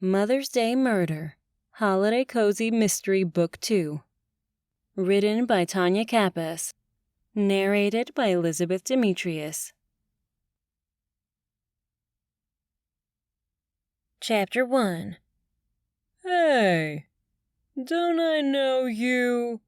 Mother's Day Murder, Holiday Cozy Mystery Book 2. Written by Tonya Kappes. Narrated by Elizabeth Demetrius. Chapter 1. Hey, don't I know you?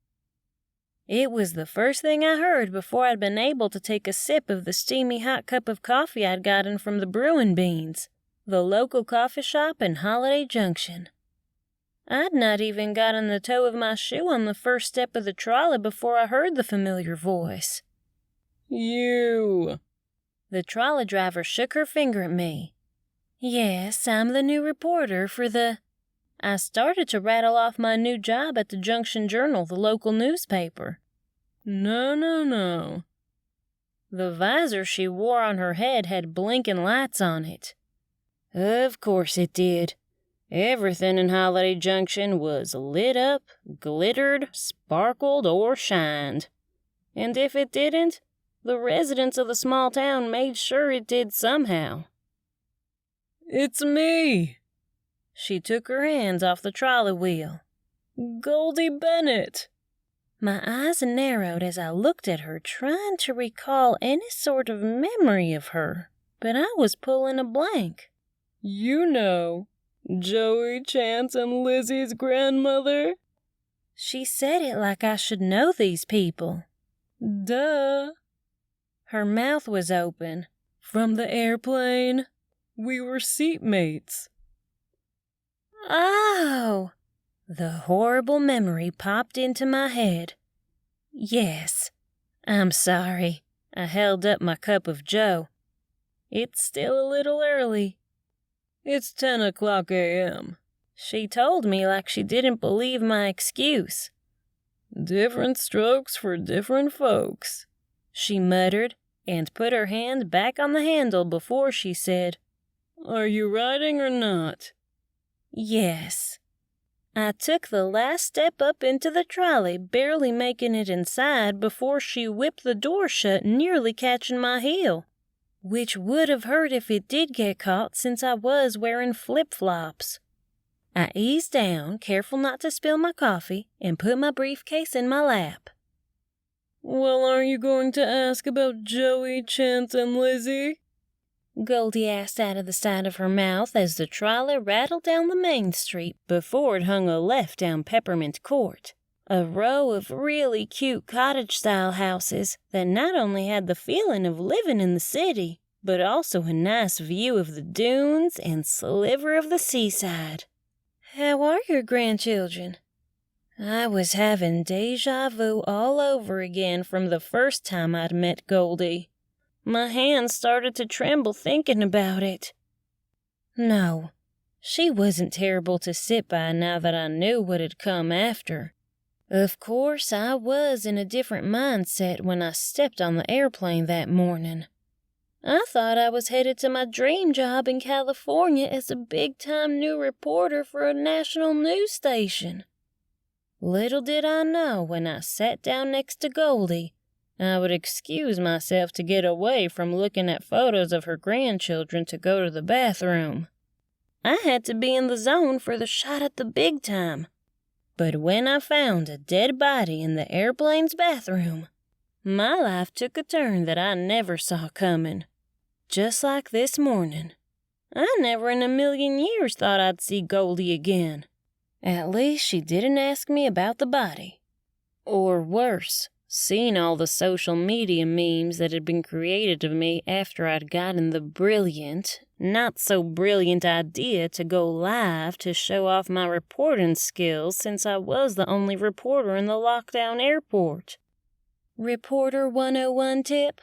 It was the first thing I heard before I'd been able to take a sip of the steamy hot cup of coffee I'd gotten from the Brewin' Beans, the local coffee shop in Holiday Junction. I'd not even gotten the toe of my shoe on the first step of the trolley before I heard the familiar voice. You. The trolley driver shook her finger at me. Yes, I'm the new reporter for the... I started to rattle off my new job at the Junction Journal, the local newspaper. No. The visor she wore on her head had blinking lights on it. Of course it did. Everything in Holiday Junction was lit up, glittered, sparkled, or shined. And if it didn't, the residents of the small town made sure it did somehow. It's me. She took her hands off the trolley wheel. Goldie Bennett. My eyes narrowed as I looked at her, trying to recall any sort of memory of her, but I was pulling a blank. You know, Joey, Chance, and Lizzie's grandmother? She said it like I should know these people. Duh. Her mouth was open. From the airplane. We were seatmates. Oh! The horrible memory popped into my head. Yes, I'm sorry. I held up my cup of joe. It's still a little early. It's 10 o'clock a.m. She told me like she didn't believe my excuse. Different strokes for different folks, she muttered and put her hand back on the handle before she said, Are you riding or not? Yes. I took the last step up into the trolley, barely making it inside before she whipped the door shut, nearly catching my heel, which would have hurt if it did get caught since I was wearing flip-flops. I eased down, careful not to spill my coffee, and put my briefcase in my lap. Well, are you going to ask about Joey, Chance, and Lizzie? Goldie asked out of the side of her mouth as the trolley rattled down the main street before it hung a left down Peppermint Court, a row of really cute cottage-style houses that not only had the feeling of living in the city, but also a nice view of the dunes and sliver of the seaside. How are your grandchildren? I was having deja vu all over again from the first time I'd met Goldie. My hands started to tremble thinking about it. No, she wasn't terrible to sit by now that I knew what had come after. Of course, I was in a different mindset when I stepped on the airplane that morning. I thought I was headed to my dream job in California as a big-time new reporter for a national news station. Little did I know when I sat down next to Goldie, I would excuse myself to get away from looking at photos of her grandchildren to go to the bathroom. I had to be in the zone for the shot at the big time. But when I found a dead body in the airplane's bathroom, my life took a turn that I never saw coming. Just like this morning. I never in a million years thought I'd see Goldie again. At least she didn't ask me about the body. Or worse, seen all the social media memes that had been created of me after I'd gotten the brilliant, not so brilliant idea to go live to show off my reporting skills since I was the only reporter in the lockdown airport. Reporter 101 tip: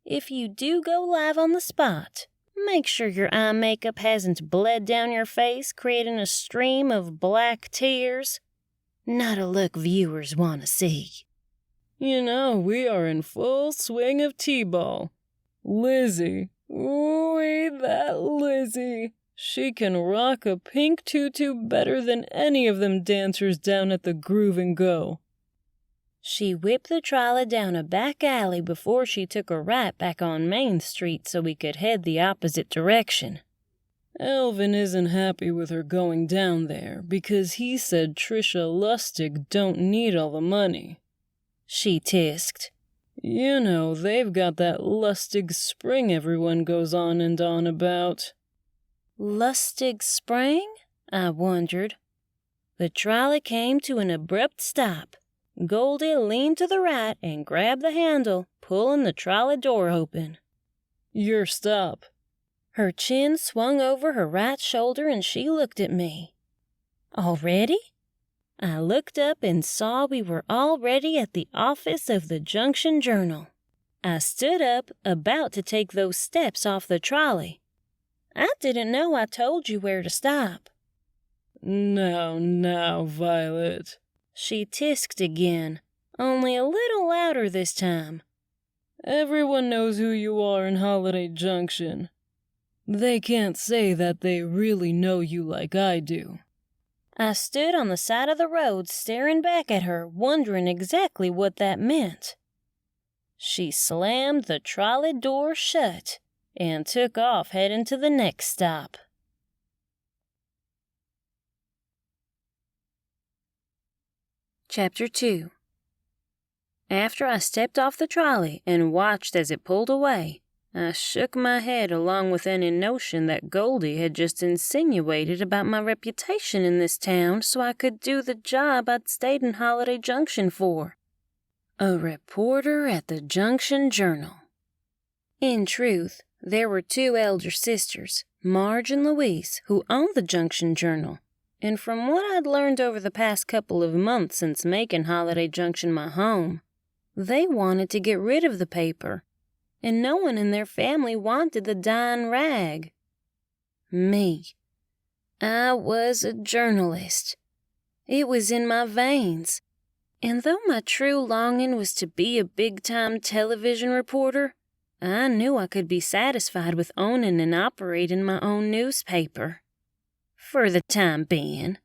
if you do go live on the spot, make sure your eye makeup hasn't bled down your face, creating a stream of black tears. Not a look viewers want to see. You know, we are in full swing of T-ball. Lizzie, ooh, that Lizzie. She can rock a pink tutu better than any of them dancers down at the Groove and Go. She whipped the trolley down a back alley before she took a right back on Main Street so we could head the opposite direction. Alvin isn't happy with her going down there because he said Trisha Lustig don't need all the money. She tisked. You know, they've got that Lustig Spring everyone goes on and on about. Lustig Spring? I wondered. The trolley came to an abrupt stop. Goldie leaned to the right and grabbed the handle, pulling the trolley door open. Your stop. Her chin swung over her right shoulder and she looked at me. Already? I looked up and saw we were already at the office of the Junction Journal. I stood up, about to take those steps off the trolley. I didn't know I told you where to stop. Now, Violet. She tisked again, only a little louder this time. Everyone knows who you are in Holiday Junction. They can't say that they really know you like I do. I stood on the side of the road staring back at her, wondering exactly what that meant. She slammed the trolley door shut and took off heading to the next stop. Chapter 2. After I stepped off the trolley and watched as it pulled away, I shook my head along with any notion that Goldie had just insinuated about my reputation in this town so I could do the job I'd stayed in Holiday Junction for. A reporter at the Junction Journal. In truth, there were two elder sisters, Marge and Louise, who owned the Junction Journal, and from what I'd learned over the past couple of months since making Holiday Junction my home, they wanted to get rid of the paper, and no one in their family wanted the dying rag. Me. I was a journalist. It was in my veins. And though my true longing was to be a big-time television reporter, I knew I could be satisfied with owning and operating my own newspaper. For the time being.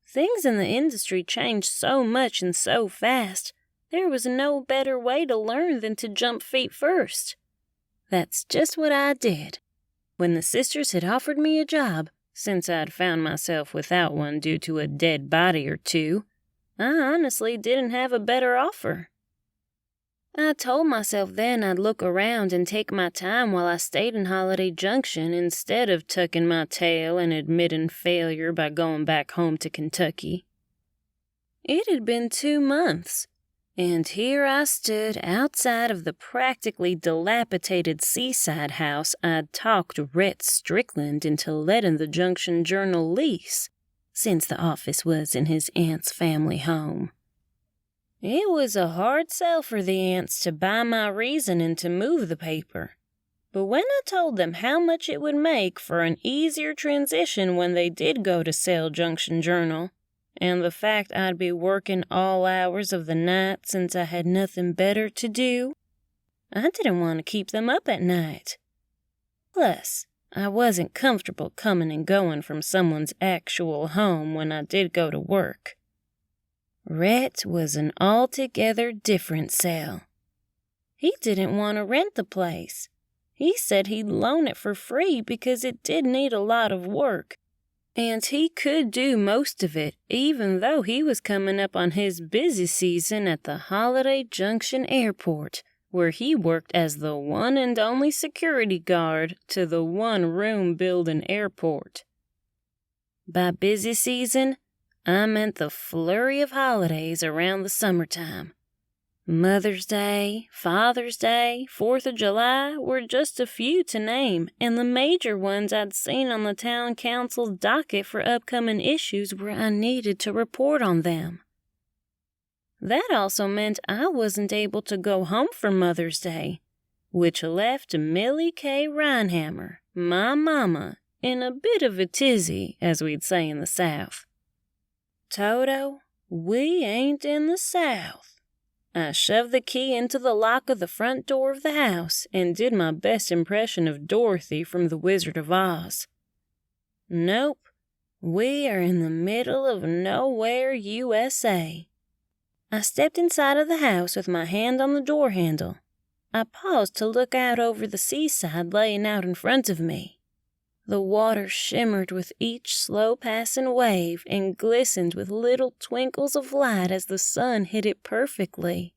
Things in the industry changed so much and so fast, there was no better way to learn than to jump feet first. That's just what I did. When the sisters had offered me a job, since I'd found myself without one due to a dead body or two, I honestly didn't have a better offer. I told myself then I'd look around and take my time while I stayed in Holiday Junction instead of tucking my tail and admitting failure by going back home to Kentucky. It had been 2 months, and here I stood outside of the practically dilapidated seaside house I'd talked Rhett Strickland into letting the Junction Journal lease, since the office was in his aunt's family home. It was a hard sell for the aunts to buy my reasoning to move the paper, but when I told them how much it would make for an easier transition when they did go to sell Junction Journal, and the fact I'd be working all hours of the night since I had nothing better to do, I didn't want to keep them up at night. Plus, I wasn't comfortable coming and going from someone's actual home when I did go to work. Rhett was an altogether different sell. He didn't want to rent the place. He said he'd loan it for free because it did need a lot of work, and he could do most of it even though he was coming up on his busy season at the Holiday Junction Airport, where he worked as the one and only security guard to the one-room building airport. By busy season, I meant the flurry of holidays around the summertime. Mother's Day, Father's Day, 4th of July were just a few to name, and the major ones I'd seen on the town council's docket for upcoming issues where I needed to report on them. That also meant I wasn't able to go home for Mother's Day, which left Millie K. Rhinehammer, my mama, in a bit of a tizzy, as we'd say in the South. Toto, we ain't in the South. I shoved the key into the lock of the front door of the house and did my best impression of Dorothy from The Wizard of Oz. Nope, we are in the middle of nowhere, USA. I stepped inside of the house with my hand on the door handle. I paused to look out over the seaside laying out in front of me. The water shimmered with each slow-passing wave and glistened with little twinkles of light as the sun hit it perfectly.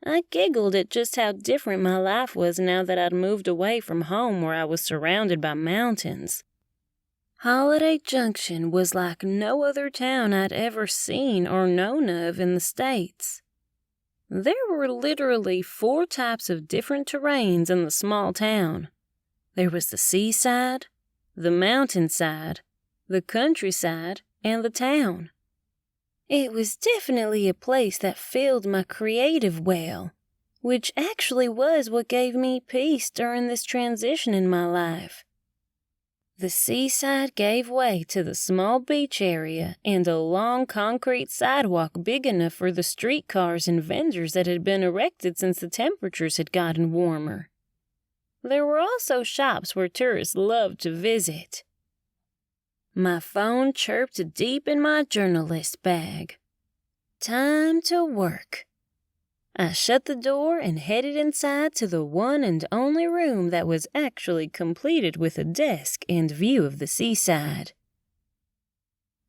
I giggled at just how different my life was now that I'd moved away from home where I was surrounded by mountains. Holiday Junction was like no other town I'd ever seen or known of in the States. There were literally 4 types of different terrains in the small town. There was the seaside, the mountainside, the countryside, and the town. It was definitely a place that filled my creative well, which actually was what gave me peace during this transition in my life. The seaside gave way to the small beach area and a long concrete sidewalk big enough for the streetcars and vendors that had been erected since the temperatures had gotten warmer. There were also shops where tourists loved to visit. My phone chirped deep in my journalist bag. Time to work. I shut the door and headed inside to the one and only room that was actually completed with a desk and view of the seaside.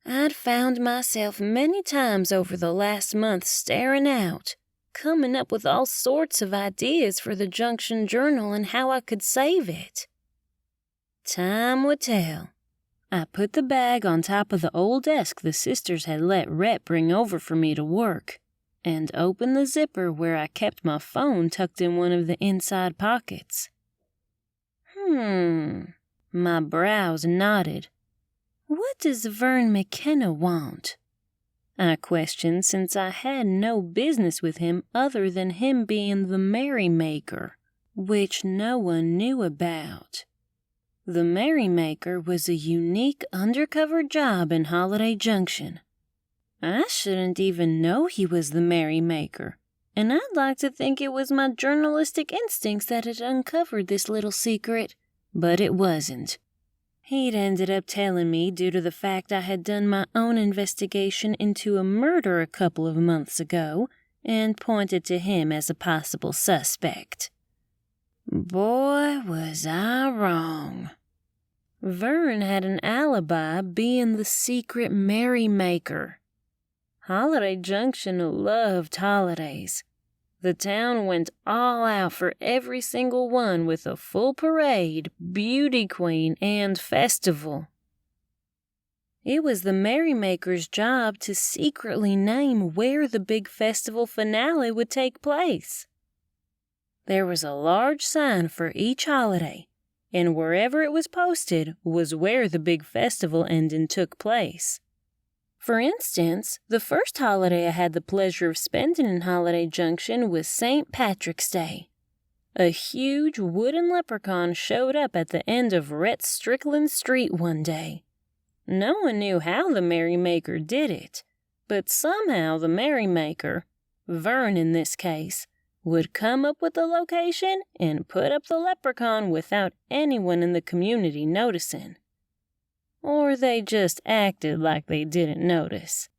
I'd found myself many times over the last month staring out, coming up with all sorts of ideas for the Junction Journal and how I could save it. Time would tell. I put the bag on top of the old desk the sisters had let Rhett bring over for me to work, and opened the zipper where I kept my phone tucked in one of the inside pockets. My brows knotted. What does Vern McKenna want? I questioned, since I had no business with him other than him being the merrymaker, which no one knew about. The merrymaker was a unique undercover job in Holiday Junction. I shouldn't even know he was the merrymaker, and I'd like to think it was my journalistic instincts that had uncovered this little secret, but it wasn't. He'd ended up telling me due to the fact I had done my own investigation into a murder a couple of months ago and pointed to him as a possible suspect. Boy, was I wrong. Vern had an alibi being the secret merrymaker. Holiday Junction loved holidays. The town went all out for every single one with a full parade, beauty queen, and festival. It was the merrymaker's job to secretly name where the big festival finale would take place. There was a large sign for each holiday, and wherever it was posted was where the big festival ending took place. For instance, the first holiday I had the pleasure of spending in Holiday Junction was St. Patrick's Day. A huge wooden leprechaun showed up at the end of Rhett Strickland Street one day. No one knew how the merrymaker did it, but somehow the merrymaker, Vern in this case, would come up with the location and put up the leprechaun without anyone in the community noticing. Or they just acted like they didn't notice.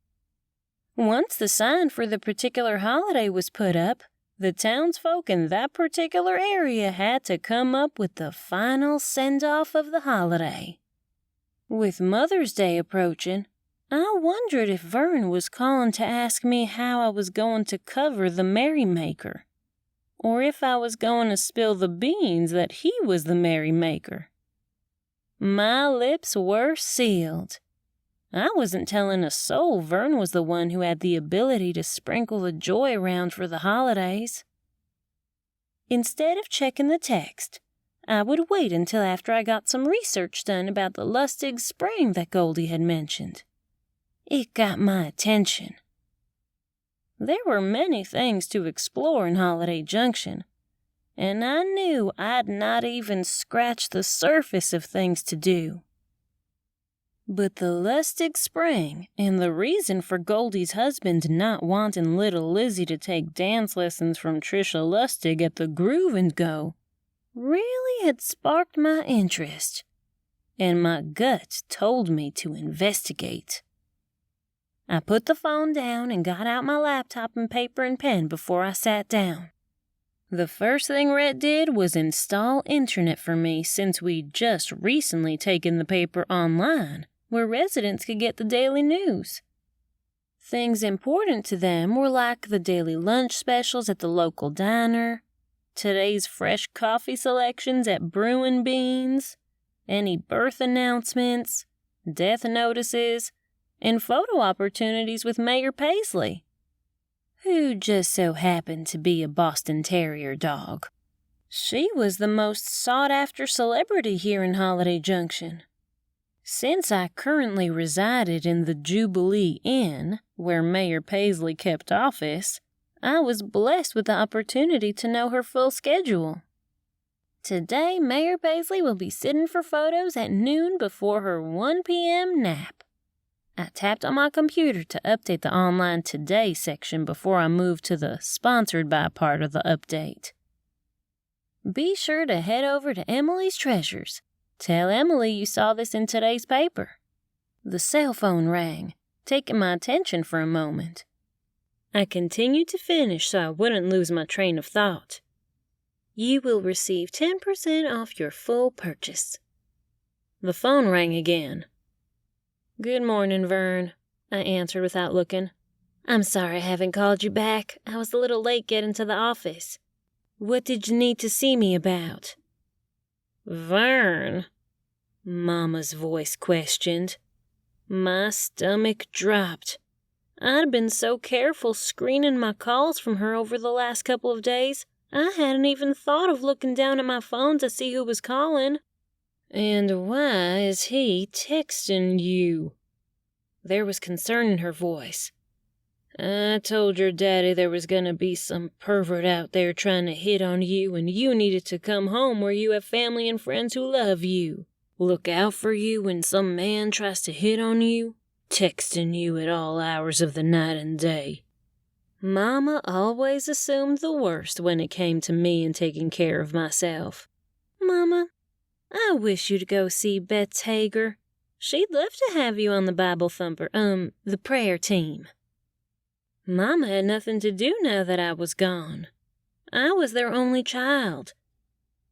Once the sign for the particular holiday was put up, the townsfolk in that particular area had to come up with the final send-off of the holiday. With Mother's Day approaching, I wondered if Vern was calling to ask me how I was going to cover the merrymaker, or if I was going to spill the beans that he was the merrymaker. My lips were sealed. I wasn't telling a soul Vern was the one who had the ability to sprinkle the joy around for the holidays. Instead of checking the text, I would wait until after I got some research done about the Lustig Spring that Goldie had mentioned. It got my attention. There were many things to explore in Holiday Junction, and I knew I'd not even scratched the surface of things to do. But the Lustig Spring and the reason for Goldie's husband not wanting little Lizzie to take dance lessons from Trisha Lustig at the Groove and Go really had sparked my interest, and my gut told me to investigate. I put the phone down and got out my laptop and paper and pen before I sat down. The first thing Rhett did was install internet for me since we'd just recently taken the paper online, where residents could get the daily news. Things important to them were like the daily lunch specials at the local diner, today's fresh coffee selections at Brewin' Beans, any birth announcements, death notices, and photo opportunities with Mayor Paisley, who just so happened to be a Boston Terrier dog. She was the most sought-after celebrity here in Holiday Junction. Since I currently resided in the Jubilee Inn, where Mayor Paisley kept office, I was blessed with the opportunity to know her full schedule. Today, Mayor Paisley will be sitting for photos at noon before her 1 p.m. nap. I tapped on my computer to update the Online Today section before I moved to the Sponsored By part of the update. Be sure to head over to Emily's Treasures. Tell Emily you saw this in today's paper. The cell phone rang, taking my attention for a moment. I continued to finish so I wouldn't lose my train of thought. You will receive 10% off your full purchase. The phone rang again. Good morning, Vern, I answered without looking. I'm sorry I haven't called you back. I was a little late getting to the office. What did you need to see me about? Vern, Mama's voice questioned. My stomach dropped. I'd been so careful screening my calls from her over the last couple of days, I hadn't even thought of looking down at my phone to see who was calling. And why is he texting you? There was concern in her voice. I told your daddy there was gonna be some pervert out there trying to hit on you, and you needed to come home where you have family and friends who love you. Look out for you when some man tries to hit on you, texting you at all hours of the night and day. Mama always assumed the worst when it came to me and taking care of myself. Mama, I wish you'd go see Bets Hager. She'd love to have you on the Bible Thumper, the prayer team. Mama had nothing to do now that I was gone. I was their only child.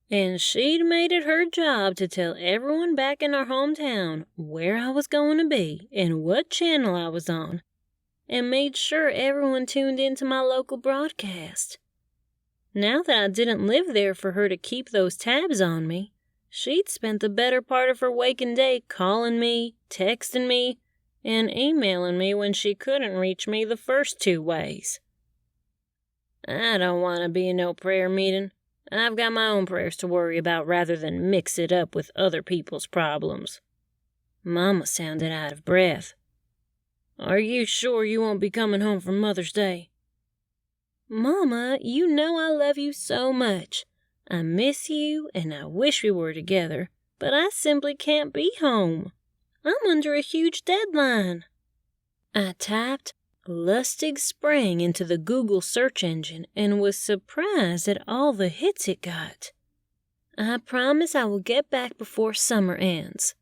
And she'd made it her job to tell everyone back in our hometown where I was going to be and what channel I was on, and made sure everyone tuned into my local broadcast. Now that I didn't live there for her to keep those tabs on me, she'd spent the better part of her waking day calling me, texting me, and emailing me when she couldn't reach me the first 2 ways. I don't want to be in no prayer meeting. I've got my own prayers to worry about rather than mix it up with other people's problems. Mama sounded out of breath. Are you sure you won't be coming home for Mother's Day? Mama, you know I love you so much. I miss you and I wish we were together, but I simply can't be home. I'm under a huge deadline. I typed Lustig Spring into the Google search engine and was surprised at all the hits it got. I promise I will get back before summer ends.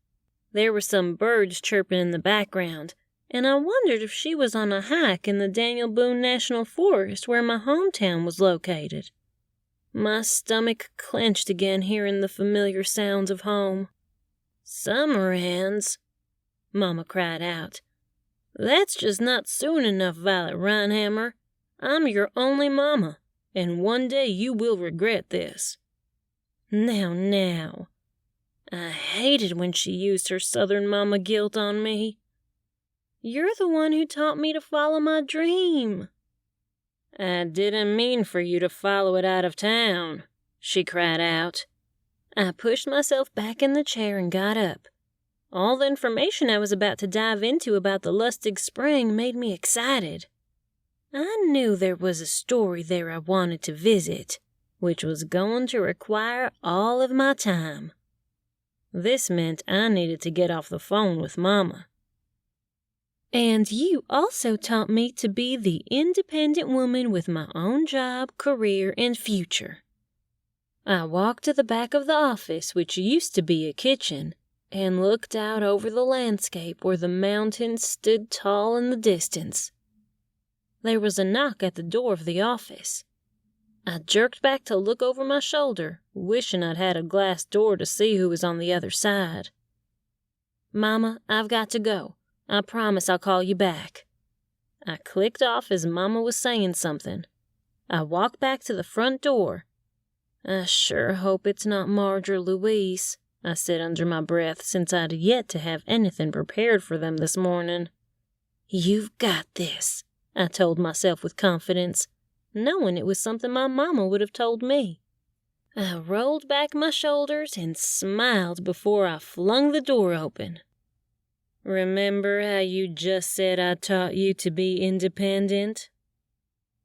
There were some birds chirping in the background, and I wondered if she was on a hike in the Daniel Boone National Forest where my hometown was located. My stomach clenched again hearing the familiar sounds of home. Summer ends, Mama cried out. That's just not soon enough, Violet Rhinehammer. I'm your only mama, and one day you will regret this. Now. I hated when she used her Southern mama guilt on me. You're the one who taught me to follow my dream. I didn't mean for you to follow it out of town, she cried out. I pushed myself back in the chair and got up. All the information I was about to dive into about the Lustig Spring made me excited. I knew there was a story there I wanted to visit, which was going to require all of my time. This meant I needed to get off the phone with Mama. And you also taught me to be the independent woman with my own job, career, and future. I walked to the back of the office, which used to be a kitchen, and looked out over the landscape where the mountains stood tall in the distance. There was a knock at the door of the office. I jerked back to look over my shoulder, wishing I'd had a glass door to see who was on the other side. "Mama, I've got to go. I promise I'll call you back." I clicked off as Mama was saying something. I walked back to the front door. "I sure hope it's not Marge or Louise," I said under my breath, since I'd yet to have anything prepared for them this morning. "You've got this," I told myself with confidence, knowing it was something my mama would have told me. I rolled back my shoulders and smiled before I flung the door open. "Remember how you just said I taught you to be independent?"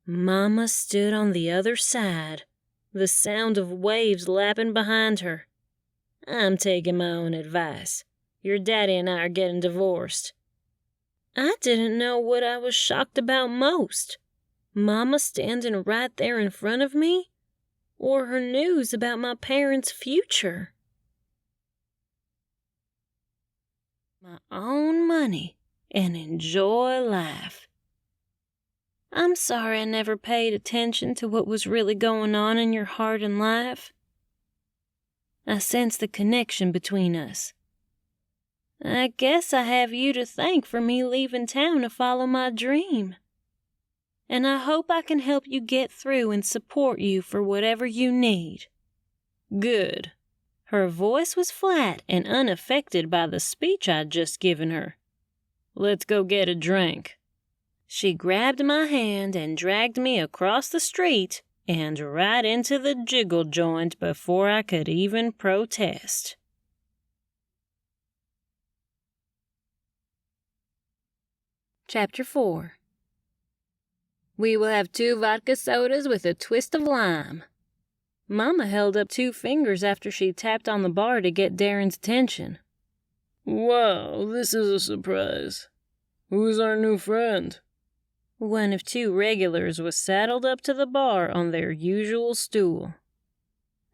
Mama stood on the other side, the sound of waves lapping behind her. "I'm taking my own advice. Your daddy and I are getting divorced." I didn't know what I was shocked about most. Mama standing right there in front of me, or her news about my parents' future. My own money and enjoy life. I'm sorry I never paid attention to what was really going on in your heart and life. I sense the connection between us. I guess I have you to thank for me leaving town to follow my dream. And I hope I can help you get through and support you for whatever you need. Good. Her voice was flat and unaffected by the speech I'd just given her. Let's go get a drink. She grabbed my hand and dragged me across the street and right into the jiggle joint before I could even protest. Chapter 4. We will have 2 vodka sodas with a twist of lime. Mama held up 2 fingers after she tapped on the bar to get Darren's attention. Wow, this is a surprise. Who's our new friend? One of 2 regulars was saddled up to the bar on their usual stool.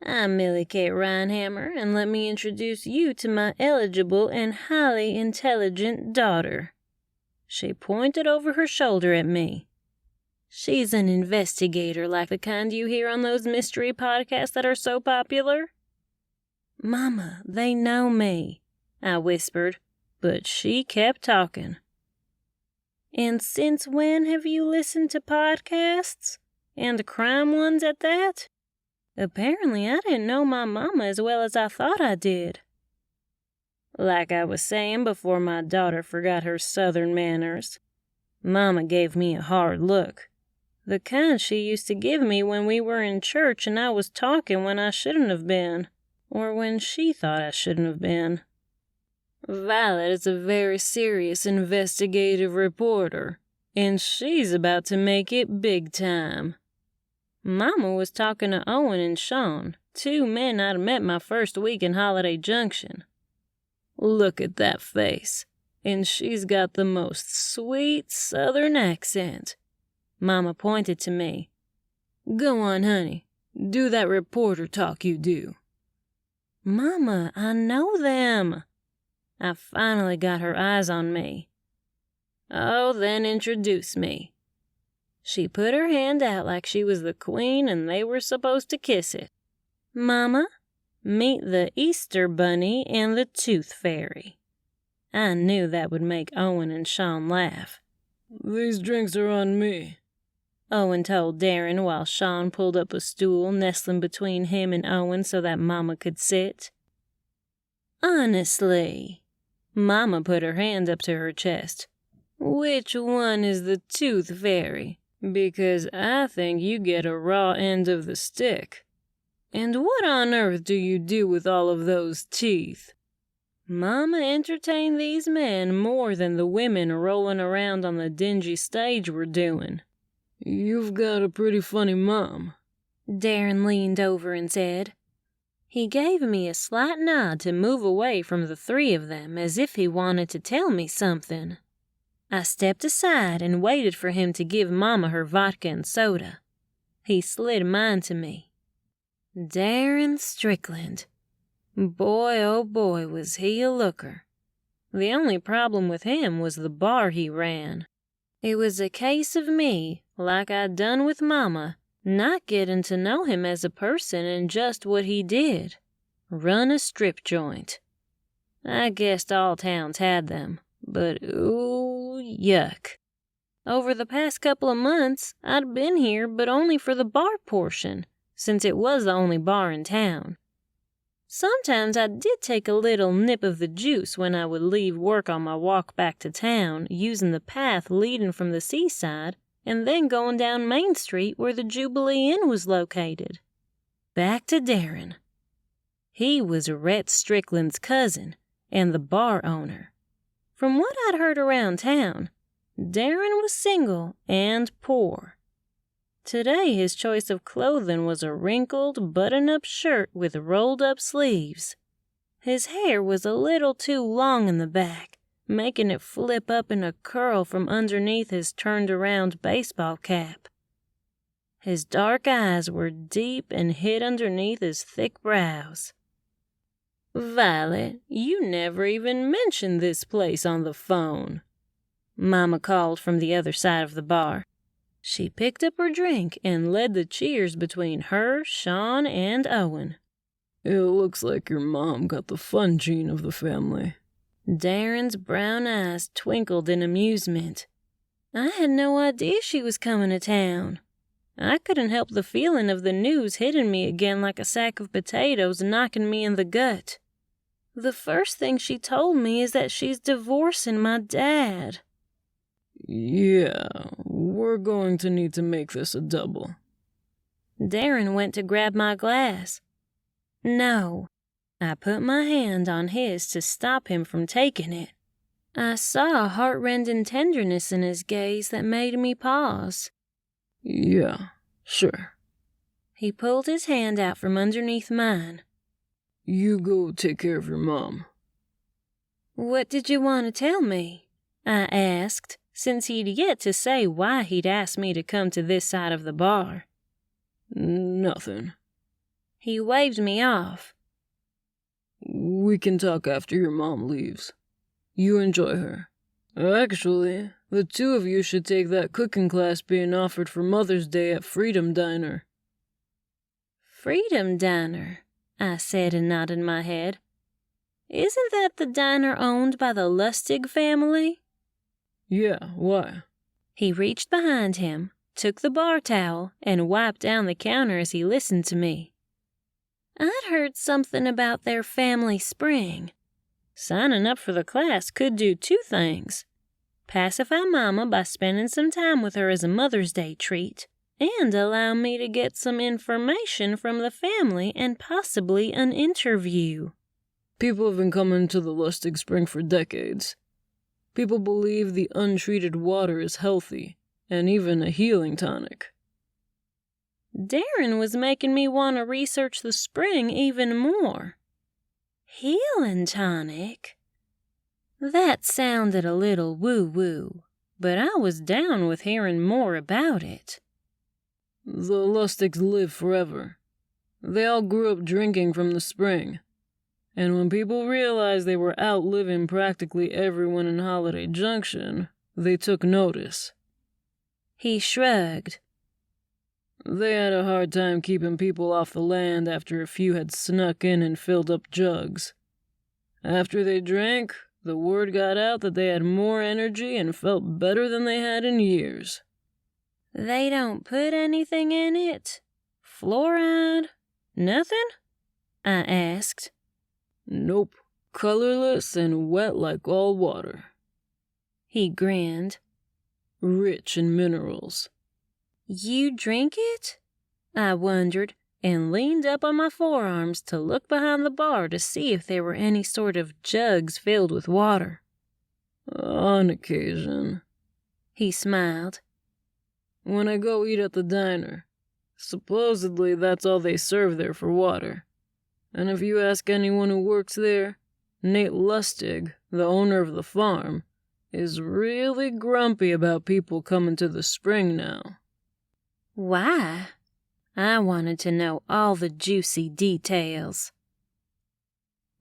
I'm Millie Kate Rhinehammer, and let me introduce you to my eligible and highly intelligent daughter. She pointed over her shoulder at me. She's an investigator like the kind you hear on those mystery podcasts that are so popular. Mama, they know me, I whispered, but she kept talking. And since when have you listened to podcasts? And crime ones at that? Apparently I didn't know my mama as well as I thought I did. Like I was saying before my daughter forgot her southern manners, Mama gave me a hard look. The kind she used to give me when we were in church and I was talking when I shouldn't have been, or when she thought I shouldn't have been. Violet is a very serious investigative reporter, and she's about to make it big time. Mama was talking to Owen and Sean, 2 men I'd met my first week in Holiday Junction. Look at that face, and she's got the most sweet southern accent. Mama pointed to me. Go on, honey. Do that reporter talk you do. Mama, I know them. I finally got her eyes on me. Oh, then introduce me. She put her hand out like she was the queen and they were supposed to kiss it. Mama, meet the Easter Bunny and the Tooth Fairy. I knew that would make Owen and Sean laugh. These drinks are on me, Owen told Darren while Sean pulled up a stool nestling between him and Owen so that Mama could sit. Honestly, Mama put her hand up to her chest. Which one is the Tooth Fairy? Because I think you get a raw end of the stick. And what on earth do you do with all of those teeth? Mama entertained these men more than the women rolling around on the dingy stage were doing. You've got a pretty funny mom, Darren leaned over and said. He gave me a slight nod to move away from the 3 of them as if he wanted to tell me something. I stepped aside and waited for him to give Mama her vodka and soda. He slid mine to me. Darren Strickland. Boy, oh boy, was he a looker. The only problem with him was the bar he ran. It was a case of me, like I'd done with Mama, not getting to know him as a person and just what he did. Run a strip joint. I guessed all towns had them, but ooh, yuck. Over the past couple of months, I'd been here, but only for the bar portion, since it was the only bar in town. Sometimes I did take a little nip of the juice when I would leave work on my walk back to town, using the path leading from the seaside, and then going down Main Street where the Jubilee Inn was located. Back to Darren. He was Rhett Strickland's cousin and the bar owner. From what I'd heard around town, Darren was single and poor. Today his choice of clothing was a wrinkled, button-up shirt with rolled-up sleeves. His hair was a little too long in the back, making it flip up in a curl from underneath his turned-around baseball cap. His dark eyes were deep and hid underneath his thick brows. "Violet, you never even mentioned this place on the phone," Mama called from the other side of the bar. She picked up her drink and led the cheers between her, Sean, and Owen. "It looks like your mom got the fun gene of the family." Darren's brown eyes twinkled in amusement. I had no idea she was coming to town. I couldn't help the feeling of the news hitting me again like a sack of potatoes knocking me in the gut. The first thing she told me is that she's divorcing my dad. "Yeah, we're going to need to make this a double." Darren went to grab my glass. No. I put my hand on his to stop him from taking it. I saw a heart-rending tenderness in his gaze that made me pause. "Yeah, sure." He pulled his hand out from underneath mine. "You go take care of your mom." "What did you want to tell me?" I asked, since he'd yet to say why he'd asked me to come to this side of the bar. "Nothing." He waved me off. "We can talk after your mom leaves. You enjoy her. Actually, the two of you should take that cooking class being offered for Mother's Day at Freedom Diner." "Freedom Diner," I said and nodded my head. "Isn't that the diner owned by the Lustig family?" "Yeah, why?" He reached behind him, took the bar towel, and wiped down the counter as he listened to me. I'd heard something about their family spring. Signing up for the class could do two things: pacify Mama by spending some time with her as a Mother's Day treat, and allow me to get some information from the family and possibly an interview. "People have been coming to the Lustig Spring for decades. People believe the untreated water is healthy, and even a healing tonic." Darren was making me want to research the spring even more. Healing tonic? That sounded a little woo-woo, but I was down with hearing more about it. "The Lustigs live forever. They all grew up drinking from the spring. And when people realized they were outliving practically everyone in Holiday Junction, they took notice." He shrugged. "They had a hard time keeping people off the land after a few had snuck in and filled up jugs. After they drank, the word got out that they had more energy and felt better than they had in years." "They don't put anything in it? Fluoride? Nothing?" I asked. "Nope. Colorless and wet like all water." He grinned. "Rich in minerals." "You drink it?" I wondered, and leaned up on my forearms to look behind the bar to see if there were any sort of jugs filled with water. "On occasion." He smiled. "When I go eat at the diner, supposedly that's all they serve there for water. And if you ask anyone who works there, Nate Lustig, the owner of the farm, is really grumpy about people coming to the spring now." "Why?" I wanted to know all the juicy details.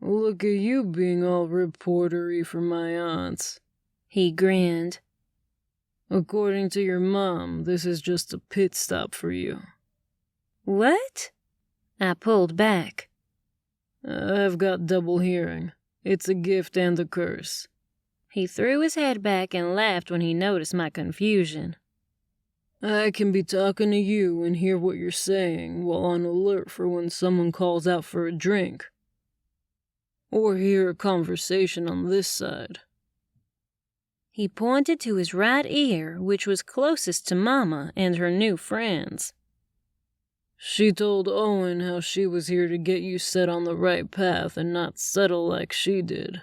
"Look at you being all reportery for my aunts." He grinned. "According to your mom, this is just a pit stop for you." What? I pulled back. I've got double hearing. It's a gift and a curse. He threw his head back and laughed when he noticed my confusion. I can be talking to you and hear what you're saying while on alert for when someone calls out for a drink. Or hear a conversation on this side. He pointed to his right ear, which was closest to Mama and her new friends. She told Owen how she was here to get you set on the right path and not settle like she did.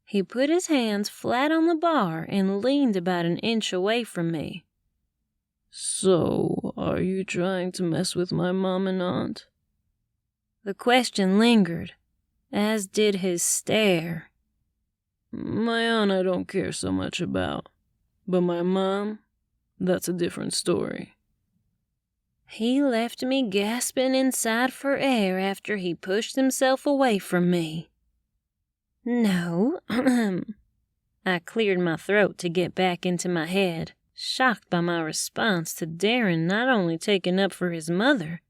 He put his hands flat on the bar and leaned about an inch away from me. So, are you trying to mess with my mom and aunt? The question lingered, as did his stare. My aunt I don't care so much about, but my mom, that's a different story. He left me gasping inside for air after he pushed himself away from me. No, I cleared my throat to get back into my head, shocked by my response to Darren not only taking up for his mother,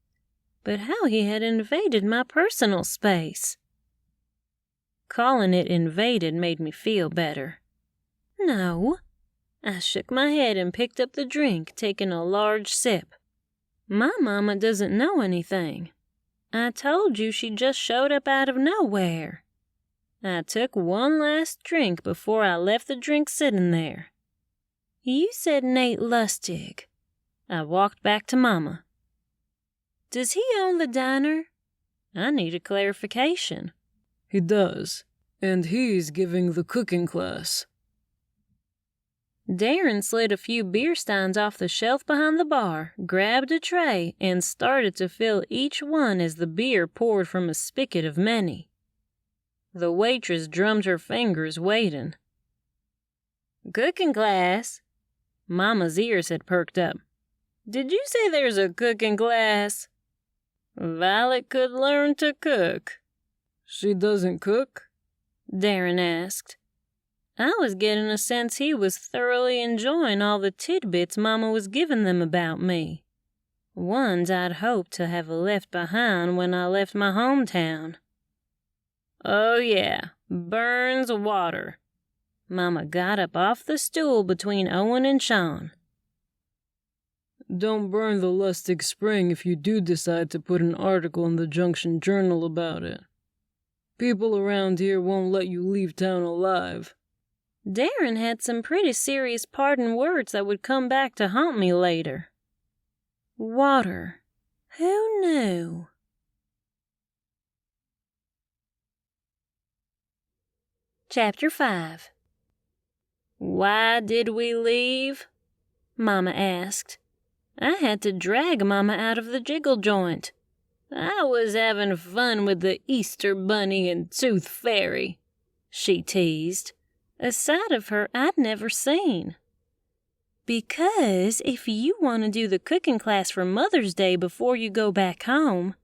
but how he had invaded my personal space. Calling it invaded made me feel better. No. I shook my head and picked up the drink, taking a large sip. My mama doesn't know anything. I told you she just showed up out of nowhere. I took one last drink before I left the drink sitting there. You said Nate Lustig. I walked back to Mama. Does he own the diner? I need a clarification. He does, and he's giving the cooking class. Darren slid a few beer steins off the shelf behind the bar, grabbed a tray, and started to fill each one as the beer poured from a spigot of many. The waitress drummed her fingers, waiting. Cooking class? Mama's ears had perked up. Did you say there's a cooking class? Violet could learn to cook. She doesn't cook? Darren asked. I was getting a sense he was thoroughly enjoying all the tidbits Mama was giving them about me. Ones I'd hoped to have left behind when I left my hometown. Oh yeah, burns water. Mama got up off the stool between Owen and Sean. Don't burn the Lustig Spring if you do decide to put an article in the Junction Journal about it. People around here won't let you leave town alive. Darren had some pretty serious parting words that would come back to haunt me later. Water. Who knew? Chapter 5. Why did we leave? Mama asked. I had to drag Mama out of the jiggle joint. I was having fun with the Easter Bunny and Tooth Fairy, she teased, a side of her I'd never seen. Because if you want to do the cooking class for Mother's Day before you go back home,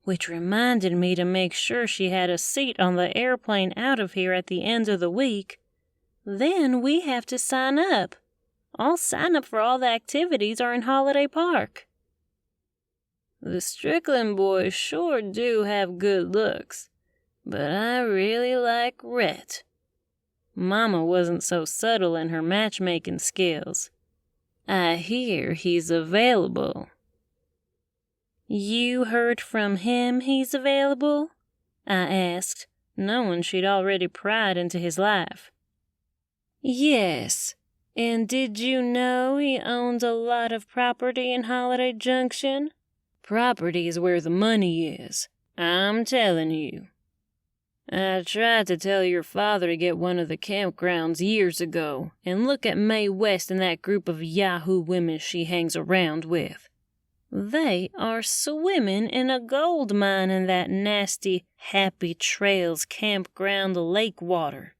which reminded me to make sure she had a seat on the airplane out of here at the end of the week, then we have to sign up. I'll sign up for all the activities are in Holiday Park. The Strickland boys sure do have good looks, but I really like Rhett. Mama wasn't so subtle in her matchmaking skills. I hear he's available. You heard from him he's available? I asked, knowing she'd already pried into his life. Yes, and did you know he owns a lot of property in Holiday Junction? Property is where the money is, I'm telling you. I tried to tell your father to get one of the campgrounds years ago, and look at Mae West and that group of Yahoo women she hangs around with. They are swimming in a gold mine in that nasty Happy Trails campground lake water.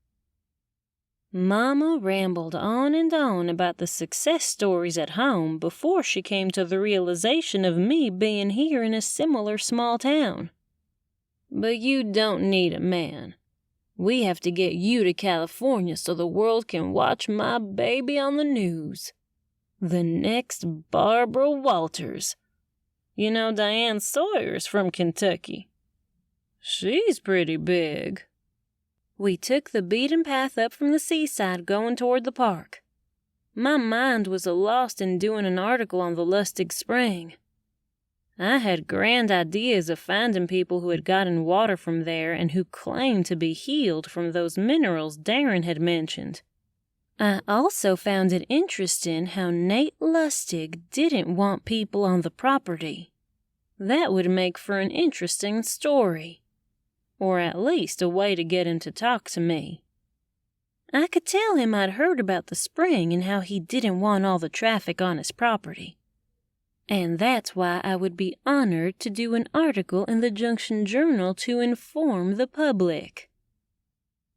Mama rambled on and on about the success stories at home before she came to the realization of me being here in a similar small town. But you don't need a man. We have to get you to California so the world can watch my baby on the news. The next Barbara Walters. You know Diane Sawyer's from Kentucky. She's pretty big." We took the beaten path up from the seaside going toward the park. My mind was lost in doing an article on the Lustig Spring. I had grand ideas of finding people who had gotten water from there and who claimed to be healed from those minerals Darren had mentioned. I also found it interesting how Nate Lustig didn't want people on the property. That would make for an interesting story. Or at least a way to get him to talk to me. I could tell him I'd heard about the spring and how he didn't want all the traffic on his property. And that's why I would be honored to do an article in the Junction Journal to inform the public.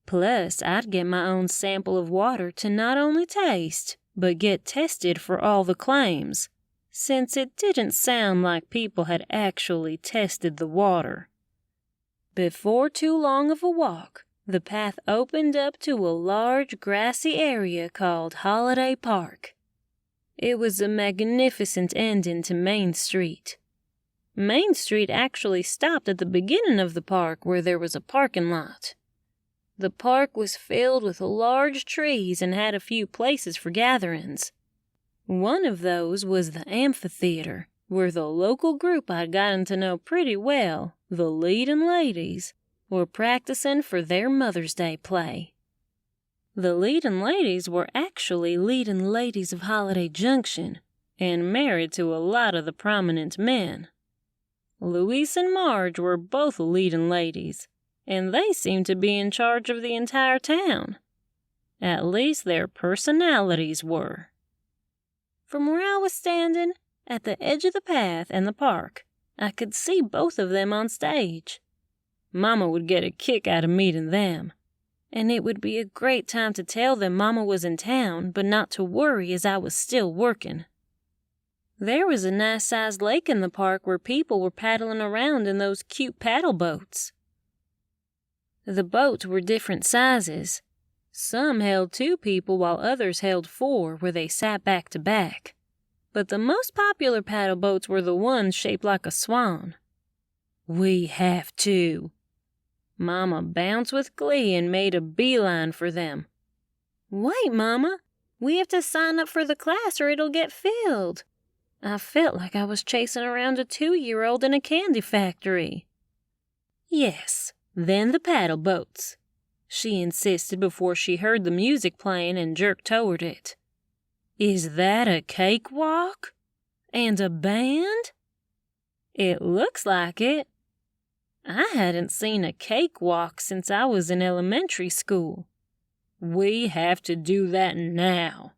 Plus, I'd get my own sample of water to not only taste, but get tested for all the claims, since it didn't sound like people had actually tested the water. Before too long of a walk, the path opened up to a large grassy area called Holiday Park. It was a magnificent ending to Main Street. Main Street actually stopped at the beginning of the park where there was a parking lot. The park was filled with large trees and had a few places for gatherings. One of those was the amphitheater, where the local group I'd gotten to know pretty well, the Leading Ladies, were practicing for their Mother's Day play. The Leading Ladies were actually leading ladies of Holiday Junction and married to a lot of the prominent men. Louise and Marge were both leading ladies, and they seemed to be in charge of the entire town. At least their personalities were. From where I was standing, at the edge of the path and the park, I could see both of them on stage. Mama would get a kick out of meeting them, and it would be a great time to tell them Mama was in town, but not to worry as I was still working. There was a nice-sized lake in the park where people were paddling around in those cute paddle boats. The boats were different sizes. Some held 2 people while others held 4 where they sat back to back. But the most popular paddle boats were the ones shaped like a swan. "We have to." Mama bounced with glee and made a beeline for them. "Wait, Mama. We have to sign up for the class or it'll get filled." I felt like I was chasing around a 2-year-old in a candy factory. "Yes, then the paddle boats," she insisted before she heard the music playing and jerked toward it. "Is that a cakewalk? And a band?" "It looks like it. I hadn't seen a cakewalk since I was in elementary school. We have to do that now."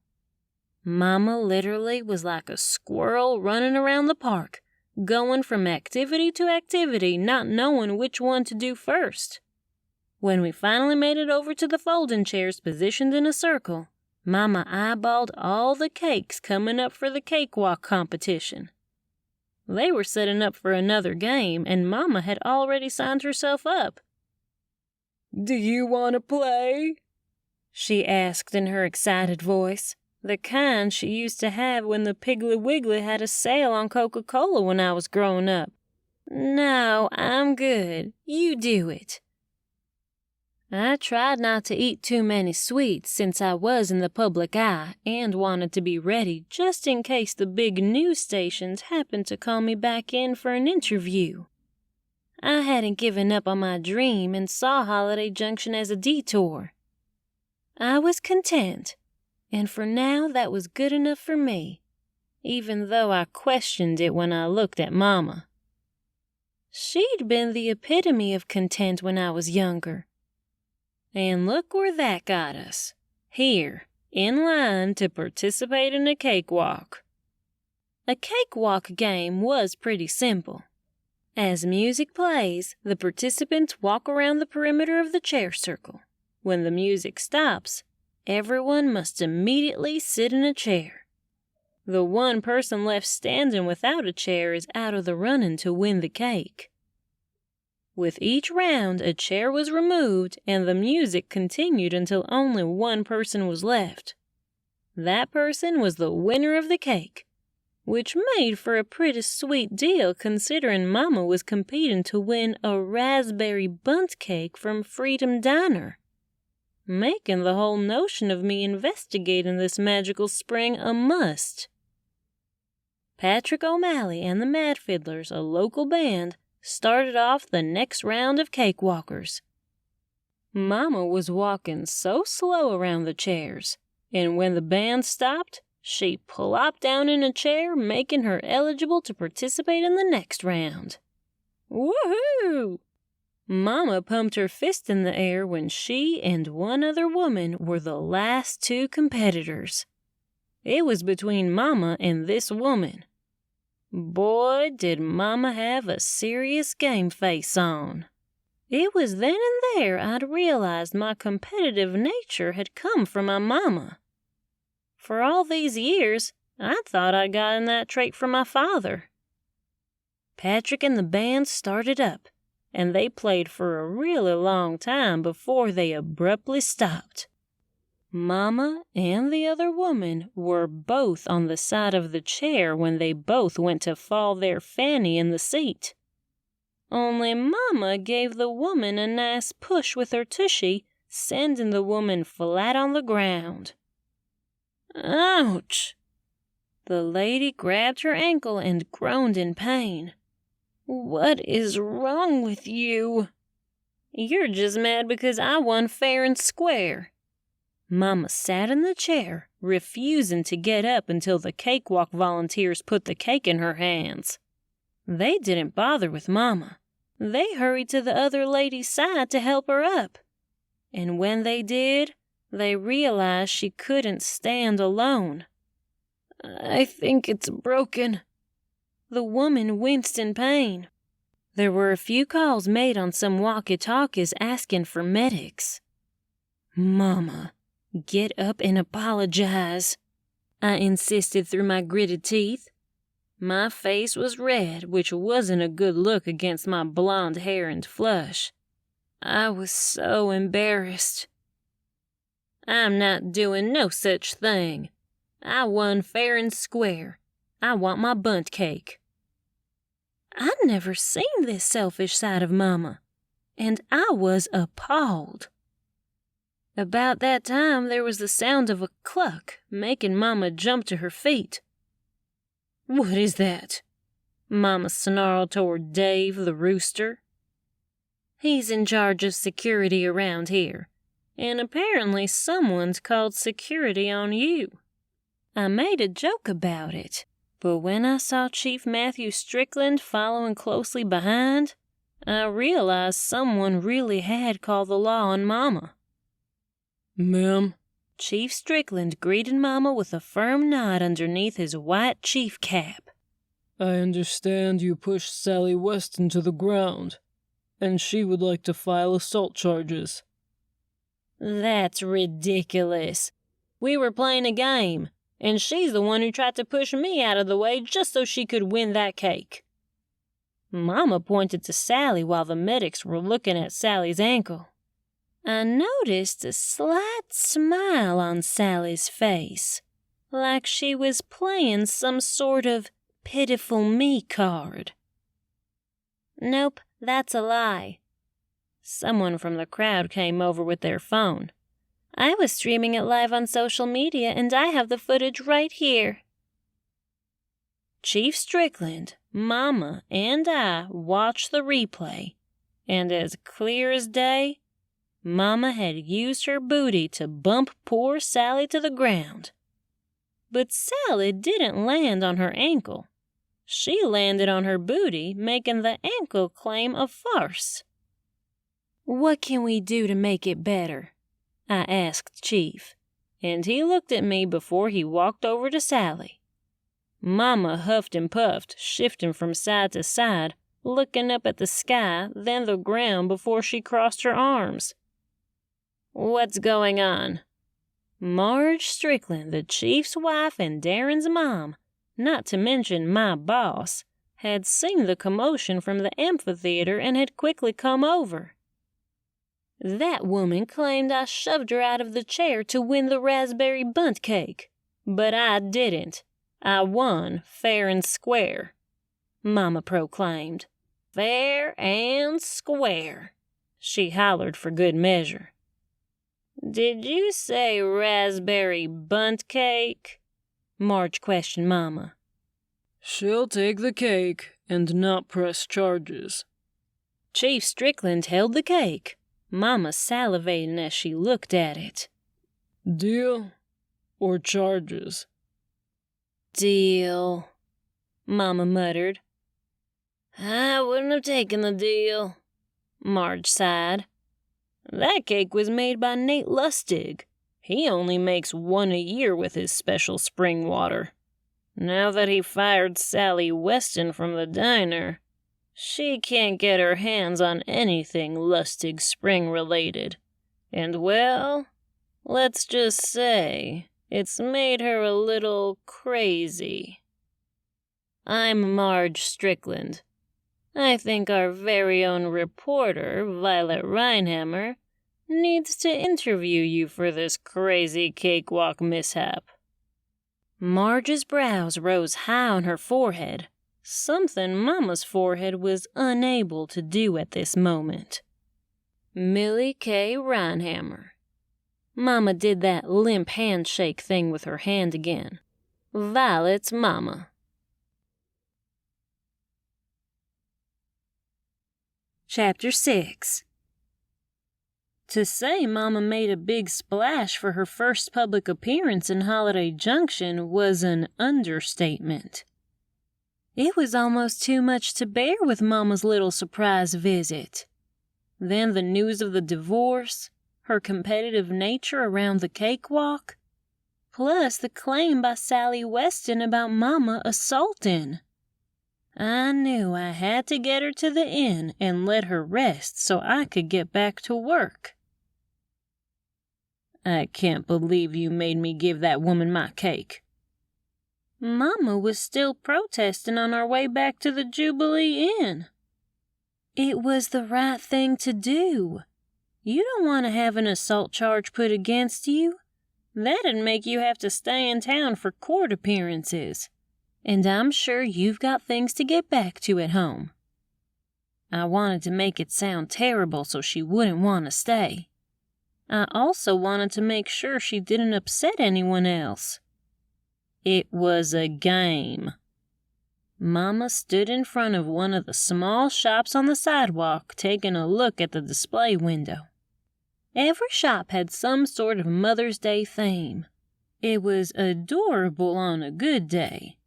Mama literally was like a squirrel running around the park, going from activity to activity, not knowing which one to do first. When we finally made it over to the folding chairs positioned in a circle, Mama eyeballed all the cakes coming up for the cakewalk competition. They were setting up for another game, and Mama had already signed herself up. "Do you want to play?" she asked in her excited voice, the kind she used to have when the Piggly Wiggly had a sale on Coca-Cola when I was growing up. "No, I'm good. You do it." I tried not to eat too many sweets since I was in the public eye and wanted to be ready just in case the big news stations happened to call me back in for an interview. I hadn't given up on my dream and saw Holiday Junction as a detour. I was content, and for now that was good enough for me, even though I questioned it when I looked at Mama. She'd been the epitome of content when I was younger. And look where that got us. Here, in line to participate in a cakewalk. A cakewalk game was pretty simple. As music plays, the participants walk around the perimeter of the chair circle. When the music stops, everyone must immediately sit in a chair. The one person left standing without a chair is out of the running to win the cake. With each round, a chair was removed, and the music continued until only one person was left. That person was the winner of the cake, which made for a pretty sweet deal considering Mama was competing to win a raspberry bundt cake from Freedom Diner, making the whole notion of me investigating this magical spring a must. Patrick O'Malley and the Mad Fiddlers, a local band, started off the next round of cakewalkers. Mama was walking so slow around the chairs, and when the band stopped, she plopped down in a chair, making her eligible to participate in the next round. Woohoo! Mama pumped her fist in the air when she and one other woman were the last two competitors. It was between Mama and this woman. Boy, did Mama have a serious game face on. It was then and there I'd realized my competitive nature had come from my mama. For all these years, I thought I'd gotten that trait from my father. Patrick and the band started up, and they played for a really long time before they abruptly stopped. Mama and the other woman were both on the side of the chair when they both went to fall their fanny in the seat. Only Mama gave the woman a nice push with her tushy, sending the woman flat on the ground. Ouch! The lady grabbed her ankle and groaned in pain. What is wrong with you? You're just mad because I won fair and square. Mama sat in the chair, refusing to get up until the cakewalk volunteers put the cake in her hands. They didn't bother with Mama. They hurried to the other lady's side to help her up. And when they did, they realized she couldn't stand alone. I think it's broken. The woman winced in pain. There were a few calls made on some walkie-talkies asking for medics. Mama, get up and apologize, I insisted through my gritted teeth. My face was red, which wasn't a good look against my blonde hair and flush. I was so embarrassed. I'm not doing no such thing. I won fair and square. I want my bundt cake. I'd never seen this selfish side of Mama, and I was appalled. About that time, there was the sound of a cluck, making Mama jump to her feet. What is that? Mama snarled toward Dave the rooster. He's in charge of security around here, and apparently someone's called security on you. I made a joke about it, but when I saw Chief Matthew Strickland following closely behind, I realized someone really had called the law on Mama. Ma'am? Chief Strickland greeted Mama with a firm nod underneath his white chief cap. I understand you pushed Sally Weston to the ground, and she would like to file assault charges. That's ridiculous. We were playing a game, and she's the one who tried to push me out of the way just so she could win that cake. Mama pointed to Sally while the medics were looking at Sally's ankle. I noticed a slight smile on Sally's face, like she was playing some sort of pitiful me card. Nope, that's a lie. Someone from the crowd came over with their phone. I was streaming it live on social media, and I have the footage right here. Chief Strickland, Mama, and I watched the replay, and as clear as day, Mama had used her booty to bump poor Sally to the ground. But Sally didn't land on her ankle. She landed on her booty, making the ankle claim a farce. What can we do to make it better? I asked Chief, and he looked at me before he walked over to Sally. Mama huffed and puffed, shifting from side to side, looking up at the sky, then the ground before she crossed her arms. What's going on? Marge Strickland, the chief's wife and Darren's mom, not to mention my boss, had seen the commotion from the amphitheater and had quickly come over. That woman claimed I shoved her out of the chair to win the raspberry bundt cake, but I didn't. I won fair and square, Mama proclaimed. Fair and square, she hollered for good measure. Did you say raspberry bundt cake? Marge questioned Mama. She'll take the cake and not press charges. Chief Strickland held the cake, Mama salivating as she looked at it. Deal or charges? Deal, Mama muttered. I wouldn't have taken the deal, Marge sighed. That cake was made by Nate Lustig. He only makes one a year with his special spring water. Now that he fired Sally Weston from the diner, she can't get her hands on anything Lustig spring related. And well, let's just say it's made her a little crazy. I'm Marge Strickland. I think our very own reporter, Violet Rhinehammer, needs to interview you for this crazy cakewalk mishap. Marge's brows rose high on her forehead, something Mama's forehead was unable to do at this moment. Millie K. Rhinehammer. Mama did that limp handshake thing with her hand again. Violet's Mama. Chapter 6. To say Mama made a big splash for her first public appearance in Holiday Junction was an understatement. It was almost too much to bear with Mama's little surprise visit. Then the news of the divorce, her competitive nature around the cakewalk, plus the claim by Sally Weston about Mama assaulting. I knew I had to get her to the inn and let her rest so I could get back to work. I can't believe you made me give that woman my cake. Mama was still protesting on our way back to the Jubilee Inn. It was the right thing to do. You don't want to have an assault charge put against you. That'd make you have to stay in town for court appearances. And I'm sure you've got things to get back to at home. I wanted to make it sound terrible so she wouldn't want to stay. I also wanted to make sure she didn't upset anyone else. It was a game. Mama stood in front of one of the small shops on the sidewalk taking a look at the display window. Every shop had some sort of Mother's Day theme. It was adorable on a good day.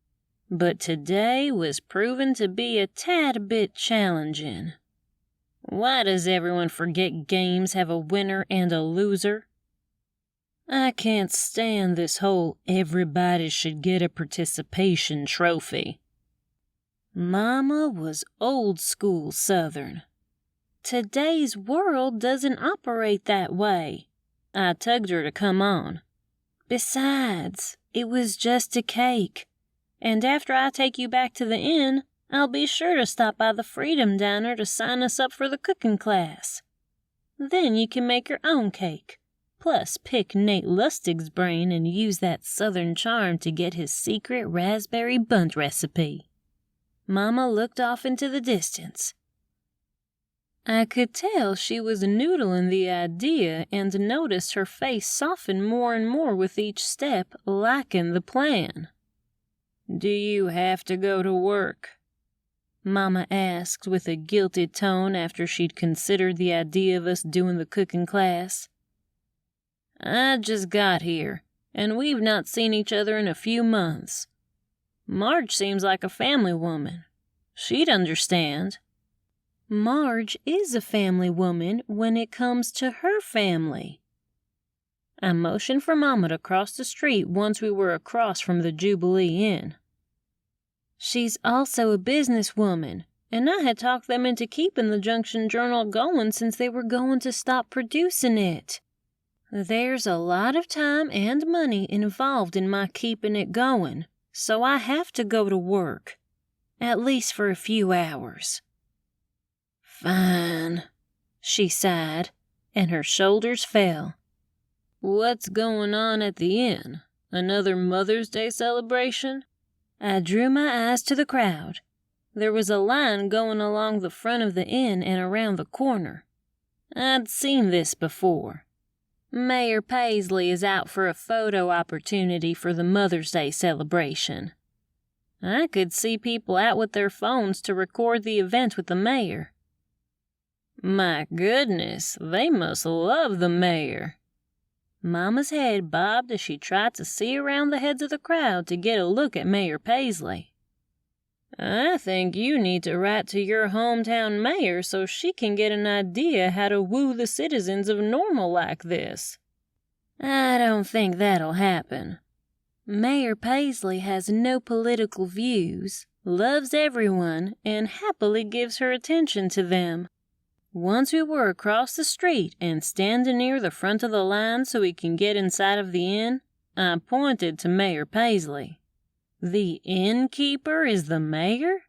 But today was proven to be a tad bit challenging. Why does everyone forget games have a winner and a loser? I can't stand this whole everybody should get a participation trophy. Mama was old school Southern. Today's world doesn't operate that way. I tugged her to come on. Besides, it was just a cake. And after I take you back to the inn, I'll be sure to stop by the Freedom Diner to sign us up for the cooking class. Then you can make your own cake, plus pick Nate Lustig's brain and use that Southern charm to get his secret raspberry bundt recipe. Mama looked off into the distance. I could tell she was noodling the idea and noticed her face soften more and more with each step, liking the plan. Do you have to go to work? Mama asked with a guilty tone after she'd considered the idea of us doing the cooking class. I just got here, and we've not seen each other in a few months. Marge seems like a family woman. She'd understand. Marge is a family woman when it comes to her family. I motioned for Mama to cross the street once we were across from the Jubilee Inn. She's also a businesswoman, and I had talked them into keeping the Junction Journal going since they were going to stop producing it. There's a lot of time and money involved in my keeping it going, so I have to go to work, at least for a few hours. Fine, she sighed, and her shoulders fell. What's going on at the inn? Another Mother's Day celebration? I drew my eyes to the crowd. There was a line going along the front of the inn and around the corner. I'd seen this before. Mayor Paisley is out for a photo opportunity for the Mother's Day celebration. I could see people out with their phones to record the event with the mayor. My goodness, they must love the mayor. Mama's head bobbed as she tried to see around the heads of the crowd to get a look at Mayor Paisley. I think you need to write to your hometown mayor so she can get an idea how to woo the citizens of Normal like this. I don't think that'll happen. Mayor Paisley has no political views, loves everyone, and happily gives her attention to them. Once we were across the street and standing near the front of the line so we can get inside of the inn, I pointed to Mayor Paisley. The innkeeper is the mayor?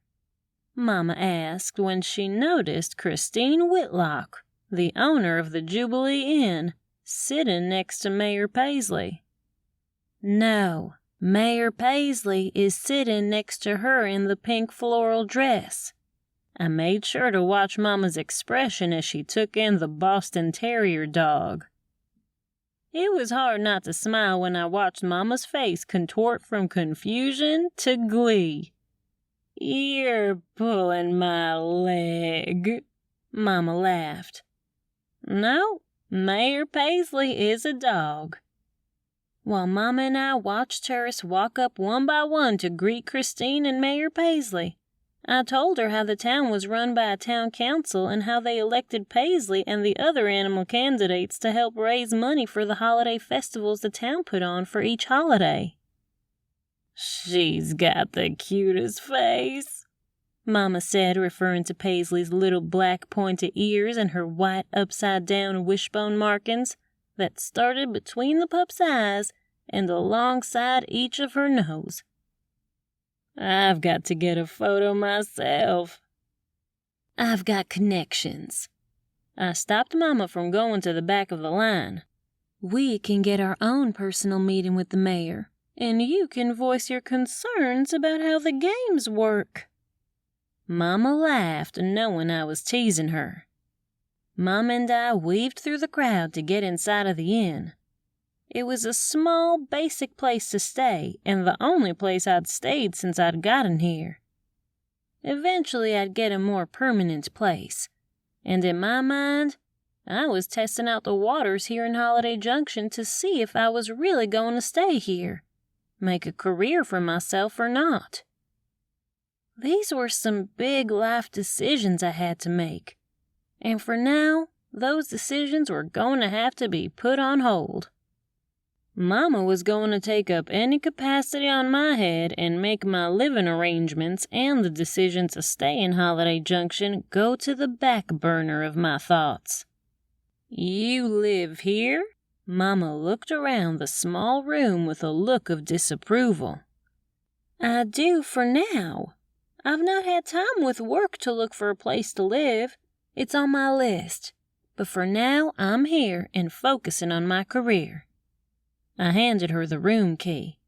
Mama asked when she noticed Christine Whitlock, the owner of the Jubilee Inn, sitting next to Mayor Paisley. No, Mayor Paisley is sitting next to her in the pink floral dress. I made sure to watch Mama's expression as she took in the Boston Terrier dog. It was hard not to smile when I watched Mama's face contort from confusion to glee. You're pulling my leg, Mama laughed. No, Mayor Paisley is a dog. While Mama and I watched tourists walk up one by one to greet Christine and Mayor Paisley, I told her how the town was run by a town council and how they elected Paisley and the other animal candidates to help raise money for the holiday festivals the town put on for each holiday. She's got the cutest face, Mama said, referring to Paisley's little black pointed ears and her white upside-down wishbone markings that started between the pup's eyes and alongside each of her nose. I've got to get a photo myself. I've got connections. I stopped Mama from going to the back of the line. We can get our own personal meeting with the mayor, and you can voice your concerns about how the games work. Mama laughed, knowing I was teasing her. Mama and I weaved through the crowd to get inside of the inn. It was a small, basic place to stay, and the only place I'd stayed since I'd gotten here. Eventually, I'd get a more permanent place, and in my mind, I was testing out the waters here in Holiday Junction to see if I was really going to stay here, make a career for myself or not. These were some big life decisions I had to make, and for now, those decisions were going to have to be put on hold. Mama was going to take up any capacity on my head and make my living arrangements and the decision to stay in Holiday Junction go to the back burner of my thoughts. You live here? Mama looked around the small room with a look of disapproval. I do for now. I've not had time with work to look for a place to live. It's on my list. But for now, I'm here and focusing on my career. I handed her the room key.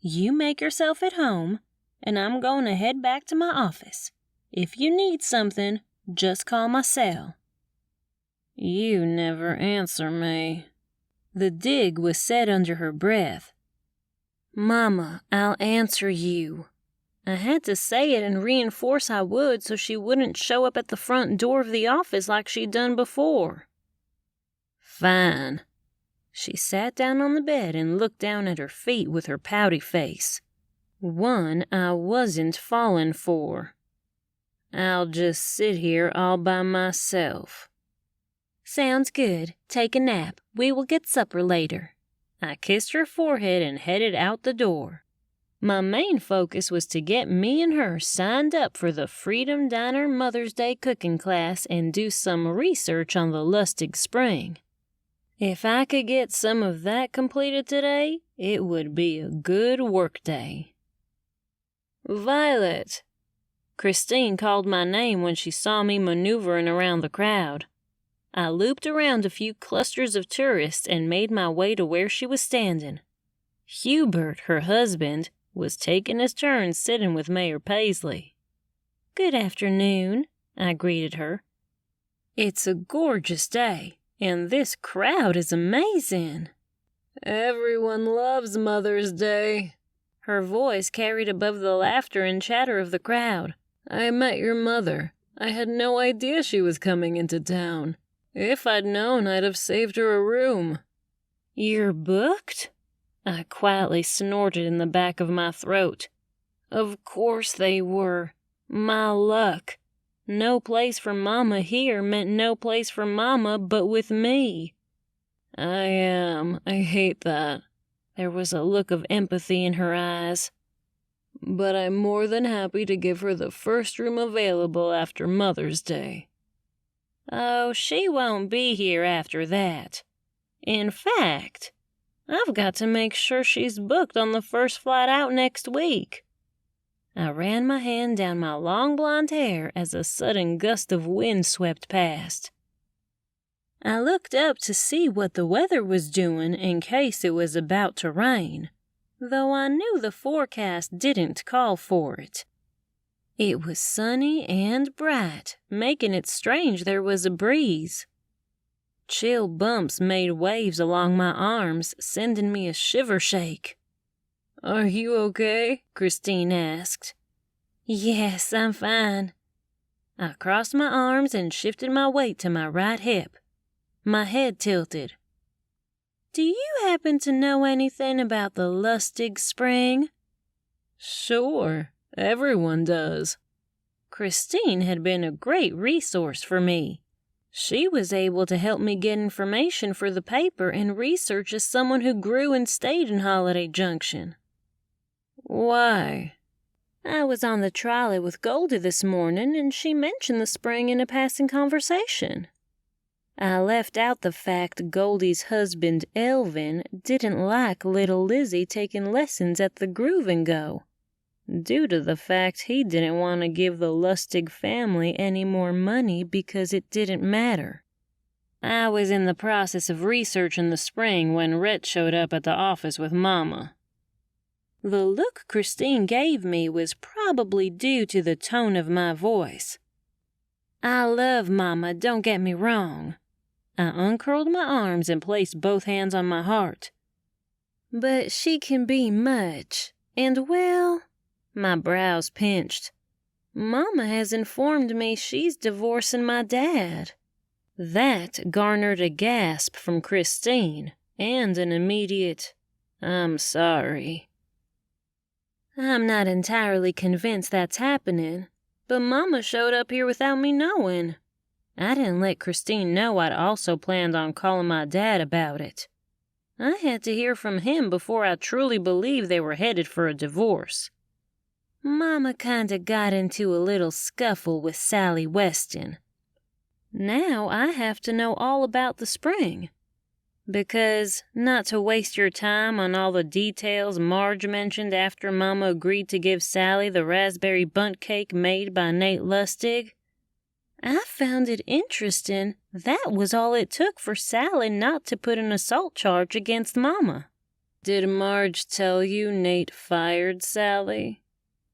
You make yourself at home, and I'm going to head back to my office. If you need something, just call my cell. You never answer me. The dig was said under her breath. Mama, I'll answer you. I had to say it and reinforce I would so she wouldn't show up at the front door of the office like she'd done before. Fine. She sat down on the bed and looked down at her feet with her pouty face. One I wasn't falling for. I'll just sit here all by myself. Sounds good. Take a nap. We will get supper later. I kissed her forehead and headed out the door. My main focus was to get me and her signed up for the Freedom Diner Mother's Day cooking class and do some research on the Lustig Spring. If I could get some of that completed today, it would be a good work day. Violet! Christine called my name when she saw me maneuvering around the crowd. I looped around a few clusters of tourists and made my way to where she was standing. Hubert, her husband, was taking his turn sitting with Mayor Paisley. "Good afternoon," I greeted her. "It's a gorgeous day, and this crowd is amazing." "Everyone loves Mother's Day." Her voice carried above the laughter and chatter of the crowd. "I met your mother. I had no idea she was coming into town. If I'd known, I'd have saved her a room." "You're booked?" I quietly snorted in the back of my throat. Of course they were. My luck. No place for Mama here meant no place for Mama but with me. "I am. I hate that." There was a look of empathy in her eyes. "But I'm more than happy to give her the first room available after Mother's Day." "Oh, she won't be here after that. In fact, I've got to make sure she's booked on the first flight out next week." I ran my hand down my long blonde hair as a sudden gust of wind swept past. I looked up to see what the weather was doing in case it was about to rain, though I knew the forecast didn't call for it. It was sunny and bright, making it strange there was a breeze. Chill bumps made waves along my arms, sending me a shiver shake. "Are you okay?" Christine asked. "Yes, I'm fine." I crossed my arms and shifted my weight to my right hip. My head tilted. "Do you happen to know anything about the Lustig Spring?" "Sure, everyone does." Christine had been a great resource for me. She was able to help me get information for the paper and research as someone who grew and stayed in Holiday Junction. "Why?" "I was on the trolley with Goldie this morning, and she mentioned the spring in a passing conversation. I left out the fact Goldie's husband, Elvin, didn't like little Lizzie taking lessons at the Groove and Go, due to the fact he didn't want to give the Lustig family any more money because it didn't matter. I was in the process of researching the spring when Rhett showed up at the office with Mama." The look Christine gave me was probably due to the tone of my voice. I love Mama, don't get me wrong. I uncurled my arms and placed both hands on my heart. But she can be much, and well, my brows pinched. Mama has informed me she's divorcing my dad. That garnered a gasp from Christine and an immediate, "I'm sorry." I'm not entirely convinced that's happening, but Mama showed up here without me knowing. I didn't let Christine know I'd also planned on calling my dad about it. I had to hear from him before I truly believed they were headed for a divorce. Mama kinda got into a little scuffle with Sally Weston. Now I have to know all about the spring. Because, not to waste your time on all the details Marge mentioned after Mama agreed to give Sally the raspberry bundt cake made by Nate Lustig, I found it interesting that was all it took for Sally not to put an assault charge against Mama. "Did Marge tell you Nate fired Sally?"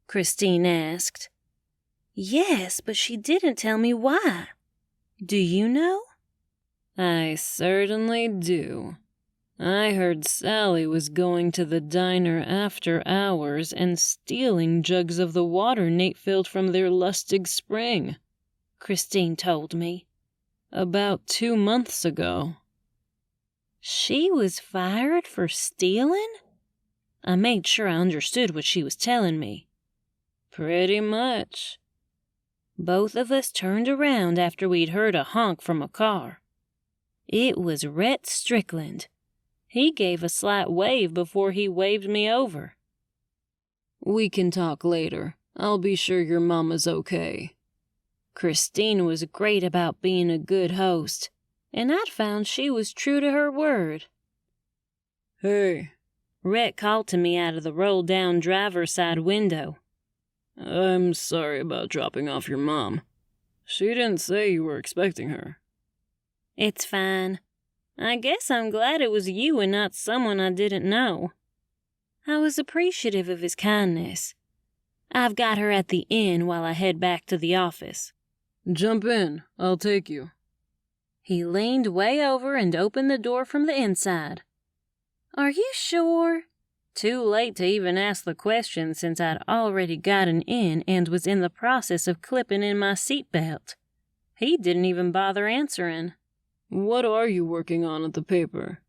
Christine asked. Yes, but she didn't tell me why. Do you know? "I certainly do. I heard Sally was going to the diner after hours and stealing jugs of the water Nate filled from their Lustig spring," Christine told me. "About 2 months ago." She was fired for stealing? I made sure I understood what she was telling me. "Pretty much." Both of us turned around after we'd heard a honk from a car. It was Rhett Strickland. He gave a slight wave before he waved me over. "We can talk later. I'll be sure your mama's okay." Christine was great about being a good host, and I'd found she was true to her word. "Hey," Rhett called to me out of the rolled-down driver's side window. "I'm sorry about dropping off your mom. She didn't say you were expecting her." It's fine. I guess I'm glad it was you and not someone I didn't know. I was appreciative of his kindness. I've got her at the inn while I head back to the office. Jump in, I'll take you. He leaned way over and opened the door from the inside. Are you sure? Too late to even ask the question since I'd already gotten in and was in the process of clipping in my seatbelt. He didn't even bother answering. What are you working on at the paper?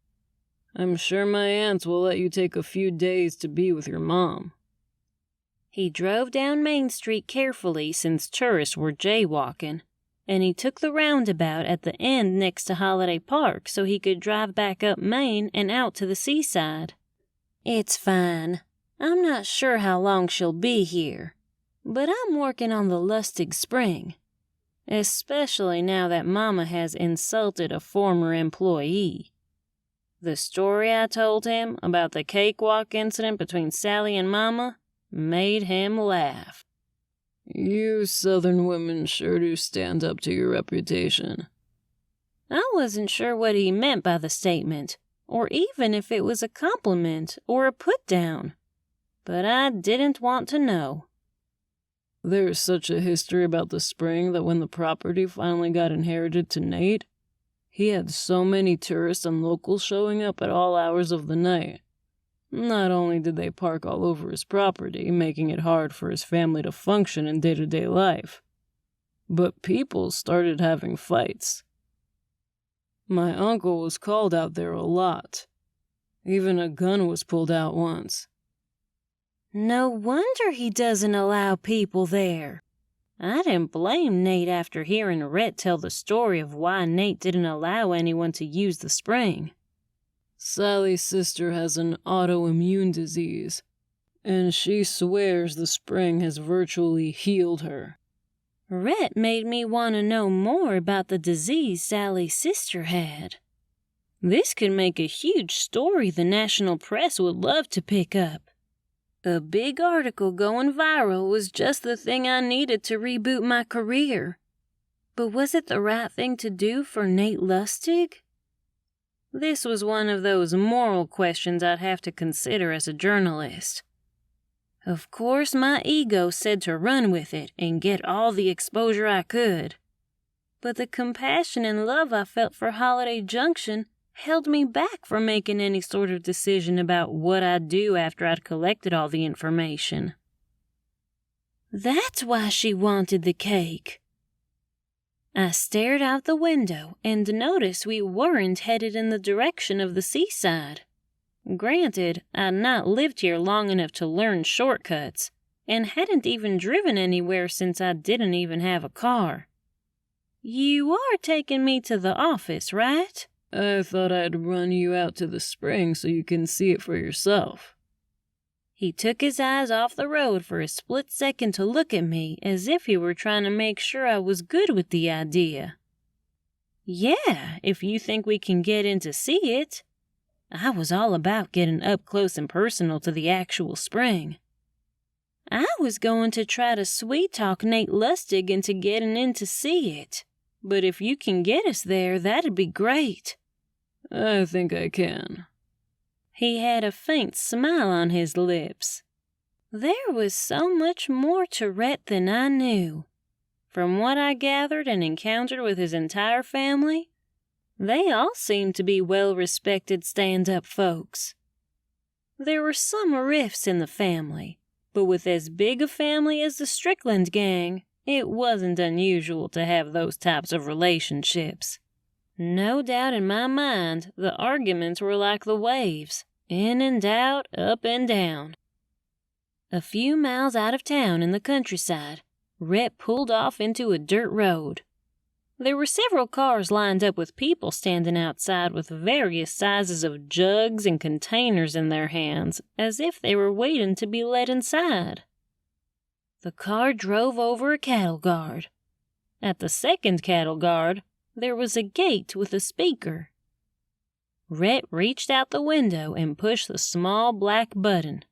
I'm sure my aunts will let you take a few days to be with your mom. He drove down Main Street carefully since tourists were jaywalking, and he took the roundabout at the end next to Holiday Park so he could drive back up Main and out to the seaside. It's fine. I'm not sure how long she'll be here, but I'm working on the Lustig Spring, especially now that Mama has insulted a former employee. The story I told him about the cakewalk incident between Sally and Mama made him laugh. You Southern women sure do stand up to your reputation. I wasn't sure what he meant by the statement, or even if it was a compliment or a put-down, but I didn't want to know. There's such a history about the spring that when the property finally got inherited to Nate, he had so many tourists and locals showing up at all hours of the night. Not only did they park all over his property, making it hard for his family to function in day-to-day life, but people started having fights. My uncle was called out there a lot. Even a gun was pulled out once. No wonder he doesn't allow people there. I didn't blame Nate after hearing Rhett tell the story of why Nate didn't allow anyone to use the spring. Sally's sister has an autoimmune disease, and she swears the spring has virtually healed her. Rhett made me want to know more about the disease Sally's sister had. This could make a huge story the national press would love to pick up. A big article going viral was just the thing I needed to reboot my career. But was it the right thing to do for Nate Lustig? This was one of those moral questions I'd have to consider as a journalist. Of course, my ego said to run with it and get all the exposure I could. But the compassion and love I felt for Holiday Junction held me back from making any sort of decision about what I'd do after I'd collected all the information. That's why she wanted the cake. I stared out the window and noticed we weren't headed in the direction of the seaside. Granted, I'd not lived here long enough to learn shortcuts, and hadn't even driven anywhere since I didn't even have a car. You are taking me to the office, right? I thought I'd run you out to the spring so you can see it for yourself. He took his eyes off the road for a split second to look at me as if he were trying to make sure I was good with the idea. Yeah, if you think we can get in to see it. I was all about getting up close and personal to the actual spring. I was going to try to sweet-talk Nate Lustig into getting in to see it, but if you can get us there, that'd be great. I think I can. He had a faint smile on his lips. There was so much more to Rhett than I knew. From what I gathered and encountered with his entire family, they all seemed to be well-respected stand-up folks. There were some rifts in the family, but with as big a family as the Strickland gang, it wasn't unusual to have those types of relationships. No doubt in my mind, the arguments were like the waves, in and out, up and down. A few miles out of town in the countryside, Rhett pulled off into a dirt road. There were several cars lined up with people standing outside with various sizes of jugs and containers in their hands, as if they were waiting to be let inside. The car drove over a cattle guard. At the second cattle guard, there was a gate with a speaker. Rhett reached out the window and pushed the small black button.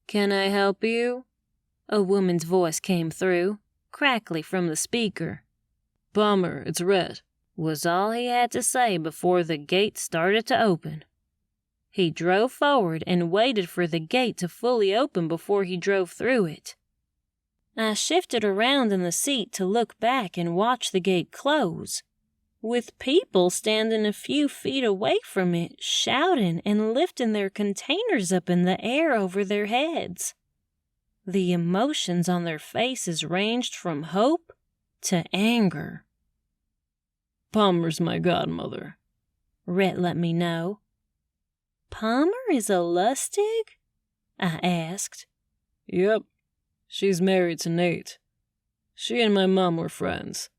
"Can I help you?" A woman's voice came through, crackly from the speaker. "Bummer, it's Rhett," was all he had to say before the gate started to open. He drove forward and waited for the gate to fully open before he drove through it. I shifted around in the seat to look back and watch the gate close, with people standing a few feet away from it, shouting and lifting their containers up in the air over their heads. The emotions on their faces ranged from hope to anger. "Palmer's my godmother," Rhett let me know. "Palmer is a Lustig?" I asked. "Yep. She's married to Nate. She and my mom were friends.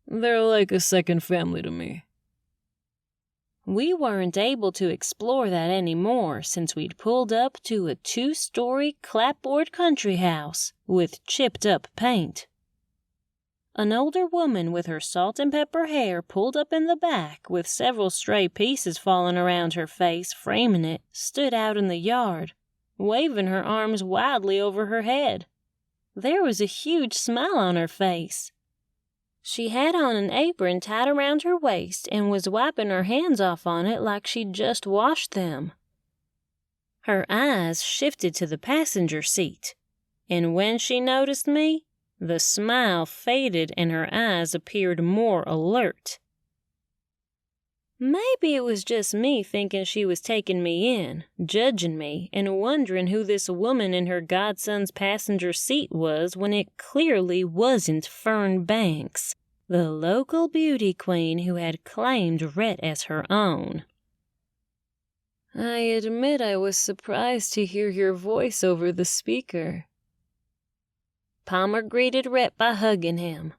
They're like a second family to me." We weren't able to explore that anymore since we'd pulled up to a 2-story clapboard country house with chipped-up paint. An older woman with her salt and pepper hair pulled up in the back with several stray pieces falling around her face, framing it, stood out in the yard, waving her arms wildly over her head. There was a huge smile on her face. She had on an apron tied around her waist and was wiping her hands off on it like she'd just washed them. Her eyes shifted to the passenger seat, and when she noticed me, the smile faded and her eyes appeared more alert. Maybe it was just me thinking she was taking me in, judging me, and wondering who this woman in her godson's passenger seat was when it clearly wasn't Fern Banks, the local beauty queen who had claimed Rhett as her own. "I admit I was surprised to hear your voice over the speaker." Palmer greeted Rhett by hugging him.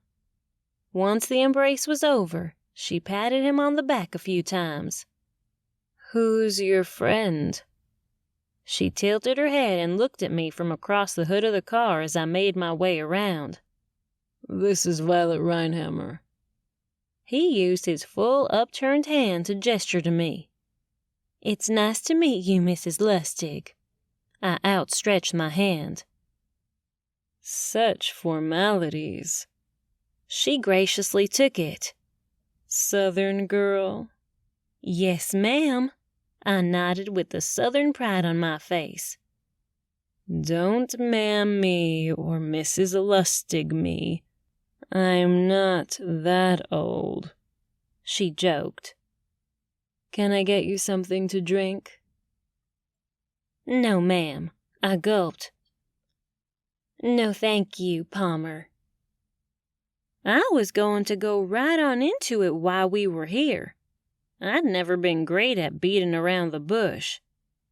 Once the embrace was over, she patted him on the back a few times. "Who's your friend?" She tilted her head and looked at me from across the hood of the car as I made my way around. "This is Violet Rhinehammer." He used his full upturned hand to gesture to me. "It's nice to meet you, Mrs. Lustig." I outstretched my hand. "Such formalities." She graciously took it. "Southern girl?" "Yes, ma'am." I nodded with the Southern pride on my face. "Don't ma'am me or Mrs. Lustig me. I'm not that old," she joked. "Can I get you something to drink?" "No, ma'am." I gulped. "No, thank you, Palmer." I was going to go right on into it while we were here. I'd never been great at beating around the bush,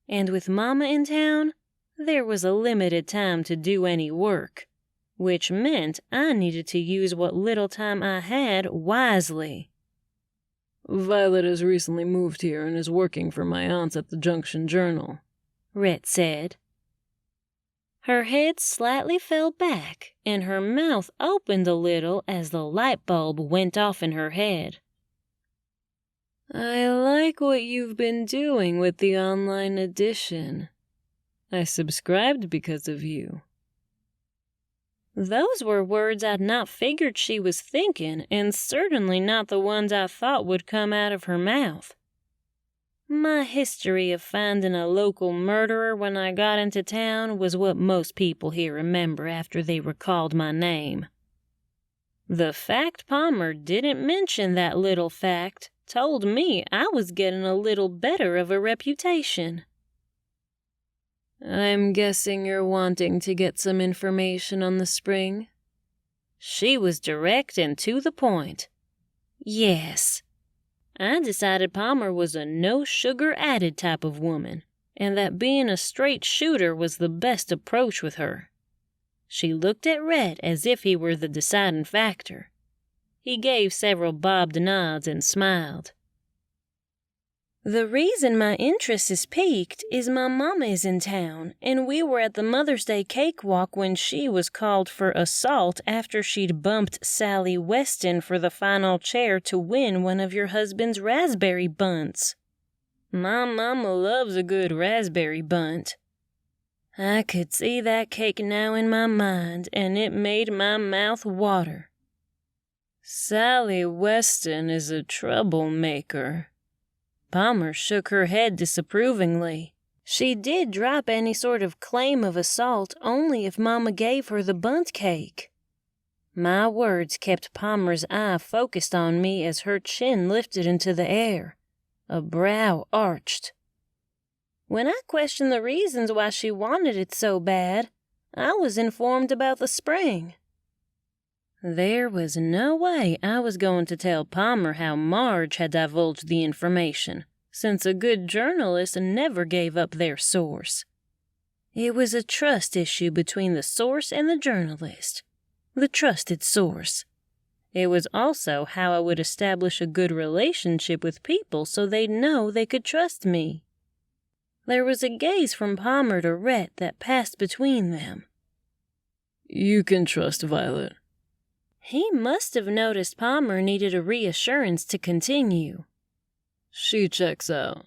and with Mama in town, there was a limited time to do any work, which meant I needed to use what little time I had wisely. "Violet has recently moved here and is working for my aunts at the Junction Journal," Rhett said. Her head slightly fell back, and her mouth opened a little as the light bulb went off in her head. "I like what you've been doing with the online edition. I subscribed because of you." Those were words I'd not figured she was thinking, and certainly not the ones I thought would come out of her mouth. My history of finding a local murderer when I got into town was what most people here remember after they recalled my name. The fact Palmer didn't mention that little fact told me I was getting a little better of a reputation. "I'm guessing you're wanting to get some information on the spring?" She was direct and to the point. Yes. I decided Palmer was a no-sugar-added type of woman, and that being a straight shooter was the best approach with her. She looked at Rhett as if he were the deciding factor. He gave several bobbed nods and smiled. "The reason my interest is piqued is my mama is in town, and we were at the Mother's Day cakewalk when she was called for assault after she'd bumped Sally Weston for the final chair to win one of your husband's raspberry bunts. My mama loves a good raspberry bunt. I could see that cake now in my mind, and it made my mouth water." "Sally Weston is a troublemaker." Palmer shook her head disapprovingly. She did drop any sort of claim of assault only if Mama gave her the bundt cake. My words kept Palmer's eye focused on me as her chin lifted into the air, a brow arched. When I questioned the reasons why she wanted it so bad, I was informed about the spring. There was no way I was going to tell Palmer how Marge had divulged the information, since a good journalist never gave up their source. It was a trust issue between the source and the journalist, the trusted source. It was also how I would establish a good relationship with people so they'd know they could trust me. There was a gaze from Palmer to Rhett that passed between them. You can trust Violet. He must have noticed Palmer needed a reassurance to continue. She checks out.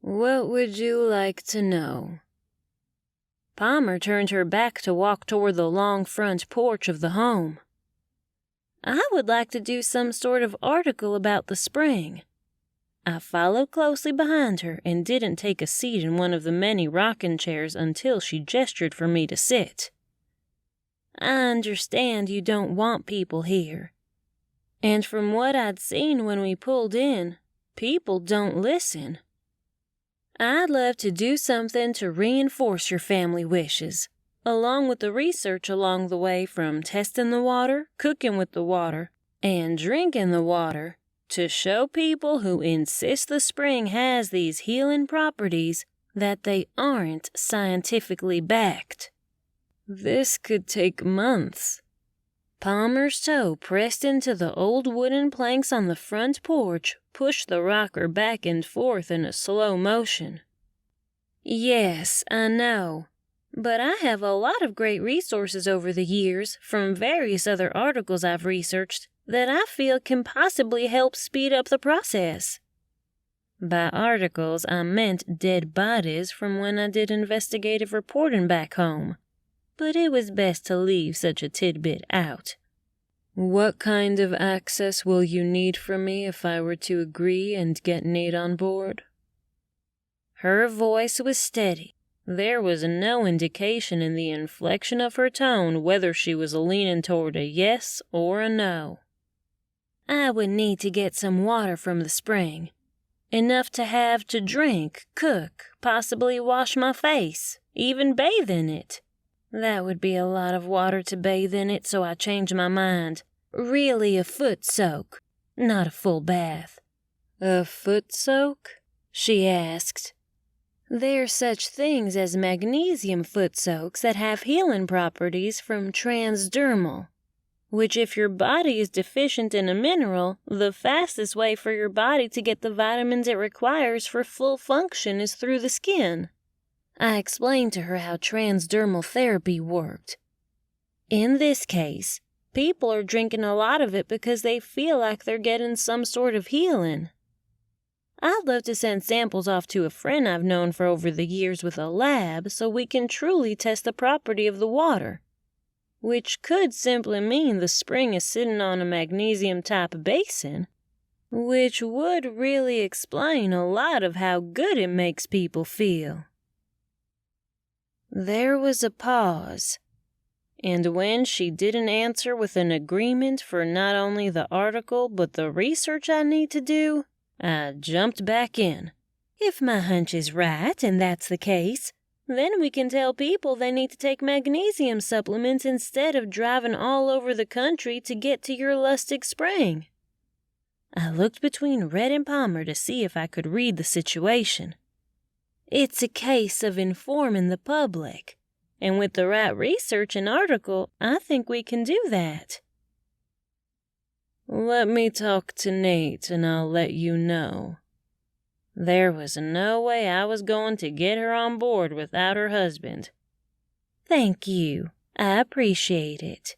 What would you like to know? Palmer turned her back to walk toward the long front porch of the home. I would like to do some sort of article about the spring. I followed closely behind her and didn't take a seat in one of the many rocking chairs until she gestured for me to sit. I understand you don't want people here. And from what I'd seen when we pulled in, people don't listen. I'd love to do something to reinforce your family wishes, along with the research along the way from testing the water, cooking with the water, and drinking the water, to show people who insist the spring has these healing properties that they aren't scientifically backed. This could take months. Palmer's toe pressed into the old wooden planks on the front porch, pushed the rocker back and forth in a slow motion. Yes, I know. But I have a lot of great resources over the years, from various other articles I've researched, that I feel can possibly help speed up the process. By articles, I meant dead bodies from when I did investigative reporting back home. But it was best to leave such a tidbit out. What kind of access will you need from me if I were to agree and get Nate on board? Her voice was steady. There was no indication in the inflection of her tone whether she was leaning toward a yes or a no. I would need to get some water from the spring. Enough to have to drink, cook, possibly wash my face, even bathe in it. That would be a lot of water to bathe in it, so I changed my mind. Really a foot soak, not a full bath. A foot soak? She asked. There's such things as magnesium foot soaks that have healing properties from transdermal, which if your body is deficient in a mineral, the fastest way for your body to get the vitamins it requires for full function is through the skin. I explained to her how transdermal therapy worked. In this case, people are drinking a lot of it because they feel like they're getting some sort of healing. I'd love to send samples off to a friend I've known for over the years with a lab so we can truly test the property of the water, which could simply mean the spring is sitting on a magnesium-type basin, which would really explain a lot of how good it makes people feel. There was a pause, and when she didn't answer with an agreement for not only the article but the research I need to do, I jumped back in. If my hunch is right, and that's the case, then we can tell people they need to take magnesium supplements instead of driving all over the country to get to your lustig spring. I looked between Rhett and Palmer to see if I could read the situation. It's a case of informing the public, and with the right research and article, I think we can do that. Let me talk to Nate and I'll let you know. There was no way I was going to get her on board without her husband. Thank you. I appreciate it.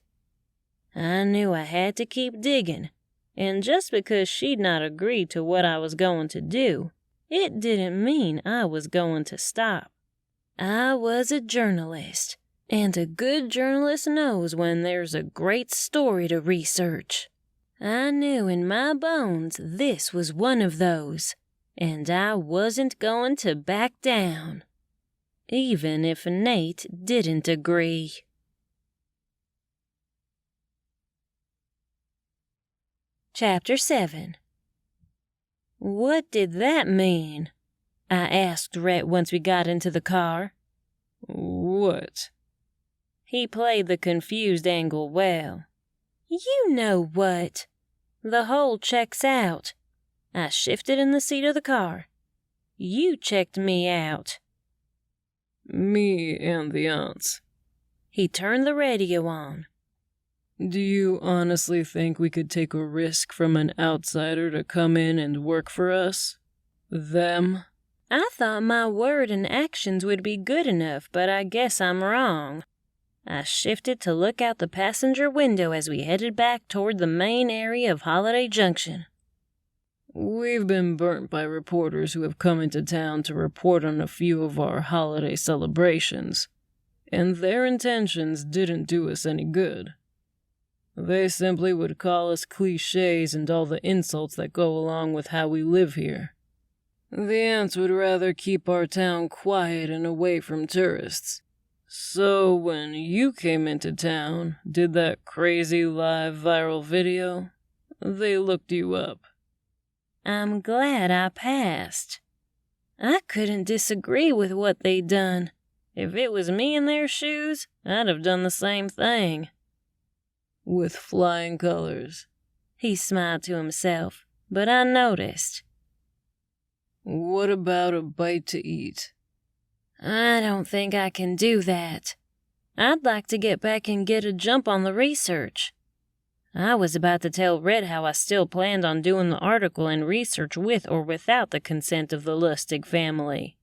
I knew I had to keep digging, and just because she'd not agreed to what I was going to do, it didn't mean I was going to stop. I was a journalist, and a good journalist knows when there's a great story to research. I knew in my bones this was one of those, and I wasn't going to back down, even if Nate didn't agree. Chapter 7. What did that mean? I asked Rhett once we got into the car. What? He played the confused angle well. You know what? The hole checks out. I shifted in the seat of the car. You checked me out. Me and the aunts. He turned the radio on. Do you honestly think we could take a risk from an outsider to come in and work for us? Them? I thought my word and actions would be good enough, but I guess I'm wrong. I shifted to look out the passenger window as we headed back toward the main area of Holiday Junction. We've been burnt by reporters who have come into town to report on a few of our holiday celebrations, and their intentions didn't do us any good. They simply would call us cliches and all the insults that go along with how we live here. The aunts would rather keep our town quiet and away from tourists. So when you came into town, did that crazy live viral video, they looked you up. I'm glad I passed. I couldn't disagree with what they'd done. If it was me in their shoes, I'd have done the same thing. With flying colors. He smiled to himself, but I noticed. What about a bite to eat? I don't think I can do that. I'd like to get back and get a jump on the research. I was about to tell Red how I still planned on doing the article and research with or without the consent of the Lustig family.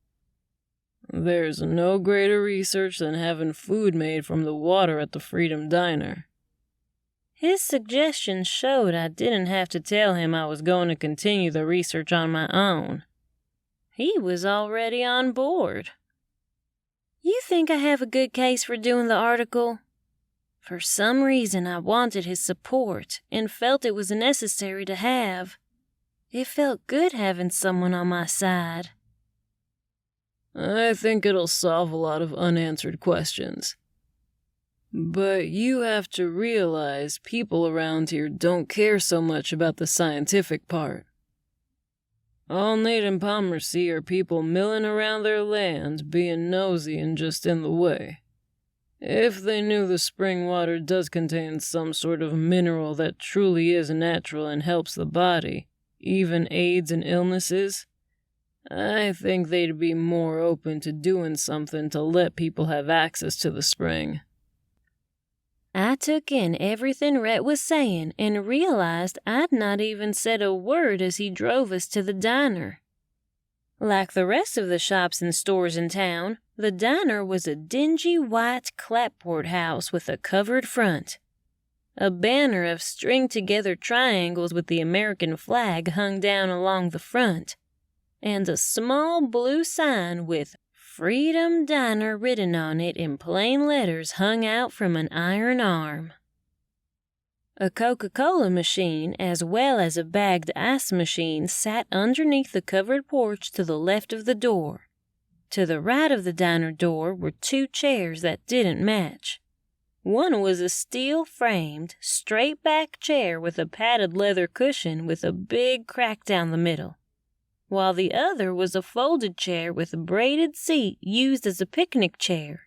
There's no greater research than having food made from the water at the Freedom Diner. His suggestion showed I didn't have to tell him I was going to continue the research on my own. He was already on board. You think I have a good case for doing the article? For some reason, I wanted his support and felt it was necessary to have. It felt good having someone on my side. I think it'll solve a lot of unanswered questions. But you have to realize people around here don't care so much about the scientific part. All Nate and Palmer see are people milling around their land, being nosy and just in the way. If they knew the spring water does contain some sort of mineral that truly is natural and helps the body, even aids in illnesses, I think they'd be more open to doing something to let people have access to the spring. I took in everything Rhett was saying and realized I'd not even said a word as he drove us to the diner. Like the rest of the shops and stores in town, the diner was a dingy white clapboard house with a covered front. A banner of string-together triangles with the American flag hung down along the front, and a small blue sign with Freedom Diner written on it in plain letters hung out from an iron arm. A Coca-Cola machine as well as a bagged ice machine sat underneath the covered porch to the left of the door. To the right of the diner door were two chairs that didn't match. One was a steel-framed, straight-back chair with a padded leather cushion with a big crack down the middle, while the other was a folded chair with a braided seat used as a picnic chair.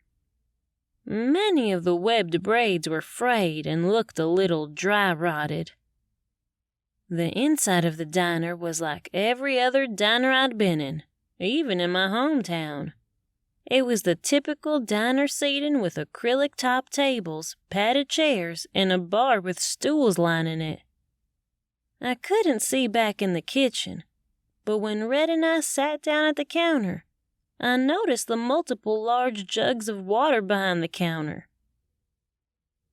Many of the webbed braids were frayed and looked a little dry-rotted. The inside of the diner was like every other diner I'd been in, even in my hometown. It was the typical diner seating with acrylic-top tables, padded chairs, and a bar with stools lining it. I couldn't see back in the kitchen, but when Red and I sat down at the counter, I noticed the multiple large jugs of water behind the counter.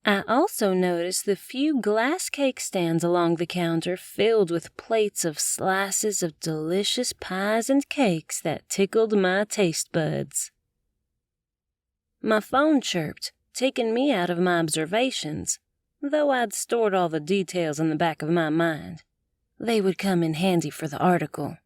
I also noticed the few glass cake stands along the counter filled with plates of slices of delicious pies and cakes that tickled my taste buds. My phone chirped, taking me out of my observations, though I'd stored all the details in the back of my mind. They would come in handy for the article.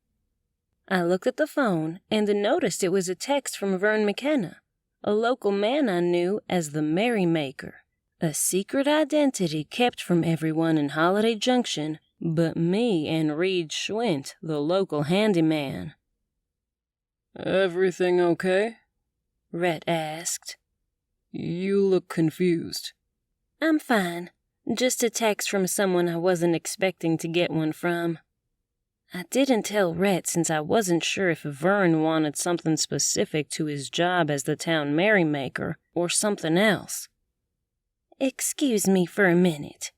I looked at the phone and noticed it was a text from Vern McKenna, a local man I knew as the Merrymaker, a secret identity kept from everyone in Holiday Junction but me and Reed Schwint, the local handyman. "Everything okay?" Rhett asked. "You look confused." I'm fine. Just a text from someone I wasn't expecting to get one from. I didn't tell Rhett since I wasn't sure if Vern wanted something specific to his job as the town merrymaker or something else. Excuse me for a minute.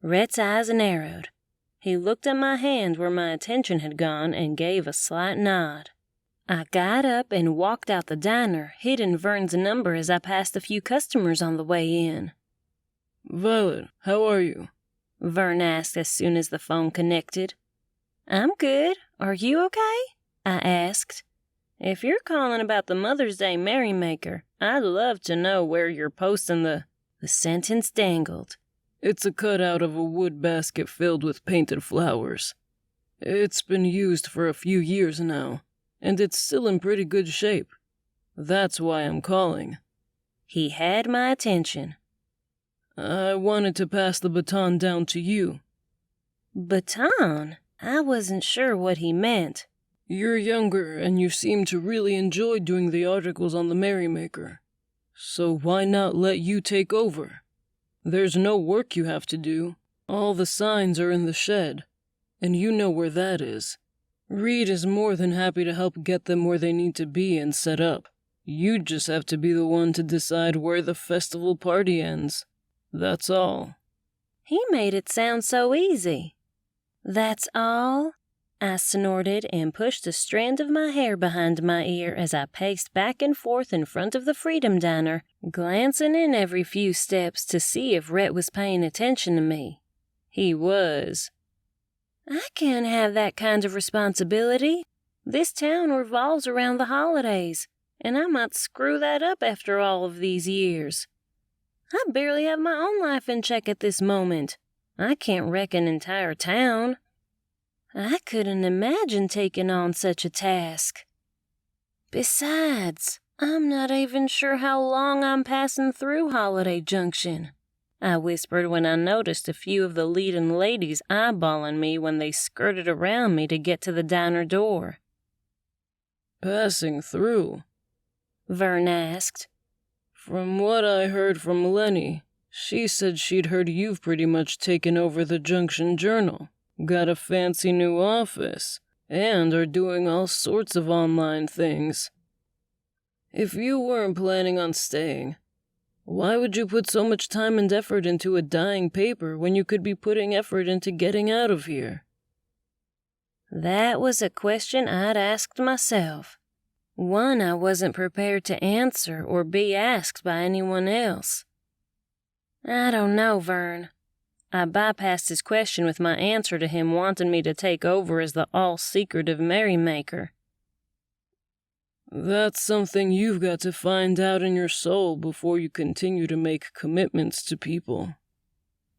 Rhett's eyes narrowed. He looked at my hand where my attention had gone and gave a slight nod. I got up and walked out the diner, hitting Vern's number as I passed a few customers on the way in. "Violet, how are you?" Vern asked as soon as the phone connected. I'm good. Are you okay? I asked. If you're calling about the Mother's Day Merrymaker, I'd love to know where you're posting the sentence dangled. "It's a cutout of a wood basket filled with painted flowers. It's been used for a few years now, and it's still in pretty good shape. That's why I'm calling." He had my attention. "I wanted to pass the baton down to you." Baton? I wasn't sure what he meant. "You're younger, and you seem to really enjoy doing the articles on the Merrymaker. So why not let you take over? There's no work you have to do. All the signs are in the shed, and you know where that is. Reed is more than happy to help get them where they need to be and set up. You just have to be the one to decide where the festival party ends. That's all." He made it sound so easy. That's all? I snorted and pushed a strand of my hair behind my ear as I paced back and forth in front of the Freedom Diner, glancing in every few steps to see if Rhett was paying attention to me. He was. I can't have that kind of responsibility. This town revolves around the holidays, and I might screw that up after all of these years. I barely have my own life in check at this moment. I can't wreck an entire town. I couldn't imagine taking on such a task. Besides, I'm not even sure how long I'm passing through Holiday Junction, I whispered when I noticed a few of the leading ladies eyeballing me when they skirted around me to get to the diner door. "Passing through?" Vern asked. "From what I heard from Lenny, she said she'd heard you've pretty much taken over the Junction Journal, got a fancy new office, and are doing all sorts of online things. If you weren't planning on staying, why would you put so much time and effort into a dying paper when you could be putting effort into getting out of here?" That was a question I'd asked myself. One I wasn't prepared to answer or be asked by anyone else. I don't know, Vern. I bypassed his question with my answer to him wanting me to take over as the all-secretive merrymaker. "That's something you've got to find out in your soul before you continue to make commitments to people."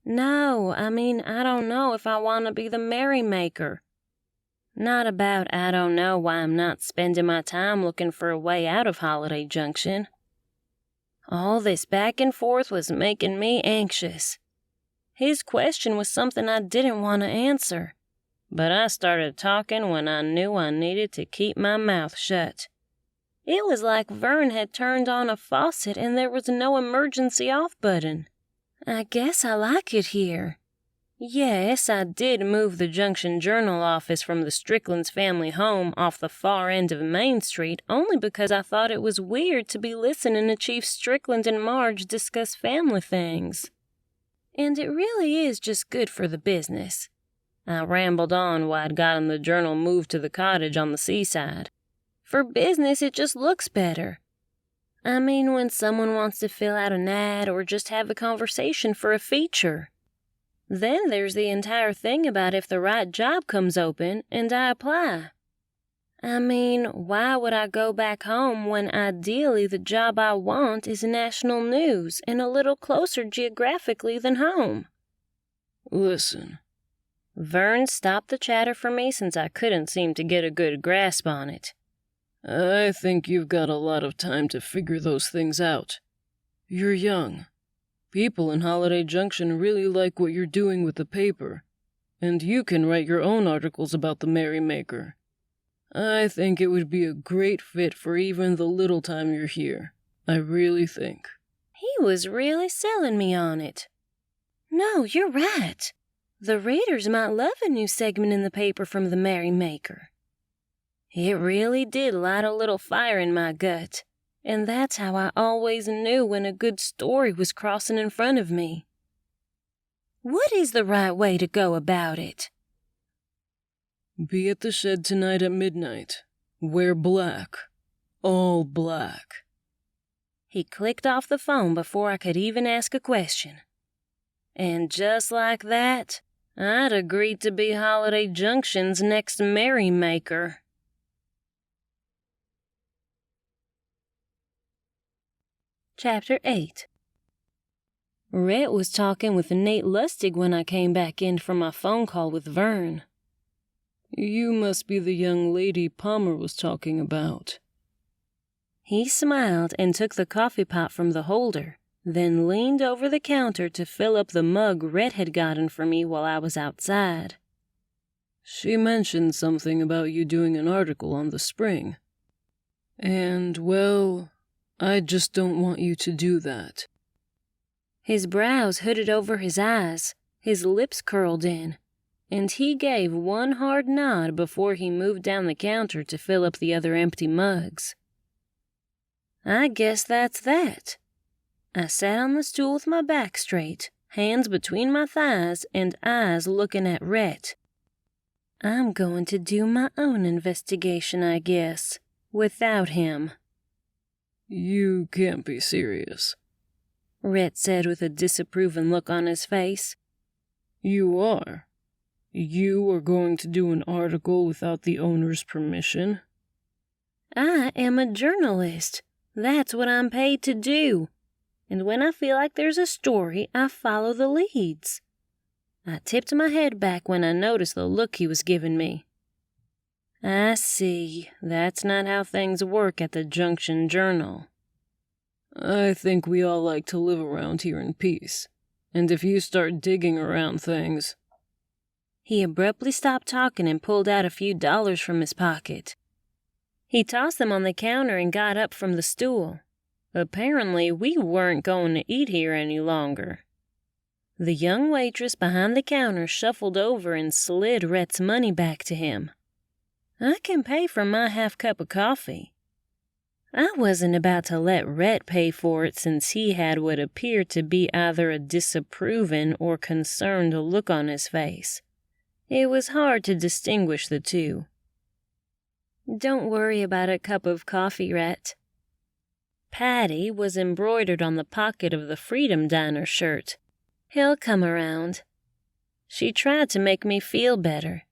No, I mean, I don't know if I want to be the merrymaker. Not about I don't know why I'm not spending my time looking for a way out of Holiday Junction. All this back and forth was making me anxious. His question was something I didn't want to answer, but I started talking when I knew I needed to keep my mouth shut. It was like Vern had turned on a faucet and there was no emergency off button. I guess I like it here. Yes, I did move the Junction Journal office from the Strickland's family home off the far end of Main Street only because I thought it was weird to be listening to Chief Strickland and Marge discuss family things. And it really is just good for the business. I rambled on while I'd gotten the Journal moved to the cottage on the seaside. For business, it just looks better. I mean, when someone wants to fill out an ad or just have a conversation for a feature. Then there's the entire thing about if the right job comes open and I apply. I mean, why would I go back home when ideally the job I want is national news and a little closer geographically than home? "Listen, Vern stopped the chatter for me since I couldn't seem to get a good grasp on it. I think you've got a lot of time to figure those things out. You're young. People in Holiday Junction really like what you're doing with the paper, and you can write your own articles about the Merrymaker. I think it would be a great fit for even the little time you're here. I really think. He was really selling me on it. No, you're right. The readers might love a new segment in the paper from the Merrymaker. It really did light a little fire in my gut, and that's how I always knew when a good story was crossing in front of me. What is the right way to go about it? Be at the shed tonight at midnight. Wear black. All black. He clicked off the phone before I could even ask a question. And just like that, I'd agreed to be Holiday Junction's next Merrymaker. Chapter 8. Rhett was talking with Nate Lustig when I came back in from my phone call with Vern. You must be the young lady Palmer was talking about. He smiled and took the coffee pot from the holder, then leaned over the counter to fill up the mug Rhett had gotten for me while I was outside. She mentioned something about you doing an article on the spring. And, well, I just don't want you to do that. His brows hooded over his eyes, his lips curled in, and he gave one hard nod before he moved down the counter to fill up the other empty mugs. I guess that's that. I sat on the stool with my back straight, hands between my thighs and eyes looking at Rhett. I'm going to do my own investigation, I guess, without him. You can't be serious, Rhett said with a disapproving look on his face. You are. You are going to do an article without the owner's permission? I am a journalist. That's what I'm paid to do. And when I feel like there's a story, I follow the leads. I tipped my head back when I noticed the look he was giving me. I see. That's not how things work at the Junction Journal. I think we all like to live around here in peace. And if you start digging around things... He abruptly stopped talking and pulled out a few dollars from his pocket. He tossed them on the counter and got up from the stool. Apparently, we weren't going to eat here any longer. The young waitress behind the counter shuffled over and slid Rhett's money back to him. I can pay for my half cup of coffee. I wasn't about to let Rhett pay for it since he had what appeared to be either a disapproving or concerned look on his face. It was hard to distinguish the two. Don't worry about a cup of coffee, Rhett. Patty was embroidered on the pocket of the Freedom Diner shirt. He'll come around. She tried to make me feel better.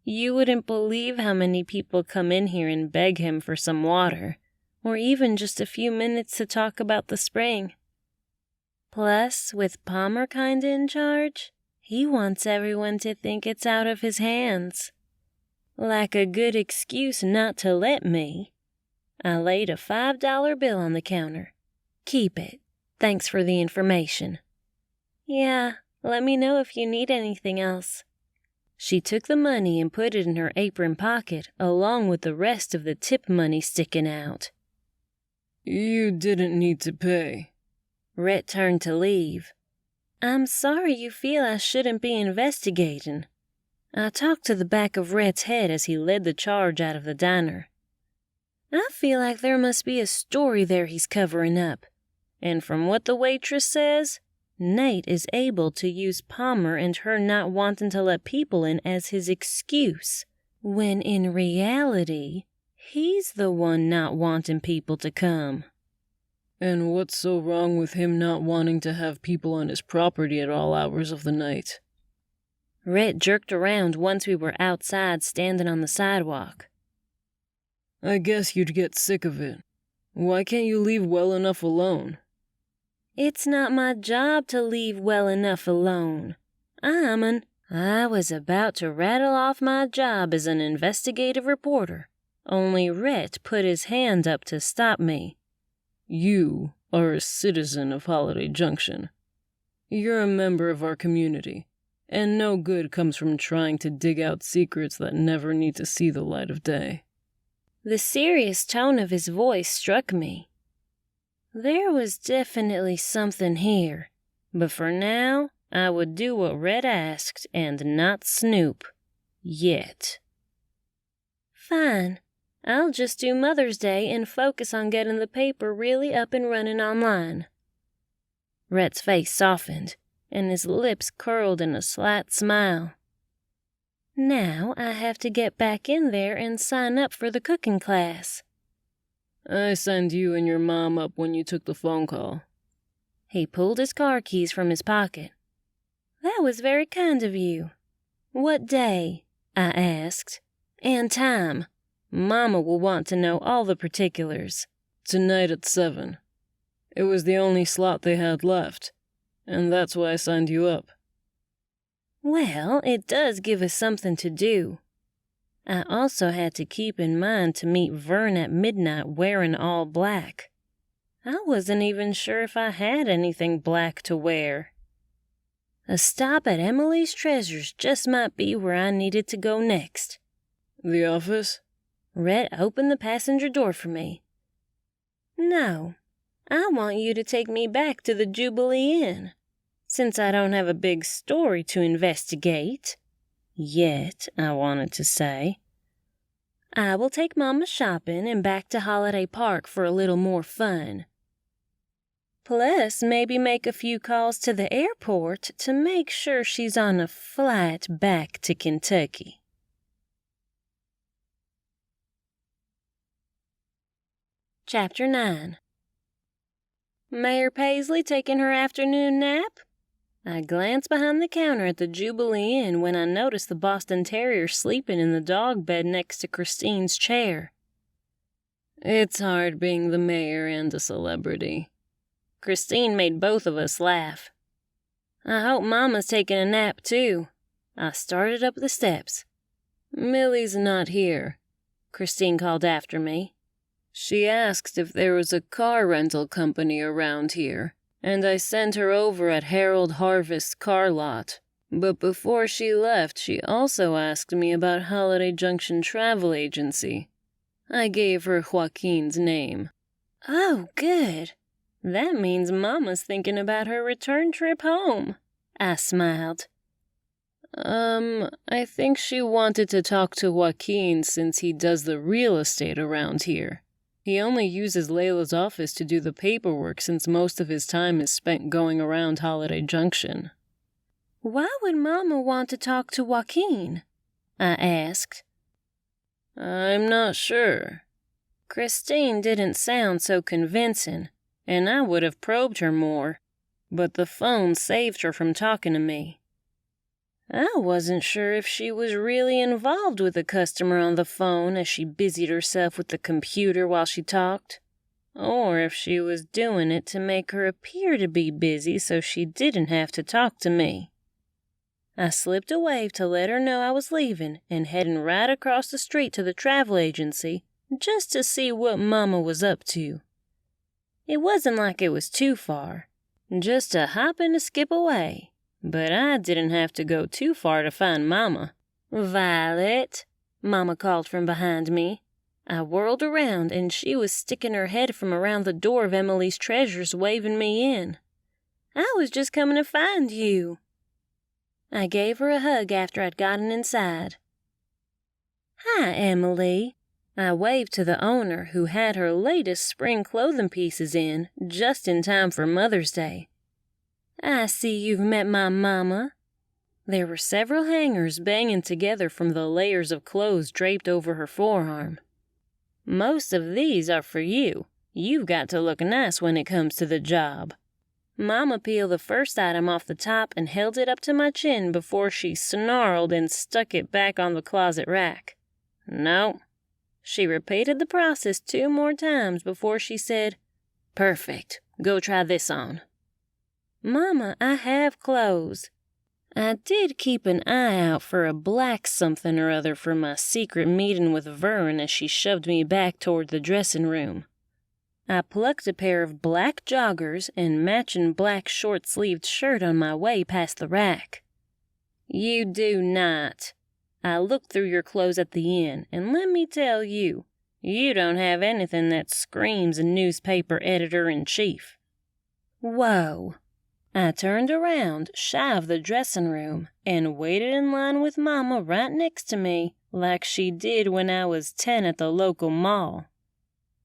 You wouldn't believe how many people come in here and beg him for some water, or even just a few minutes to talk about the spring. Plus, with Palmer kinda in charge, he wants everyone to think it's out of his hands. Like a good excuse not to let me. I laid a $5 bill on the counter. Keep it. Thanks for the information. Yeah, let me know if you need anything else. She took the money and put it in her apron pocket, along with the rest of the tip money sticking out. You didn't need to pay. Rhett turned to leave. I'm sorry you feel I shouldn't be investigating. I talked to the back of Rhett's head as he led the charge out of the diner. I feel like there must be a story there he's covering up. And from what the waitress says, Nate is able to use Palmer and her not wanting to let people in as his excuse, when in reality, he's the one not wanting people to come. And what's so wrong with him not wanting to have people on his property at all hours of the night? Rhett jerked around once we were outside standing on the sidewalk. I guess you'd get sick of it. Why can't you leave well enough alone? It's not my job to leave well enough alone. I'm an I was about to rattle off my job as an investigative reporter, only Rhett put his hand up to stop me. You are a citizen of Holiday Junction. You're a member of our community, and no good comes from trying to dig out secrets that never need to see the light of day. The serious tone of his voice struck me. There was definitely something here, but for now, I would do what Rhett asked and not snoop. Yet. Fine. I'll just do Mother's Day and focus on getting the paper really up and running online. Rhett's face softened, and his lips curled in a slight smile. Now I have to get back in there and sign up for the cooking class. I signed you and your mom up when you took the phone call. He pulled his car keys from his pocket. That was very kind of you. What day? I asked. And time. Mama will want to know all the particulars. Tonight at 7. It was the only slot they had left, and that's why I signed you up. Well, it does give us something to do. I also had to keep in mind to meet Vern at midnight wearing all black. I wasn't even sure if I had anything black to wear. A stop at Emily's Treasures just might be where I needed to go next. The office? Rhett opened the passenger door for me. No, I want you to take me back to the Jubilee Inn, since I don't have a big story to investigate. Yet, I wanted to say. I will take Mama shopping and back to Holiday Park for a little more fun. Plus, maybe make a few calls to the airport to make sure she's on a flight back to Kentucky. Chapter 9. Mayor Paisley taking her afternoon nap? I glanced behind the counter at the Jubilee Inn when I noticed the Boston Terrier sleeping in the dog bed next to Christine's chair. It's hard being the mayor and a celebrity. Christine made both of us laugh. I hope Mama's taking a nap, too. I started up the steps. Millie's not here, Christine called after me. She asked if there was a car rental company around here, and I sent her over at Harold Harvest's car lot. But before she left, she also asked me about Holiday Junction Travel Agency. I gave her Joaquin's name. Oh, good. That means Mama's thinking about her return trip home. I smiled. I think she wanted to talk to Joaquin since he does the real estate around here. He only uses Layla's office to do the paperwork since most of his time is spent going around Holiday Junction. Why would Mama want to talk to Joaquin? I asked. I'm not sure. Christine didn't sound so convincing, and I would have probed her more, but the phone saved her from talking to me. I wasn't sure if she was really involved with a customer on the phone as she busied herself with the computer while she talked, or if she was doing it to make her appear to be busy so she didn't have to talk to me. I slipped a wave to let her know I was leaving and heading right across the street to the travel agency just to see what Mama was up to. It wasn't like it was too far, just a hop and a skip away. But I didn't have to go too far to find Mama. Violet, Mama called from behind me. I whirled around, and she was sticking her head from around the door of Emily's Treasures, waving me in. I was just coming to find you. I gave her a hug after I'd gotten inside. Hi, Emily. I waved to the owner, who had her latest spring clothing pieces in, just in time for Mother's Day. I see you've met my Mama. There were several hangers banging together from the layers of clothes draped over her forearm. Most of these are for you. You've got to look nice when it comes to the job. Mama peeled the first item off the top and held it up to my chin before she snarled and stuck it back on the closet rack. No. She repeated the process 2 more times before she said, Perfect. Go try this on. Mama, I have clothes. I did keep an eye out for a black something or other for my secret meeting with Vern as she shoved me back toward the dressing room. I plucked a pair of black joggers and matching black short-sleeved shirt on my way past the rack. You do not. I looked through your clothes at the inn, and let me tell you, you don't have anything that screams a newspaper editor-in-chief. Whoa. I turned around, shy of the dressing room, and waited in line with Mama right next to me, like she did when I was 10 at the local mall.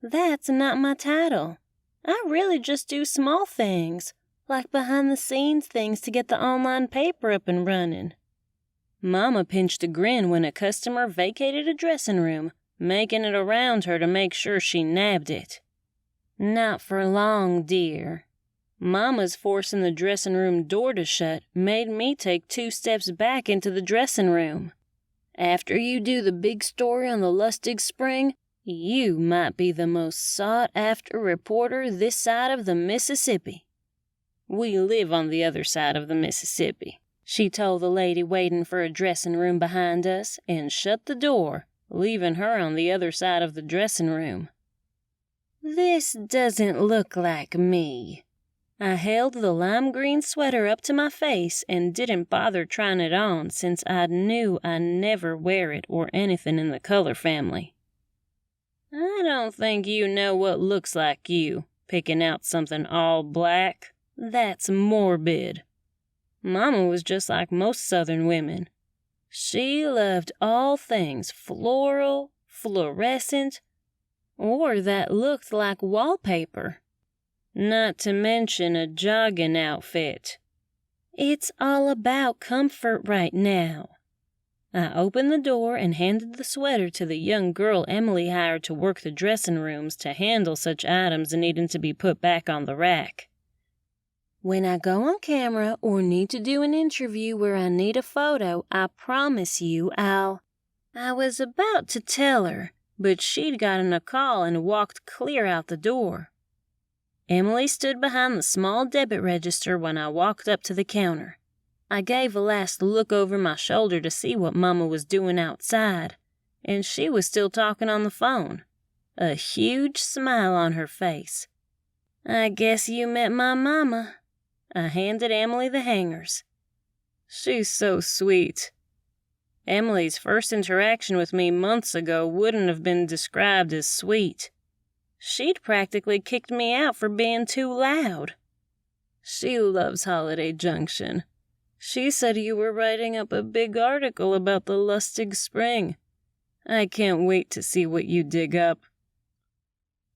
That's not my title. I really just do small things, like behind-the-scenes things to get the online paper up and running. Mama pinched a grin when a customer vacated a dressing room, making it around her to make sure she nabbed it. Not for long, dear. Mama's forcing the dressing room door to shut made me take 2 steps back into the dressing room. After you do the big story on the Lustig Spring, you might be the most sought-after reporter this side of the Mississippi. We live on the other side of the Mississippi, she told the lady waiting for a dressing room behind us, and shut the door, leaving her on the other side of the dressing room. This doesn't look like me. I held the lime green sweater up to my face and didn't bother trying it on since I knew I never wear it or anything in the color family. I don't think you know what looks like you, picking out something all black. That's morbid. Mama was just like most Southern women. She loved all things floral, fluorescent, or that looked like wallpaper. Not to mention a jogging outfit. It's all about comfort right now. I opened the door and handed the sweater to the young girl Emily hired to work the dressing rooms to handle such items needing to be put back on the rack. When I go on camera or need to do an interview where I need a photo, I promise you I was about to tell her, but she'd gotten a call and walked clear out the door. Emily stood behind the small debit register when I walked up to the counter. I gave a last look over my shoulder to see what Mama was doing outside, and she was still talking on the phone, a huge smile on her face. I guess you met my Mama. I handed Emily the hangers. She's so sweet. Emily's first interaction with me months ago wouldn't have been described as sweet. She'd practically kicked me out for being too loud. She loves Holiday Junction. She said you were writing up a big article about the Lustig Spring. I can't wait to see what you dig up.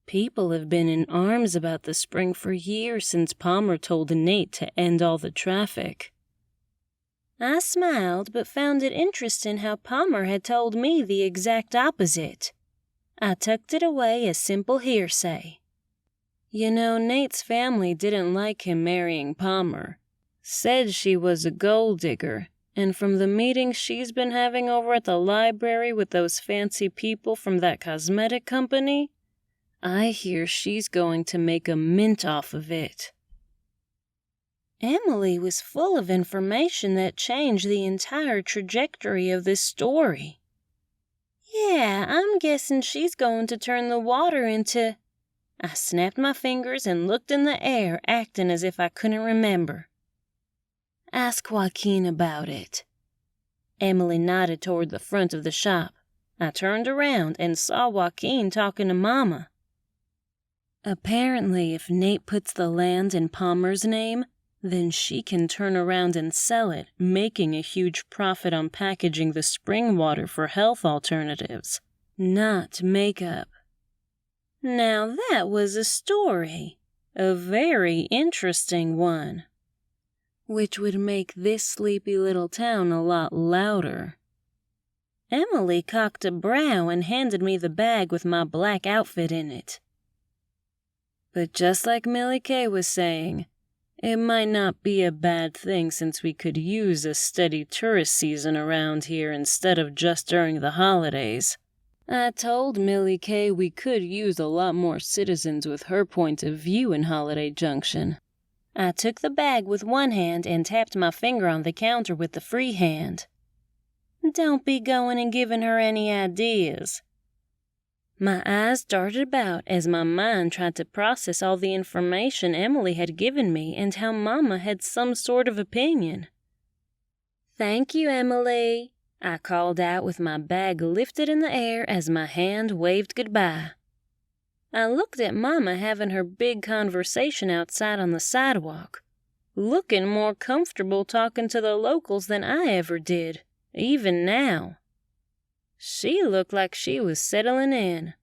People have been in arms about the spring for years since Palmer told Nate to end all the traffic. I smiled, but found it interesting how Palmer had told me the exact opposite. I tucked it away as simple hearsay. You know, Nate's family didn't like him marrying Palmer. Said she was a gold digger, and from the meetings she's been having over at the library with those fancy people from that cosmetic company, I hear she's going to make a mint off of it. Emily was full of information that changed the entire trajectory of this story. Yeah, I'm guessing she's going to turn the water into... I snapped my fingers and looked in the air, acting as if I couldn't remember. Ask Joaquin about it. Emily nodded toward the front of the shop. I turned around and saw Joaquin talking to Mama. Apparently, if Nate puts the land in Palmer's name, then she can turn around and sell it, making a huge profit on packaging the spring water for health alternatives, not makeup. Now that was a story, a very interesting one, which would make this sleepy little town a lot louder. Emily cocked a brow and handed me the bag with my black outfit in it. But just like Millie Kay was saying, it might not be a bad thing since we could use a steady tourist season around here instead of just during the holidays. I told Millie Kay we could use a lot more citizens with her point of view in Holiday Junction. I took the bag with one hand and tapped my finger on the counter with the free hand. Don't be going and giving her any ideas. My eyes darted about as my mind tried to process all the information Emily had given me and how Mama had some sort of opinion. Thank you, Emily, I called out with my bag lifted in the air as my hand waved goodbye. I looked at Mama having her big conversation outside on the sidewalk, looking more comfortable talking to the locals than I ever did, even now. She looked like she was settling in.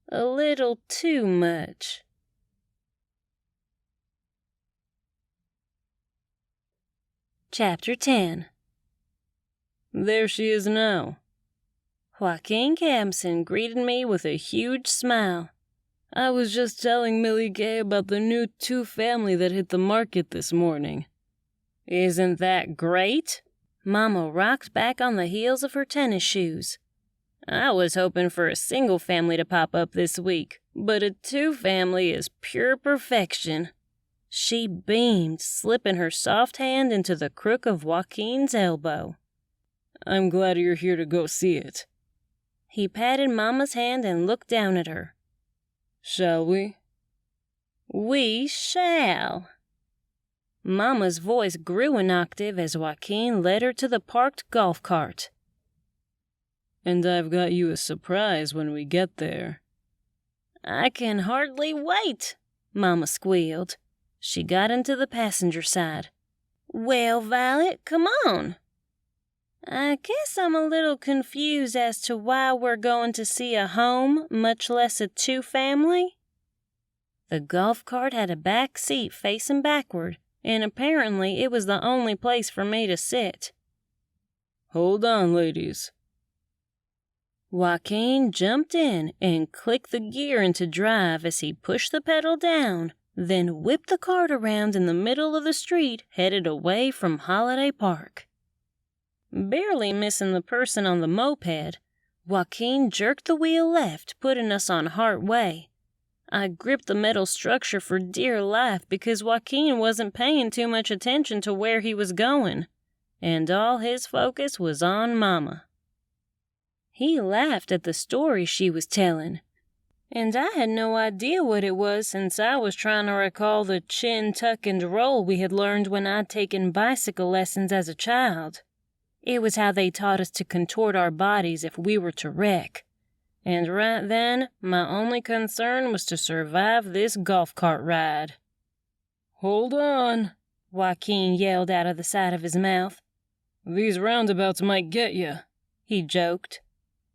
A little too much. Chapter 10. There she is now. Joaquin Campson greeted me with a huge smile. I was just telling Millie Kay about the new 2-family that hit the market this morning. Isn't that great? Mama rocked back on the heels of her tennis shoes. I was hoping for a single family to pop up this week, but a 2-family is pure perfection. She beamed, slipping her soft hand into the crook of Joaquin's elbow. I'm glad you're here to go see it. He patted Mama's hand and looked down at her. Shall we? We shall. Mama's voice grew an octave as Joaquin led her to the parked golf cart. And I've got you a surprise when we get there. I can hardly wait, Mama squealed. She got into the passenger side. Well, Violet, come on. I guess I'm a little confused as to why we're going to see a home, much less a 2-family. The golf cart had a back seat facing backward, and apparently it was the only place for me to sit. Hold on, ladies. Joaquin jumped in and clicked the gear into drive as he pushed the pedal down, then whipped the cart around in the middle of the street, headed away from Holiday Park. Barely missing the person on the moped, Joaquin jerked the wheel left, putting us on Hart Way. I gripped the metal structure for dear life because Joaquin wasn't paying too much attention to where he was going, and all his focus was on Mama. He laughed at the story she was telling, and I had no idea what it was since I was trying to recall the chin, tuck, and roll we had learned when I'd taken bicycle lessons as a child. It was how they taught us to contort our bodies if we were to wreck. And right then, my only concern was to survive this golf cart ride. Hold on, Joaquin yelled out of the side of his mouth. These roundabouts might get you, he joked.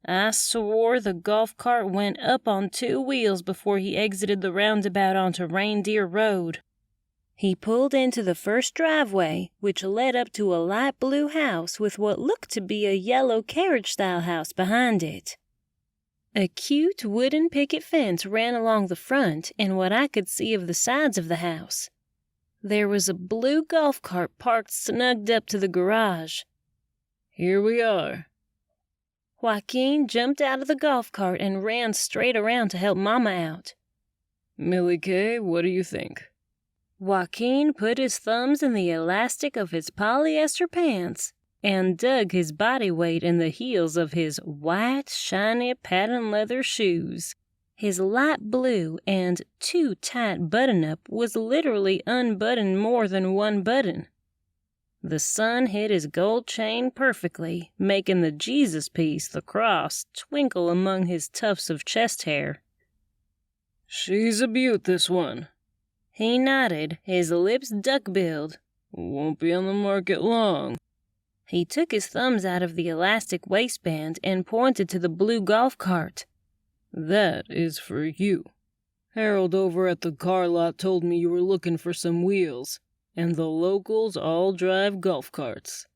I swore the golf cart went up on 2 wheels before he exited the roundabout onto Reindeer Road. He pulled into the first driveway, which led up to a light blue house with what looked to be a yellow carriage-style house behind it. A cute wooden picket fence ran along the front and what I could see of the sides of the house. There was a blue golf cart parked snugged up to the garage. Here we are. Joaquin jumped out of the golf cart and ran straight around to help Mama out. Millie Kay, what do you think? Joaquin put his thumbs in the elastic of his polyester pants and dug his body weight in the heels of his white, shiny patent leather shoes. His light blue and too tight button-up was literally unbuttoned more than one button. The sun hit his gold chain perfectly, making the Jesus piece, the cross, twinkle among his tufts of chest hair. She's a beaut, this one. He nodded, his lips duck-billed. Won't be on the market long. He took his thumbs out of the elastic waistband and pointed to the blue golf cart. That is for you. Harold over at the car lot told me you were looking for some wheels, and the locals all drive golf carts.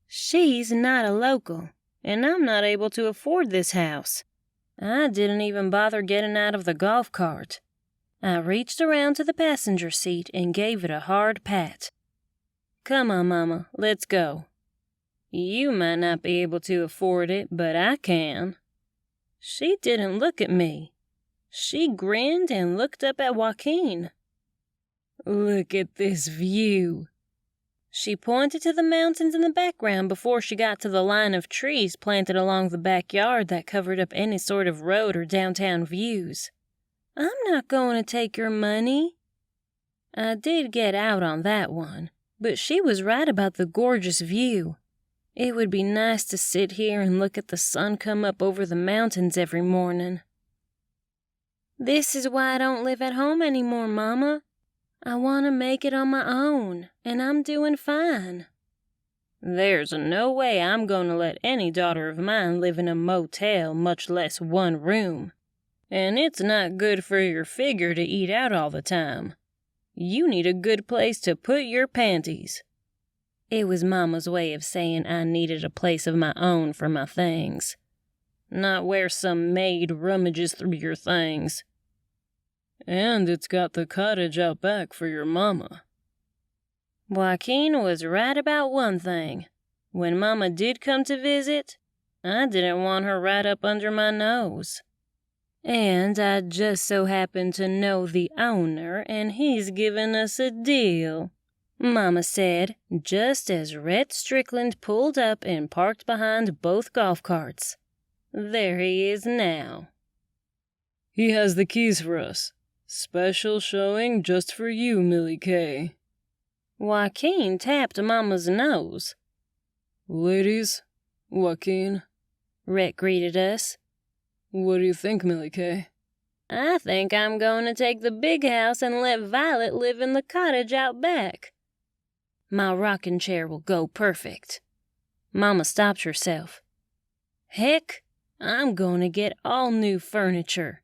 She's not a local, and I'm not able to afford this house. I didn't even bother getting out of the golf cart. I reached around to the passenger seat and gave it a hard pat. Come on, Mama, let's go. You might not be able to afford it, but I can. She didn't look at me. She grinned and looked up at Joaquin. Look at this view. She pointed to the mountains in the background before she got to the line of trees planted along the backyard that covered up any sort of road or downtown views. I'm not going to take your money. I did get out on that one, but she was right about the gorgeous view. It would be nice to sit here and look at the sun come up over the mountains every morning. This is why I don't live at home anymore, Mama. I want to make it on my own, and I'm doing fine. There's no way I'm going to let any daughter of mine live in a motel, much less one room. And it's not good for your figure to eat out all the time. You need a good place to put your panties. It was Mama's way of saying I needed a place of my own for my things. Not where some maid rummages through your things. And it's got the cottage out back for your mama. Joaquin was right about one thing. When Mama did come to visit, I didn't want her right up under my nose. And I just so happen to know the owner, and he's given us a deal, Mama said, just as Rhett Strickland pulled up and parked behind both golf carts. There he is now. He has the keys for us. Special showing just for you, Millie Kay. Joaquin tapped Mama's nose. Ladies, Joaquin. Rhett greeted us. What do you think, Millie Kay? I think I'm going to take the big house and let Violet live in the cottage out back. My rocking chair will go perfect. Mama stopped herself. Heck, I'm going to get all new furniture.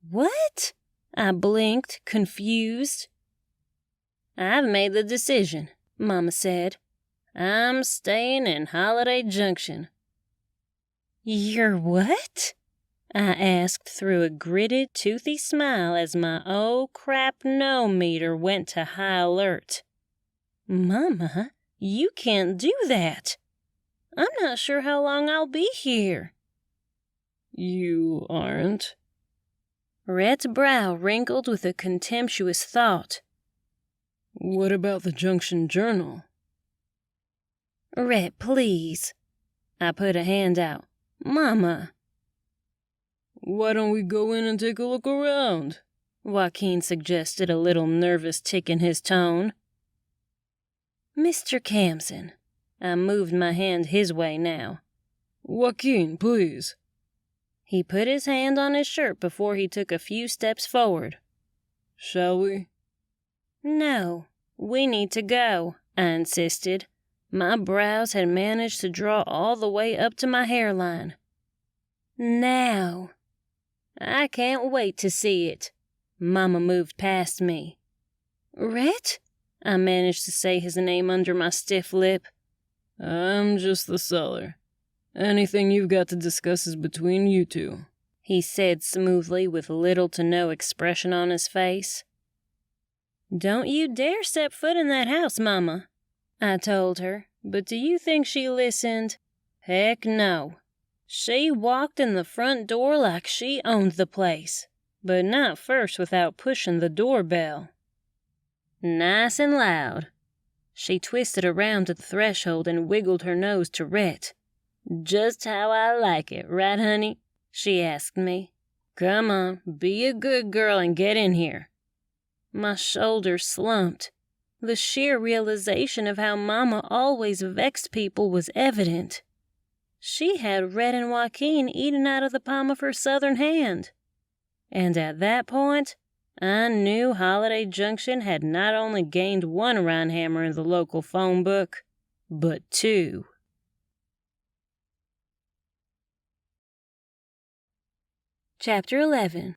What? I blinked, confused. I've made the decision, Mama said. I'm staying in Holiday Junction. You're what? I asked through a gritted, toothy smile as my oh crap no meter went to high alert. Mama, you can't do that. I'm not sure how long I'll be here. You aren't? Rhett's brow wrinkled with a contemptuous thought. What about the Junction Journal? Rhett, please. I put a hand out. Mama. Why don't we go in and take a look around? Joaquin suggested, a little nervous tick in his tone. Mr. Kamson. I moved my hand his way now. Joaquin, please. He put his hand on his shirt before he took a few steps forward. Shall we? No, we need to go, I insisted. My brows had managed to draw all the way up to my hairline. Now. I can't wait to see it. Mama moved past me. Rhett? I managed to say his name under my stiff lip. I'm just the seller. Anything you've got to discuss is between you two, he said smoothly with little to no expression on his face. Don't you dare step foot in that house, Mama, I told her, but do you think she listened? Heck no. She walked in the front door like she owned the place, but not first without pushing the doorbell. Nice and loud. She twisted around to the threshold and wiggled her nose to Rhett. Just how I like it, right, honey? She asked me. Come on, be a good girl and get in here. My shoulders slumped. The sheer realization of how Mama always vexed people was evident. She had Rhett and Joaquin eating out of the palm of her southern hand. And at that point, I knew Holiday Junction had not only gained one Rhinehammer in the local phone book, but two. Chapter 11.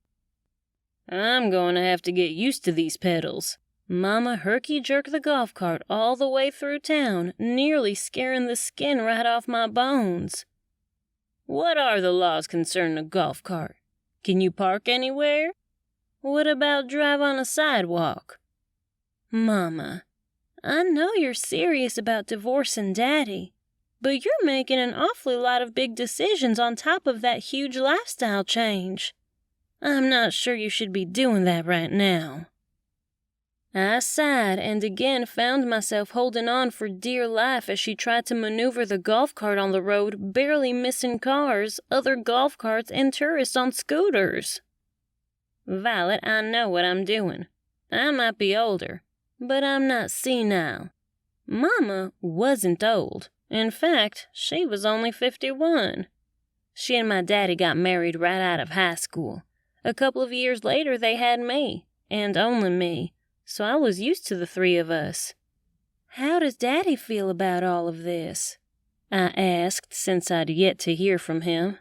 I'm going to have to get used to these pedals. Mama herky-jerked the golf cart all the way through town, nearly scaring the skin right off my bones. What are the laws concerning a golf cart? Can you park anywhere? What about drive on a sidewalk? Mama, I know you're serious about divorcing Daddy, but you're making an awfully lot of big decisions on top of that huge lifestyle change. I'm not sure you should be doing that right now. I sighed and again found myself holding on for dear life as she tried to maneuver the golf cart on the road, barely missing cars, other golf carts, and tourists on scooters. Violet, I know what I'm doing. I might be older, but I'm not senile. Mama wasn't old. In fact, she was only 51. She and my daddy got married right out of high school. A couple of years later, they had me, and only me, so I was used to the three of us. How does Daddy feel about all of this? I asked, since I'd yet to hear from him.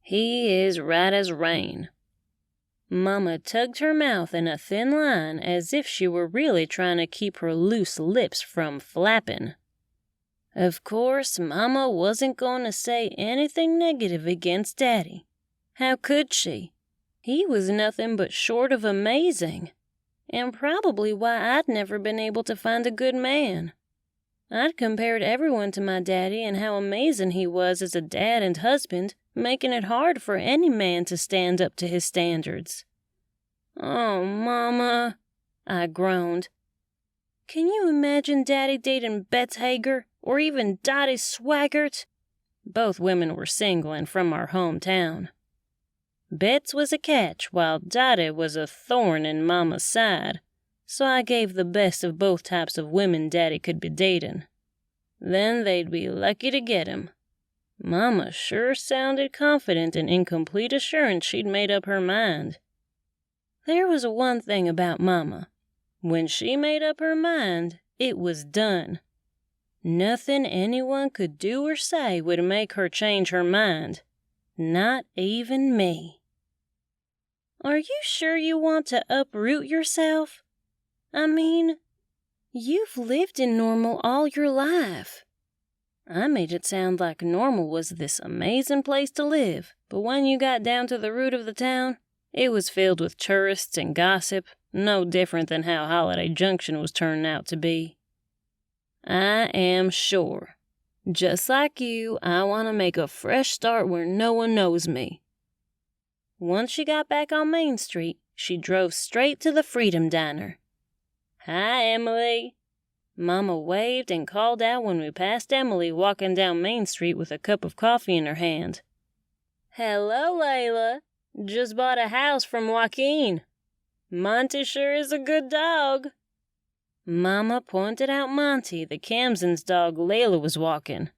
He is right as rain. Mama tugged her mouth in a thin line as if she were really trying to keep her loose lips from flapping. Of course, Mama wasn't going to say anything negative against Daddy. How could she? He was nothing but short of amazing, and probably why I'd never been able to find a good man. I'd compared everyone to my daddy and how amazing he was as a dad and husband, making it hard for any man to stand up to his standards. Oh, Mama, I groaned. Can you imagine Daddy dating Bets Hager or even Dottie Swaggart? Both women were single and from our hometown. Bets was a catch, while Dottie was a thorn in Mama's side, so I gave the best of both types of women Daddy could be dating. Then they'd be lucky to get him. Mama sure sounded confident and in complete assurance she'd made up her mind. There was one thing about Mama. When she made up her mind, it was done. Nothing anyone could do or say would make her change her mind. Not even me. Are you sure you want to uproot yourself? I mean, you've lived in Normal all your life. I made it sound like Normal was this amazing place to live, but when you got down to the root of the town, it was filled with tourists and gossip, no different than how Holiday Junction was turning out to be. I am sure. Just like you, I want to make a fresh start where no one knows me. Once she got back on Main Street, she drove straight to the Freedom Diner. Hi, Emily. Mama waved and called out when we passed Emily walking down Main Street with a cup of coffee in her hand. Hello, Layla. Just bought a house from Joaquin. Monty sure is a good dog. Mama pointed out Monty, the Camson's dog Layla was walking.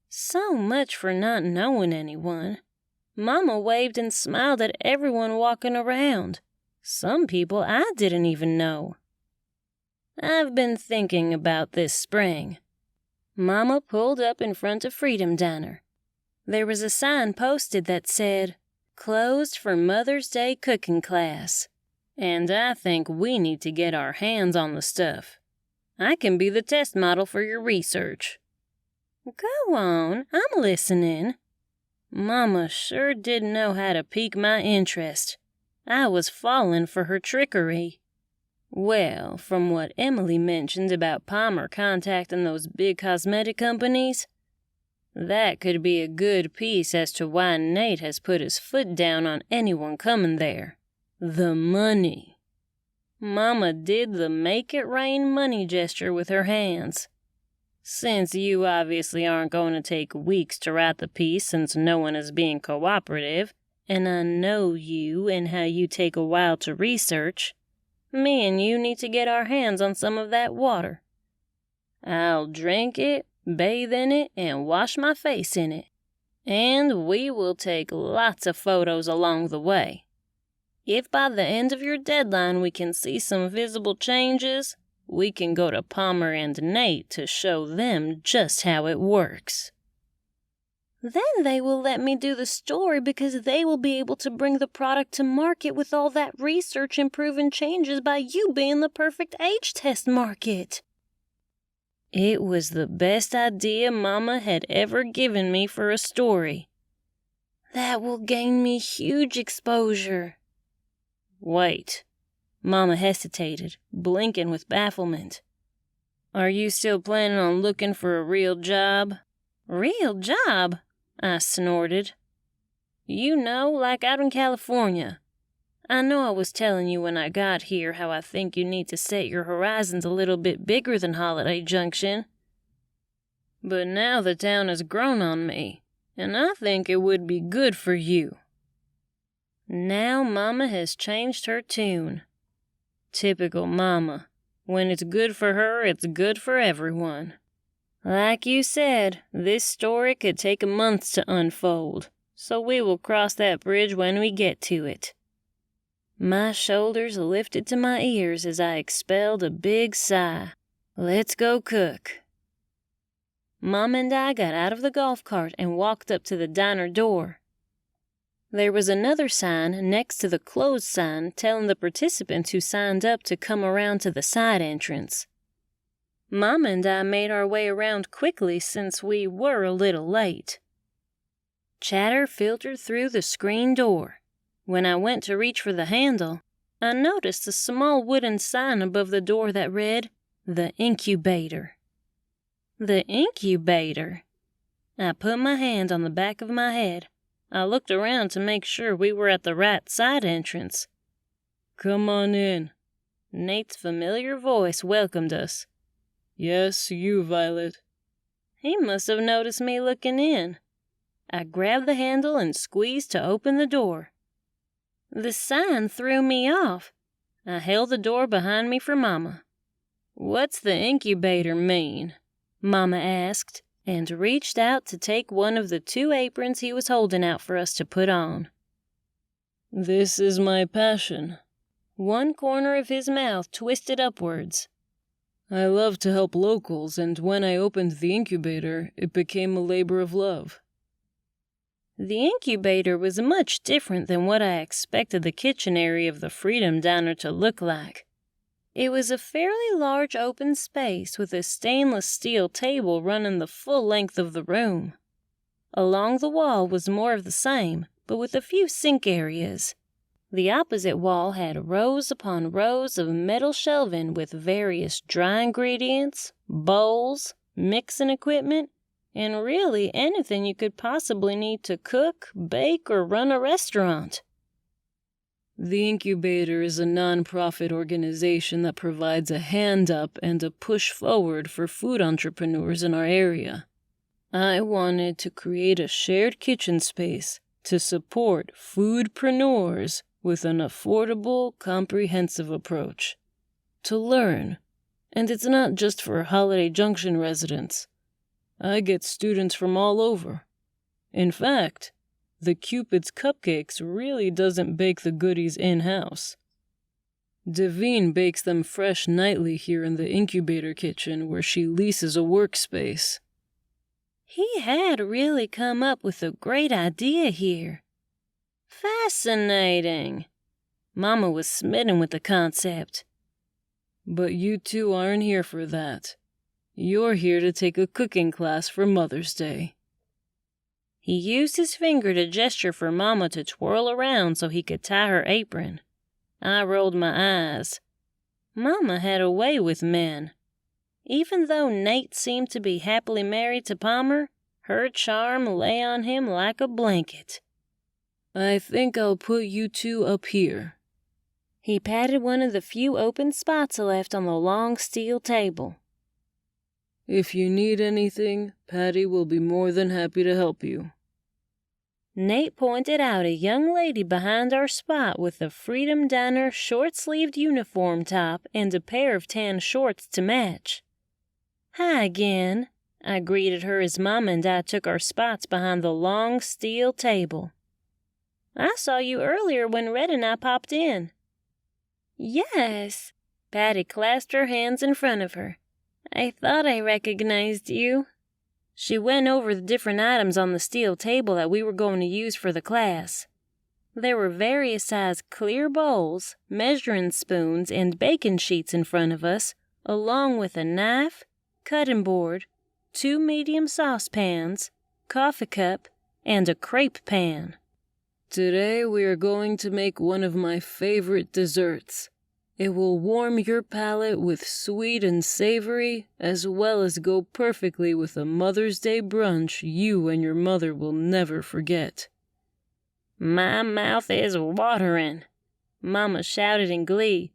So much for not knowing anyone. Mama waved and smiled at everyone walking around. Some people I didn't even know. I've been thinking about this spring. Mama pulled up in front of Freedom Diner. There was a sign posted that said, "Closed for Mother's Day cooking class." And I think we need to get our hands on the stuff. I can be the test model for your research. Go on, I'm listening. Mama sure did know how to pique my interest. I was falling for her trickery. Well, from what Emily mentioned about Palmer contacting those big cosmetic companies, that could be a good piece as to why Nate has put his foot down on anyone coming there. The money. Mama did the make it rain money gesture with her hands. Since you obviously aren't going to take weeks to write the piece since no one is being cooperative, and I know you and how you take a while to research, me and you need to get our hands on some of that water. I'll drink it, bathe in it, and wash my face in it. And we will take lots of photos along the way. If by the end of your deadline we can see some visible changes, we can go to Palmer and Nate to show them just how it works. Then they will let me do the story because they will be able to bring the product to market with all that research and proven changes by you being the perfect age test market. It was the best idea Mama had ever given me for a story. That will gain me huge exposure. Wait. Mama hesitated, blinking with bafflement. Are you still planning on looking for a real job? Real job? I snorted. You know, like out in California. I know I was telling you when I got here how I think you need to set your horizons a little bit bigger than Holiday Junction. But now the town has grown on me, and I think it would be good for you. Now Mama has changed her tune. Typical Mama. When it's good for her, it's good for everyone. Like you said, this story could take a month to unfold, so we will cross that bridge when we get to it. My shoulders lifted to my ears as I expelled a big sigh. Let's go cook. Mom and I got out of the golf cart and walked up to the diner door. There was another sign next to the closed sign telling the participants who signed up to come around to the side entrance. Mom and I made our way around quickly since we were a little late. Chatter filtered through the screen door. When I went to reach for the handle, I noticed a small wooden sign above the door that read, "The Incubator." The incubator. I put my hand on the back of my head. I looked around to make sure we were at the right side entrance. Come on in. Nate's familiar voice welcomed us. Yes, you, Violet. He must have noticed me looking in. I grabbed the handle and squeezed to open the door. The sign threw me off. I held the door behind me for Mama. "What's the incubator mean?" Mama asked, and reached out to take one of the 2 aprons he was holding out for us to put on. This is my passion. One corner of his mouth twisted upwards. I love to help locals, and when I opened the incubator, it became a labor of love. The incubator was much different than what I expected the kitchen area of the Freedom Diner to look like. It was a fairly large open space with a stainless steel table running the full length of the room. Along the wall was more of the same, but with a few sink areas. The opposite wall had rows upon rows of metal shelving with various dry ingredients, bowls, mixing equipment, and really anything you could possibly need to cook, bake, or run a restaurant. The incubator is a non-profit organization that provides a hand up and a push forward for food entrepreneurs in our area. I wanted to create a shared kitchen space to support foodpreneurs with an affordable, comprehensive approach. To learn, and it's not just for Holiday Junction residents. I get students from all over. In fact, the Cupid's Cupcakes really doesn't bake the goodies in-house. Devine bakes them fresh nightly here in the incubator kitchen where she leases a workspace. He had really come up with a great idea here. Fascinating. Mama was smitten with the concept. But you two aren't here for that. You're here to take a cooking class for Mother's Day. He used his finger to gesture for Mama to twirl around so he could tie her apron. I rolled my eyes. Mama had a way with men. Even though Nate seemed to be happily married to Palmer, her charm lay on him like a blanket. I think I'll put you two up here. He patted one of the few open spots left on the long steel table. If you need anything, Patty will be more than happy to help you. Nate pointed out a young lady behind our spot with a Freedom Diner short-sleeved uniform top and a pair of tan shorts to match. "Hi again," I greeted her as Mom and I took our spots behind the long steel table. "I saw you earlier when Red and I popped in." "Yes." Patty clasped her hands in front of her. "I thought I recognized you." She went over the different items on the steel table that we were going to use for the class. There were various sized clear bowls, measuring spoons, and baking sheets in front of us, along with a knife, cutting board, 2 medium saucepans, coffee cup, and a crepe pan. Today we are going to make one of my favorite desserts. It will warm your palate with sweet and savory, as well as go perfectly with a Mother's Day brunch you and your mother will never forget. My mouth is watering. Mama shouted in glee.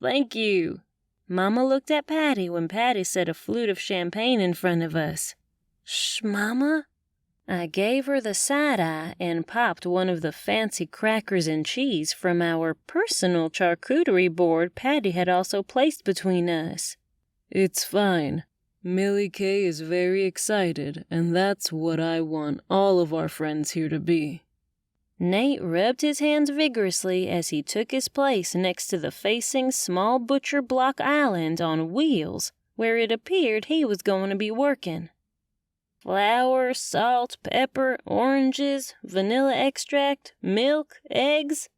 "Thank you." Mama looked at Patty when Patty set a flute of champagne in front of us. "Shh, Mama." I gave her the side eye and popped one of the fancy crackers and cheese from our personal charcuterie board Patty had also placed between us. "It's fine. Millie Kay is very excited, and that's what I want all of our friends here to be." Nate rubbed his hands vigorously as he took his place next to the facing small butcher block island on wheels, where it appeared he was going to be working. Flour, salt, pepper, oranges, vanilla extract, milk, eggs.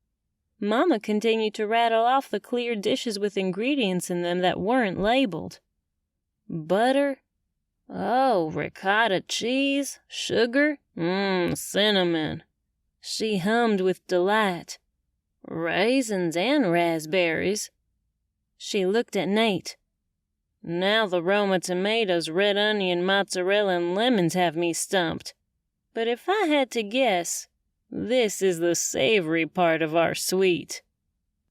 Mama continued to rattle off the clear dishes with ingredients in them that weren't labeled. Butter. Oh, ricotta cheese, sugar, cinnamon. She hummed with delight. Raisins and raspberries. She looked at Nate. "Now the Roma tomatoes, red onion, mozzarella, and lemons have me stumped. But if I had to guess, this is the savory part of our sweet."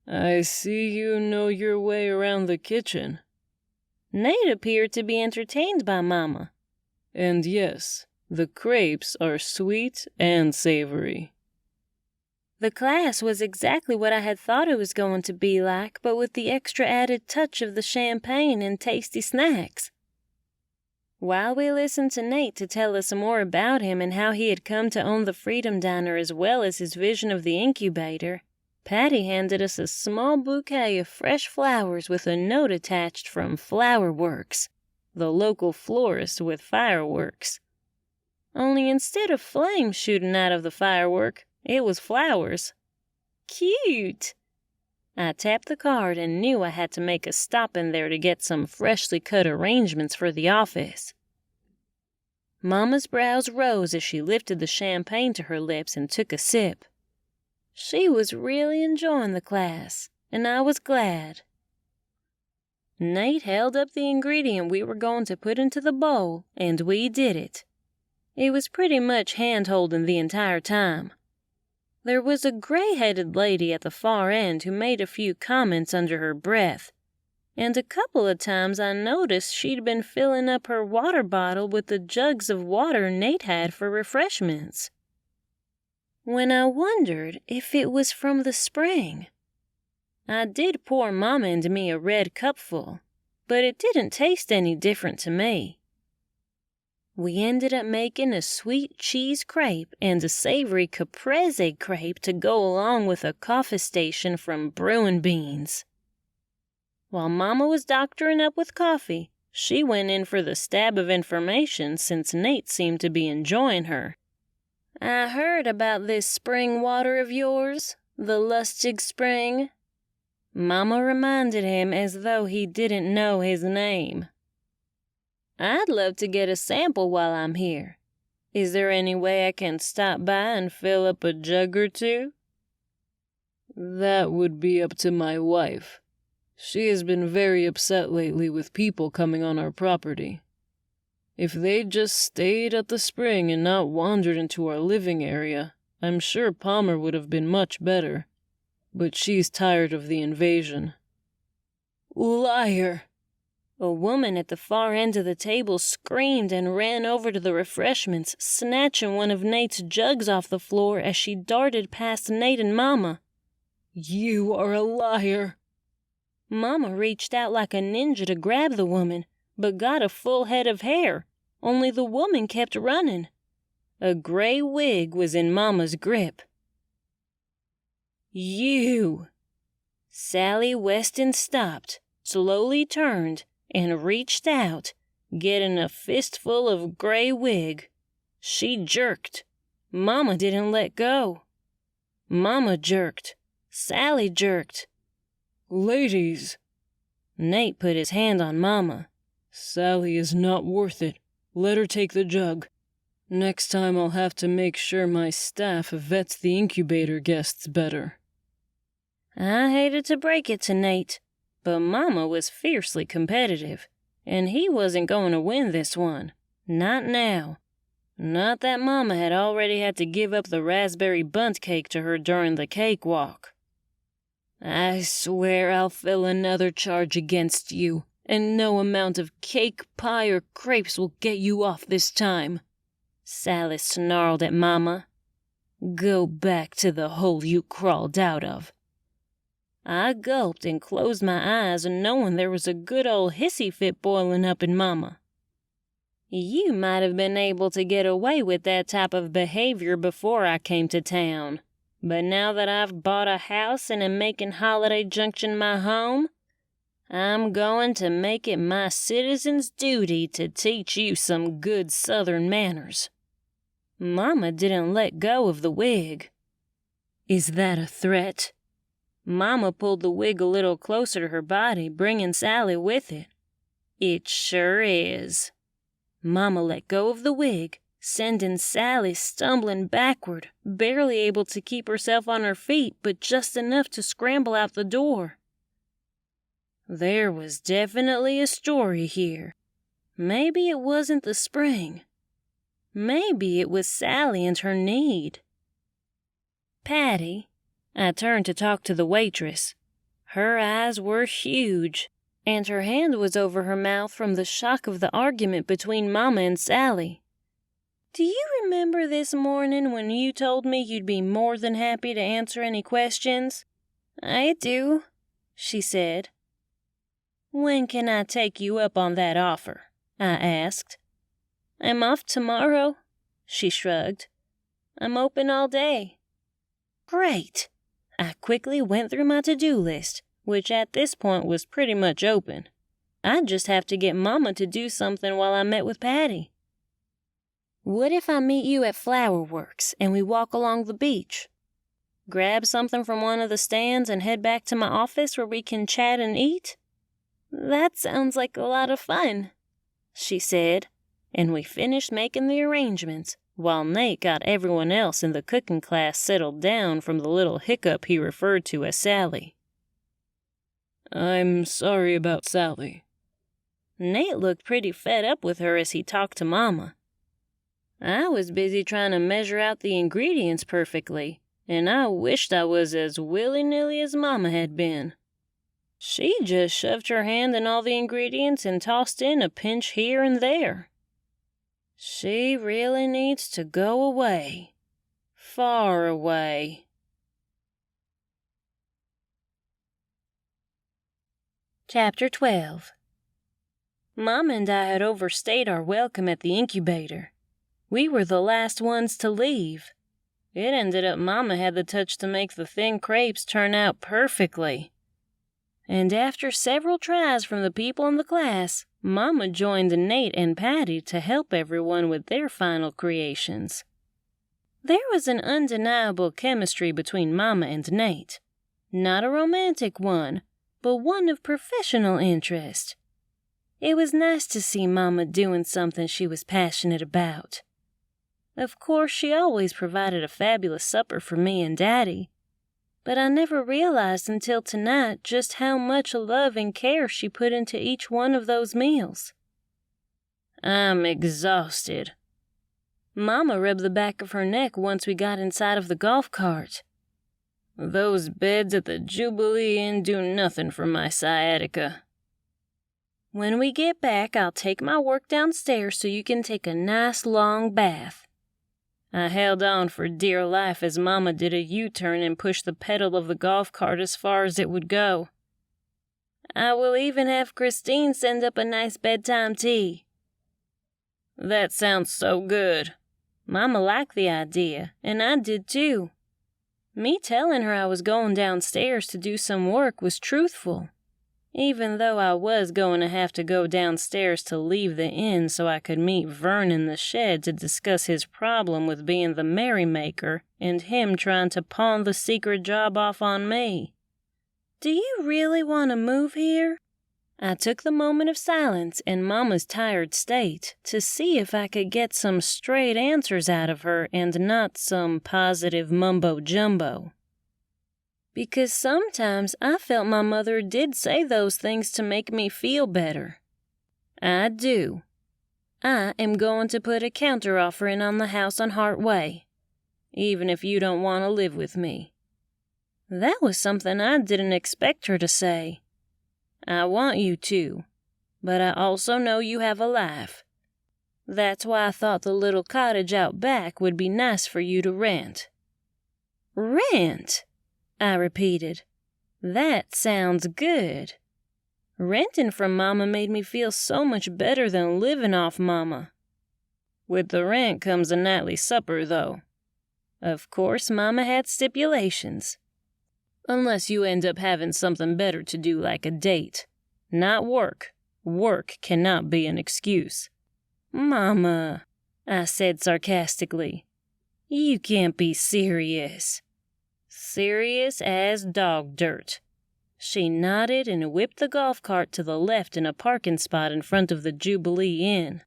"I see you know your way around the kitchen." Nate appeared to be entertained by Mama. "And yes, the crepes are sweet and savory." The class was exactly what I had thought it was going to be like, but with the extra added touch of the champagne and tasty snacks. While we listened to Nate to tell us more about him and how he had come to own the Freedom Diner as well as his vision of the incubator, Patty handed us a small bouquet of fresh flowers with a note attached from Flower Works, the local florist with fireworks. Only instead of flames shooting out of the firework, it was flowers. Cute! I tapped the card and knew I had to make a stop in there to get some freshly cut arrangements for the office. Mama's brows rose as she lifted the champagne to her lips and took a sip. She was really enjoying the class, and I was glad. Nate held up the ingredient we were going to put into the bowl, and we did it. It was pretty much hand-holding the entire time. There was a gray-headed lady at the far end who made a few comments under her breath, and a couple of times I noticed she'd been filling up her water bottle with the jugs of water Nate had for refreshments. When I wondered if it was from the spring. I did pour Mama and me a red cupful, but it didn't taste any different to me. We ended up making a sweet cheese crepe and a savory caprese crepe to go along with a coffee station from Brewing Beans. While Mama was doctoring up with coffee, she went in for the stab of information since Nate seemed to be enjoying her. "I heard about this spring water of yours, the Lustig Spring." Mama reminded him as though he didn't know his name. "I'd love to get a sample while I'm here. Is there any way I can stop by and fill up a jug or two?" "That would be up to my wife. She has been very upset lately with people coming on our property. If they'd just stayed at the spring and not wandered into our living area, I'm sure Palmer would have been much better. But she's tired of the invasion." "Liar!" A woman at the far end of the table screamed and ran over to the refreshments, snatching one of Nate's jugs off the floor as she darted past Nate and Mama. "You are a liar!" Mama reached out like a ninja to grab the woman, but got a full head of hair, only the woman kept running. A gray wig was in Mama's grip. "You!" Sally Weston stopped, slowly turned, and reached out, getting a fistful of gray wig. She jerked. Mama didn't let go. Mama jerked. Sally jerked. "Ladies!" Nate put his hand on Mama. "Sally is not worth it. Let her take the jug. Next time I'll have to make sure my staff vets the incubator guests better." I hated to break it to Nate, but Mama was fiercely competitive, and he wasn't going to win this one. Not now. Not that Mama had already had to give up the raspberry bundt cake to her during the cakewalk. I swear I'll fill another charge against you, and no amount of cake, pie, or crepes will get you off this time. Sally snarled at Mama. Go back to the hole you crawled out of. I gulped and closed my eyes, knowing there was a good old hissy fit boiling up in Mama. You might have been able to get away with that type of behavior before I came to town. But now that I've bought a house and am making Holiday Junction my home, I'm going to make it my citizen's duty to teach you some good Southern manners. Mama didn't let go of the wig. Is that a threat? Mama pulled the wig a little closer to her body, bringing Sally with it. It sure is. Mama let go of the wig, sending Sally stumbling backward, barely able to keep herself on her feet, but just enough to scramble out the door. There was definitely a story here. Maybe it wasn't the spring. Maybe it was Sally and her need. Patty, I turned to talk to the waitress. Her eyes were huge, and her hand was over her mouth from the shock of the argument between Mama and Sally. Do you remember this morning when you told me you'd be more than happy to answer any questions? I do, she said. When can I take you up on that offer? I asked. I'm off tomorrow, she shrugged. I'm open all day. Great. I quickly went through my to-do list, which at this point was pretty much open. I'd just have to get Mama to do something while I met with Patty. What if I meet you at Flower Works and we walk along the beach? Grab something from one of the stands and head back to my office where we can chat and eat? That sounds like a lot of fun, she said, and we finished making the arrangements, while Nate got everyone else in the cooking class settled down from the little hiccup he referred to as Sally. I'm sorry about Sally. Nate looked pretty fed up with her as he talked to Mama. I was busy trying to measure out the ingredients perfectly, and I wished I was as willy-nilly as Mama had been. She just shoved her hand in all the ingredients and tossed in a pinch here and there. She really needs to go away. Far away. Chapter 12. Mom and I had overstayed our welcome at the incubator. We were the last ones to leave. It ended up Mama had the touch to make the thin crepes turn out perfectly. And after several tries from the people in the class, Mama joined Nate and Patty to help everyone with their final creations. There was an undeniable chemistry between Mama and Nate. Not a romantic one, but one of professional interest. It was nice to see Mama doing something she was passionate about. Of course, she always provided a fabulous supper for me and Daddy, but I never realized until tonight just how much love and care she put into each one of those meals. I'm exhausted. Mama rubbed the back of her neck once we got inside of the golf cart. Those beds at the Jubilee Inn do nothing for my sciatica. When we get back, I'll take my work downstairs so you can take a nice long bath. I held on for dear life as Mama did a U-turn and pushed the pedal of the golf cart as far as it would go. I will even have Christine send up a nice bedtime tea. That sounds so good. Mama liked the idea, and I did too. Me telling her I was going downstairs to do some work was truthful, even though I was going to have to go downstairs to leave the inn so I could meet Vern in the shed to discuss his problem with being the merrymaker and him trying to pawn the secret job off on me. Do you really want to move here? I took the moment of silence in Mama's tired state to see if I could get some straight answers out of her and not some positive mumbo-jumbo. Because sometimes I felt my mother did say those things to make me feel better. I do. I am going to put a counteroffer in on the house on Hart Way, even if you don't want to live with me. That was something I didn't expect her to say. I want you to, but I also know you have a life. That's why I thought the little cottage out back would be nice for you to rent. Rent? I repeated. That sounds good. Renting from Mama made me feel so much better than living off Mama. With the rent comes a nightly supper, though. Of course, Mama had stipulations. Unless you end up having something better to do like a date. Not work. Work cannot be an excuse. Mama, I said sarcastically. You can't be serious. Serious as dog dirt. She nodded and whipped the golf cart to the left in a parking spot in front of the Jubilee Inn.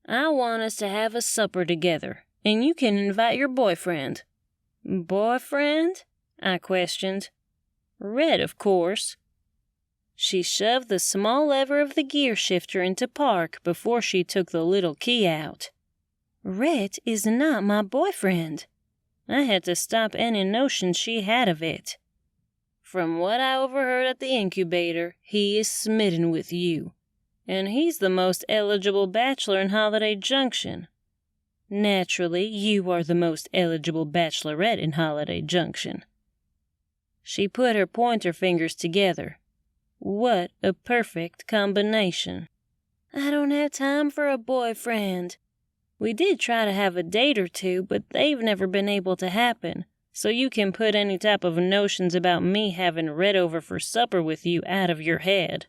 I want us to have a supper together, and you can invite your boyfriend. Boyfriend? I questioned. Red, of course. She shoved the small lever of the gear shifter into park before she took the little key out. Red is not my boyfriend. I had to stop any notion she had of it. From what I overheard at the incubator, he is smitten with you, and he's the most eligible bachelor in Holiday Junction. Naturally, you are the most eligible bachelorette in Holiday Junction. She put her pointer fingers together. What a perfect combination. I don't have time for a boyfriend. We did try to have a date or two, but they've never been able to happen, so you can put any type of notions about me having Red over for supper with you out of your head.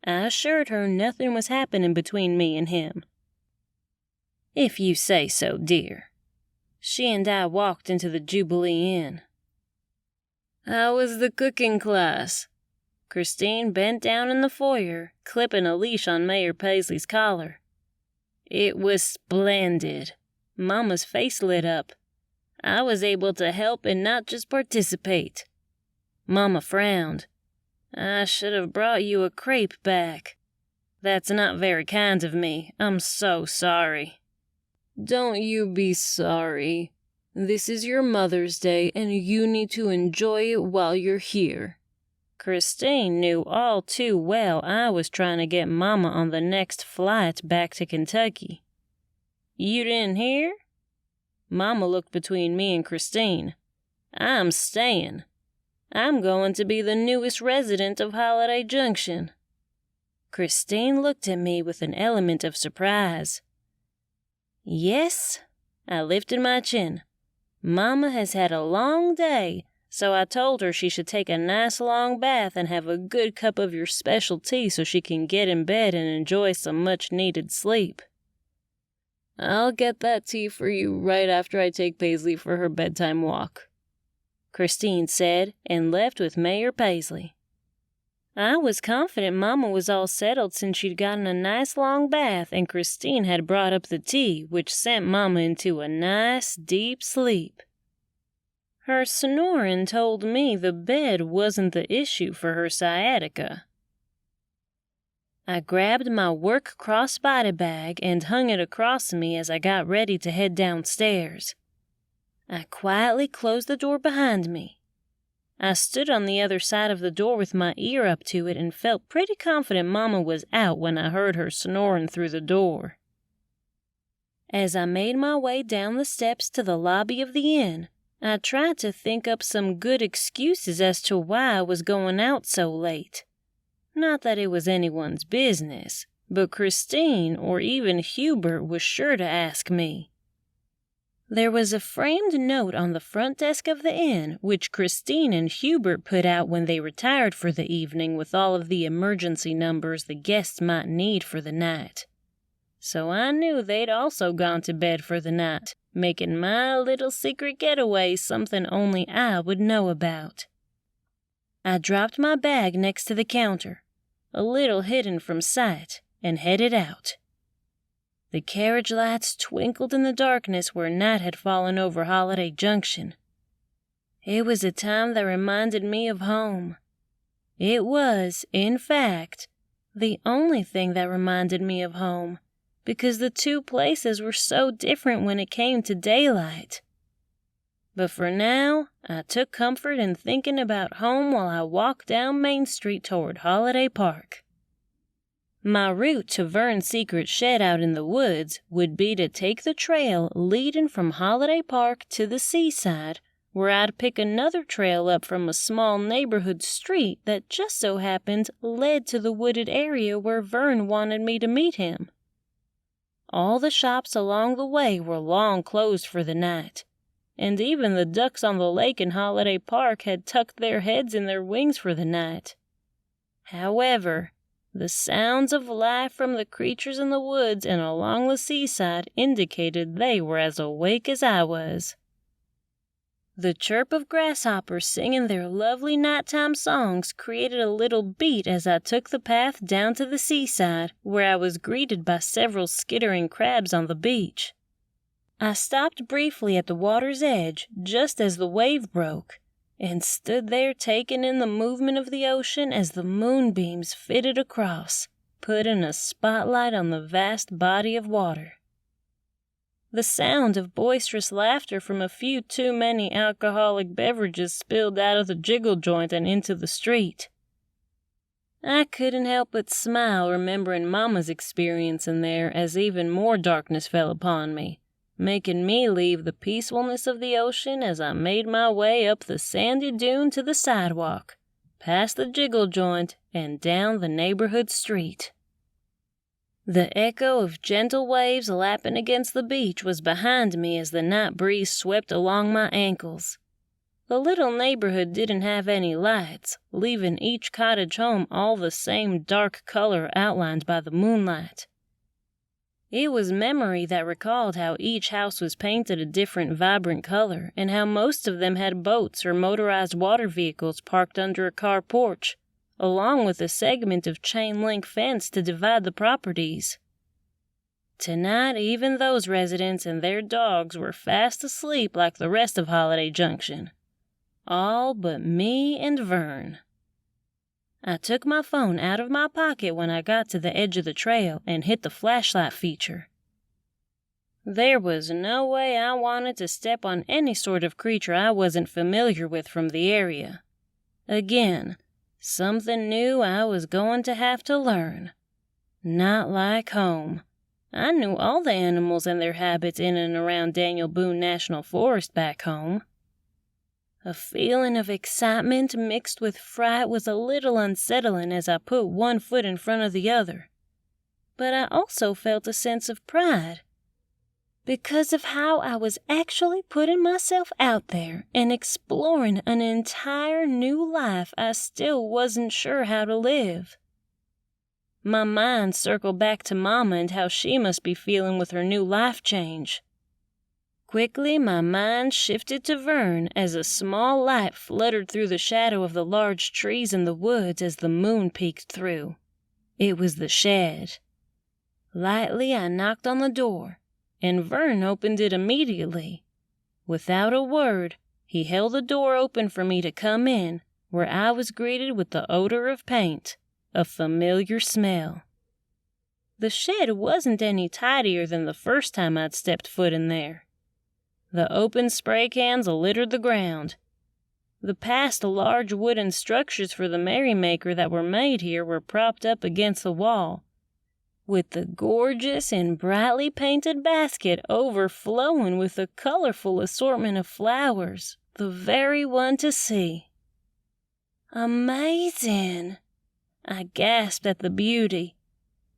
I assured her nothing was happening between me and him. If you say so, dear. She and I walked into the Jubilee Inn. How was the cooking class? Christine bent down in the foyer, clipping a leash on Mayor Paisley's collar. It was splendid. Mama's face lit up. I was able to help and not just participate. Mama frowned. I should have brought you a crepe back. That's not very kind of me. I'm so sorry. Don't you be sorry. This is your Mother's Day, and you need to enjoy it while you're here. Christine knew all too well I was trying to get Mama on the next flight back to Kentucky. You didn't hear? Mama looked between me and Christine. I'm staying. I'm going to be the newest resident of Holiday Junction. Christine looked at me with an element of surprise. Yes, I lifted my chin. Mama has had a long day, so I told her she should take a nice long bath and have a good cup of your special tea so she can get in bed and enjoy some much-needed sleep. I'll get that tea for you right after I take Paisley for her bedtime walk, Christine said, and left with Mayor Paisley. I was confident Mama was all settled since she'd gotten a nice long bath and Christine had brought up the tea, which sent Mama into a nice, deep sleep. Her snoring told me the bed wasn't the issue for her sciatica. I grabbed my work crossbody bag and hung it across me as I got ready to head downstairs. I quietly closed the door behind me. I stood on the other side of the door with my ear up to it and felt pretty confident Mama was out when I heard her snoring through the door. As I made my way down the steps to the lobby of the inn, I tried to think up some good excuses as to why I was going out so late. Not that it was anyone's business, but Christine or even Hubert was sure to ask me. There was a framed note on the front desk of the inn which Christine and Hubert put out when they retired for the evening with all of the emergency numbers the guests might need for the night. So I knew they'd also gone to bed for the night, making my little secret getaway something only I would know about. I dropped my bag next to the counter, a little hidden from sight, and headed out. The carriage lights twinkled in the darkness where night had fallen over Holiday Junction. It was a time that reminded me of home. It was, in fact, the only thing that reminded me of home, because the two places were so different when it came to daylight. But for now, I took comfort in thinking about home while I walked down Main Street toward Holiday Park. My route to Vern's secret shed out in the woods would be to take the trail leading from Holiday Park to the seaside, where I'd pick another trail up from a small neighborhood street that just so happened led to the wooded area where Vern wanted me to meet him. All the shops along the way were long closed for the night, and even the ducks on the lake in Holiday Park had tucked their heads in their wings for the night. However, the sounds of life from the creatures in the woods and along the seaside indicated they were as awake as I was. The chirp of grasshoppers singing their lovely nighttime songs created a little beat as I took the path down to the seaside, where I was greeted by several skittering crabs on the beach. I stopped briefly at the water's edge just as the wave broke, and stood there taking in the movement of the ocean as the moonbeams fitted across, putting a spotlight on the vast body of water. The sound of boisterous laughter from a few too many alcoholic beverages spilled out of the jiggle joint and into the street. I couldn't help but smile remembering Mama's experience in there as even more darkness fell upon me, making me leave the peacefulness of the ocean as I made my way up the sandy dune to the sidewalk, past the jiggle joint, and down the neighborhood street. The echo of gentle waves lapping against the beach was behind me as the night breeze swept along my ankles. The little neighborhood didn't have any lights, leaving each cottage home all the same dark color outlined by the moonlight. It was memory that recalled how each house was painted a different vibrant color, and how most of them had boats or motorized water vehicles parked under a car porch, along with a segment of chain-link fence to divide the properties. Tonight, even those residents and their dogs were fast asleep like the rest of Holiday Junction. All but me and Vern. I took my phone out of my pocket when I got to the edge of the trail and hit the flashlight feature. There was no way I wanted to step on any sort of creature I wasn't familiar with from the area. Again, something new I was going to have to learn. Not like home. I knew all the animals and their habits in and around Daniel Boone National Forest back home. A feeling of excitement mixed with fright was a little unsettling as I put one foot in front of the other. But I also felt a sense of pride, because of how I was actually putting myself out there and exploring an entire new life I still wasn't sure how to live. My mind circled back to Mama and how she must be feeling with her new life change. Quickly, my mind shifted to Vern as a small light fluttered through the shadow of the large trees in the woods as the moon peeked through. It was the shed. Lightly, I knocked on the door, and Vern opened it immediately. Without a word, he held the door open for me to come in, where I was greeted with the odor of paint, a familiar smell. The shed wasn't any tidier than the first time I'd stepped foot in there. The open spray cans littered the ground. The past large wooden structures for the merrymaker that were made here were propped up against the wall, with the gorgeous and brightly painted basket overflowing with a colorful assortment of flowers, the very one to see. Amazing! I gasped at the beauty.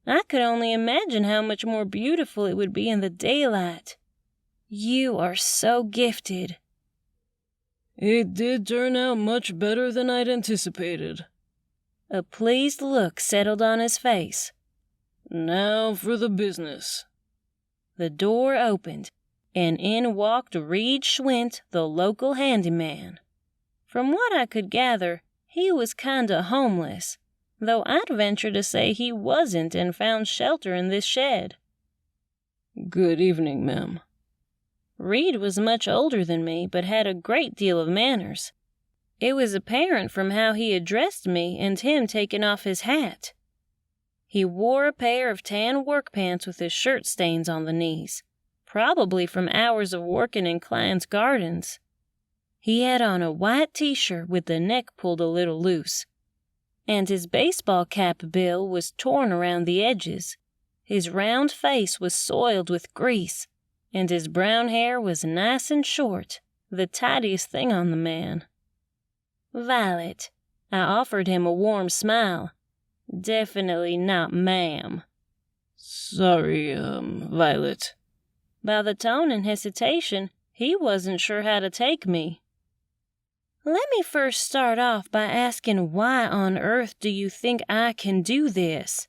I could only imagine how much more beautiful it would be in the daylight. You are so gifted. It did turn out much better than I'd anticipated. A pleased look settled on his face. Now for the business. The door opened, and in walked Reed Schwint, the local handyman. From what I could gather, he was kinda homeless, though I'd venture to say he wasn't and found shelter in this shed. Good evening, ma'am. Reed was much older than me, but had a great deal of manners. It was apparent from how he addressed me and him taking off his hat. He wore a pair of tan work pants with his shirt stains on the knees, probably from hours of working in clients' gardens, He had on a white t-shirt with the neck pulled a little loose, and his baseball cap bill was torn around the edges. His round face was soiled with grease, and his brown hair was nice and short, the tidiest thing on the man. Violet, I offered him a warm smile. Definitely not ma'am. Sorry, Violet. By the tone and hesitation, he wasn't sure how to take me. Let me first start off by asking why on earth do you think I can do this?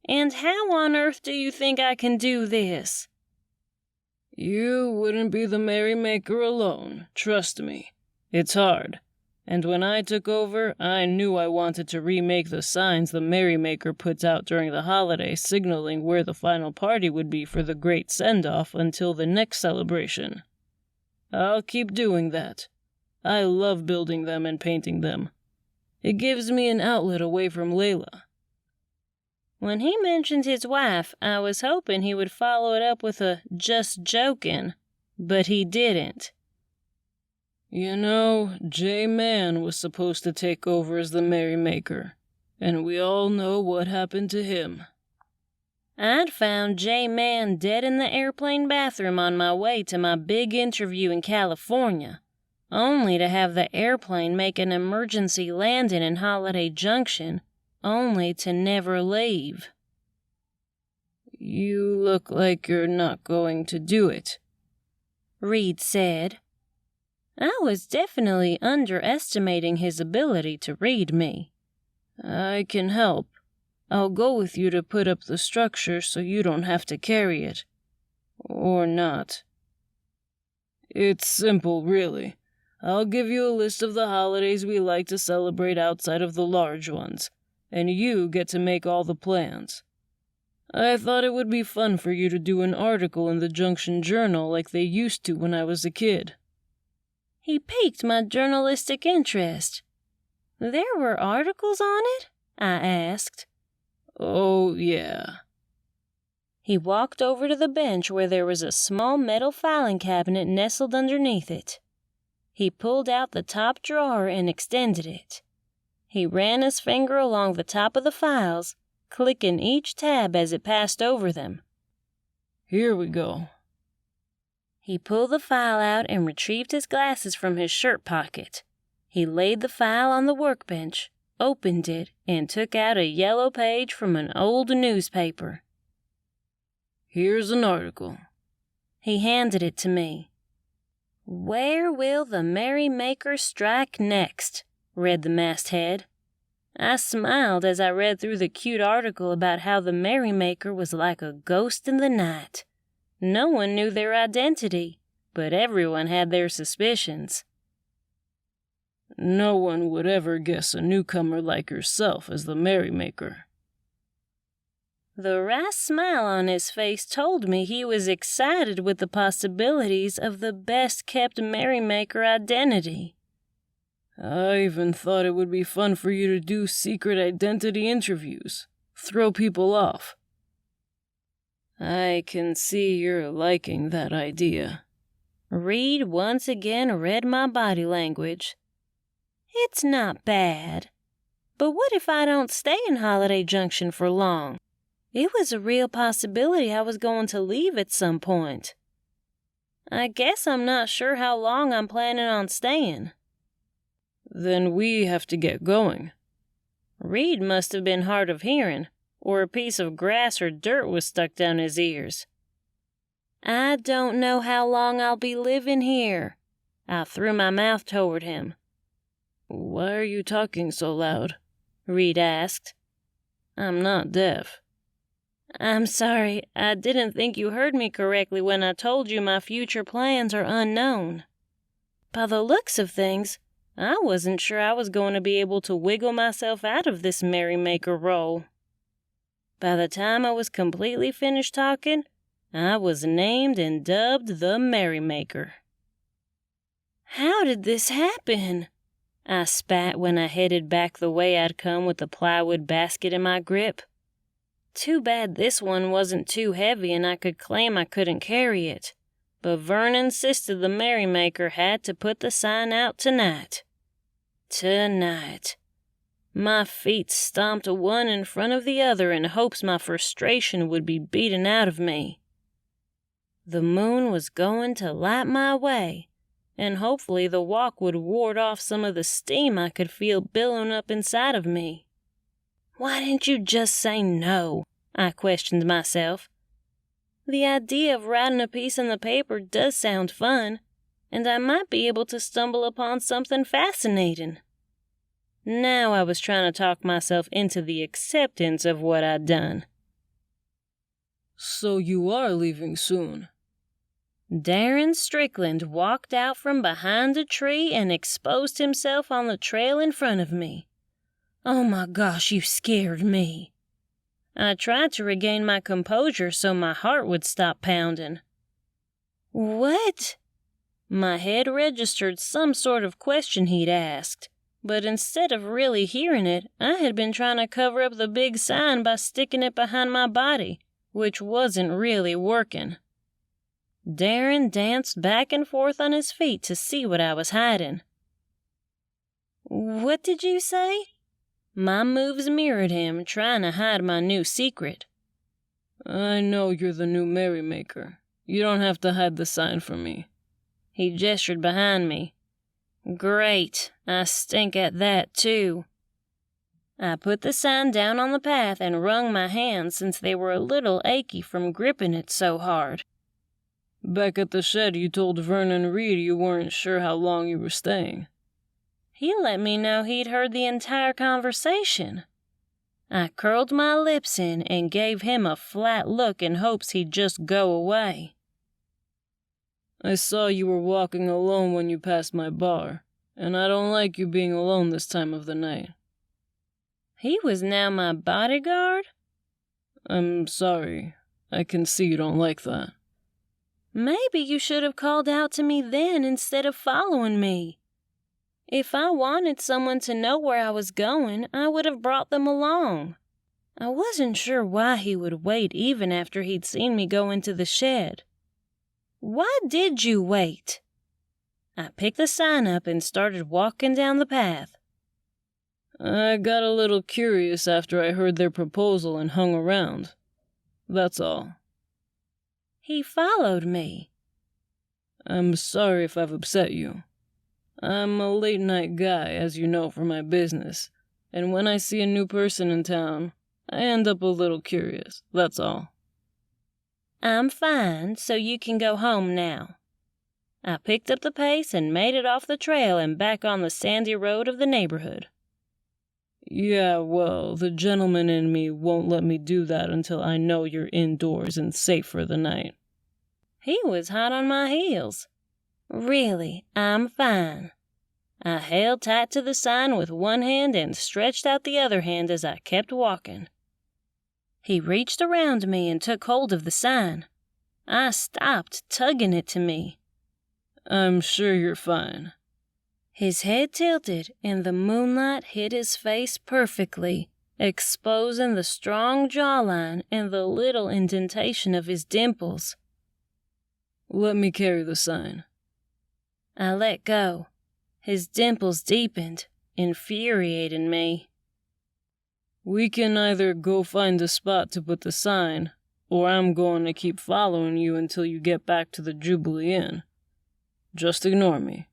And how on earth do you think I can do this? You wouldn't be the merrymaker alone, trust me. It's hard. And when I took over, I knew I wanted to remake the signs the merrymaker puts out during the holiday signaling where the final party would be for the great send-off until the next celebration. I'll keep doing that. I love building them and painting them. It gives me an outlet away from Layla. When he mentioned his wife, I was hoping he would follow it up with a just joking, but he didn't. You know, J. Mann was supposed to take over as the merrymaker, and we all know what happened to him. I'd found J. Mann dead in the airplane bathroom on my way to my big interview in California, only to have the airplane make an emergency landing in Holiday Junction, only to never leave. You look like you're not going to do it, Reed said. I was definitely underestimating his ability to read me. I can help. I'll go with you to put up the structure so you don't have to carry it. Or not. It's simple, really. I'll give you a list of the holidays we like to celebrate outside of the large ones, and you get to make all the plans. I thought it would be fun for you to do an article in the Junction Journal like they used to when I was a kid. He piqued my journalistic interest. There were articles on it? I asked. Oh, yeah. He walked over to the bench where there was a small metal filing cabinet nestled underneath it. He pulled out the top drawer and extended it. He ran his finger along the top of the files, clicking each tab as it passed over them. Here we go. He pulled the file out and retrieved his glasses from his shirt pocket. He laid the file on the workbench, opened it, and took out a yellow page from an old newspaper. Here's an article. He handed it to me. Where will the merrymaker strike next? Read the masthead. I smiled as I read through the cute article about how the merrymaker was like a ghost in the night. No one knew their identity, but everyone had their suspicions. No one would ever guess a newcomer like yourself as the merrymaker. The wry smile on his face told me he was excited with the possibilities of the best-kept merrymaker identity. I even thought it would be fun for you to do secret identity interviews, throw people off. I can see you're liking that idea. Reed once again read my body language. It's not bad. But what if I don't stay in Holiday Junction for long? It was a real possibility I was going to leave at some point. I guess I'm not sure how long I'm planning on staying. Then we have to get going. Reed must have been hard of hearing, or a piece of grass or dirt was stuck down his ears. I don't know how long I'll be living here. I threw my mouth toward him. Why are you talking so loud? Reed asked. I'm not deaf. I'm sorry, I didn't think you heard me correctly when I told you my future plans are unknown. By the looks of things, I wasn't sure I was going to be able to wiggle myself out of this merrymaker role. By the time I was completely finished talking, I was named and dubbed the merrymaker. How did this happen? I spat when I headed back the way I'd come with the plywood basket in my grip. Too bad this one wasn't too heavy and I could claim I couldn't carry it. but Vernon insisted the merrymaker had to put the sign out tonight. Tonight. My feet stomped one in front of the other in hopes my frustration would be beaten out of me. The moon was going to light my way, and hopefully the walk would ward off some of the steam I could feel billowing up inside of me. Why didn't you just say no? I questioned myself. The idea of writing a piece in the paper does sound fun, and I might be able to stumble upon something fascinating. Now I was trying to talk myself into the acceptance of what I'd done. So you are leaving soon? Darren Strickland walked out from behind a tree and exposed himself on the trail in front of me. Oh my gosh, you scared me. I tried to regain my composure so my heart would stop pounding. What? My head registered some sort of question he'd asked, but instead of really hearing it, I had been trying to cover up the big sign by sticking it behind my body, which wasn't really working. Darren danced back and forth on his feet to see what I was hiding. What did you say? My moves mirrored him, trying to hide my new secret. I know you're the new merrymaker. You don't have to hide the sign from me. He gestured behind me. Great, I stink at that too. I put the sign down on the path and wrung my hands since they were a little achy from gripping it so hard. Back at the shed, you told Vernon Reed you weren't sure how long you were staying. He let me know he'd heard the entire conversation. I curled my lips in and gave him a flat look in hopes he'd just go away. I saw you were walking alone when you passed my bar, and I don't like you being alone this time of the night. He was now my bodyguard? I'm sorry. I can see you don't like that. Maybe you should have called out to me then instead of following me. If I wanted someone to know where I was going, I would have brought them along. I wasn't sure why he would wait even after he'd seen me go into the shed. Why did you wait? I picked the sign up and started walking down the path. I got a little curious after I heard their proposal and hung around. That's all. He followed me. I'm sorry if I've upset you. I'm a late-night guy, as you know, for my business, and when I see a new person in town, I end up a little curious, that's all. I'm fine, so you can go home now. I picked up the pace and made it off the trail and back on the sandy road of the neighborhood. Yeah, well, the gentleman in me won't let me do that until I know you're indoors and safe for the night. He was hot on my heels. Really, I'm fine. I held tight to the sign with one hand and stretched out the other hand as I kept walking. He reached around me and took hold of the sign. I stopped, tugging it to me. I'm sure you're fine. His head tilted, and the moonlight hit his face perfectly, exposing the strong jawline and the little indentation of his dimples. Let me carry the sign. I let go. His dimples deepened, infuriating me. We can either go find a spot to put the sign, or I'm going to keep following you until you get back to the Jubilee Inn. Just ignore me.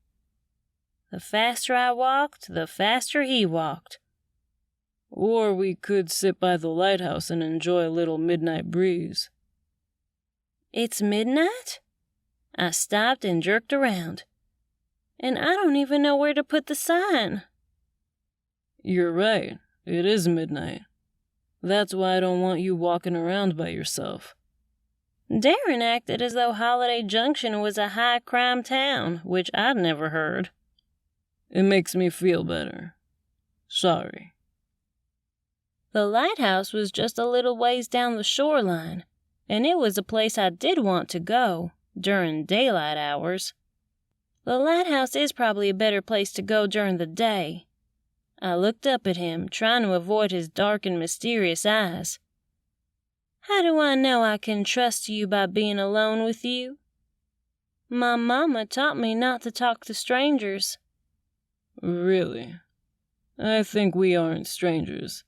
The faster I walked, the faster he walked. Or we could sit by the lighthouse and enjoy a little midnight breeze. It's midnight? I stopped and jerked around. And I don't even know where to put the sign. You're right. It is midnight. That's why I don't want you walking around by yourself. Darren acted as though Holiday Junction was a high-crime town, which I'd never heard. It makes me feel better. Sorry. The lighthouse was just a little ways down the shoreline, and it was a place I did want to go during daylight hours. The lighthouse is probably a better place to go during the day. I looked up at him, trying to avoid his dark and mysterious eyes. How do I know I can trust you by being alone with you? My mama taught me not to talk to strangers. Really? I think we aren't strangers.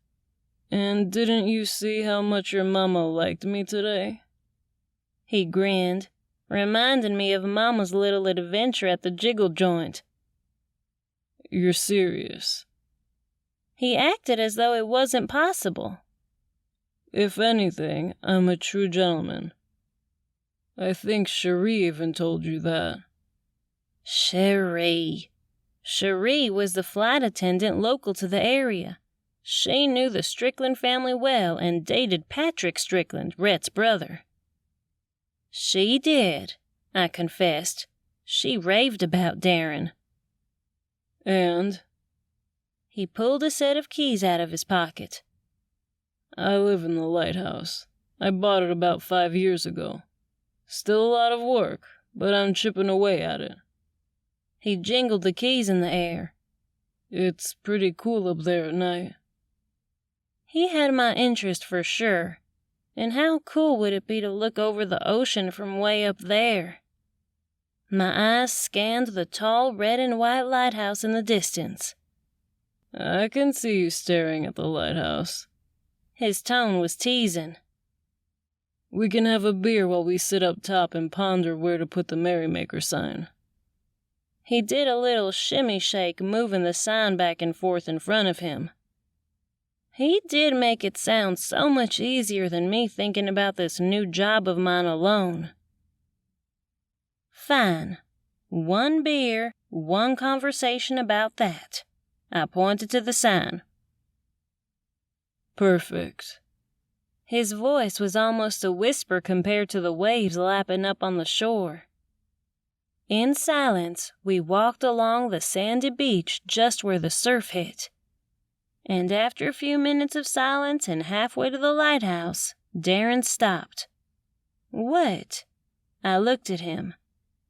And didn't you see how much your mama liked me today? He grinned, reminding me of Mama's little adventure at the jiggle joint. You're serious? He acted as though it wasn't possible. If anything, I'm a true gentleman. I think Cherie even told you that. Cherie. Cherie was the flight attendant local to the area. She knew the Strickland family well and dated Patrick Strickland, Rhett's brother. She did, I confessed. She raved about Darren. And? He pulled a set of keys out of his pocket. I live in the lighthouse. I bought it about 5 years ago. Still a lot of work, but I'm chipping away at it. He jingled the keys in the air. It's pretty cool up there at night. He had my interest for sure. And how cool would it be to look over the ocean from way up there? My eyes scanned the tall red and white lighthouse in the distance. I can see you staring at the lighthouse. His tone was teasing. We can have a beer while we sit up top and ponder where to put the Merrymaker sign. He did a little shimmy shake, moving the sign back and forth in front of him. He did make it sound so much easier than me thinking about this new job of mine alone. Fine. 1 beer, 1 conversation about that. I pointed to the sign. Perfect. His voice was almost a whisper compared to the waves lapping up on the shore. In silence, we walked along the sandy beach just where the surf hit. And after a few minutes of silence and halfway to the lighthouse, Darren stopped. What? I looked at him.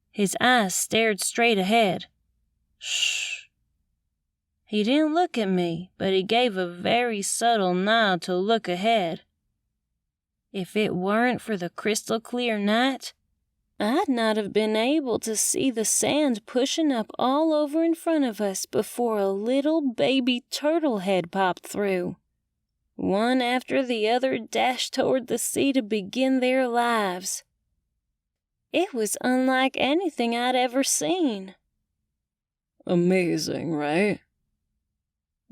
His eyes stared straight ahead. Shh. He didn't look at me, but he gave a very subtle nod to look ahead. If it weren't for the crystal clear night, I'd not have been able to see the sand pushing up all over in front of us before a little baby turtle head popped through. One after the other dashed toward the sea to begin their lives. It was unlike anything I'd ever seen. Amazing, right?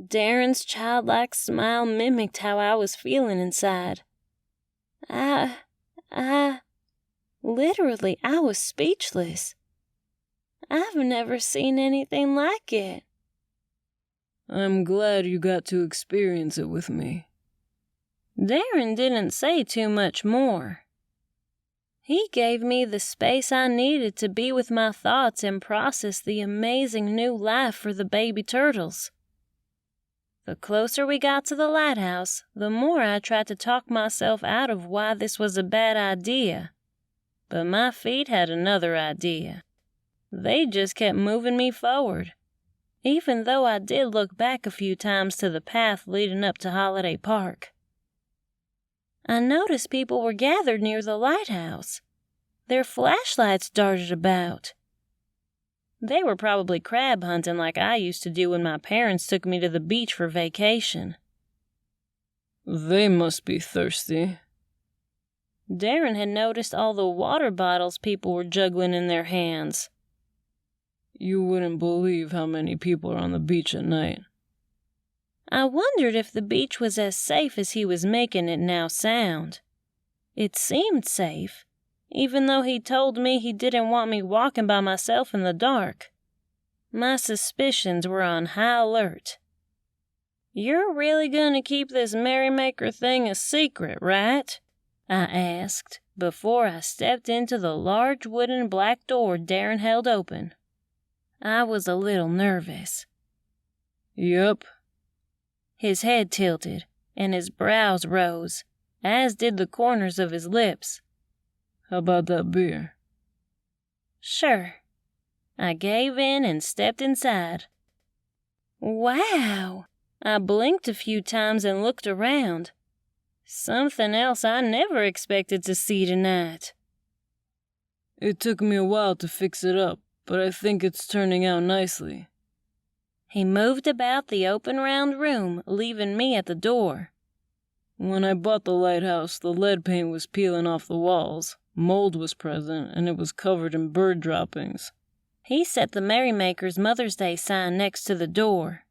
Darren's childlike smile mimicked how I was feeling inside. Literally, I was speechless. I've never seen anything like it. I'm glad you got to experience it with me. Darren didn't say too much more. He gave me the space I needed to be with my thoughts and process the amazing new life for the baby turtles. The closer we got to the lighthouse, the more I tried to talk myself out of why this was a bad idea. But my feet had another idea. They just kept moving me forward, even though I did look back a few times to the path leading up to Holiday Park. I noticed people were gathered near the lighthouse. Their flashlights darted about. They were probably crab hunting like I used to do when my parents took me to the beach for vacation. They must be thirsty. Darren had noticed all the water bottles people were juggling in their hands. You wouldn't believe how many people are on the beach at night. I wondered if the beach was as safe as he was making it now sound. It seemed safe, even though he told me he didn't want me walking by myself in the dark. My suspicions were on high alert. You're really gonna keep this Merrymaker thing a secret, right? I asked, before I stepped into the large wooden black door Darren held open. I was a little nervous. Yup. His head tilted, and his brows rose, as did the corners of his lips. How about that beer? Sure. I gave in and stepped inside. Wow! I blinked a few times and looked around. Something else I never expected to see tonight. It took me a while to fix it up, but I think it's turning out nicely. He moved about the open round room, leaving me at the door. When I bought the lighthouse, the lead paint was peeling off the walls, mold was present, and it was covered in bird droppings. He set the Merrymakers Mother's Day sign next to the door.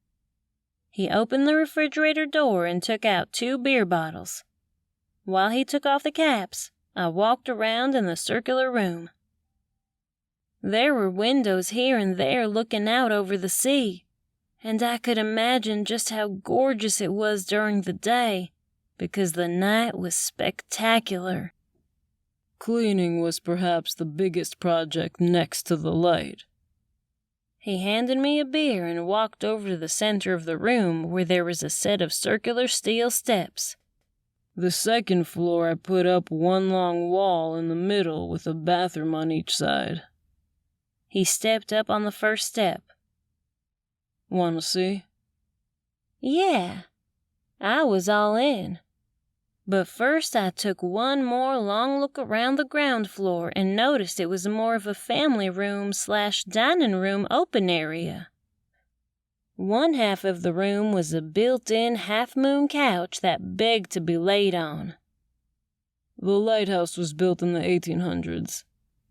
He opened the refrigerator door and took out 2 beer bottles. While he took off the caps, I walked around in the circular room. There were windows here and there looking out over the sea, and I could imagine just how gorgeous it was during the day, because the night was spectacular. Cleaning was perhaps the biggest project next to the light. He handed me a beer and walked over to the center of the room where there was a set of circular steel steps. The second floor I put up one long wall in the middle with a bathroom on each side. He stepped up on the first step. Want to see? Yeah, I was all in. But first I took one more long look around the ground floor and noticed it was more of a family room/dining room open area. One half of the room was a built-in half-moon couch that begged to be laid on. The lighthouse was built in the 1800s.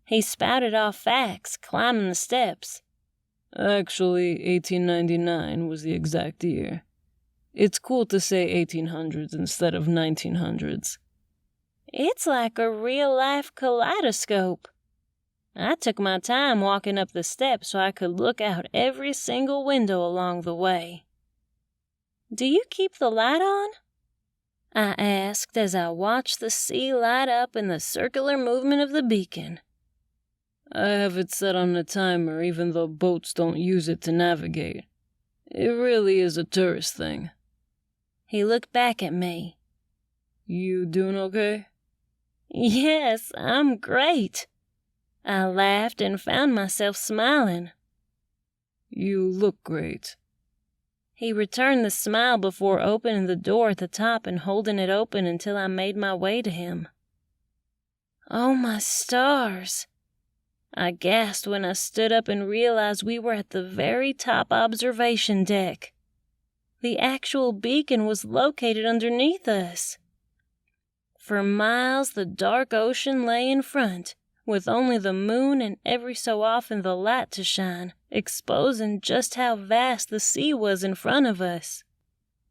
He spouted off facts, climbing the steps. Actually, 1899 was the exact year. It's cool to say 1800s instead of 1900s. It's like a real-life kaleidoscope. I took my time walking up the steps so I could look out every single window along the way. Do you keep the light on? I asked as I watched the sea light up in the circular movement of the beacon. I have it set on a timer even though boats don't use it to navigate. It really is a tourist thing. He looked back at me. You doing okay? Yes, I'm great. I laughed and found myself smiling. You look great. He returned the smile before opening the door at the top and holding it open until I made my way to him. Oh, my stars! I gasped when I stood up and realized we were at the very top observation deck. The actual beacon was located underneath us. For miles, the dark ocean lay in front, with only the moon and every so often the light to shine, exposing just how vast the sea was in front of us.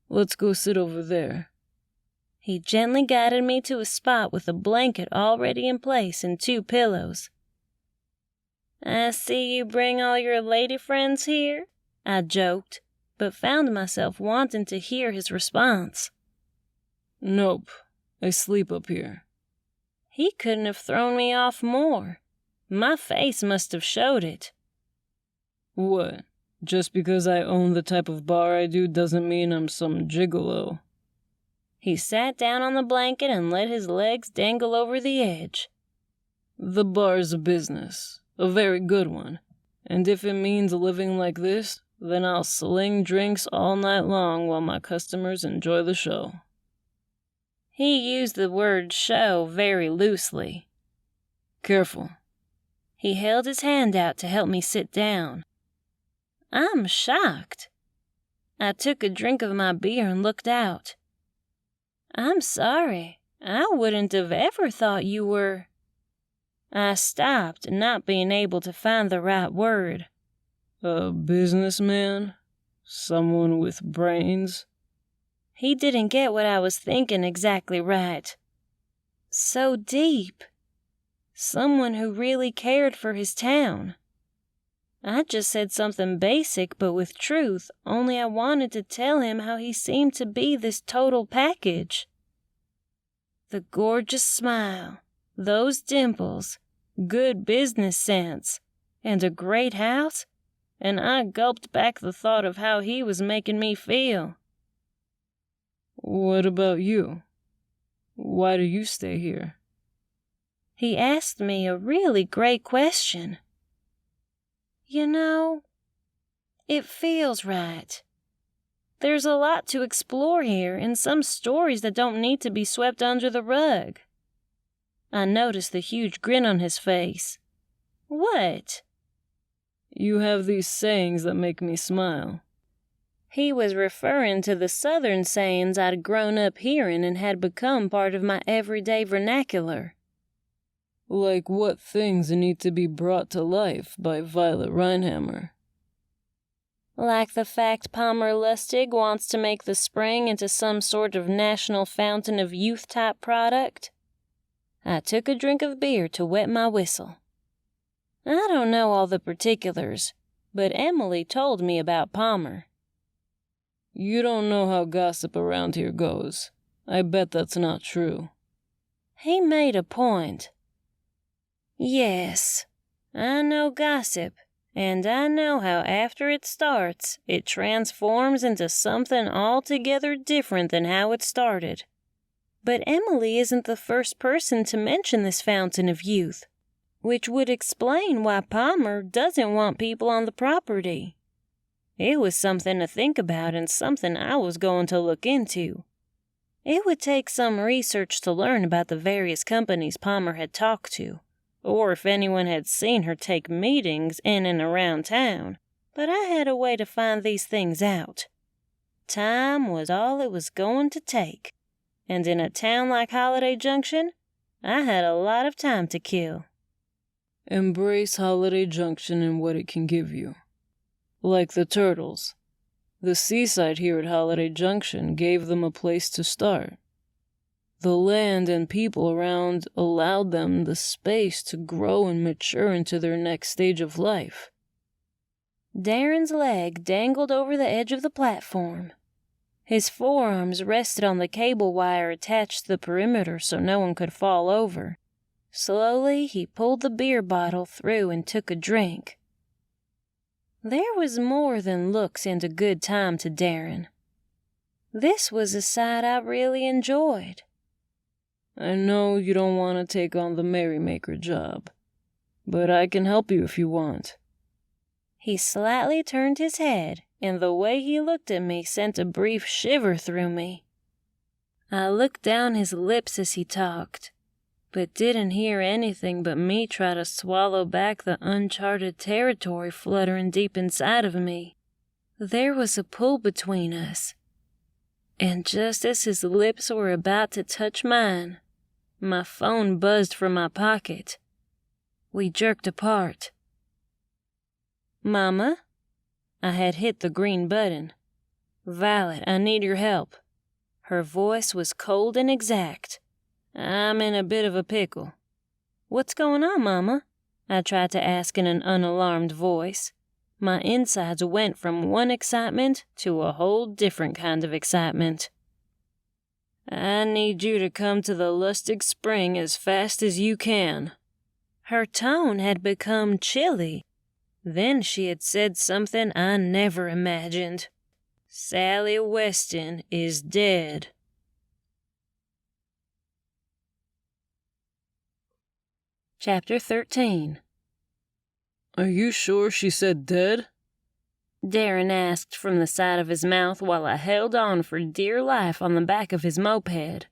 Let's go sit over there. He gently guided me to a spot with a blanket already in place and 2 pillows. I see you bring all your lady friends here, I joked, but found myself wanting to hear his response. Nope, I sleep up here. He couldn't have thrown me off more. My face must have showed it. What? Just because I own the type of bar I do doesn't mean I'm some gigolo. He sat down on the blanket and let his legs dangle over the edge. The bar's a business, a very good one, and if it means living like this, then I'll sling drinks all night long while my customers enjoy the show. He used the word show very loosely. Careful. He held his hand out to help me sit down. I'm shocked. I took a drink of my beer and looked out. I'm sorry. I wouldn't have ever thought you were... I stopped, not being able to find the right word. A businessman? Someone with brains? He didn't get what I was thinking exactly right. So deep. Someone who really cared for his town. I just said something basic but with truth, only I wanted to tell him how he seemed to be this total package. The gorgeous smile, those dimples, good business sense, and a great house, and I gulped back the thought of how he was making me feel. What about you? Why do you stay here? He asked me a really great question. You know, it feels right. There's a lot to explore here and some stories that don't need to be swept under the rug. I noticed the huge grin on his face. What? You have these sayings that make me smile. He was referring to the southern sayings I'd grown up hearing and had become part of my everyday vernacular. Like what things need to be brought to life by Violet Rhinehammer. Like the fact Palmer Lustig wants to make the spring into some sort of national fountain of youth-type product. I took a drink of beer to wet my whistle. I don't know all the particulars, but Emily told me about Palmer. You don't know how gossip around here goes. I bet that's not true. He made a point. Yes, I know gossip, and I know how after it starts, it transforms into something altogether different than how it started. But Emily isn't the first person to mention this fountain of youth, which would explain why Palmer doesn't want people on the property. It was something to think about and something I was going to look into. It would take some research to learn about the various companies Palmer had talked to, or if anyone had seen her take meetings in and around town, but I had a way to find these things out. Time was all it was going to take, and in a town like Holiday Junction, I had a lot of time to kill. Embrace Holiday Junction and what it can give you. Like the turtles. The seaside here at Holiday Junction gave them a place to start. The land and people around allowed them the space to grow and mature into their next stage of life. Darren's leg dangled over the edge of the platform. His forearms rested on the cable wire attached to the perimeter so no one could fall over. Slowly, he pulled the beer bottle through and took a drink. There was more than looks and a good time to Darren. This was a side I really enjoyed. I know you don't want to take on the merrymaker job, but I can help you if you want. He slightly turned his head, and the way he looked at me sent a brief shiver through me. I looked down his lips as he talked, but didn't hear anything but me try to swallow back the uncharted territory fluttering deep inside of me. There was a pull between us, and just as his lips were about to touch mine, my phone buzzed from my pocket. We jerked apart. Mama? I had hit the green button. Violet, I need your help. Her voice was cold and exact. I'm in a bit of a pickle. What's going on, Mama? I tried to ask in an unalarmed voice. My insides went from one excitement to a whole different kind of excitement. I need you to come to the Lustig Spring as fast as you can. Her tone had become chilly. Then she had said something I never imagined. Sally Weston is dead. Chapter 13. Are you sure she said dead? Darren asked from the side of his mouth while I held on for dear life on the back of his moped.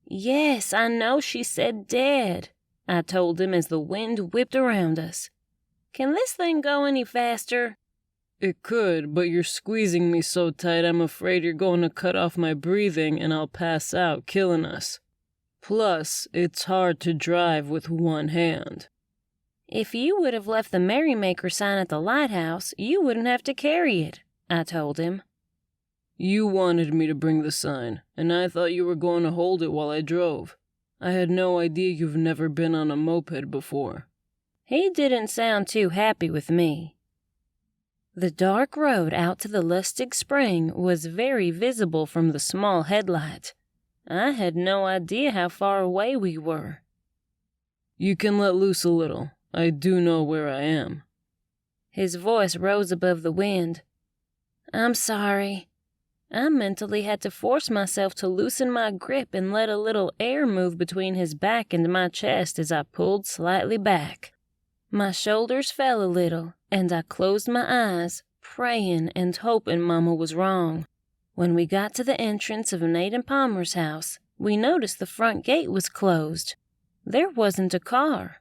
Yes, I know she said dead, I told him as the wind whipped around us. Can this thing go any faster? It could, but you're squeezing me so tight I'm afraid you're going to cut off my breathing and I'll pass out, killing us. Plus, it's hard to drive with one hand. If you would have left the merrymaker sign at the lighthouse, you wouldn't have to carry it, I told him. You wanted me to bring the sign, and I thought you were going to hold it while I drove. I had no idea you've never been on a moped before. He didn't sound too happy with me. The dark road out to the Lustig Spring was very visible from the small headlight. I had no idea how far away we were. You can let loose a little. I do know where I am. His voice rose above the wind. I'm sorry. I mentally had to force myself to loosen my grip and let a little air move between his back and my chest as I pulled slightly back. My shoulders fell a little, and I closed my eyes, praying and hoping Mama was wrong. When we got to the entrance of Nate and Palmer's house, we noticed the front gate was closed. There wasn't a car.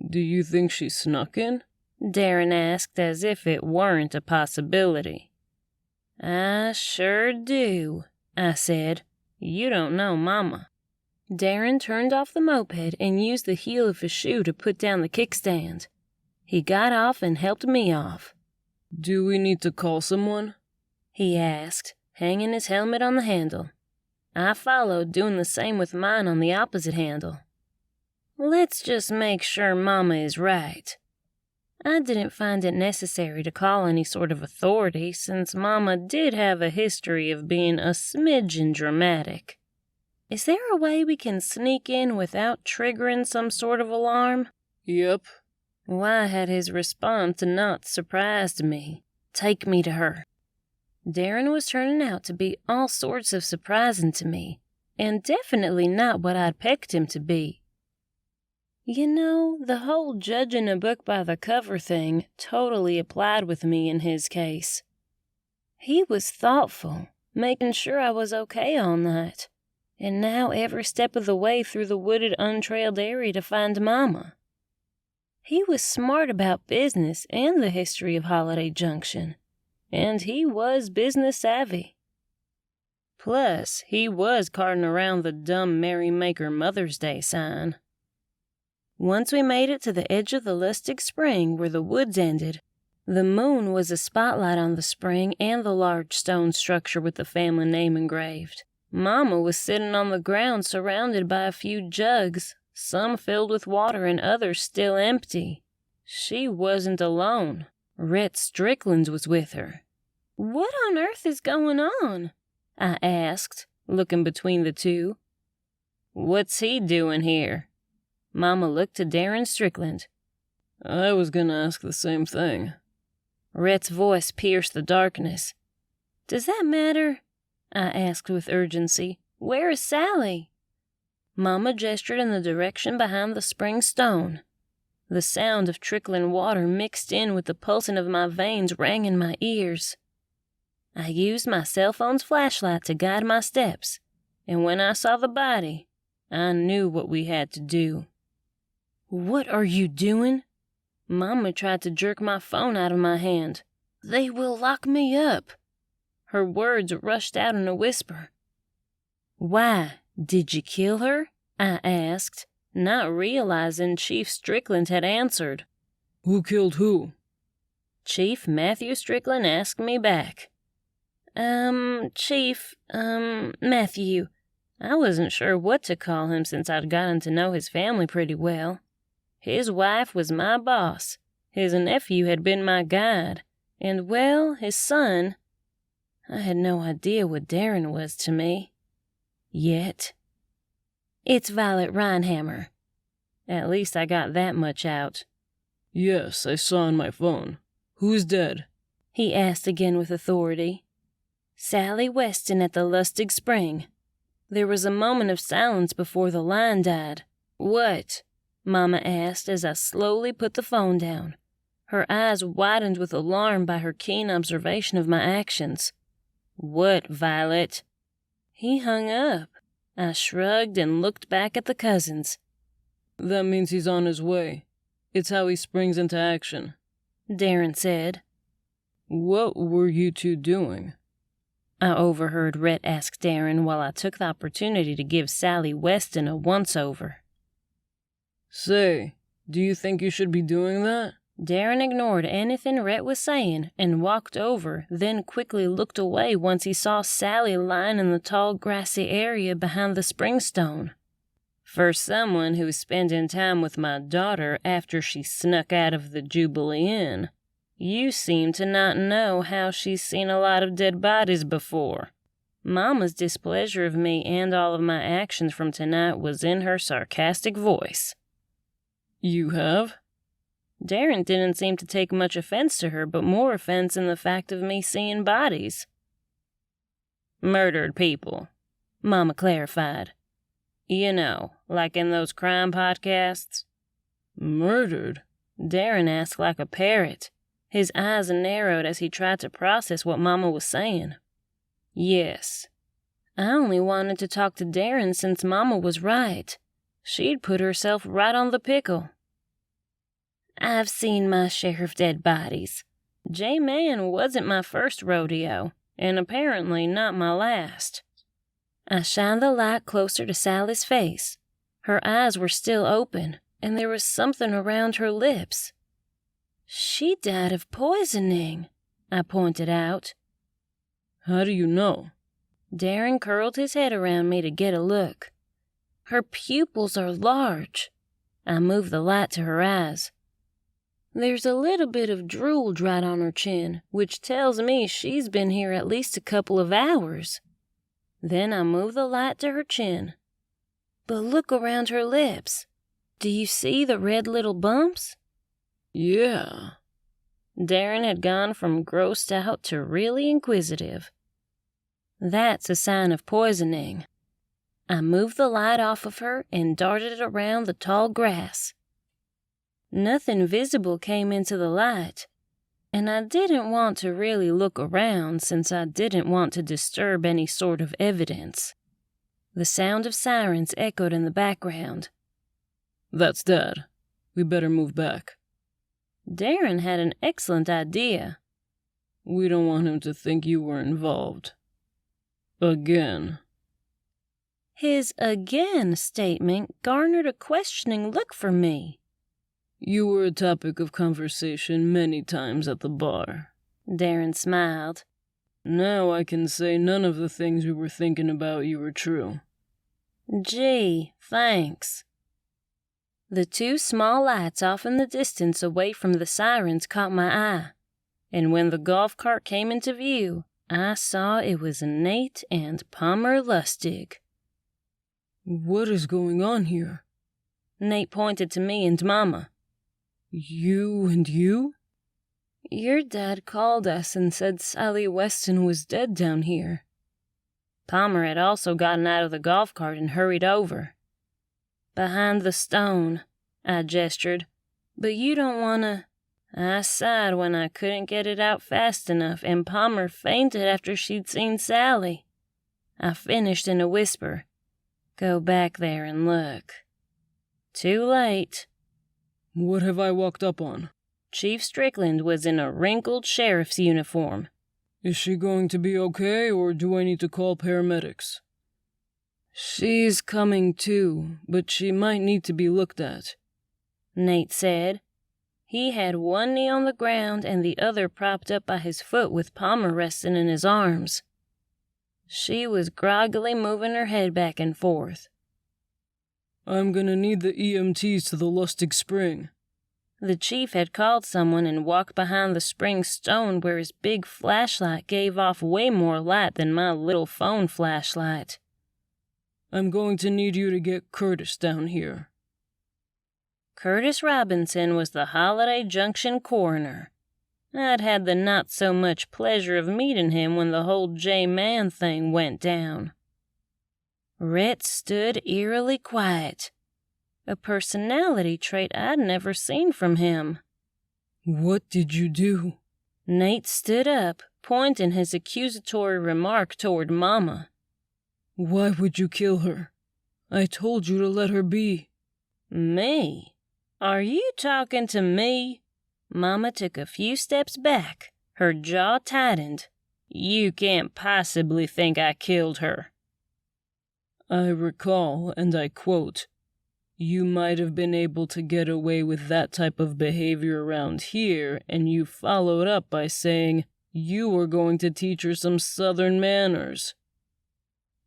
Do you think she snuck in? Darren asked as if it weren't a possibility. I sure do, I said. You don't know Mama. Darren turned off the moped and used the heel of his shoe to put down the kickstand. He got off and helped me off. Do we need to call someone? He asked, hanging his helmet on the handle. I followed, doing the same with mine on the opposite handle. Let's just make sure Mama is right. I didn't find it necessary to call any sort of authority since Mama did have a history of being a smidgen dramatic. Is there a way we can sneak in without triggering some sort of alarm? Yep. Why had his response not surprised me? Take me to her. Darren was turning out to be all sorts of surprising to me, and definitely not what I'd pegged him to be. You know, the whole judging a book by the cover thing totally applied with me in his case. He was thoughtful, making sure I was okay all night, and now every step of the way through the wooded, untrailed area to find Mama. He was smart about business and the history of Holiday Junction, and he was business savvy. Plus, he was carting around the dumb Merrymaker Mother's Day sign. Once we made it to the edge of the Lustig Spring where the woods ended, the moon was a spotlight on the spring and the large stone structure with the family name engraved. Mama was sitting on the ground surrounded by a few jugs, some filled with water and others still empty. She wasn't alone. Rhett Strickland was with her. What on earth is going on? I asked, looking between the two. What's he doing here? Mama looked to Darren Strickland. I was gonna ask the same thing. Rhett's voice pierced the darkness. Does that matter? I asked with urgency. Where is Sally? Mama gestured in the direction behind the spring stone. The sound of trickling water mixed in with the pulsing of my veins rang in my ears. I used my cell phone's flashlight to guide my steps, and when I saw the body, I knew what we had to do. What are you doing? Mama tried to jerk my phone out of my hand. They will lock me up. Her words rushed out in a whisper. Why, did you kill her? I asked, not realizing Chief Strickland had answered. Who killed who? Chief Matthew Strickland asked me back. Chief, Matthew. I wasn't sure what to call him since I'd gotten to know his family pretty well. His wife was my boss, his nephew had been my guide, and, well, his son. I had no idea what Darren was to me. Yet. It's Violet Rhinehammer. At least I got that much out. Yes, I saw on my phone. Who's dead? He asked again with authority. Sally Weston at the Lustig Spring. There was a moment of silence before the line died. What? Mama asked as I slowly put the phone down. Her eyes widened with alarm by her keen observation of my actions. What, Violet? He hung up. I shrugged and looked back at the cousins. That means he's on his way. It's how he springs into action, Darren said. What were you two doing? I overheard Rhett ask Darren while I took the opportunity to give Sally Weston a once-over. Say, do you think you should be doing that? Darren ignored anything Rhett was saying and walked over, then quickly looked away once he saw Sally lying in the tall grassy area behind the springstone. For someone who's spending time with my daughter after she snuck out of the Jubilee Inn, you seem to not know how she's seen a lot of dead bodies before. Mama's displeasure of me and all of my actions from tonight was in her sarcastic voice. You have? Darren didn't seem to take much offense to her, but more offense in the fact of me seeing bodies. Murdered people, Mama clarified. You know, like in those crime podcasts. Murdered? Darren asked like a parrot. His eyes narrowed as he tried to process what Mama was saying. Yes. I only wanted to talk to Darren since Mama was right. She'd put herself right on the pickle. I've seen my share of dead bodies. J-Man wasn't my first rodeo, and apparently not my last. I shined the light closer to Sally's face. Her eyes were still open, and there was something around her lips. She died of poisoning, I pointed out. How do you know? Darren curled his head around me to get a look. Her pupils are large. I moved the light to her eyes. There's a little bit of drool dried on her chin, which tells me she's been here at least a couple of hours. Then I moved the light to her chin. But look around her lips. Do you see the red little bumps? Yeah. Darren had gone from grossed out to really inquisitive. That's a sign of poisoning. I moved the light off of her and darted it around the tall grass. Nothing visible came into the light, and I didn't want to really look around since I didn't want to disturb any sort of evidence. The sound of sirens echoed in the background. That's Dad. We better move back. Darren had an excellent idea. We don't want him to think you were involved. Again. His again statement garnered a questioning look from me. You were a topic of conversation many times at the bar. Darren smiled. Now I can say none of the things we were thinking about you were true. Gee, thanks. The two small lights off in the distance away from the sirens caught my eye, and when the golf cart came into view, I saw it was Nate and Palmer Lustig. What is going on here? Nate pointed to me and Mama. You and you? Your dad called us and said Sally Weston was dead down here. Palmer had also gotten out of the golf cart and hurried over. Behind the stone, I gestured, but you don't want to... I sighed when I couldn't get it out fast enough, and Palmer fainted after she'd seen Sally. I finished in a whisper. Go back there and look. Too late. What have I walked up on? Chief Strickland was in a wrinkled sheriff's uniform. Is she going to be okay, or do I need to call paramedics? She's coming to, but she might need to be looked at, Nate said. He had one knee on the ground and the other propped up by his foot with Palmer resting in his arms. She was groggily moving her head back and forth. I'm gonna need the EMTs to the Lustig Spring. The chief had called someone and walked behind the spring stone where his big flashlight gave off way more light than my little phone flashlight. I'm going to need you to get Curtis down here. Curtis Robinson was the Holiday Junction coroner. I'd had the not-so-much pleasure of meeting him when the whole J-Man thing went down. Rhett stood eerily quiet, a personality trait I'd never seen from him. What did you do? Nate stood up, pointing his accusatory remark toward Mama. Why would you kill her? I told you to let her be. Me? Are you talking to me? Mama took a few steps back, her jaw tightened. You can't possibly think I killed her. I recall, and I quote, you might have been able to get away with that type of behavior around here, and you followed up by saying you were going to teach her some Southern manners.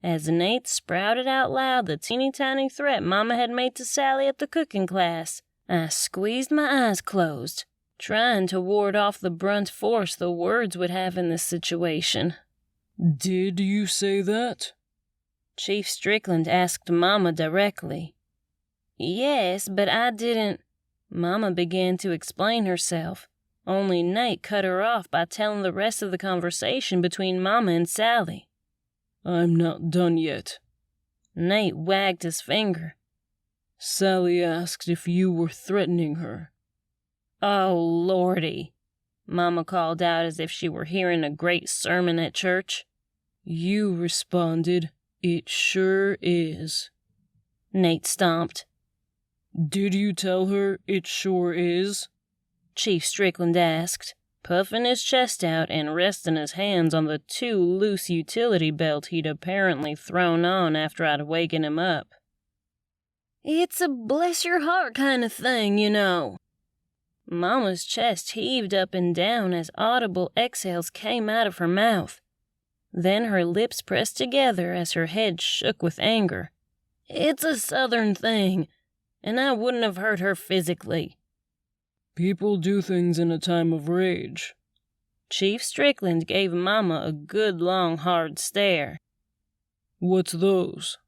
As Nate sprouted out loud the teeny-tiny threat Mama had made to Sally at the cooking class, I squeezed my eyes closed, trying to ward off the brunt force the words would have in this situation. Did you say that? Chief Strickland asked Mama directly. Yes, but I didn't... Mama began to explain herself, only Nate cut her off by telling the rest of the conversation between Mama and Sally. I'm not done yet. Nate wagged his finger. Sally asked if you were threatening her. Oh, Lordy, Mama called out as if she were hearing a great sermon at church. You responded, it sure is. Nate stomped. Did you tell her it sure is? Chief Strickland asked, puffing his chest out and resting his hands on the too loose utility belt he'd apparently thrown on after I'd waken him up. It's a bless-your-heart kind of thing, you know. Mama's chest heaved up and down as audible exhales came out of her mouth. Then her lips pressed together as her head shook with anger. It's a Southern thing, and I wouldn't have hurt her physically. People do things in a time of rage. Chief Strickland gave Mama a good long hard stare. What's those?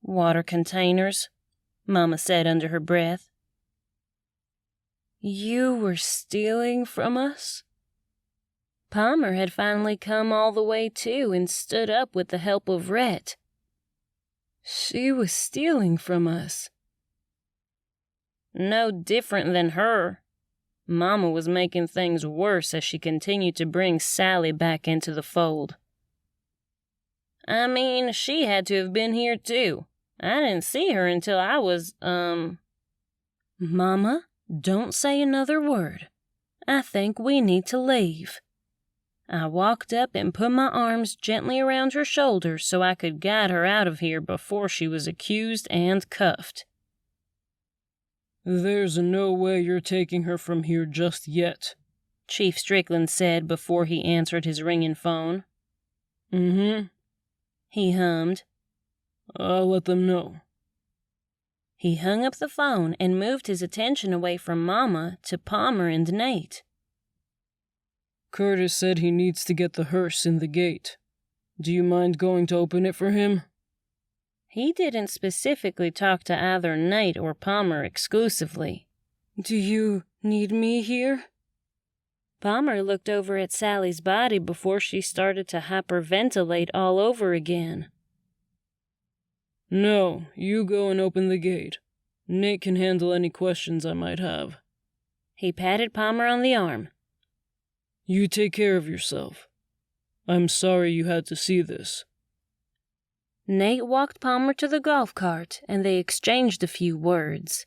Water containers, Mama said under her breath. You were stealing from us? Palmer had finally come all the way to and stood up with the help of Rhett. She was stealing from us. No different than her. Mama was making things worse as she continued to bring Sally back into the fold. I mean, she had to have been here too. I didn't see her until I was, Mama, don't say another word. I think we need to leave. I walked up and put my arms gently around her shoulders so I could guide her out of here before she was accused and cuffed. There's no way you're taking her from here just yet, Chief Strickland said before he answered his ringing phone. Mm-hmm. He hummed. I'll let them know. He hung up the phone and moved his attention away from Mama to Palmer and Nate. Curtis said he needs to get the hearse in the gate. Do you mind going to open it for him? He didn't specifically talk to either Nate or Palmer exclusively. Do you need me here? Palmer looked over at Sally's body before she started to hyperventilate all over again. No, you go and open the gate. Nate can handle any questions I might have. He patted Palmer on the arm. You take care of yourself. I'm sorry you had to see this. Nate walked Palmer to the golf cart, and they exchanged a few words.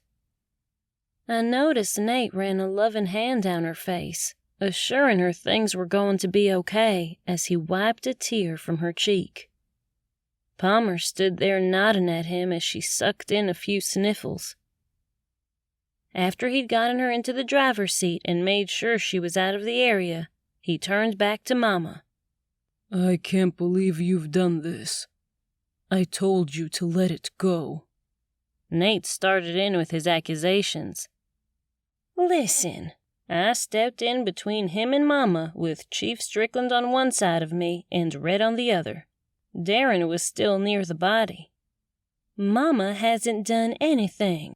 I noticed Nate ran a loving hand down her face, assuring her things were going to be okay as he wiped a tear from her cheek. Palmer stood there nodding at him as she sucked in a few sniffles. After he'd gotten her into the driver's seat and made sure she was out of the area, he turned back to Mama. I can't believe you've done this. I told you to let it go. Nate started in with his accusations. Listen, I stepped in between him and Mama with Chief Strickland on one side of me and Red on the other. Darren was still near the body. Mama hasn't done anything.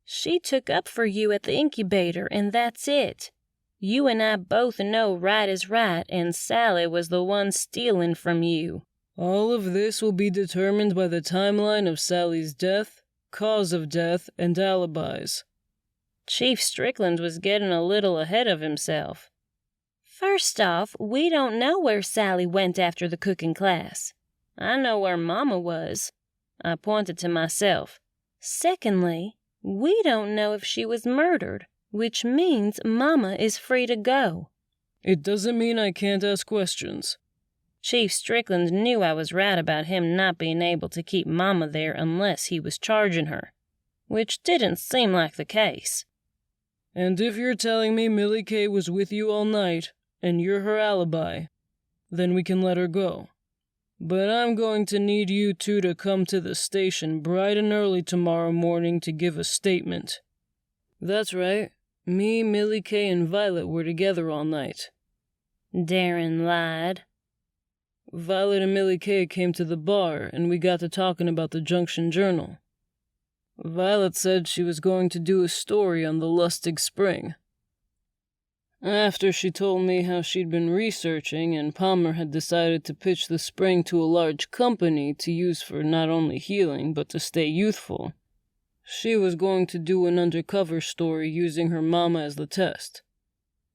She took up for you at the incubator, and that's it. You and I both know right is right, and Sally was the one stealing from you. All of this will be determined by the timeline of Sally's death, cause of death, and alibis. Chief Strickland was getting a little ahead of himself. First off, we don't know where Sally went after the cooking class. I know where Mama was. I pointed to myself. Secondly, we don't know if she was murdered, which means Mama is free to go. It doesn't mean I can't ask questions. Chief Strickland knew I was right about him not being able to keep Mama there unless he was charging her, which didn't seem like the case. And if you're telling me Millie Kay was with you all night, and you're her alibi, then we can let her go. But I'm going to need you two to come to the station bright and early tomorrow morning to give a statement. That's right. Me, Millie Kay, and Violet were together all night. Darren lied. Violet and Millie Kay came to the bar, and we got to talking about the Junction Journal. Violet said she was going to do a story on the Lustig Spring. After she told me how she'd been researching and Palmer had decided to pitch the spring to a large company to use for not only healing but to stay youthful, she was going to do an undercover story using her mama as the test.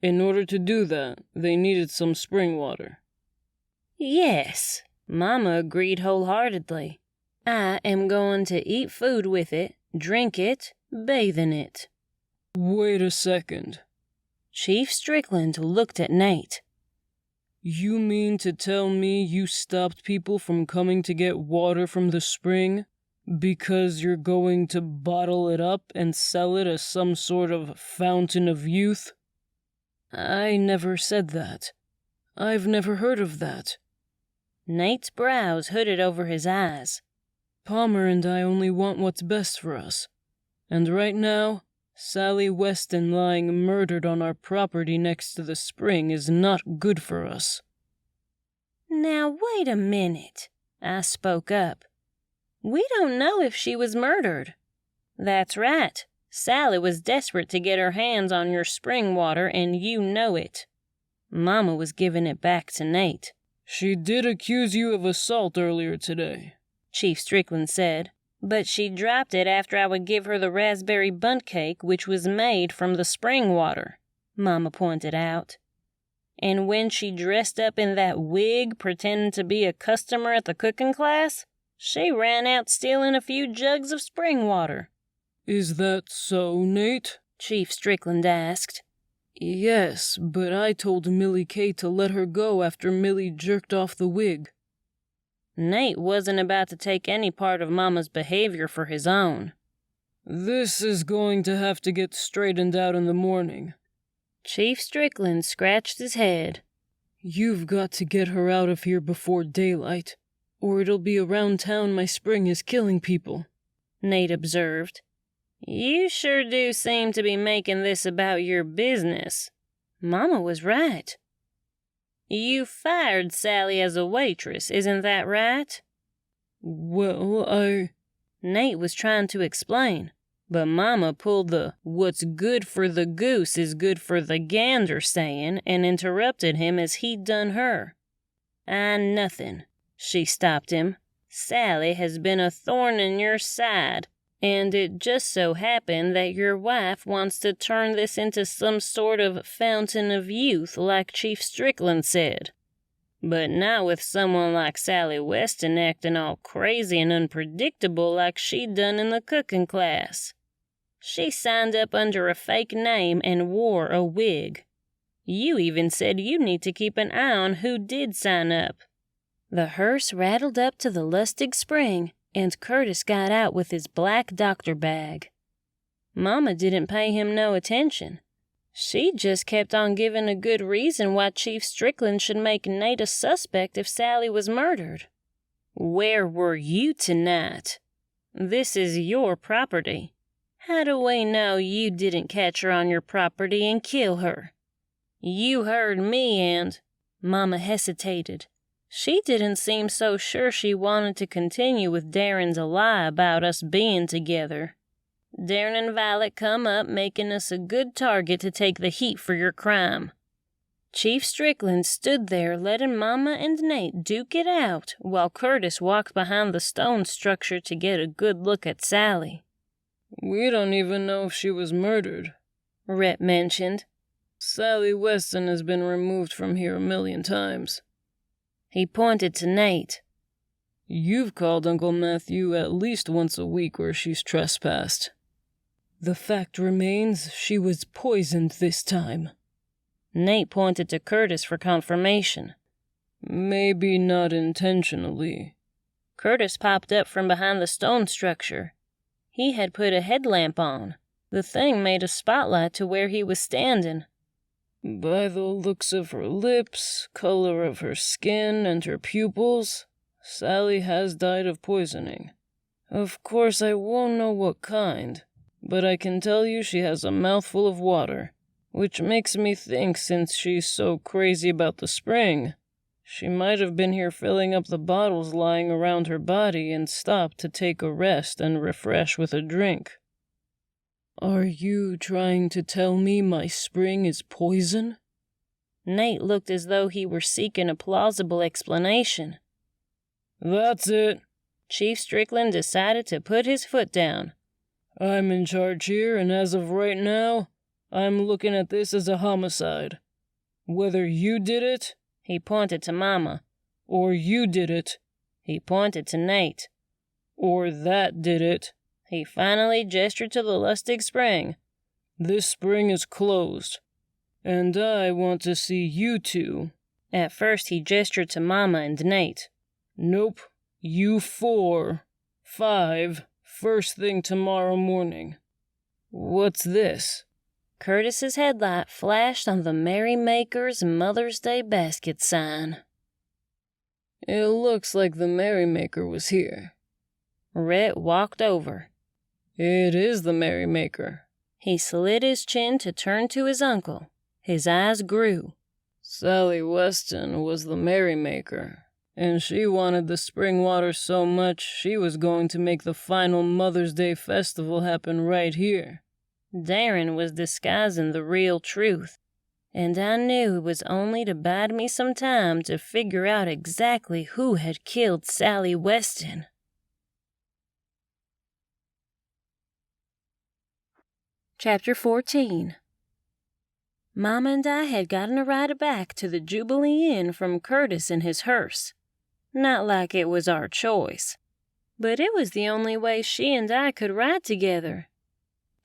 In order to do that, they needed some spring water. Yes, Mama agreed wholeheartedly. I am going to eat food with it, drink it, bathe in it. Wait a second. Chief Strickland looked at Nate. You mean to tell me you stopped people from coming to get water from the spring because you're going to bottle it up and sell it as some sort of fountain of youth? I never said that. I've never heard of that. Nate's brows hooded over his eyes. Palmer and I only want what's best for us. And right now, Sally Weston lying murdered on our property next to the spring is not good for us. Now, wait a minute, I spoke up. We don't know if she was murdered. That's right. Sally was desperate to get her hands on your spring water, and you know it. Mama was giving it back to Nate. She did accuse you of assault earlier today, Chief Strickland said, but she dropped it after I would give her the raspberry bundt cake, which was made from the spring water, Mama pointed out. And when she dressed up in that wig pretending to be a customer at the cooking class, she ran out stealing a few jugs of spring water. Is that so, Nate? Chief Strickland asked. Yes, but I told Millie Kay to let her go after Millie jerked off the wig. Nate wasn't about to take any part of Mama's behavior for his own. This is going to have to get straightened out in the morning. Chief Strickland scratched his head. You've got to get her out of here before daylight, or it'll be around town my spring is killing people, Nate observed. You sure do seem to be making this about your business. Mama was right. You fired Sally as a waitress, isn't that right? Well, Nate was trying to explain, but Mama pulled the "what's good for the goose is good for the gander" saying and interrupted him as he'd done her. Nothing. She stopped him. Sally has been a thorn in your side. And it just so happened that your wife wants to turn this into some sort of fountain of youth like Chief Strickland said. But not with someone like Sally Weston acting all crazy and unpredictable like she'd done in the cooking class. She signed up under a fake name and wore a wig. You even said you need to keep an eye on who did sign up. The hearse rattled up to the Lustig Spring, and Curtis got out with his black doctor bag. Mama didn't pay him no attention. She just kept on giving a good reason why Chief Strickland should make Nate a suspect if Sally was murdered. Where were you tonight? This is your property. How do we know you didn't catch her on your property and kill her? You heard me and... Mama hesitated. She didn't seem so sure she wanted to continue with Darren's lie about us being together. Darren and Violet come up, making us a good target to take the heat for your crime. Chief Strickland stood there letting Mama and Nate duke it out while Curtis walked behind the stone structure to get a good look at Sally. We don't even know if she was murdered, Rhett mentioned. Sally Weston has been removed from here 1,000,000 times. He pointed to Nate. You've called Uncle Matthew at least once a week where she's trespassed. The fact remains she was poisoned this time. Nate pointed to Curtis for confirmation. Maybe not intentionally. Curtis popped up from behind the stone structure. He had put a headlamp on. The thing made a spotlight to where he was standing. By the looks of her lips, color of her skin, and her pupils, Sally has died of poisoning. Of course, I won't know what kind, but I can tell you she has a mouthful of water, which makes me think since she's so crazy about the spring, she might have been here filling up the bottles lying around her body and stopped to take a rest and refresh with a drink. Are you trying to tell me my spring is poison? Nate looked as though he were seeking a plausible explanation. That's it. Chief Strickland decided to put his foot down. I'm in charge here, and as of right now, I'm looking at this as a homicide. Whether you did it, he pointed to Mama, or you did it, he pointed to Nate, or that did it, he finally gestured to the Lustig Spring. This spring is closed, and I want to see you two. At first he gestured to Mama and Nate. Nope, you 4, 5, first thing tomorrow morning. What's this? Curtis's headlight flashed on the Merrymakers Mother's Day basket sign. It looks like the Merrymaker was here. Rhett walked over. It is the Merrymaker. He slid his chin to turn to his uncle. His eyes grew. Sally Weston was the Merrymaker, and she wanted the spring water so much she was going to make the final Mother's Day festival happen right here. Darren was disguising the real truth, and I knew it was only to bide me some time to figure out exactly who had killed Sally Weston. Chapter 14. Mama and I had gotten a ride back to the Jubilee Inn from Curtis in his hearse. Not like it was our choice, but it was the only way she and I could ride together.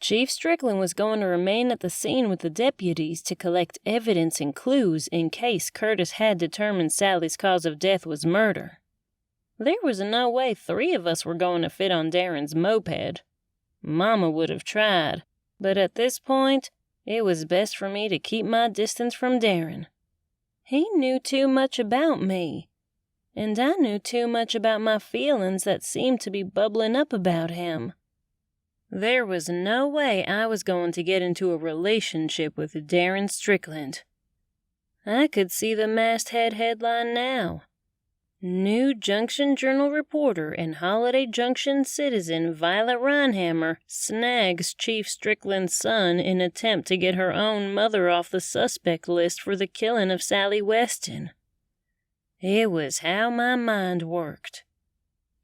Chief Strickland was going to remain at the scene with the deputies to collect evidence and clues in case Curtis had determined Sally's cause of death was murder. There was no way 3 of us were going to fit on Darren's moped. Mama would have tried, but at this point, it was best for me to keep my distance from Darren. He knew too much about me, and I knew too much about my feelings that seemed to be bubbling up about him. There was no way I was going to get into a relationship with Darren Strickland. I could see the masthead headline now. New Junction Journal reporter and Holiday Junction citizen Violet Rhinehammer snags Chief Strickland's son in attempt to get her own mother off the suspect list for the killing of Sally Weston. It was how my mind worked.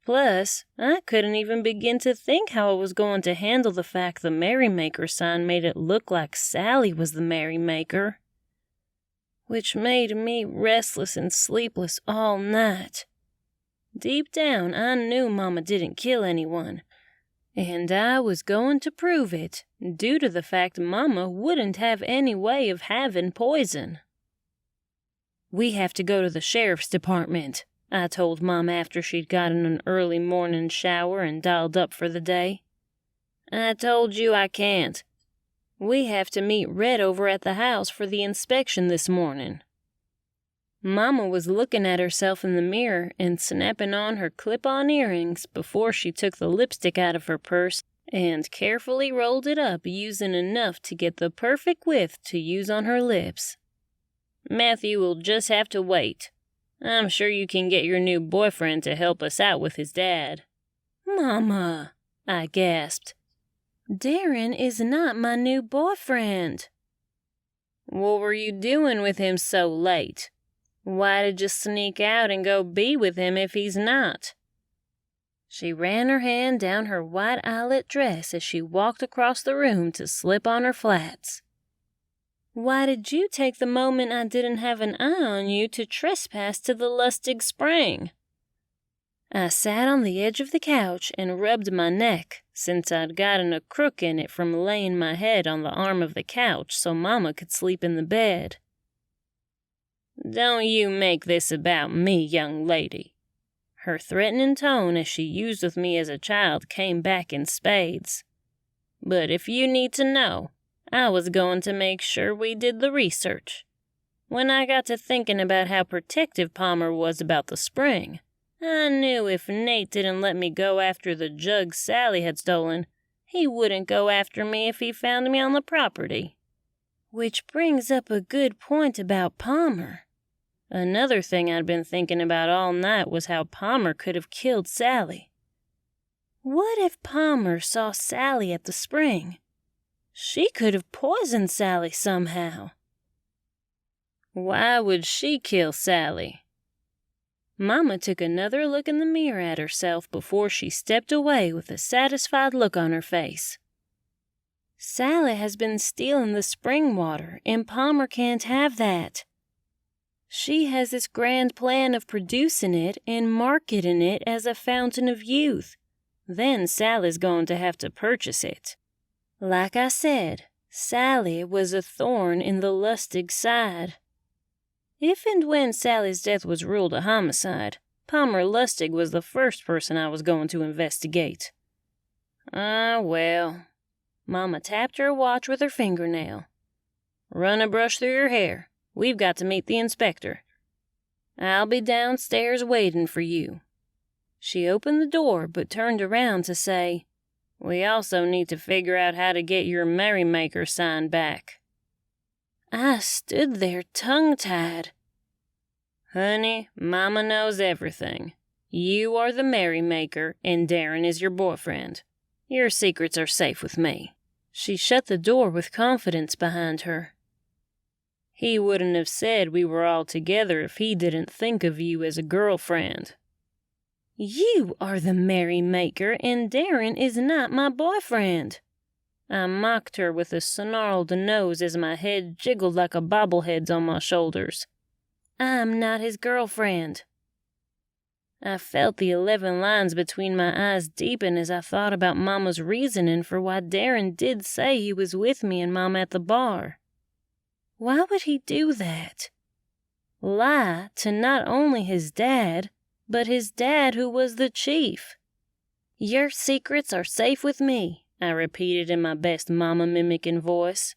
Plus, I couldn't even begin to think how I was going to handle the fact the Merrymaker sign made it look like Sally was the Merrymaker, which made me restless and sleepless all night. Deep down, I knew Mama didn't kill anyone, and I was going to prove it due to the fact Mama wouldn't have any way of having poison. "We have to go to the sheriff's department," I told Mom after she'd gotten an early morning shower and dialed up for the day. "I told you I can't. We have to meet Red over at the house for the inspection this morning." Mama was looking at herself in the mirror and snapping on her clip-on earrings before she took the lipstick out of her purse and carefully rolled it up, using enough to get the perfect width to use on her lips. "Matthew will just have to wait. I'm sure you can get your new boyfriend to help us out with his dad." "Mama," I gasped. "Darren is not my new boyfriend." "What were you doing with him so late? Why did you sneak out and go be with him if he's not?" She ran her hand down her white eyelet dress as she walked across the room to slip on her flats. "Why did you take the moment I didn't have an eye on you to trespass to the Lustig Spring?" I sat on the edge of the couch and rubbed my neck, since I'd gotten a crook in it from laying my head on the arm of the couch so Mama could sleep in the bed. "Don't you make this about me, young lady." Her threatening tone as she used with me as a child came back in spades. "But if you need to know, I was going to make sure we did the research. When I got to thinking about how protective Palmer was about the spring, I knew if Nate didn't let me go after the jug Sally had stolen, he wouldn't go after me if he found me on the property." Which brings up a good point about Palmer. Another thing I'd been thinking about all night was how Palmer could have killed Sally. What if Palmer saw Sally at the spring? She could have poisoned Sally somehow. Why would she kill Sally? Mama took another look in the mirror at herself before she stepped away with a satisfied look on her face. "Sally has been stealing the spring water, and Palmer can't have that. She has this grand plan of producing it and marketing it as a fountain of youth. Then Sally's going to have to purchase it. Like I said, Sally was a thorn in the Lustig side. If and when Sally's death was ruled a homicide, Palmer Lustig was the first person I was going to investigate. Ah, well. Mama tapped her watch with her fingernail. Run a brush through your hair. We've got to meet the inspector. I'll be downstairs waiting for you. She opened the door but turned around to say, we also need to figure out how to get your merrymaker sign back. I stood there tongue-tied. Honey, Mama knows everything. You are the merrymaker and Darren is your boyfriend. Your secrets are safe with me. She shut the door with confidence behind her. He wouldn't have said we were all together if he didn't think of you as a girlfriend. You are the merrymaker and Darren is not my boyfriend. I mocked her with a snarled nose as my head jiggled like a bobblehead's on my shoulders. I'm not his girlfriend. I felt the 11 lines between my eyes deepen as I thought about Mama's reasoning for why Darren did say he was with me and Mom at the bar. Why would he do that? Lie to not only his dad, but his dad who was the chief. Your secrets are safe with me, I repeated in my best Mama-mimicking voice.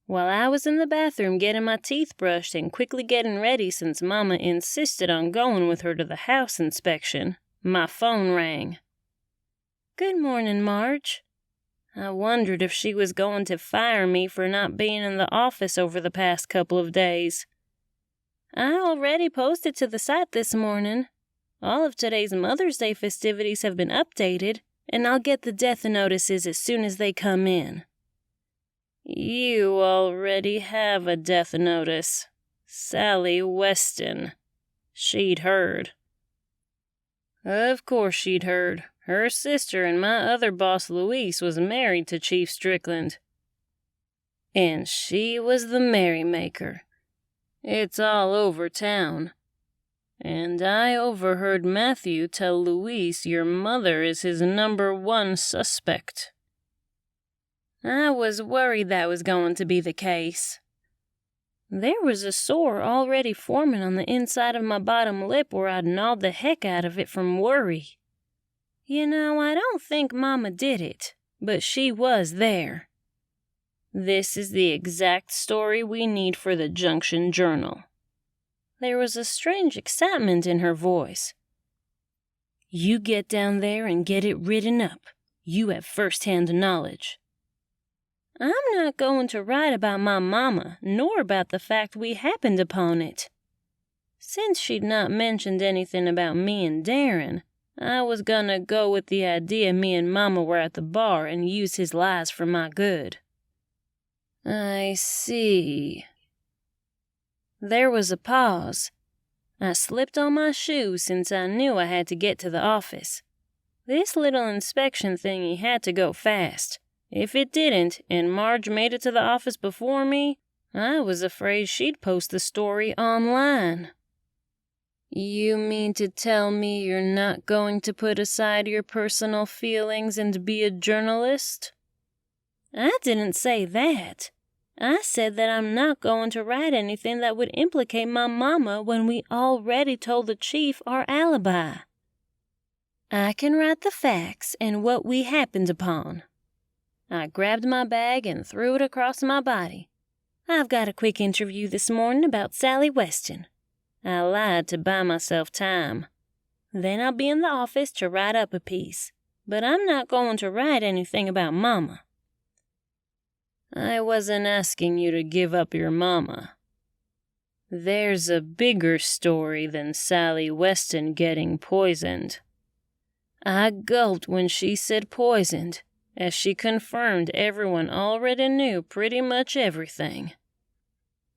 While I was in the bathroom getting my teeth brushed and quickly getting ready since Mama insisted on going with her to the house inspection, my phone rang. Good morning, Marge. I wondered if she was going to fire me for not being in the office over the past couple of days. I already posted to the site this morning. All of today's Mother's Day festivities have been updated, and I'll get the death notices as soon as they come in. You already have a death notice. Sally Weston. She'd heard. Of course she'd heard. Her sister and my other boss, Louise, was married to Chief Strickland. And she was the merrymaker. It's all over town. And I overheard Matthew tell Louise your mother is his #1 suspect. I was worried that was going to be the case. There was a sore already forming on the inside of my bottom lip where I'd gnawed the heck out of it from worry. You know, I don't think Mama did it, but she was there. This is the exact story we need for the Junction Journal. There was a strange excitement in her voice. You get down there and get it written up. You have first-hand knowledge. I'm not going to write about my mama, nor about the fact we happened upon it. Since she'd not mentioned anything about me and Darren, I was gonna go with the idea me and Mama were at the bar and use his lies for my good. I see. There was a pause. I slipped on my shoes since I knew I had to get to the office. This little inspection thingy had to go fast. If it didn't, and Marge made it to the office before me, I was afraid she'd post the story online. You mean to tell me you're not going to put aside your personal feelings and be a journalist? I didn't say that. I said that I'm not going to write anything that would implicate my mama when we already told the chief our alibi. I can write the facts and what we happened upon. I grabbed my bag and threw it across my body. I've got a quick interview this morning about Sally Weston. I lied to buy myself time. Then I'll be in the office to write up a piece. But I'm not going to write anything about Mama. I wasn't asking you to give up your mama. There's a bigger story than Sally Weston getting poisoned. I gulped when she said poisoned, as she confirmed everyone already knew pretty much everything.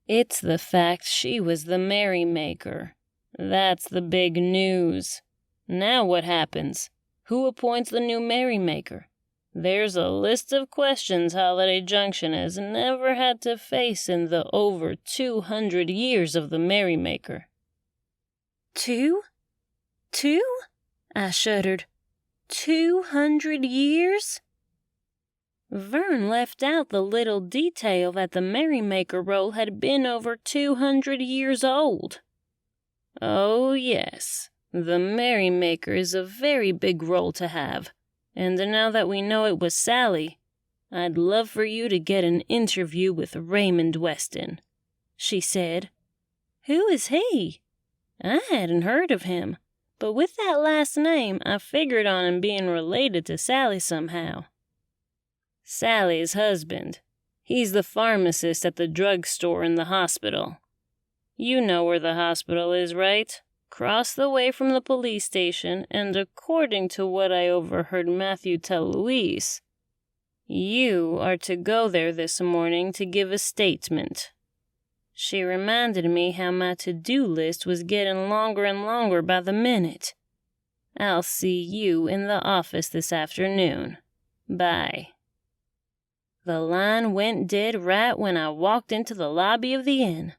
It's the fact she was the merrymaker. That's the big news. Now what happens? Who appoints the new merrymaker? There's a list of questions Holiday Junction has never had to face in the over 200 years of the merrymaker. 2? 2? I shuddered. 200 years? Vern left out the little detail that the Merrymaker role had been over 200 years old. Oh, yes. The Merrymaker is a very big role to have. And now that we know it was Sally, I'd love for you to get an interview with Raymond Weston, she said. Who is he? I hadn't heard of him, but with that last name, I figured on him being related to Sally somehow. Sally's husband. He's the pharmacist at the drugstore in the hospital. You know where the hospital is, right? Across the way from the police station, and according to what I overheard Matthew tell Louise, you are to go there this morning to give a statement. She reminded me how my to-do list was getting longer and longer by the minute. I'll see you in the office this afternoon. Bye. The line went dead right when I walked into the lobby of the inn.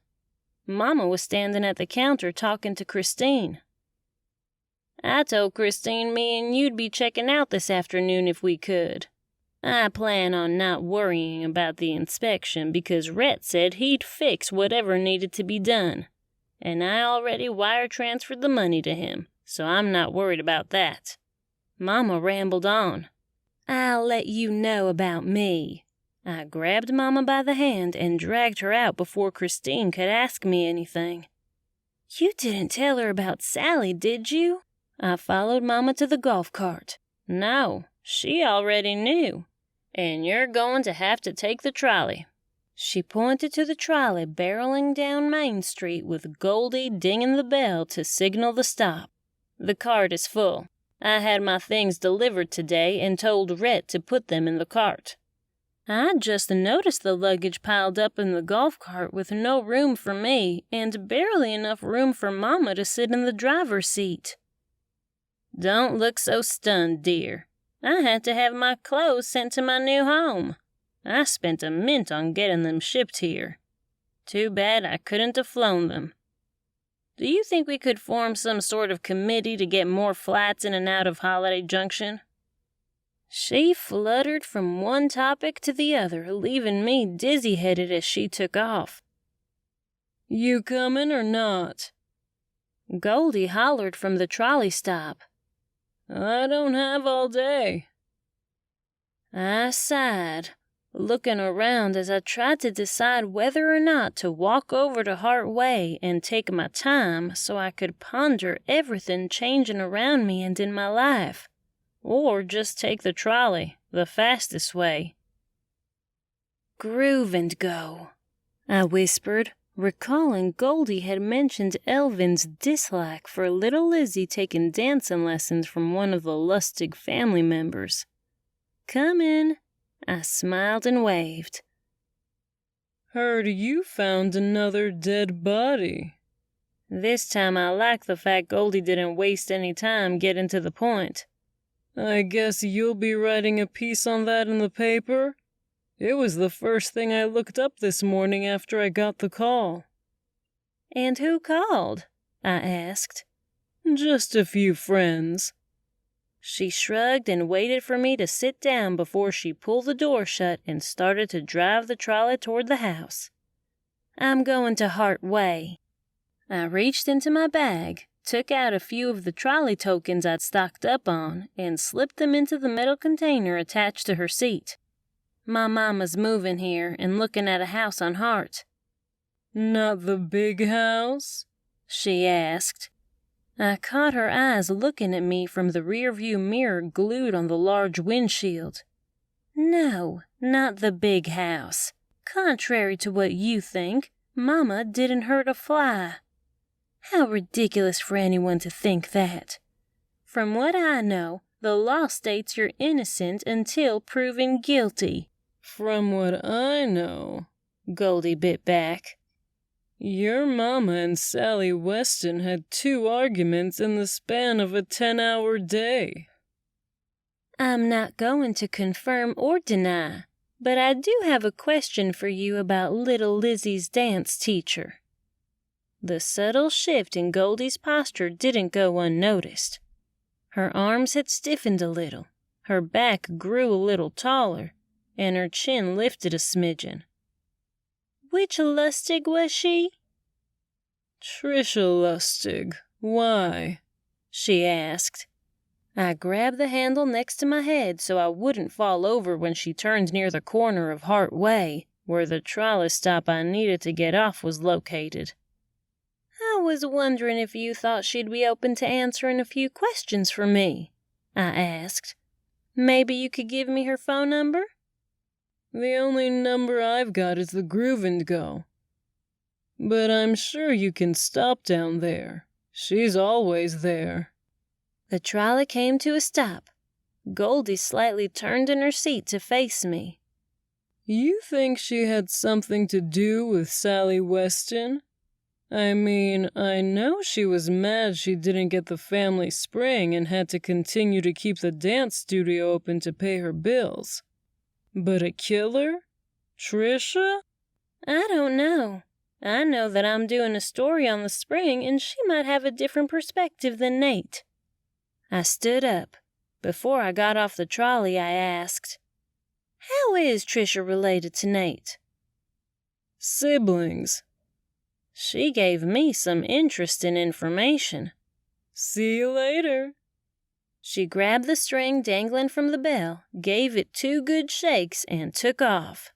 Mama was standing at the counter talking to Christine. I told Christine me and you'd be checking out this afternoon if we could. I plan on not worrying about the inspection because Rhett said he'd fix whatever needed to be done. And I already wire transferred the money to him, so I'm not worried about that. Mama rambled on. I'll let you know about me. I grabbed Mama by the hand and dragged her out before Christine could ask me anything. You didn't tell her about Sally, did you? I followed Mama to the golf cart. No, she already knew. And you're going to have to take the trolley. She pointed to the trolley barreling down Main Street with Goldie dinging the bell to signal the stop. The cart is full. I had my things delivered today and told Rhett to put them in the cart. I just noticed the luggage piled up in the golf cart with no room for me and barely enough room for Mama to sit in the driver's seat. Don't look so stunned, dear. I had to have my clothes sent to my new home. I spent a mint on getting them shipped here. Too bad I couldn't have flown them. Do you think we could form some sort of committee to get more flights in and out of Holiday Junction? She fluttered from one topic to the other, leaving me dizzy-headed as she took off. You coming or not? Goldie hollered from the trolley stop. I don't have all day. I sighed, looking around as I tried to decide whether or not to walk over to Hart Way and take my time so I could ponder everything changing around me and in my life, or just take the trolley, the fastest way. Groove and go, I whispered, recalling Goldie had mentioned Elvin's dislike for little Lizzie taking dancing lessons from one of the Lustig family members. Come in, I smiled and waved. Heard you found another dead body. This time I like the fact Goldie didn't waste any time getting to the point. I guess you'll be writing a piece on that in the paper? It was the first thing I looked up this morning after I got the call. And who called? I asked. Just a few friends. She shrugged and waited for me to sit down before she pulled the door shut and started to drive the trolley toward the house. I'm going to Hart Way. I reached into my bag, took out a few of the trolley tokens I'd stocked up on, and slipped them into the metal container attached to her seat. My mama's moving here and looking at a house on Hart. Not the big house? She asked. I caught her eyes looking at me from the rearview mirror glued on the large windshield. No, not the big house. Contrary to what you think, Mama didn't hurt a fly. How ridiculous for anyone to think that. From what I know, the law states you're innocent until proven guilty. From what I know, Goldie bit back, your Mama and Sally Weston had 2 arguments in the span of a 10-hour day. I'm not going to confirm or deny, but I do have a question for you about little Lizzie's dance teacher. The subtle shift in Goldie's posture didn't go unnoticed. Her arms had stiffened a little, her back grew a little taller, and her chin lifted a smidgen. "Which Lustig was she?" "Trisha Lustig. Why?" she asked. I grabbed the handle next to my head so I wouldn't fall over when she turned near the corner of Hart Way, where the trolley stop I needed to get off was located. "I was wondering if you thought she'd be open to answering a few questions for me," I asked. "Maybe you could give me her phone number?" "The only number I've got is the Groove and Go. But I'm sure you can stop down there. She's always there." The trolley came to a stop. Goldie slightly turned in her seat to face me. "You think she had something to do with Sally Weston? I mean, I know she was mad she didn't get the family spring and had to continue to keep the dance studio open to pay her bills. But a killer? Trisha?" "I don't know. I know that I'm doing a story on the spring, and she might have a different perspective than Nate." I stood up. Before I got off the trolley, I asked, "How is Trisha related to Nate?" "Siblings." She gave me some interesting information. "See you later." She grabbed the string dangling from the bell, gave it 2 good shakes, and took off.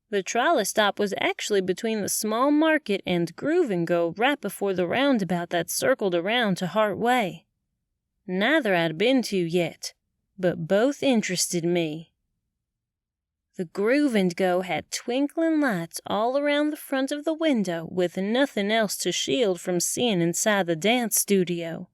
The trolley stop was actually between the small market and Groove and Go right before the roundabout that circled around to Hart Way. Neither I'd been to yet, but both interested me. The Groove and Go had twinkling lights all around the front of the window with nothing else to shield from seeing inside the dance studio.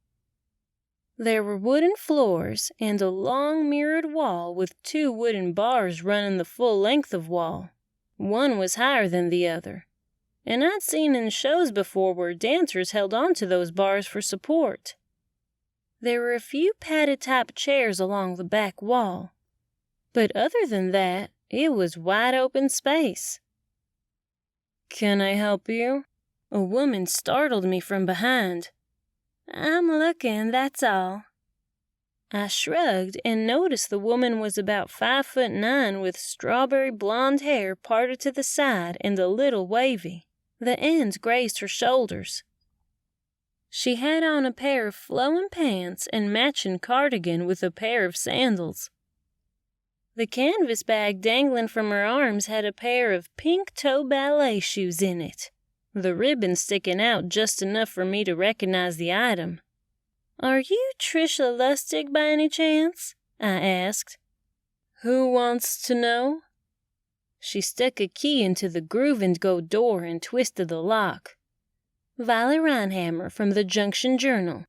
There were wooden floors and a long mirrored wall with 2 wooden bars running the full length of wall. One was higher than the other, and I'd seen in shows before where dancers held on to those bars for support. There were a few padded-type chairs along the back wall, but other than that, it was wide open space. "Can I help you?" A woman startled me from behind. "I'm looking, that's all." I shrugged and noticed the woman was about 5'9" with strawberry blonde hair parted to the side and a little wavy. The ends grazed her shoulders. She had on a pair of flowing pants and matching cardigan with a pair of sandals. The canvas bag dangling from her arms had a pair of pink toe ballet shoes in it, the ribbon sticking out just enough for me to recognize the item. "Are you Trisha Lustig by any chance?" I asked. "Who wants to know?" She stuck a key into the Groove and Go door and twisted the lock. "Violet Rhinehammer from the Junction Journal."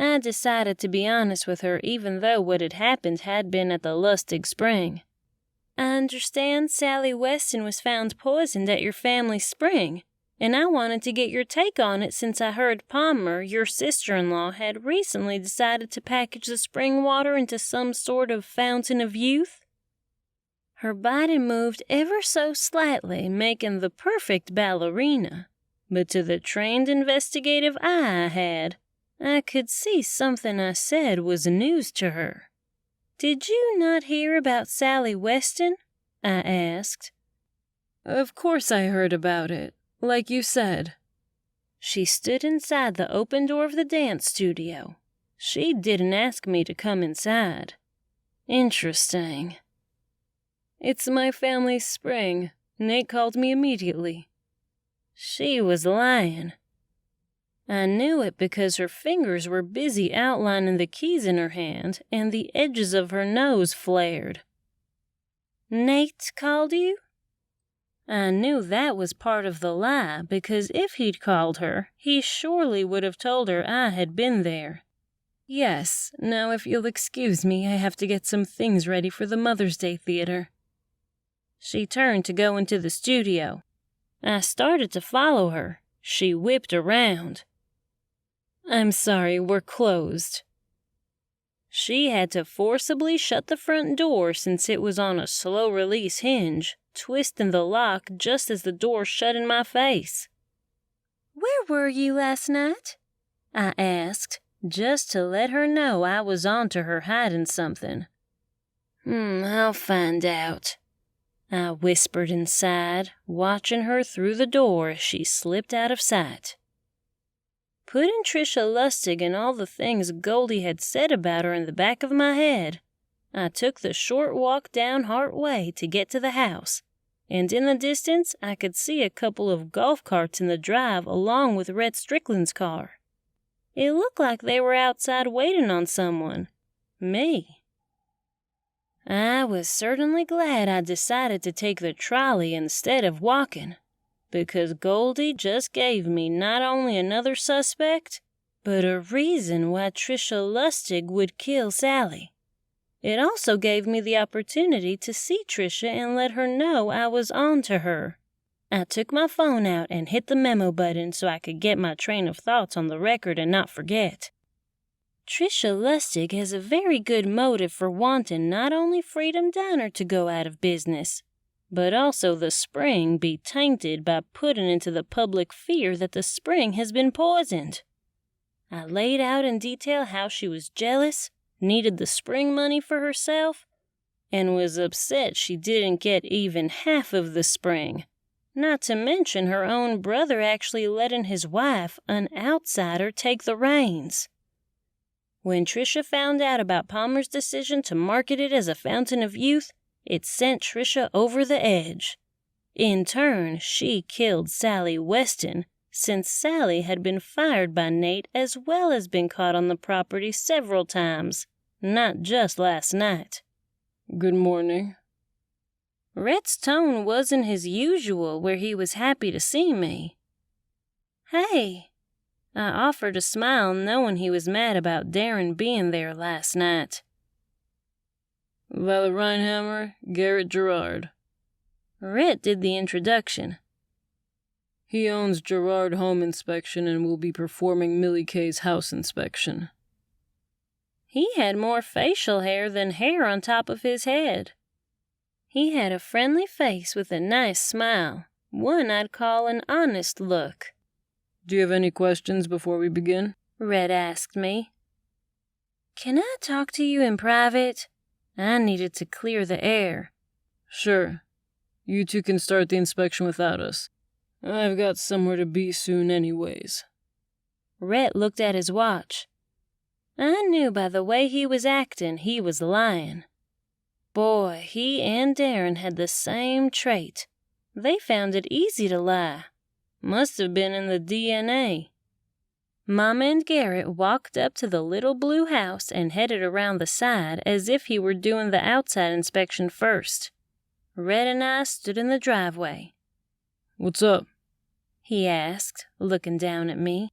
I decided to be honest with her even though what had happened had been at the Lustig Spring. "I understand Sally Weston was found poisoned at your family spring, and I wanted to get your take on it since I heard Palmer, your sister-in-law, had recently decided to package the spring water into some sort of fountain of youth." Her body moved ever so slightly, making the perfect ballerina, but to the trained investigative eye I had, I could see something I said was news to her. "Did you not hear about Sally Weston?" I asked. "Of course I heard about it, like you said." She stood inside the open door of the dance studio. She didn't ask me to come inside. Interesting. "It's my family's spring. Nate called me immediately." She was lying. I knew it because her fingers were busy outlining the keys in her hand and the edges of her nose flared. "Nate called you?" I knew that was part of the lie because if he'd called her, he surely would have told her I had been there. "Yes, now if you'll excuse me, I have to get some things ready for the Mother's Day theater." She turned to go into the studio. I started to follow her. She whipped around. "I'm sorry, we're closed." She had to forcibly shut the front door since it was on a slow-release hinge, twisting the lock just as the door shut in my face. "Where were you last night?" I asked, just to let her know I was on to her hiding something. I'll find out," I whispered and sighed, watching her through the door as she slipped out of sight. Putting Trisha Lustig and all the things Goldie had said about her in the back of my head, I took the short walk down Hart Way to get to the house, and in the distance I could see a couple of golf carts in the drive along with Rhett Strickland's car. It looked like they were outside waiting on someone. Me. I was certainly glad I decided to take the trolley instead of walking, because Goldie just gave me not only another suspect, but a reason why Trisha Lustig would kill Sally. It also gave me the opportunity to see Trisha and let her know I was on to her. I took my phone out and hit the memo button so I could get my train of thoughts on the record and not forget. Trisha Lustig has a very good motive for wanting not only Freedom Diner to go out of business, but also the spring be tainted by putting into the public fear that the spring has been poisoned. I laid out in detail how she was jealous, needed the spring money for herself, and was upset she didn't get even half of the spring. Not to mention her own brother actually letting his wife, an outsider, take the reins. When Trisha found out about Palmer's decision to market it as a fountain of youth, it sent Trisha over the edge. In turn, she killed Sally Weston, since Sally had been fired by Nate as well as been caught on the property several times, not just last night. Good morning. Rhett's tone wasn't his usual, where he was happy to see me. Hey, I offered a smile, knowing he was mad about Darren being there last night. Violet Rhinehammer, Garrett Gerard. Rhett did the introduction. He owns Gerard Home Inspection and will be performing Millie Kay's house inspection. He had more facial hair than hair on top of his head. He had a friendly face with a nice smile, one I'd call an honest look. Do you have any questions before we begin? Rhett asked me. Can I talk to you in private? I needed to clear the air. Sure. You two can start the inspection without us. I've got somewhere to be soon anyways. Rhett looked at his watch. I knew by the way he was acting he was lying. Boy, he and Darren had the same trait. They found it easy to lie. Must have been in the DNA. Mama and Garrett walked up to the little blue house and headed around the side as if he were doing the outside inspection first. Rhett and I stood in the driveway. What's up? He asked, looking down at me.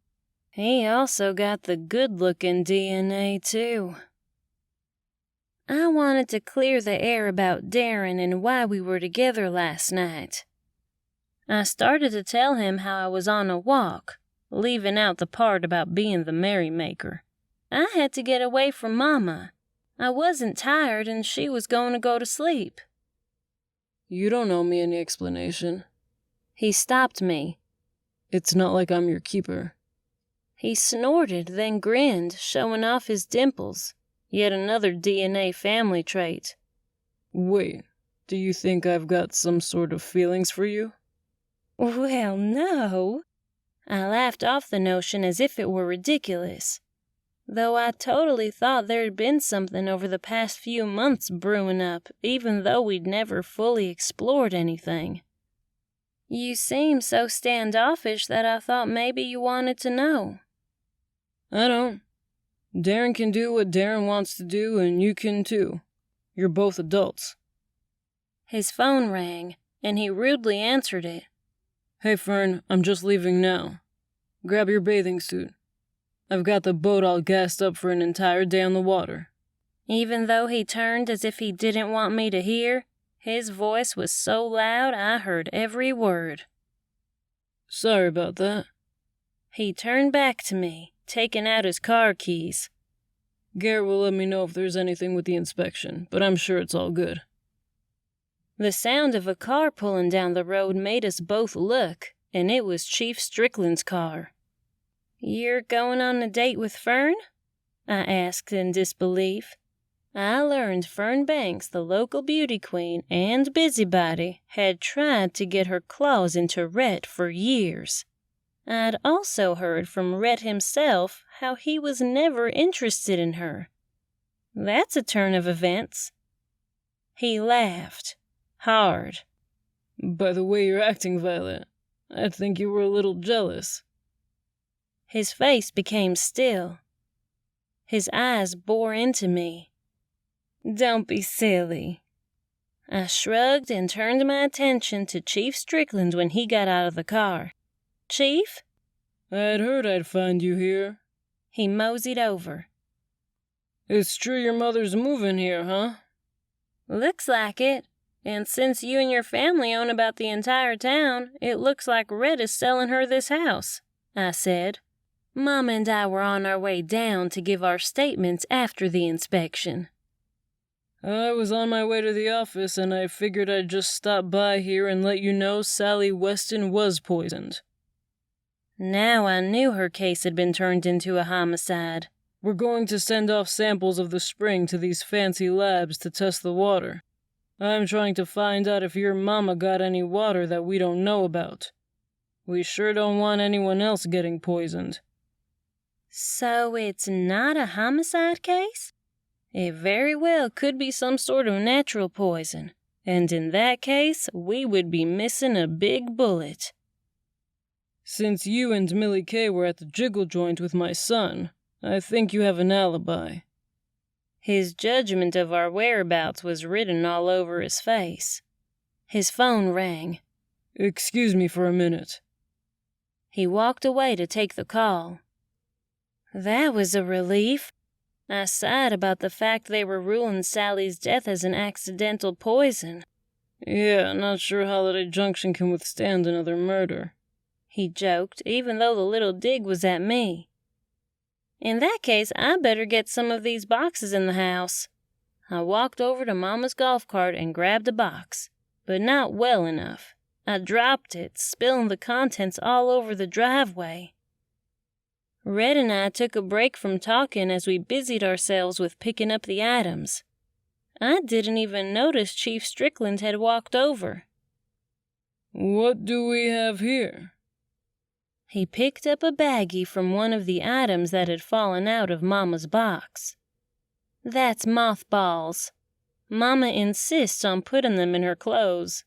He also got the good-looking DNA, too. I wanted to clear the air about Darren and why we were together last night. I started to tell him how I was on a walk, leaving out the part about being the merrymaker. I had to get away from Mama. I wasn't tired and she was going to go to sleep. You don't owe me any explanation. He stopped me. It's not like I'm your keeper. He snorted, then grinned, showing off his dimples. Yet another DNA family trait. Wait, do you think I've got some sort of feelings for you? Well, no. I laughed off the notion as if it were ridiculous, though I totally thought there'd been something over the past few months brewing up, even though we'd never fully explored anything. You seem so standoffish that I thought maybe you wanted to know. I don't. Darren can do what Darren wants to do, and you can too. You're both adults. His phone rang, and he rudely answered it. Hey, Fern, I'm just leaving now. Grab your bathing suit. I've got the boat all gassed up for an entire day on the water. Even though he turned as if he didn't want me to hear, his voice was so loud I heard every word. Sorry about that. He turned back to me, taking out his car keys. Garrett will let me know if there's anything with the inspection, but I'm sure it's all good. The sound of a car pulling down the road made us both look, and it was Chief Strickland's car. You're going on a date with Fern? I asked in disbelief. I learned Fern Banks, the local beauty queen and busybody, had tried to get her claws into Rhett for years. I'd also heard from Rhett himself how he was never interested in her. That's a turn of events. He laughed. Hard. By the way you're acting, Violet, I think you were a little jealous. His face became still. His eyes bore into me. Don't be silly. I shrugged and turned my attention to Chief Strickland when he got out of the car. Chief? I'd heard I'd find you here. He moseyed over. It's true your mother's moving here, huh? Looks like it. And since you and your family own about the entire town, it looks like Red is selling her this house, I said. Mama and I were on our way down to give our statements after the inspection. I was on my way to the office and I figured I'd just stop by here and let you know Sally Weston was poisoned. Now I knew her case had been turned into a homicide. We're going to send off samples of the spring to these fancy labs to test the water. I'm trying to find out if your mama got any water that we don't know about. We sure don't want anyone else getting poisoned. So it's not a homicide case? It very well could be some sort of natural poison, and in that case, we would be missing a big bullet. Since you and Millie Kay were at the jiggle joint with my son, I think you have an alibi. His judgment of our whereabouts was written all over his face. His phone rang. Excuse me for a minute. He walked away to take the call. That was a relief. I sighed about the fact they were ruling Sally's death as an accidental poison. Yeah, not sure Holiday Junction can withstand another murder. He joked, even though the little dig was at me. In that case, I better get some of these boxes in the house. I walked over to Mama's golf cart and grabbed a box, but not well enough. I dropped it, spilling the contents all over the driveway. Red and I took a break from talking as we busied ourselves with picking up the items. I didn't even notice Chief Strickland had walked over. What do we have here? He picked up a baggie from one of the items that had fallen out of Mama's box. That's mothballs. Mama insists on putting them in her clothes.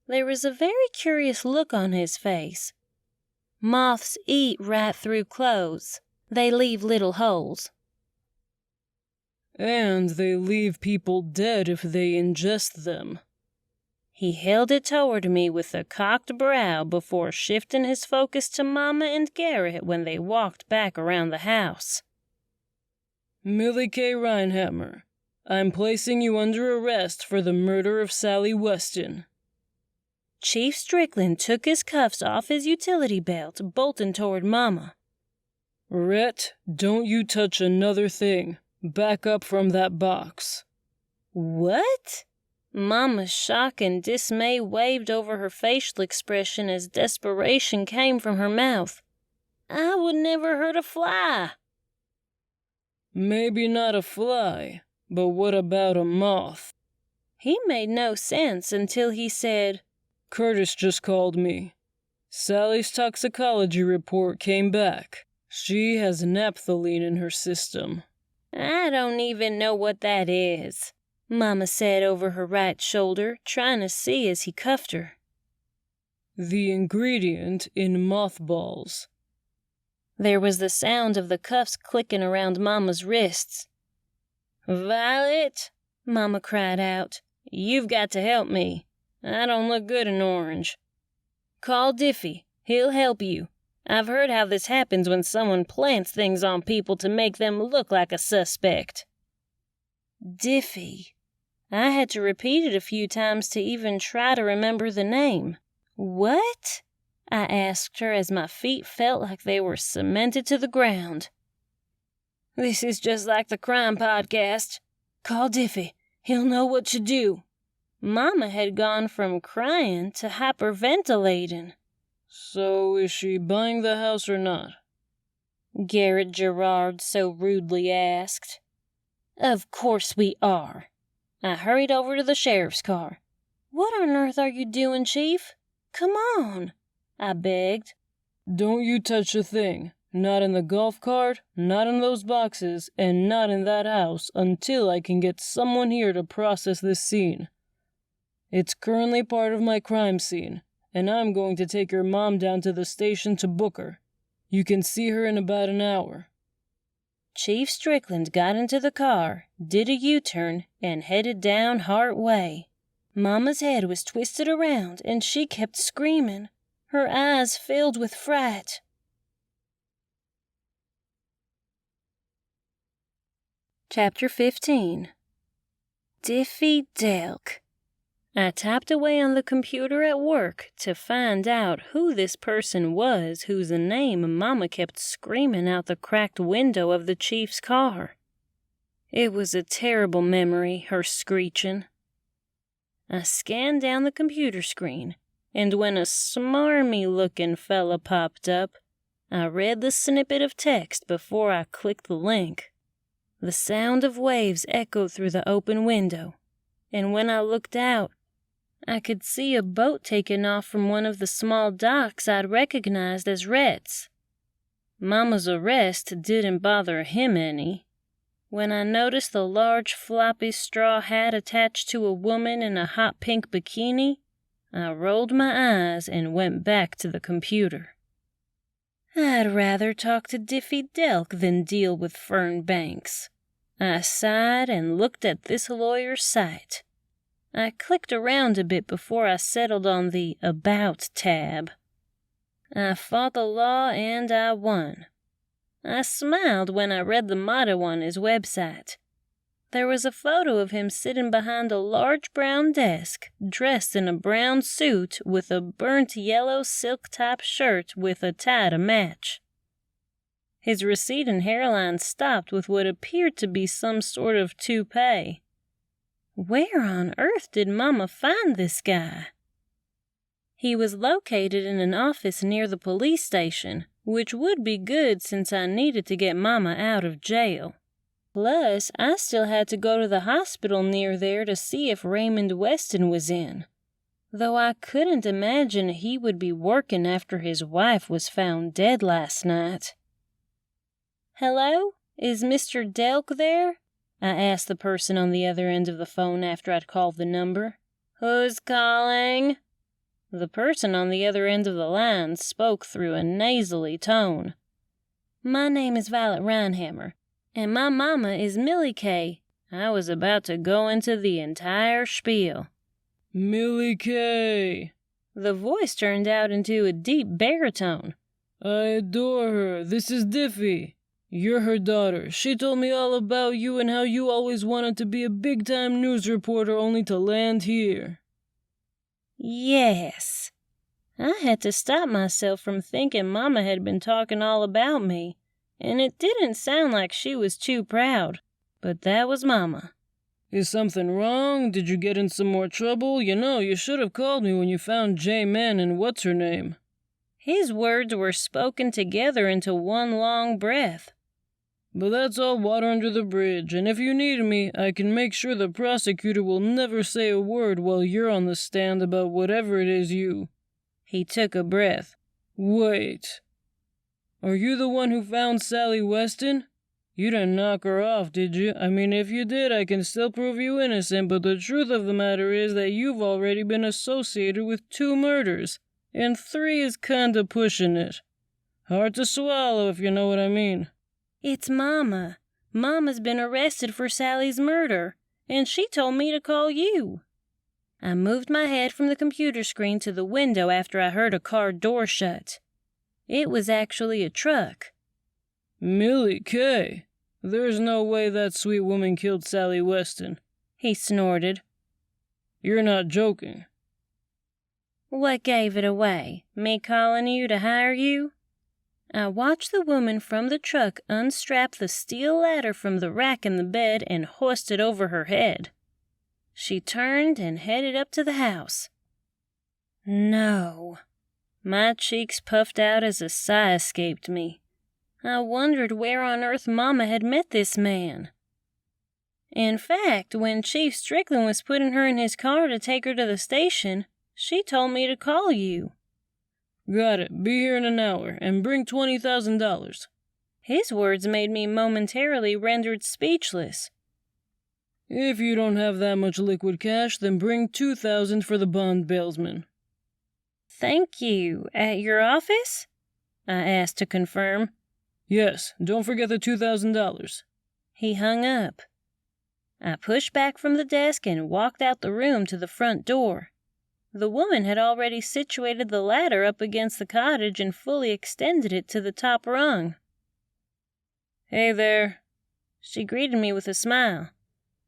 There was a very curious look on his face. Moths eat right through clothes. They leave little holes. And they leave people dead if they ingest them. He held it toward me with a cocked brow before shifting his focus to Mama and Garrett when they walked back around the house. Millie Kay Rhinehammer, I'm placing you under arrest for the murder of Sally Weston. Chief Strickland took his cuffs off his utility belt, bolting toward Mama. Rhett, don't you touch another thing. Back up from that box. What? Mama's shock and dismay waved over her facial expression as desperation came from her mouth. I would never hurt a fly. Maybe not a fly, but what about a moth? He made no sense until he said, Curtis just called me. Sally's toxicology report came back. She has naphthalene in her system. I don't even know what that is, Mama said over her right shoulder, trying to see as he cuffed her. The ingredient in mothballs. There was the sound of the cuffs clicking around Mama's wrists. Violet, Mama cried out, you've got to help me. I don't look good in orange. Call Diffie. He'll help you. I've heard how this happens when someone plants things on people to make them look like a suspect. Diffie. I had to repeat it a few times to even try to remember the name. What? I asked her as my feet felt like they were cemented to the ground. This is just like the crime podcast. Call Diffie. He'll know what to do. Mama had gone from crying to hyperventilating. So is she buying the house or not? Garrett Gerard so rudely asked. Of course we are. I hurried over to the sheriff's car. What on earth are you doing, Chief? Come on, I begged. Don't you touch a thing. Not in the golf cart, not in those boxes, and not in that house until I can get someone here to process this scene. It's currently part of my crime scene, and I'm going to take your mom down to the station to book her. You can see her in about an hour. Chief Strickland got into the car, did a U-turn, and headed down Hart Way. Mama's head was twisted around, and she kept screaming. Her eyes filled with fright. Chapter 15. Diffie Delk. I tapped away on the computer at work to find out who this person was whose name Mama kept screaming out the cracked window of the chief's car. It was a terrible memory, her screeching. I scanned down the computer screen, and when a smarmy-looking fella popped up, I read the snippet of text before I clicked the link. The sound of waves echoed through the open window, and when I looked out, I could see a boat taking off from one of the small docks I'd recognized as Rhett's. Mama's arrest didn't bother him any. When I noticed the large floppy straw hat attached to a woman in a hot pink bikini, I rolled my eyes and went back to the computer. I'd rather talk to Diffie Delk than deal with Fern Banks. I sighed and looked at this lawyer's site. I clicked around a bit before I settled on the About tab. I fought the law and I won. I smiled when I read the motto on his website. There was a photo of him sitting behind a large brown desk, dressed in a brown suit with a burnt yellow silk-top shirt with a tie to match. His receding hairline stopped with what appeared to be some sort of toupee. Where on earth did Mama find this guy? He was located in an office near the police station, which would be good since I needed to get Mama out of jail. Plus, I still had to go to the hospital near there to see if Raymond Weston was in, though I couldn't imagine he would be working after his wife was found dead last night. Hello? Is Mr. Delk there? I asked the person on the other end of the phone after I'd called the number. Who's calling? The person on the other end of the line spoke through a nasally tone. My name is Violet Rhinehammer, and my mama is Millie Kay. I was about to go into the entire spiel. Millie Kay. The voice turned out into a deep baritone. I adore her. This is Diffie. You're her daughter. She told me all about you and how you always wanted to be a big-time news reporter only to land here. Yes. I had to stop myself from thinking Mama had been talking all about me, and it didn't sound like she was too proud, but that was Mama. Is something wrong? Did you get in some more trouble? You know, you should have called me when you found J. Man and what's-her-name. His words were spoken together into one long breath. But that's all water under the bridge, and if you need me, I can make sure the prosecutor will never say a word while you're on the stand about whatever it is you... He took a breath. Wait. Are you the one who found Sally Weston? You didn't knock her off, did you? I mean, if you did, I can still prove you innocent, but the truth of the matter is that you've already been associated with 2 murders, and 3 is kinda pushing it. Hard to swallow, if you know what I mean. It's Mama. Mama's been arrested for Sally's murder, and she told me to call you. I moved my head from the computer screen to the window after I heard a car door shut. It was actually a truck. Millie Kay, there's no way that sweet woman killed Sally Weston. He snorted. You're not joking. What gave it away? Me calling you to hire you? I watched the woman from the truck unstrap the steel ladder from the rack in the bed and hoist it over her head. She turned and headed up to the house. No. My cheeks puffed out as a sigh escaped me. I wondered where on earth Mama had met this man. In fact, when Chief Strickland was putting her in his car to take her to the station, she told me to call you." "Got it. Be here in an hour, and bring $20,000. His words made me momentarily rendered speechless. "If you don't have that much liquid cash, then bring $2,000 for the bond bailsman." "Thank you. At your office?" I asked to confirm. "Yes, don't forget the $2,000. He hung up. I pushed back from the desk and walked out the room to the front door. The woman had already situated the ladder up against the cottage and fully extended it to the top rung. "Hey there." She greeted me with a smile.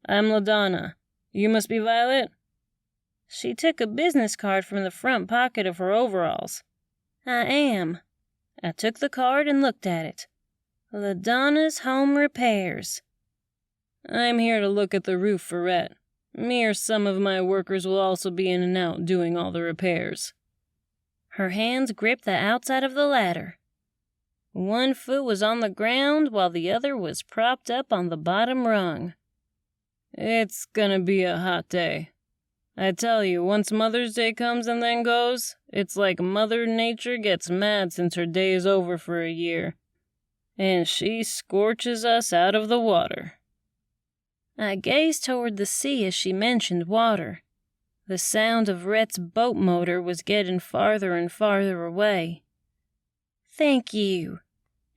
"I'm LaDonna. You must be Violet?" She took a business card from the front pocket of her overalls. "I am." I took the card and looked at it. LaDonna's Home Repairs. "I'm here to look at the roof for Rhett. Me or some of my workers will also be in and out doing all the repairs." Her hands gripped the outside of the ladder. One foot was on the ground while the other was propped up on the bottom rung. "It's gonna be a hot day. I tell you, once Mother's Day comes and then goes, it's like Mother Nature gets mad since her day is over for a year. And she scorches us out of the water." I gazed toward the sea as she mentioned water. The sound of Rhett's boat motor was getting farther and farther away. "Thank you.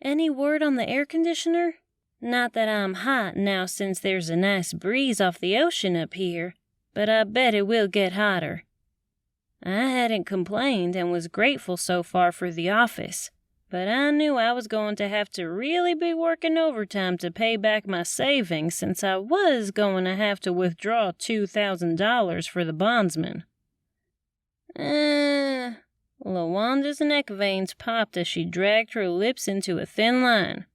Any word on the air conditioner? Not that I'm hot now since there's a nice breeze off the ocean up here, but I bet it will get hotter." I hadn't complained and was grateful so far for the office, but I knew I was going to have to really be working overtime to pay back my savings since I was going to have to withdraw $2,000 for the bondsman. LaWanda's neck veins popped as she dragged her lips into a thin line.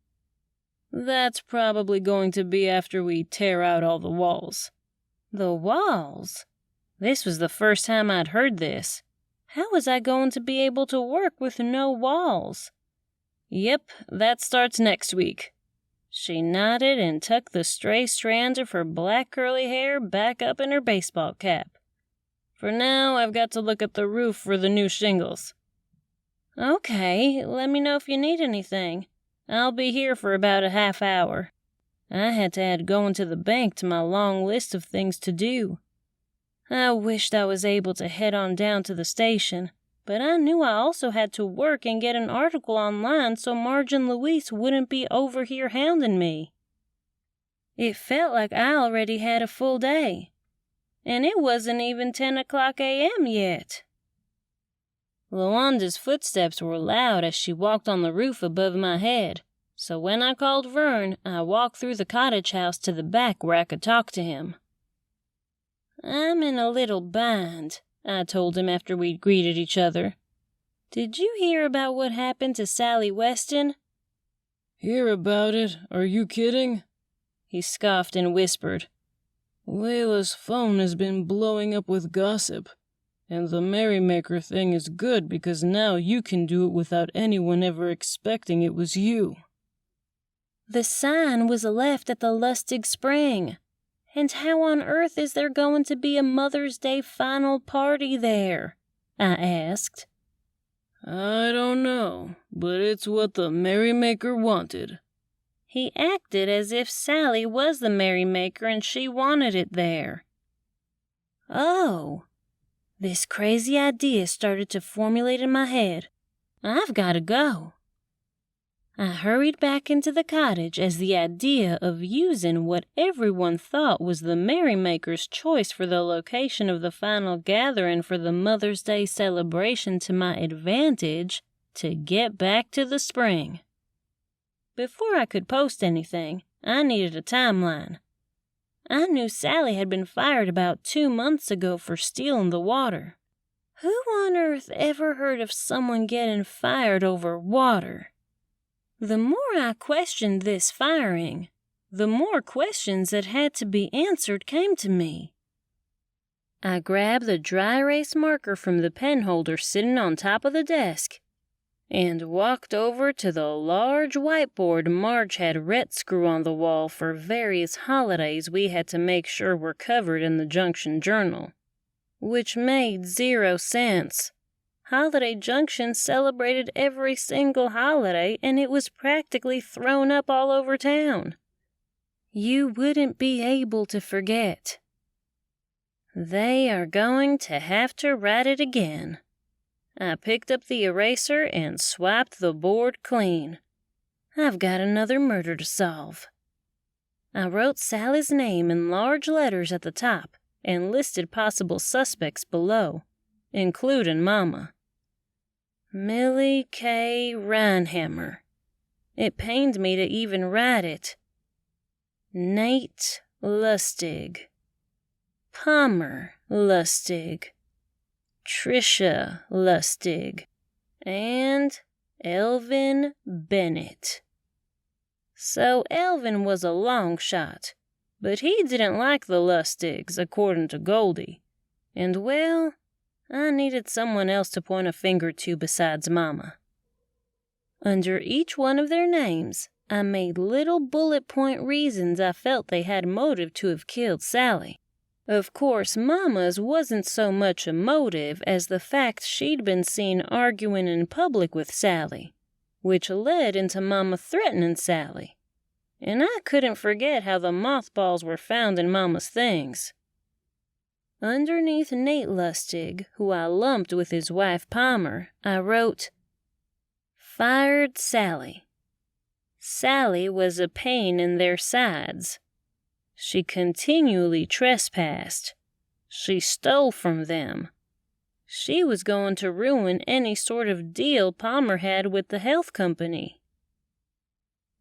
"That's probably going to be after we tear out all the walls." The walls? This was the first time I'd heard this. How was I going to be able to work with no walls? "Yep, that starts next week." She nodded and tucked the stray strands of her black curly hair back up in her baseball cap. "For now, I've got to look at the roof for the new shingles." "Okay, let me know if you need anything. I'll be here for about a half hour." I had to add going to the bank to my long list of things to do. I wished I was able to head on down to the station, but I knew I also had to work and get an article online so Marge and Louise wouldn't be over here hounding me. It felt like I already had a full day, and it wasn't even 10 o'clock a.m. yet. LaWanda's footsteps were loud as she walked on the roof above my head, so when I called Vern, I walked through the cottage house to the back where I could talk to him. "I'm in a little bind," I told him after we'd greeted each other. "Did you hear about what happened to Sally Weston?" "Hear about it? Are you kidding?" He scoffed and whispered. "Layla's phone has been blowing up with gossip. And the merrymaker thing is good because now you can do it without anyone ever expecting it was you." "The sign was left at the Lustig Spring. And how on earth is there going to be a Mother's Day final party there?" I asked. "I don't know, but it's what the merrymaker wanted." He acted as if Sally was the merrymaker and she wanted it there. Oh, this crazy idea started to formulate in my head. I've got to go. I hurried back into the cottage as the idea of using what everyone thought was the merrymaker's choice for the location of the final gathering for the Mother's Day celebration to my advantage to get back to the spring. Before I could post anything, I needed a timeline. I knew Sally had been fired about 2 months ago for stealing the water. Who on earth ever heard of someone getting fired over water? The more I questioned this firing, the more questions that had to be answered came to me. I grabbed the dry erase marker from the pen holder sitting on top of the desk and walked over to the large whiteboard Marge had ret screw on the wall for various holidays we had to make sure were covered in the Junction Journal. Which made 0 sense. Holiday Junction celebrated every single holiday, and it was practically thrown up all over town. You wouldn't be able to forget. They are going to have to write it again. I picked up the eraser and swiped the board clean. I've got another murder to solve. I wrote Sally's name in large letters at the top and listed possible suspects below, including Mama. Millie K. Rhinehammer. It pained me to even write it. Nate Lustig. Palmer Lustig. Tricia Lustig, and Elvin Bennett. So Elvin was a long shot, but he didn't like the Lustigs, according to Goldie. And, well, I needed someone else to point a finger to besides Mama. Under each one of their names, I made little bullet point reasons I felt they had motive to have killed Sally. Of course, Mama's wasn't so much a motive as the fact she'd been seen arguing in public with Sally, which led into Mama threatening Sally. And I couldn't forget how the mothballs were found in Mama's things. Underneath Nate Lustig, who I lumped with his wife Palmer, I wrote, Fired Sally. Sally was a pain in their sides. She continually trespassed. She stole from them. She was going to ruin any sort of deal Palmer had with the health company.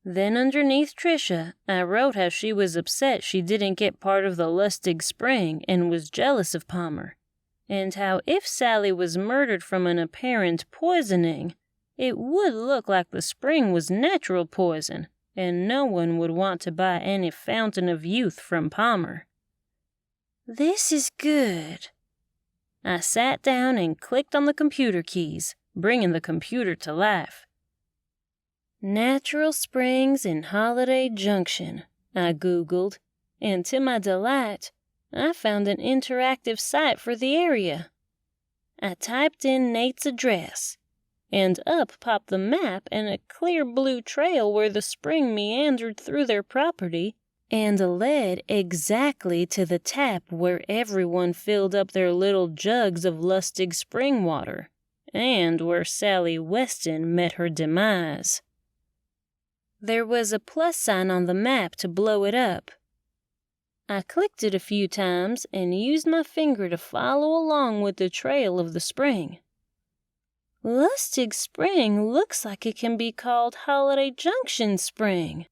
Then underneath Tricia, I wrote how she was upset she didn't get part of the Lustig Spring and was jealous of Palmer, and how if Sally was murdered from an apparent poisoning, it would look like the spring was natural poison, and no one would want to buy any Fountain of Youth from Palmer. This is good. I sat down and clicked on the computer keys, bringing the computer to life. Natural springs in Holiday Junction, I Googled, and to my delight, I found an interactive site for the area. I typed in Nate's address, and up popped the map and a clear blue trail where the spring meandered through their property and led exactly to the tap where everyone filled up their little jugs of Lustig spring water, and where Sally Weston met her demise. There was a plus sign on the map to blow it up. I clicked it a few times and used my finger to follow along with the trail of the spring. Lustig Spring looks like it can be called Holiday Junction Spring.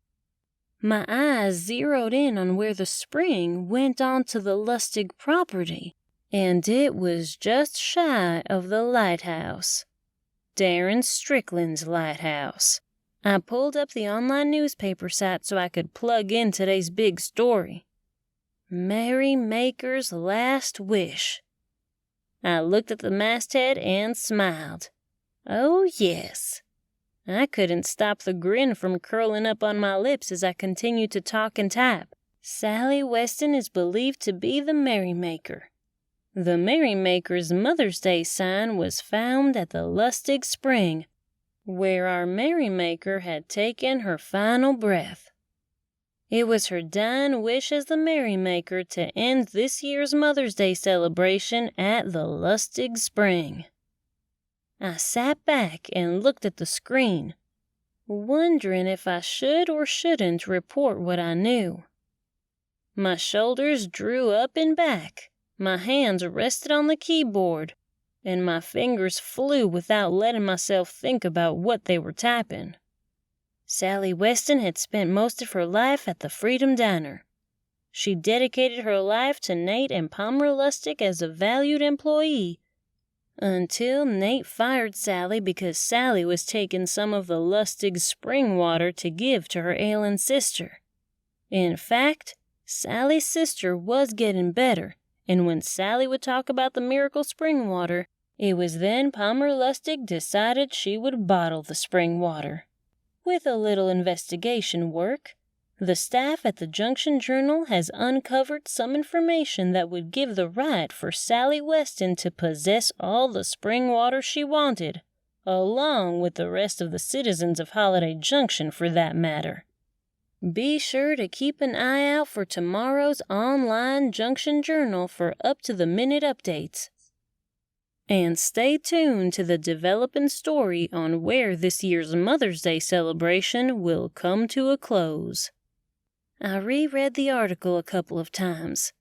My eyes zeroed in on where the spring went onto the Lustig property, and it was just shy of the lighthouse. Darren Strickland's lighthouse. I pulled up the online newspaper site so I could plug in today's big story. Merry Maker's Last Wish. I looked at the masthead and smiled. Oh, yes. I couldn't stop the grin from curling up on my lips as I continued to talk and type. Sally Weston is believed to be the merrymaker. The merrymaker's Mother's Day sign was found at the Lustig Spring, where our merrymaker had taken her final breath. It was her dying wish as the merrymaker to end this year's Mother's Day celebration at the Lustig Spring. I sat back and looked at the screen, wondering if I should or shouldn't report what I knew. My shoulders drew up and back, my hands rested on the keyboard, and my fingers flew without letting myself think about what they were typing. Sally Weston had spent most of her life at the Freedom Diner. She dedicated her life to Nate and Palmer Lustig as a valued employee, until Nate fired Sally because Sally was taking some of the Lustig spring water to give to her ailing sister. In fact, Sally's sister was getting better, and when Sally would talk about the miracle spring water, It was then Palmer Lustig decided she would bottle the spring water. With a little investigation work, the staff at the Junction Journal has uncovered some information that would give the right for Sally Weston to possess all the spring water she wanted, along with the rest of the citizens of Holiday Junction for that matter. Be sure to keep an eye out for tomorrow's online Junction Journal for up-to-the-minute updates. And stay tuned to the developing story on where this year's Mother's Day celebration will come to a close. I reread the article a couple of times.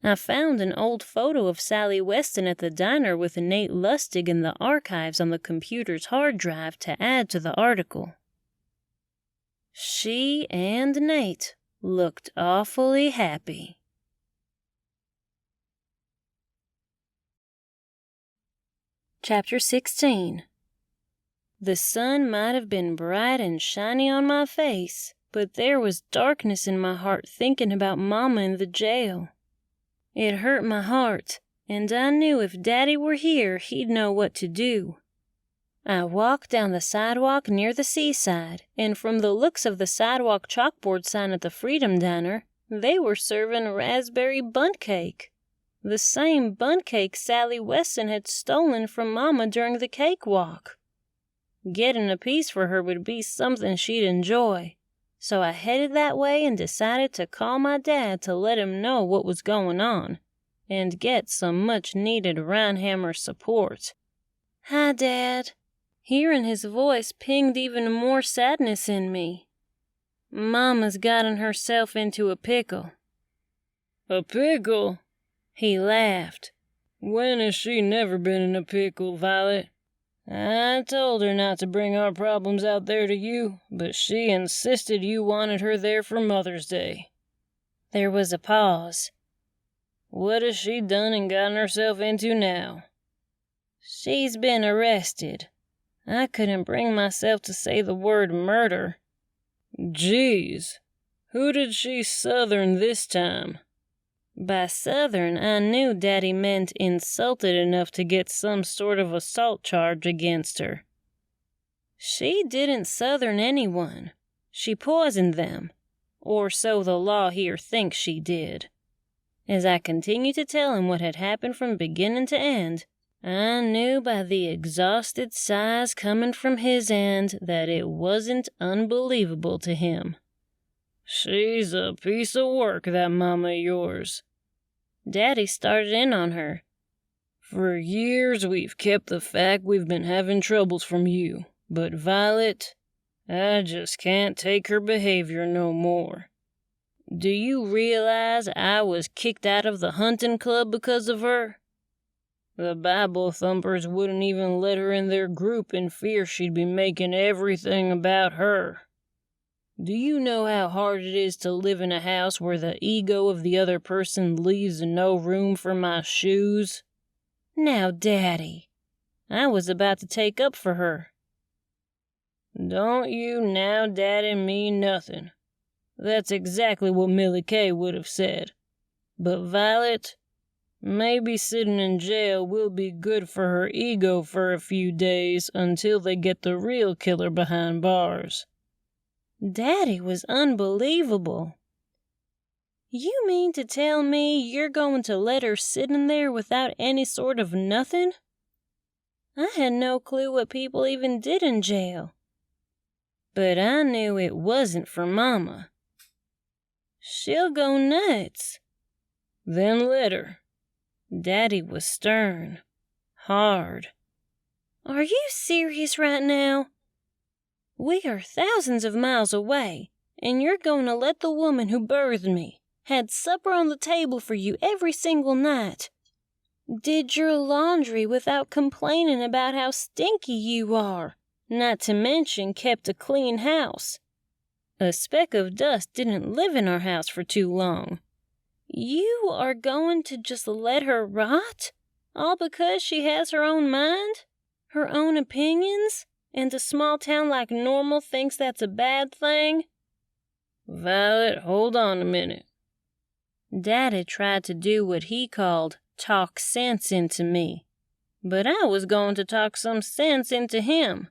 I found an old photo of Sally Weston at the diner with Nate Lustig in the archives on the computer's hard drive to add to the article. She and Nate looked awfully happy. Chapter 16. The sun might have been bright and shiny on my face, but there was darkness in my heart thinking about Mama in the jail. It hurt my heart, and I knew if Daddy were here, he'd know what to do. I walked down the sidewalk near the seaside, and from the looks of the sidewalk chalkboard sign at the Freedom Diner, they were serving raspberry bundt cake. The same bundt cake Sally Weston had stolen from Mama during the cakewalk. Getting a piece for her would be something she'd enjoy, so I headed that way and decided to call my dad to let him know what was going on, and get some much-needed Rhinehammer support. "Hi, Dad." Hearing his voice pinged even more sadness in me. "Mama's gotten herself into a pickle." A pickle? He laughed. When has she never been in a pickle, Violet? I told her not to bring our problems out there to you, but she insisted you wanted her there for Mother's Day. There was a pause. What has she done and gotten herself into now? She's been arrested. I couldn't bring myself to say the word murder. Geez, who did she southern this time? By southern, I knew Daddy meant insulted enough to get some sort of assault charge against her. She didn't southern anyone. She poisoned them, or so the law here thinks she did. As I continued to tell him what had happened from beginning to end, I knew by the exhausted sighs coming from his end that it wasn't unbelievable to him. She's a piece of work, that mama of yours. Daddy started in on her. For years we've kept the fact we've been having troubles from you, but Violet, I just can't take her behavior no more. Do you realize I was kicked out of the hunting club because of her? The Bible thumpers wouldn't even let her in their group in fear she'd be making everything about her. Do you know how hard it is to live in a house where the ego of the other person leaves no room for my shoes? Now, Daddy, I was about to take up for her. Don't you now Daddy me nothing. That's exactly what Millie Kay would have said. But Violet, maybe sitting in jail will be good for her ego for a few days until they get the real killer behind bars. Daddy was unbelievable. You mean to tell me you're going to let her sit in there without any sort of nothing? I had no clue what people even did in jail. But I knew it wasn't for Mama. She'll go nuts. Then let her. Daddy was stern, hard. Are you serious right now? We are thousands of miles away, and you're going to let the woman who birthed me, had supper on the table for you every single night, did your laundry without complaining about how stinky you are, not to mention kept a clean house. A speck of dust didn't live in our house for too long. You are going to just let her rot? All because she has her own mind? Her own opinions? And a small town like Normal thinks that's a bad thing? Violet, hold on a minute. Daddy tried to do what he called talk sense into me. but I was going to talk some sense into him.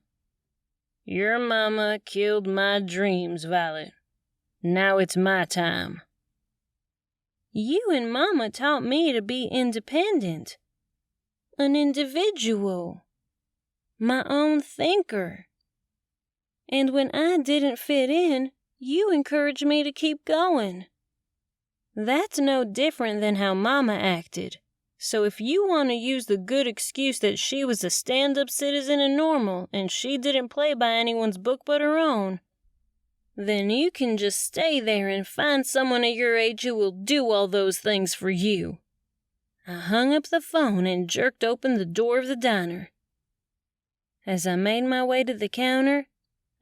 Your mama killed my dreams, Violet. Now it's my time. You and Mama taught me to be independent, an individual, my own thinker. And when I didn't fit in, you encouraged me to keep going. That's no different than how Mama acted. So if you want to use the good excuse that she was a stand-up citizen and normal, and she didn't play by anyone's book but her own, then you can just stay there and find someone at your age who will do all those things for you. I hung up the phone and jerked open the door of the diner. As I made my way to the counter,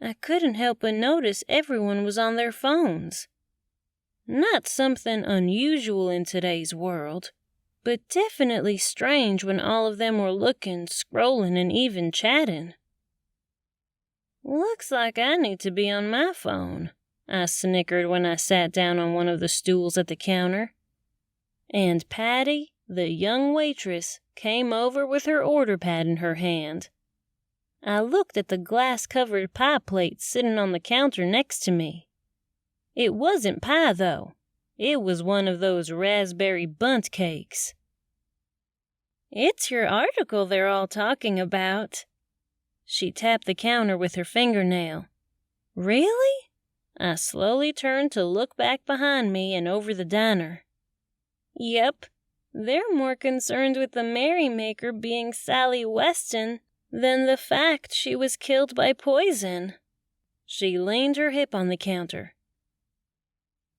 I couldn't help but notice everyone was on their phones. Not something unusual in today's world, but definitely strange when all of them were looking, scrolling, and even chatting. Looks like I need to be on my phone, I snickered when I sat down on one of the stools at the counter. And Patty, the young waitress, came over with her order pad in her hand. I looked at the glass-covered pie plate sitting on the counter next to me. It wasn't pie, though. It was one of those raspberry bundt cakes. It's your article they're all talking about. She tapped the counter with her fingernail. Really? I slowly turned to look back behind me and over the diner. Yep, they're more concerned with the merrymaker being Sally Weston than the fact she was killed by poison. She leaned her hip on the counter.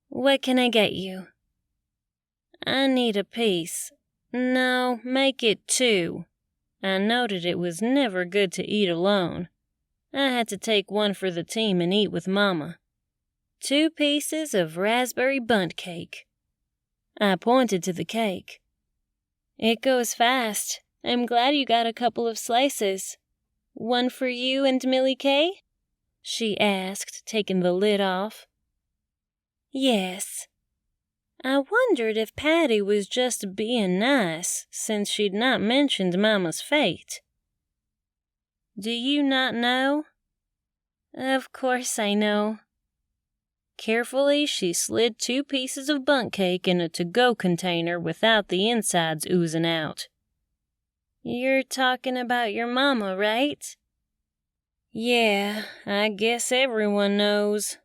What can I get you? I need a piece. No, make it 2. I noted it was never good to eat alone. I had to take one for the team and eat with Mama. 2 pieces of raspberry bundt cake. I pointed to the cake. It goes fast. I'm glad you got a couple of slices. One for you and Millie Kay? She asked, taking the lid off. Yes. I wondered if Patty was just being nice, since she'd not mentioned Mama's fate. Do you not know? Of course I know. Carefully, she slid 2 pieces of bundt cake in a to-go container without the insides oozing out. You're talking about your Mama, right? Yeah, I guess everyone knows.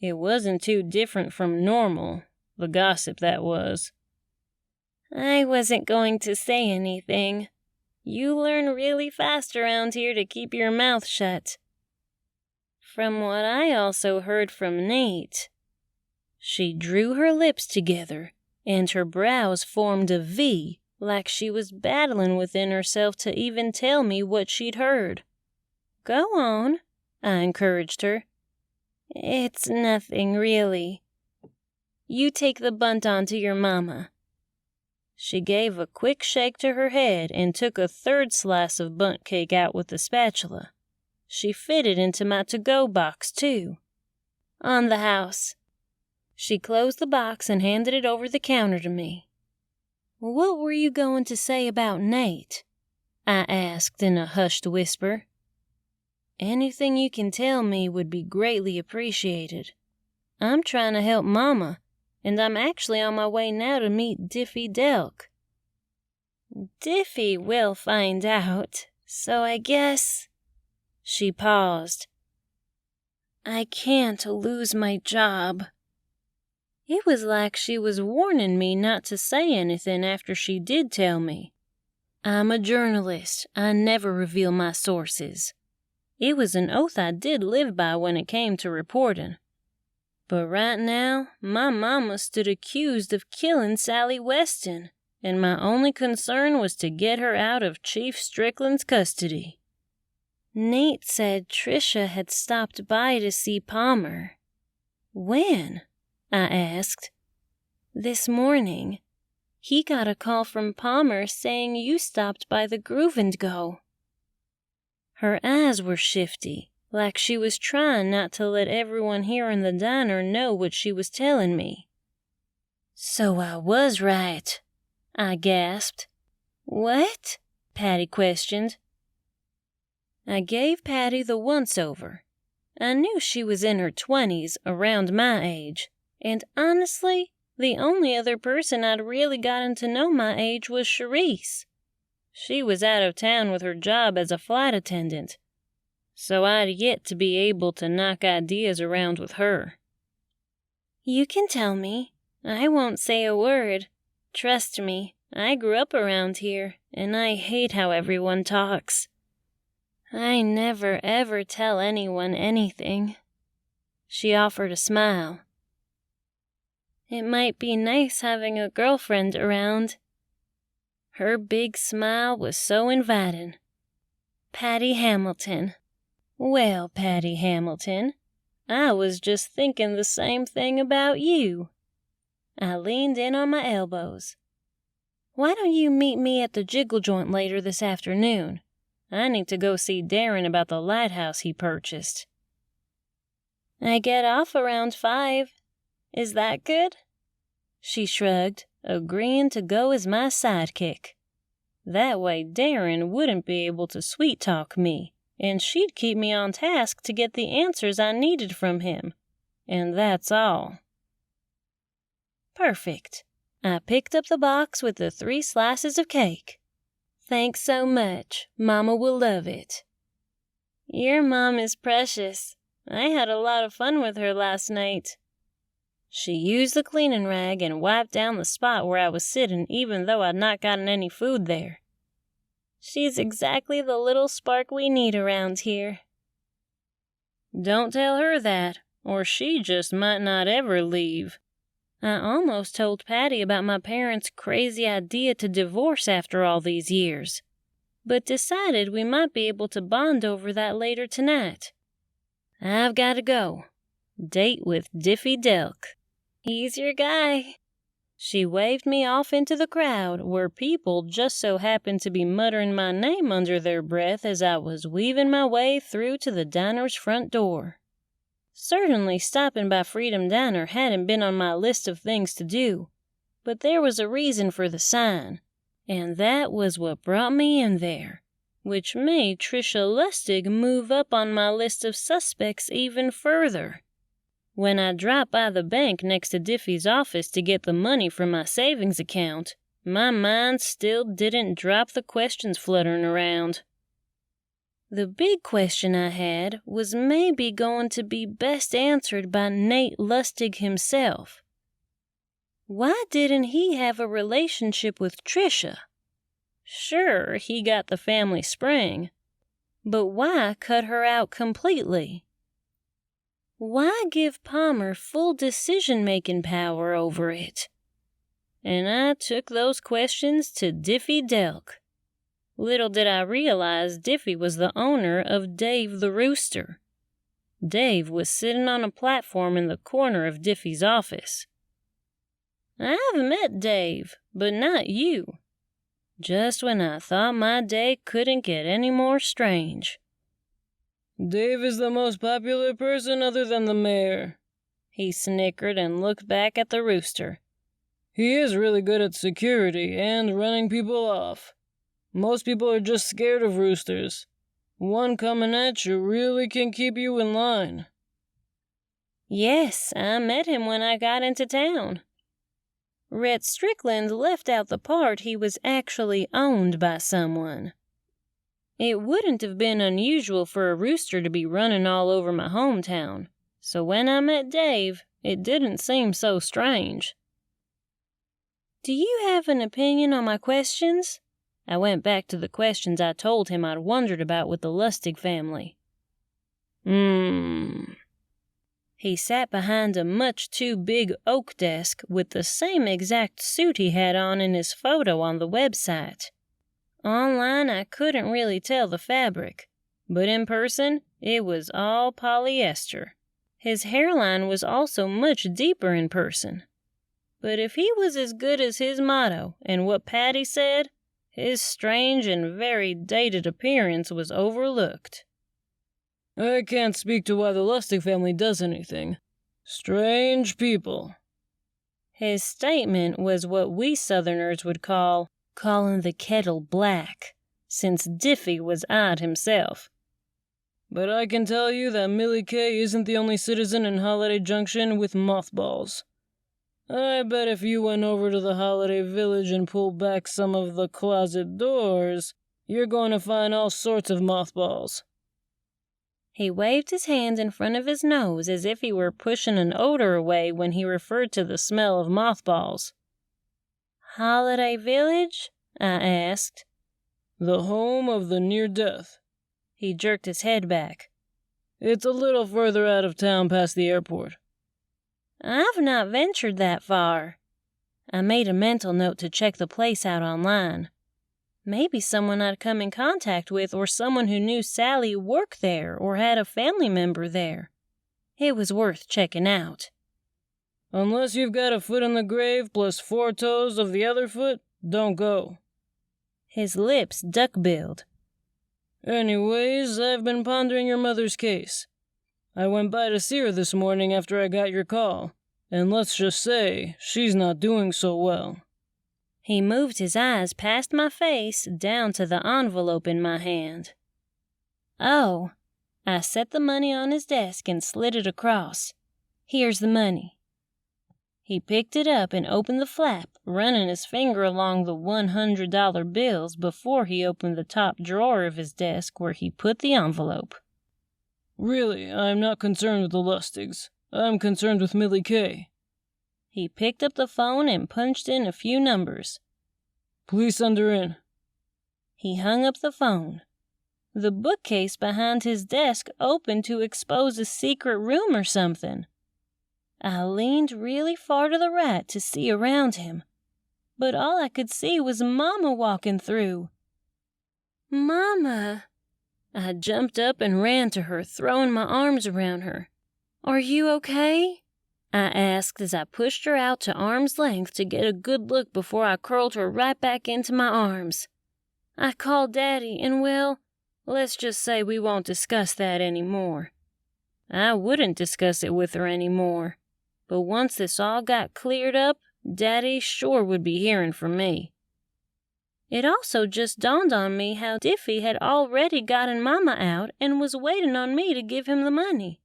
It wasn't too different from normal, the gossip that was. I wasn't going to say anything. You learn really fast around here to keep your mouth shut. From what I also heard from Nate. She drew her lips together, and her brows formed a V, like she was battling within herself to even tell me what she'd heard. Go on, I encouraged her. It's nothing, really. You take the bundt on to your Mama. She gave a quick shake to her head and took a 3rd slice of bundt cake out with the spatula. She fitted into my to-go box, too. On the house. She closed the box and handed it over the counter to me. What were you going to say about Nate? I asked in a hushed whisper. Anything you can tell me would be greatly appreciated. I'm trying to help Mama, and I'm actually on my way now to meet Diffie Delk. Diffie will find out, so I guess... She paused. I can't lose my job. It was like she was warning me not to say anything after she did tell me. I'm a journalist. I never reveal my sources. It was an oath I did live by when it came to reporting. But right now, my Mama stood accused of killing Sally Weston, and my only concern was to get her out of Chief Strickland's custody. Nate said Tricia had stopped by to see Palmer. When? I asked. This morning. He got a call from Palmer saying you stopped by the Groove and Go. Her eyes were shifty, like she was trying not to let everyone here in the diner know what she was telling me. So I was right, I gasped. What? Patty questioned. I gave Patty the once-over. I knew she was in her 20s, around my age, and honestly, the only other person I'd really gotten to know my age was Charisse. She was out of town with her job as a flight attendant, so I'd yet to be able to knock ideas around with her. You can tell me. I won't say a word. Trust me, I grew up around here, and I hate how everyone talks. I never ever tell anyone anything. She offered a smile. It might be nice having a girlfriend around. Her big smile was so inviting. Patty Hamilton. Well, Patty Hamilton, I was just thinking the same thing about you. I leaned in on my elbows. Why don't you meet me at the Jiggle Joint later this afternoon? I need to go see Darren about the lighthouse he purchased. I get off around 5. Is that good? She shrugged, agreeing to go as my sidekick. That way Darren wouldn't be able to sweet-talk me, and she'd keep me on task to get the answers I needed from him. And that's all. Perfect. I picked up the box with the 3 slices of cake. Thanks so much. Mama will love it. Your mom is precious. I had a lot of fun with her last night. She used the cleaning rag and wiped down the spot where I was sitting, even though I'd not gotten any food there. She's exactly the little spark we need around here. Don't tell her that, or she just might not ever leave. I almost told Patty about my parents' crazy idea to divorce after all these years, but decided we might be able to bond over that later tonight. I've got to go. Date with Diffie Delk. He's your guy. She waved me off into the crowd, where people just so happened to be muttering my name under their breath as I was weaving my way through to the diner's front door. Certainly stopping by Freedom Diner hadn't been on my list of things to do, but there was a reason for the sign, and that was what brought me in there, which made Trisha Lustig move up on my list of suspects even further. When I dropped by the bank next to Diffie's office to get the money from my savings account, my mind still didn't drop the questions fluttering around. The big question I had was maybe going to be best answered by Nate Lustig himself. Why didn't he have a relationship with Trisha? Sure, he got the family spring, but why cut her out completely? Why give Palmer full decision-making power over it? And I took those questions to Diffie Delk. Little did I realize Diffie was the owner of Dave the Rooster. Dave was sitting on a platform in the corner of Diffie's office. I've met Dave, but not you. Just when I thought my day couldn't get any more strange. Dave is the most popular person other than the mayor. He snickered and looked back at the rooster. He is really good at security and running people off. Most people are just scared of roosters. One coming at you really can keep you in line. Yes, I met him when I got into town. Rhett Strickland left out the part he was actually owned by someone. It wouldn't have been unusual for a rooster to be running all over my hometown, so when I met Dave, it didn't seem so strange. Do you have an opinion on my questions? I went back to the questions I told him I'd wondered about with the Lustig family. He sat behind a much too big oak desk with the same exact suit he had on in his photo on the website. Online, I couldn't really tell the fabric, but in person, it was all polyester. His hairline was also much deeper in person. But if he was as good as his motto and what Patty said, his strange and very dated appearance was overlooked. I can't speak to why the Lustig family does anything. Strange people. His statement was what we Southerners would call calling the kettle black, since Diffie was odd himself. But I can tell you that Millie Kay isn't the only citizen in Holiday Junction with mothballs. I bet if you went over to the Holiday Village and pulled back some of the closet doors, you're going to find all sorts of mothballs. He waved his hand in front of his nose as if he were pushing an odor away when he referred to the smell of mothballs. Holiday Village? I asked. The home of the near-death. He jerked his head back. It's a little further out of town past the airport. I've not ventured that far. I made a mental note to check the place out online. Maybe someone I'd come in contact with or someone who knew Sally worked there or had a family member there. It was worth checking out. Unless you've got a foot in the grave plus 4 toes of the other foot, don't go. His lips duck-billed. Anyways, I've been pondering your mother's case. I went by to see her this morning after I got your call, and let's just say she's not doing so well. He moved his eyes past my face down to the envelope in my hand. Oh, I set the money on his desk and slid it across. Here's the money. He picked it up and opened the flap, running his finger along the $100 bills before he opened the top drawer of his desk where he put the envelope. Really, I'm not concerned with the Lustigs. I'm concerned with Millie Kay. He picked up the phone and punched in a few numbers. Please send her in. He hung up the phone. The bookcase behind his desk opened to expose a secret room or something. I leaned really far to the right to see around him, but all I could see was Mama walking through. Mama! I jumped up and ran to her, throwing my arms around her. Are you okay? I asked as I pushed her out to arm's length to get a good look before I curled her right back into my arms. I called Daddy, and well, let's just say we won't discuss that anymore. I wouldn't discuss it with her anymore. But once this all got cleared up, Daddy sure would be hearing from me. It also just dawned on me how Diffie had already gotten Mama out and was waiting on me to give him the money.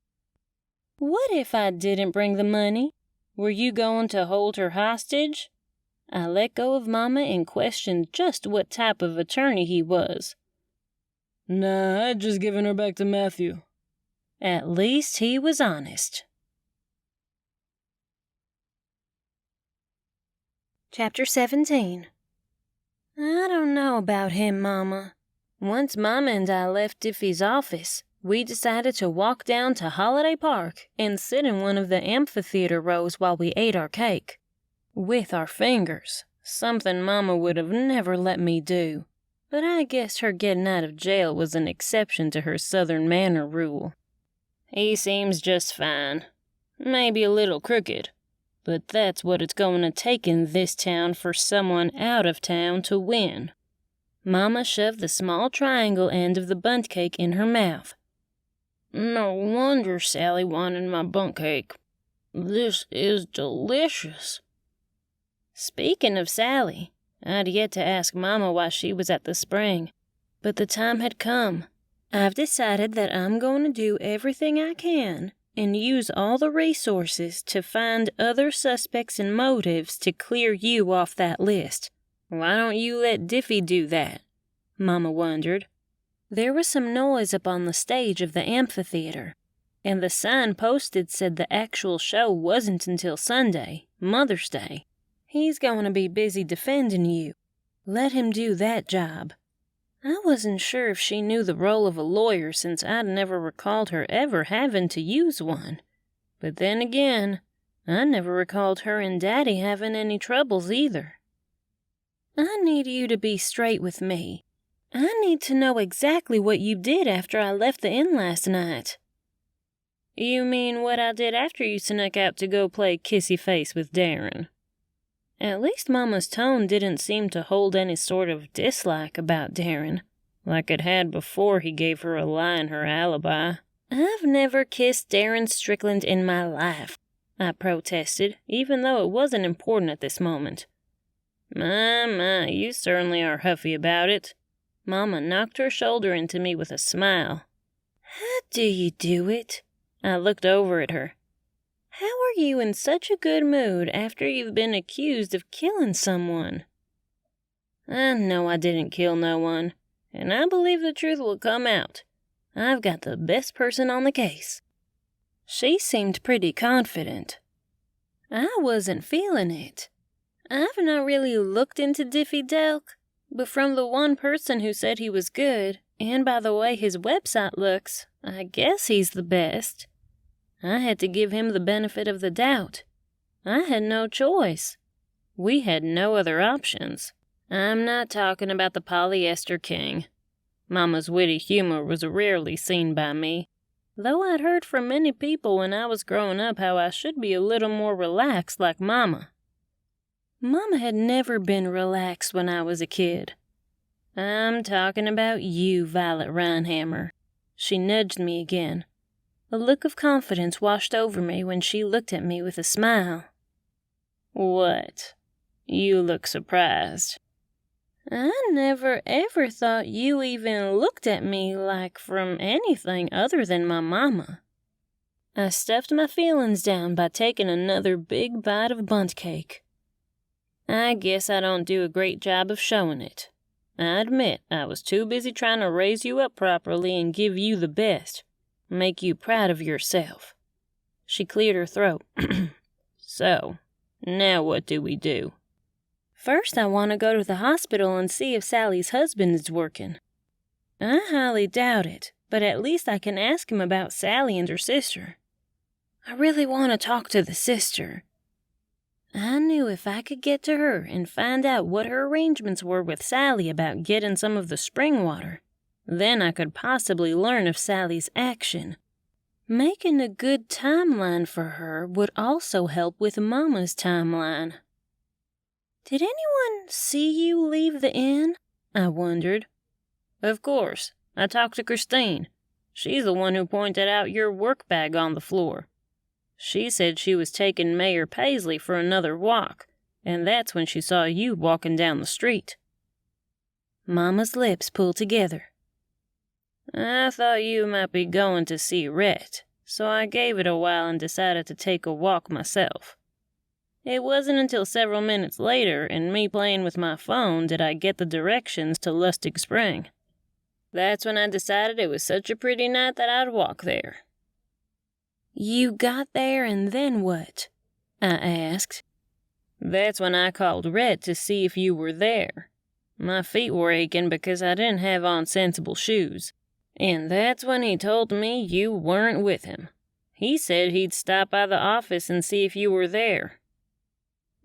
What if I didn't bring the money? Were you going to hold her hostage? I let go of Mama and questioned just what type of attorney he was. Nah, I'd just given her back to Matthew. At least he was honest. Chapter 17. I don't know about him, Mama. Once Mama and I left Diffie's office, we decided to walk down to Holiday Park and sit in one of the amphitheater rows while we ate our cake. With our fingers, something Mama would have never let me do. But I guess her getting out of jail was an exception to her Southern manner rule. He seems just fine. Maybe a little crooked. But that's what it's going to take in this town for someone out of town to win. Mama shoved the small triangle end of the bundt cake in her mouth. No wonder Sally wanted my bundt cake. This is delicious. Speaking of Sally, I'd yet to ask Mama why she was at the spring. But the time had come. I've decided that I'm going to do everything I can and use all the resources to find other suspects and motives to clear you off that list. Why don't you let Diffie do that? Mama wondered. There was some noise up on the stage of the amphitheater, and the sign posted said the actual show wasn't until Sunday, Mother's Day. He's going to be busy defending you. Let him do that job. I wasn't sure if she knew the role of a lawyer since I'd never recalled her ever having to use one. But then again, I never recalled her and Daddy having any troubles either. I need you to be straight with me. I need to know exactly what you did after I left the inn last night. You mean what I did after you snuck out to go play kissy face with Darren? At least Mama's tone didn't seem to hold any sort of dislike about Darren, like it had before he gave her a lie in her alibi. I've never kissed Darren Strickland in my life, I protested, even though it wasn't important at this moment. My, you certainly are huffy about it. Mama knocked her shoulder into me with a smile. How do you do it? I looked over at her. How are you in such a good mood after you've been accused of killing someone? I know I didn't kill no one, and I believe the truth will come out. I've got the best person on the case. She seemed pretty confident. I wasn't feeling it. I've not really looked into Diffie Delk, but from the one person who said he was good, and by the way his website looks, I guess he's the best. I had to give him the benefit of the doubt. I had no choice. We had no other options. I'm not talking about the polyester king. Mama's witty humor was rarely seen by me, though I'd heard from many people when I was growing up how I should be a little more relaxed like Mama. Mama had never been relaxed when I was a kid. I'm talking about you, Violet Rhinehammer. She nudged me again. A look of confidence washed over me when she looked at me with a smile. What? You look surprised. I never ever thought you even looked at me like from anything other than my mama. I stuffed my feelings down by taking another big bite of bundt cake. I guess I don't do a great job of showing it. I admit I was too busy trying to raise you up properly and give you the best. Make you proud of yourself. She cleared her throat. So, now what do we do? First, I want to go to the hospital and see if Sally's husband is working. I highly doubt it, but at least I can ask him about Sally and her sister. I really want to talk to the sister. I knew if I could get to her and find out what her arrangements were with Sally about getting some of the spring water, then I could possibly learn of Sally's action. Making a good timeline for her would also help with Mama's timeline. Did anyone see you leave the inn? I wondered. Of course. I talked to Christine. She's the one who pointed out your work bag on the floor. She said she was taking Mayor Paisley for another walk, and that's when she saw you walking down the street. Mama's lips pulled together. I thought you might be going to see Rhett, so I gave it a while and decided to take a walk myself. It wasn't until several minutes later, and me playing with my phone, did I get the directions to Lustig Spring. That's when I decided it was such a pretty night that I'd walk there. You got there and then what? I asked. That's when I called Rhett to see if you were there. My feet were aching because I didn't have on sensible shoes. And that's when he told me you weren't with him. He said he'd stop by the office and see if you were there.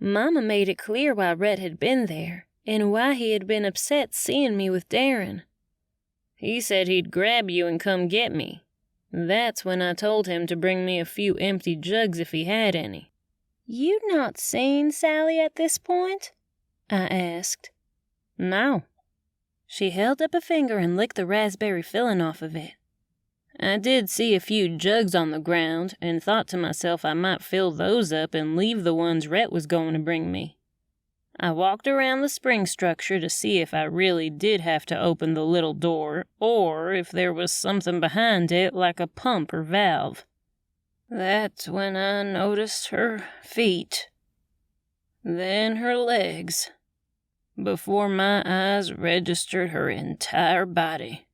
Mama made it clear why Rhett had been there, and why he had been upset seeing me with Darren. He said he'd grab you and come get me. That's when I told him to bring me a few empty jugs if he had any. You'd not seen Sally at this point? I asked. No. She held up a finger and licked the raspberry filling off of it. I did see a few jugs on the ground and thought to myself I might fill those up and leave the ones Rhett was going to bring me. I walked around the spring structure to see if I really did have to open the little door, or if there was something behind it like a pump or valve. That's when I noticed her feet. Then her legs. Before my eyes registered her entire body.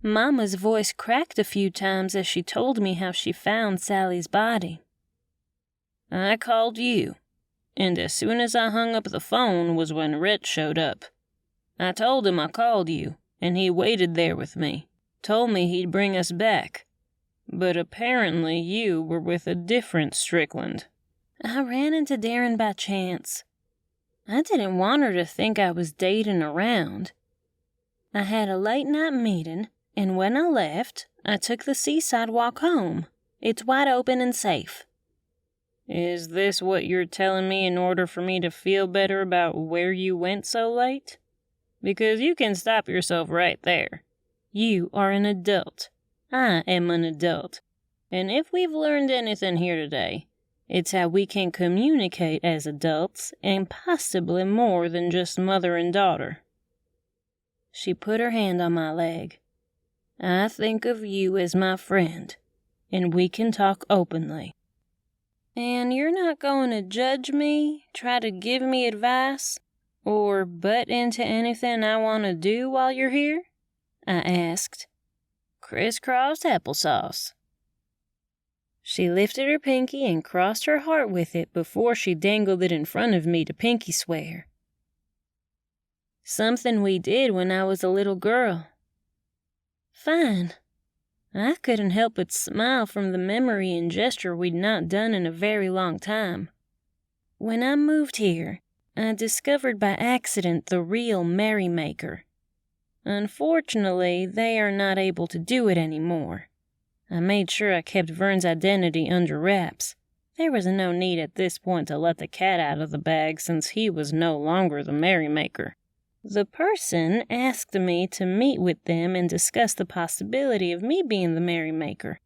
Mama's voice cracked a few times as she told me how she found Sally's body. I called you, and as soon as I hung up the phone was when Rhett showed up. I told him I called you, and he waited there with me, told me he'd bring us back. But apparently you were with a different Strickland. I ran into Darren by chance. I didn't want her to think I was dating around. I had a late-night meeting, and when I left, I took the seaside walk home. It's wide open and safe. Is this what you're telling me in order for me to feel better about where you went so late? Because you can stop yourself right there. You are an adult. I am an adult. And if we've learned anything here today, it's how we can communicate as adults and possibly more than just mother and daughter. She put her hand on my leg. I think of you as my friend, and we can talk openly. And you're not going to judge me, try to give me advice, or butt into anything I want to do while you're here? I asked. Crisscross applesauce. She lifted her pinky and crossed her heart with it before she dangled it in front of me to pinky swear. Something we did when I was a little girl. Fine. I couldn't help but smile from the memory and gesture we'd not done in a very long time. When I moved here, I discovered by accident the real merrymaker. Unfortunately, they are not able to do it anymore. I made sure I kept Vern's identity under wraps. There was no need at this point to let the cat out of the bag since he was no longer the merrymaker. The person asked me to meet with them and discuss the possibility of me being the merrymaker,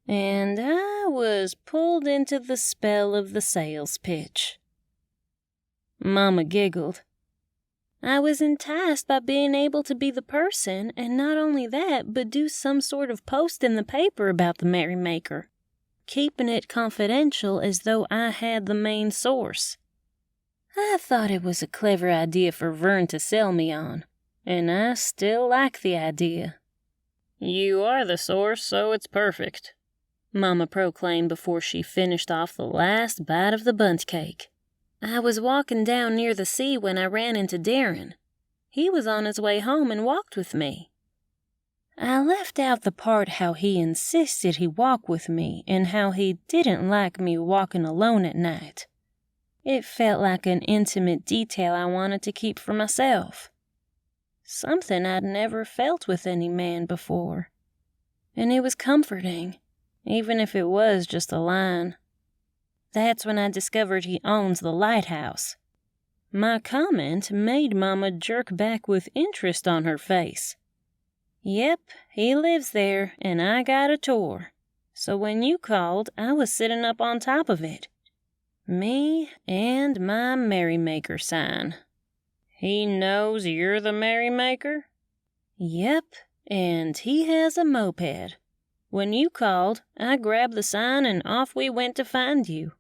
and I was pulled into the spell of the sales pitch. Mama giggled. I was enticed by being able to be the person, and not only that, but do some sort of post in the paper about the merrymaker, keeping it confidential as though I had the main source. I thought it was a clever idea for Vern to sell me on, and I still like the idea. You are the source, so it's perfect, Mama proclaimed before she finished off the last bite of the bundt cake. I was walking down near the sea when I ran into Darren. He was on his way home and walked with me. I left out the part how he insisted he walk with me and how he didn't like me walking alone at night. It felt like an intimate detail I wanted to keep for myself. Something I'd never felt with any man before. And it was comforting, even if it was just a line. That's when I discovered he owns the lighthouse. My comment made Mama jerk back with interest on her face. Yep, he lives there, and I got a tour. So when you called, I was sitting up on top of it. Me and my merrymaker sign. He knows you're the merrymaker? Yep, and he has a moped. When you called, I grabbed the sign and off we went to find you.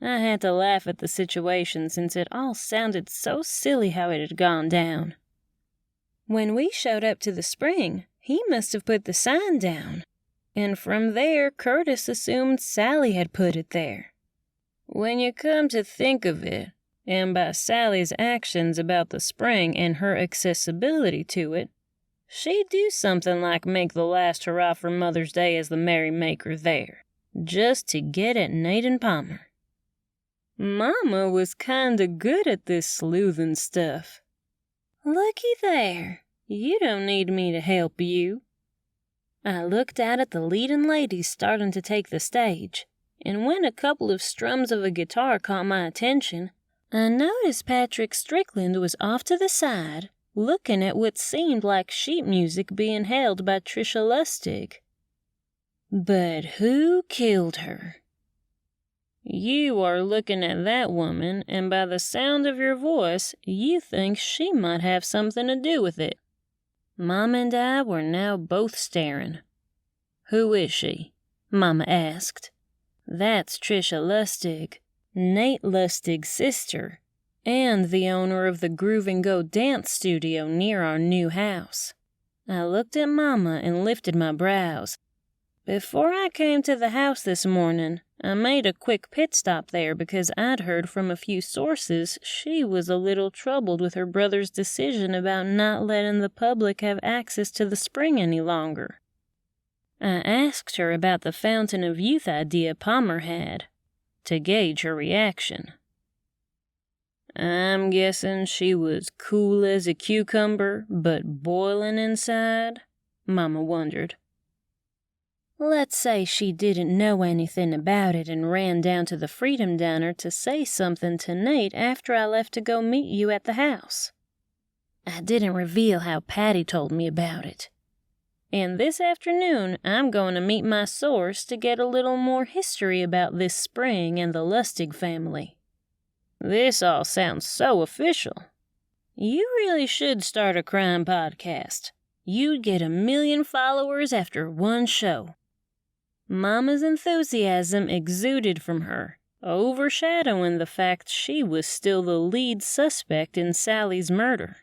I had to laugh at the situation since it all sounded so silly how it had gone down. When we showed up to the spring, he must have put the sign down, and from there Curtis assumed Sally had put it there. When you come to think of it, and by Sally's actions about the spring and her accessibility to it, she'd do something like make the last hurrah for Mother's Day as the merrymaker there, just to get at Nate and Palmer. Mama was kinda good at this sleuthing stuff. Looky there, you don't need me to help you. I looked out at the leading ladies starting to take the stage, and when a couple of strums of a guitar caught my attention, I noticed Patrick Strickland was off to the side, looking at what seemed like sheet music being held by Trisha Lustig. But who killed her? You are looking at that woman, and by the sound of your voice, you think she might have something to do with it. Mom and I were now both staring. Who is she? Mama asked. That's Trisha Lustig, Nate Lustig's sister, and the owner of the Groove and Go dance studio near our new house. I looked at Mama and lifted my brows. Before I came to the house this morning, I made a quick pit stop there because I'd heard from a few sources she was a little troubled with her brother's decision about not letting the public have access to the spring any longer. I asked her about the Fountain of Youth idea Palmer had, to gauge her reaction. I'm guessing she was cool as a cucumber, but boiling inside, Mama wondered. Let's say she didn't know anything about it and ran down to the Freedom Diner to say something to Nate after I left to go meet you at the house. I didn't reveal how Patty told me about it. And this afternoon, I'm going to meet my source to get a little more history about this spring and the Lustig family. This all sounds so official. You really should start a crime podcast. You'd get 1 million followers after one show. Mama's enthusiasm exuded from her, overshadowing the fact she was still the lead suspect in Sally's murder.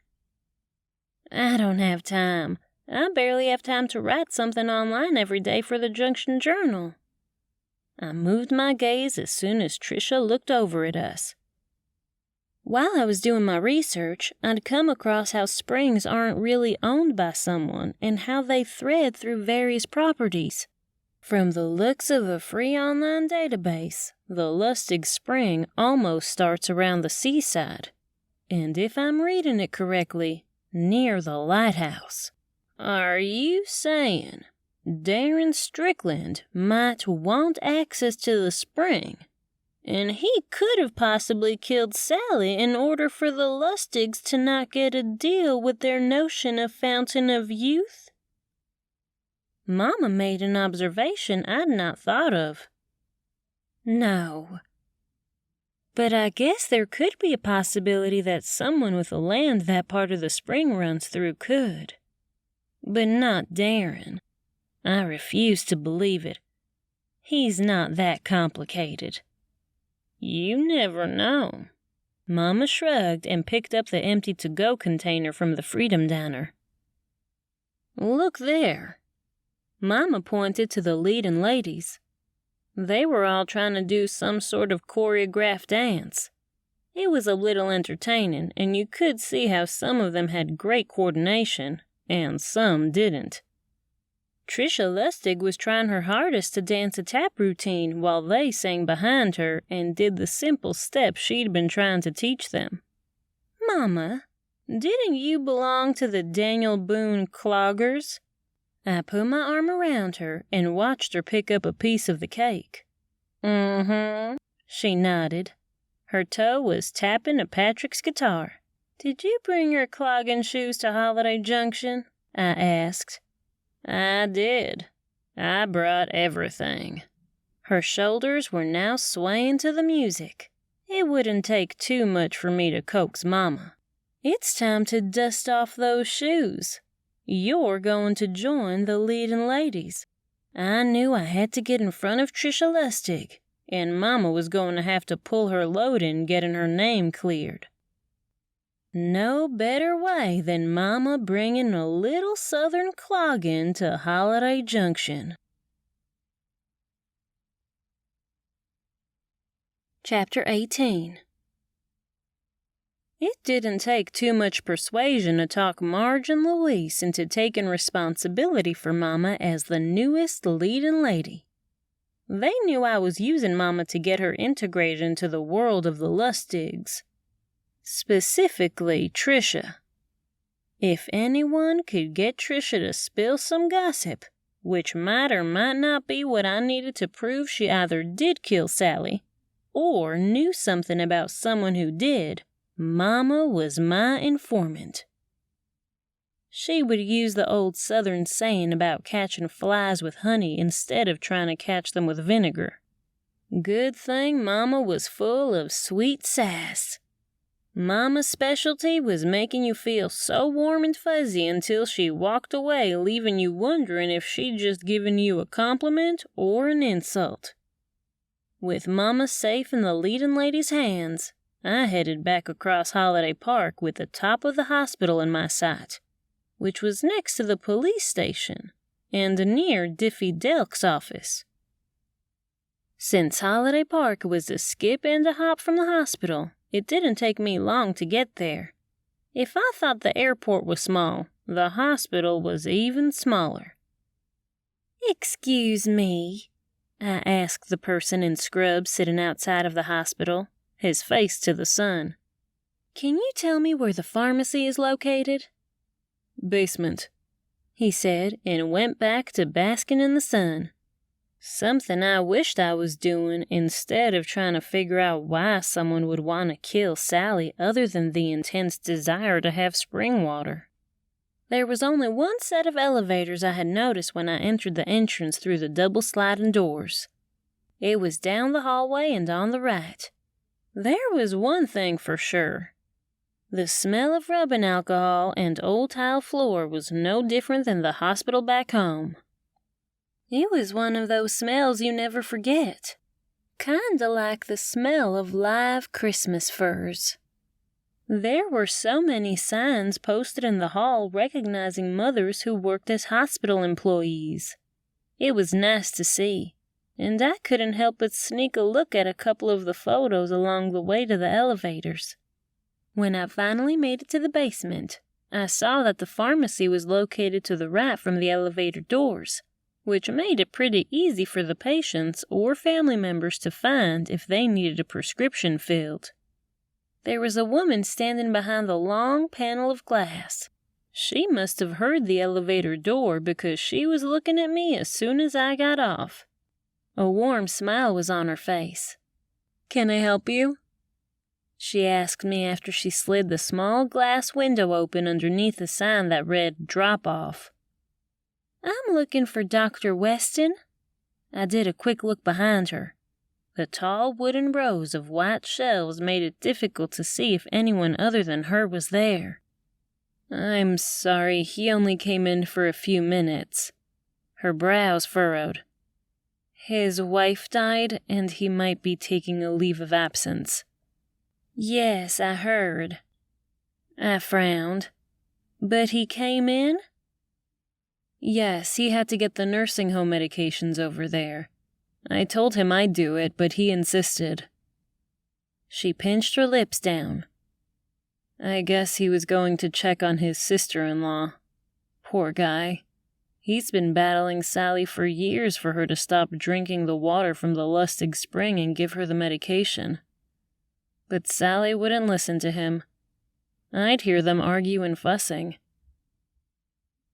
I don't have time. I barely have time to write something online every day for the Junction Journal. I moved my gaze as soon as Tricia looked over at us. While I was doing my research, I'd come across how springs aren't really owned by someone and how they thread through various properties. From the looks of a free online database, the Lustig Spring almost starts around the seaside, and if I'm reading it correctly, near the lighthouse. Are you saying Darren Strickland might want access to the spring, and he could have possibly killed Sally in order for the Lustigs to not get a deal with their notion of Fountain of Youth? Mama made an observation I'd not thought of. No. But I guess there could be a possibility that someone with the land that part of the spring runs through could. But not Darren. I refuse to believe it. He's not that complicated. You never know. Mama shrugged and picked up the empty to-go container from the Freedom Diner. Look there. Mama pointed to the leading ladies. They were all trying to do some sort of choreographed dance. It was a little entertaining, and you could see how some of them had great coordination, and some didn't. Tricia Lustig was trying her hardest to dance a tap routine while they sang behind her and did the simple steps she'd been trying to teach them. Mama, didn't you belong to the Daniel Boone Cloggers? I put my arm around her and watched her pick up a piece of the cake. Mm-hmm, she nodded. Her toe was tapping a Patrick's guitar. Did you bring your clogging shoes to Holiday Junction? I asked. I did. I brought everything. Her shoulders were now swaying to the music. It wouldn't take too much for me to coax Mama. It's time to dust off those shoes. You're going to join the leading ladies. I knew I had to get in front of Tricia Lustig, and Mama was going to have to pull her load in getting her name cleared. No better way than Mama bringing a little southern clogging to Holiday Junction. Chapter 18. It didn't take too much persuasion to talk Marge and Louise into taking responsibility for Mama as the newest leading lady. They knew I was using Mama to get her integrated into the world of the Lustigs. Specifically, Tricia. If anyone could get Tricia to spill some gossip, which might or might not be what I needed to prove she either did kill Sally, or knew something about someone who did, Mama was my informant. She would use the old Southern saying about catching flies with honey instead of trying to catch them with vinegar. Good thing Mama was full of sweet sass. Mama's specialty was making you feel so warm and fuzzy until she walked away, leaving you wondering if she'd just given you a compliment or an insult. With Mama safe in the leading lady's hands, I headed back across Holiday Park with the top of the hospital in my sight, which was next to the police station and near Diffie Delk's office. Since Holiday Park was a skip and a hop from the hospital, it didn't take me long to get there. If I thought the airport was small, the hospital was even smaller. Excuse me, I asked the person in scrubs sitting outside of the hospital, his face to the sun. Can you tell me where the pharmacy is located? Basement, he said, and went back to basking in the sun. Something I wished I was doing instead of trying to figure out why someone would want to kill Sally other than the intense desire to have spring water. There was only one set of elevators I had noticed when I entered the entrance through the double sliding doors. It was down the hallway and on the right. There was one thing for sure. The smell of rubbing alcohol and old tile floor was no different than the hospital back home. It was one of those smells you never forget. Kinda like the smell of live Christmas furs. There were so many signs posted in the hall recognizing mothers who worked as hospital employees. It was nice to see, and I couldn't help but sneak a look at a couple of the photos along the way to the elevators. When I finally made it to the basement, I saw that the pharmacy was located to the right from the elevator doors, which made it pretty easy for the patients or family members to find if they needed a prescription filled. There was a woman standing behind the long panel of glass. She must have heard the elevator door because she was looking at me as soon as I got off. A warm smile was on her face. "Can I help you?" she asked me after she slid the small glass window open underneath a sign that read "Drop Off." "I'm looking for Dr. Weston." I did a quick look behind her. The tall wooden rows of white shelves made it difficult to see if anyone other than her was there. "I'm sorry, he only came in for a few minutes." Her brows furrowed. "His wife died, and he might be taking a leave of absence." "Yes, I heard." I frowned. "But he came in?" "Yes, he had to get the nursing home medications over there. I told him I'd do it, but he insisted." She pinched her lips down. "I guess he was going to check on his sister-in-law. Poor guy. He's been battling Sally for years for her to stop drinking the water from the Lustig spring and give her the medication. But Sally wouldn't listen to him. I'd hear them argue and fussing.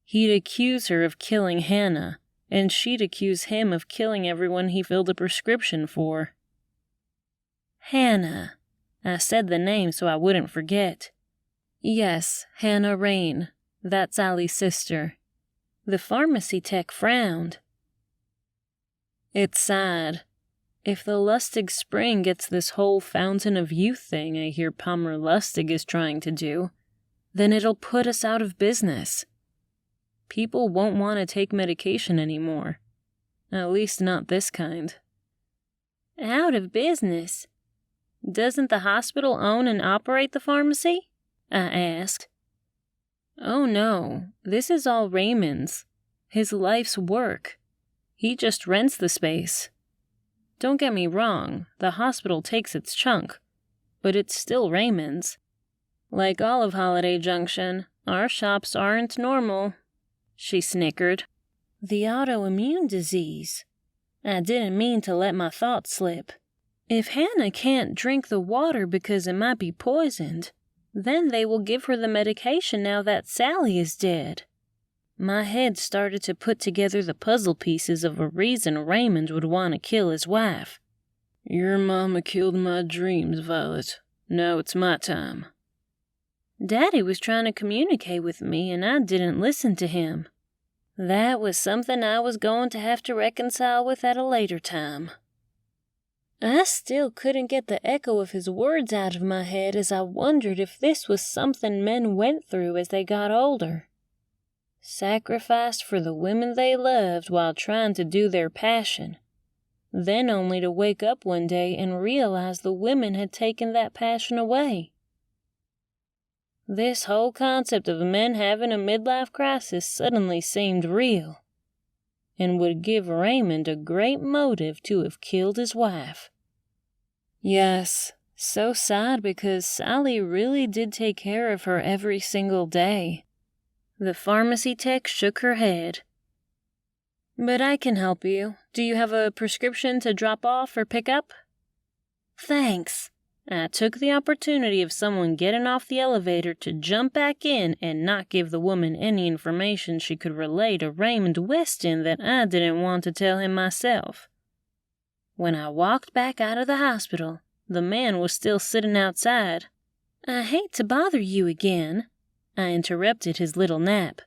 He'd accuse her of killing Hannah, and she'd accuse him of killing everyone he filled a prescription for." "Hannah." I said the name so I wouldn't forget. "Yes, Hannah Rain. That's Sally's sister." The pharmacy tech frowned. "It's sad. If the Lustig spring gets this whole Fountain of Youth thing I hear Palmer Lustig is trying to do, then it'll put us out of business. People won't want to take medication anymore. At least not this kind." "Out of business? Doesn't the hospital own and operate the pharmacy?" I asked. "Oh no, this is all Raymond's. His life's work. He just rents the space. Don't get me wrong, the hospital takes its chunk, but it's still Raymond's. Like all of Holiday Junction, our shops aren't normal." She snickered. "The autoimmune disease." I didn't mean to let my thoughts slip. If Hannah can't drink the water because it might be poisoned, then they will give her the medication now that Sally is dead. My head started to put together the puzzle pieces of a reason Raymond would want to kill his wife. "Your mama killed my dreams, Violet. Now it's my time." Daddy was trying to communicate with me, and I didn't listen to him. That was something I was going to have to reconcile with at a later time. I still couldn't get the echo of his words out of my head as I wondered if this was something men went through as they got older. Sacrificed for the women they loved while trying to do their passion, then only to wake up one day and realize the women had taken that passion away. This whole concept of men having a midlife crisis suddenly seemed real, and would give Raymond a great motive to have killed his wife. Yes, so sad because Sally really did take care of her every single day. The pharmacy tech shook her head. "But I can help you. Do you have a prescription to drop off or pick up?" "Thanks." I took the opportunity of someone getting off the elevator to jump back in and not give the woman any information she could relay to Raymond Weston that I didn't want to tell him myself. When I walked back out of the hospital, the man was still sitting outside. "I hate to bother you again," I interrupted his little nap.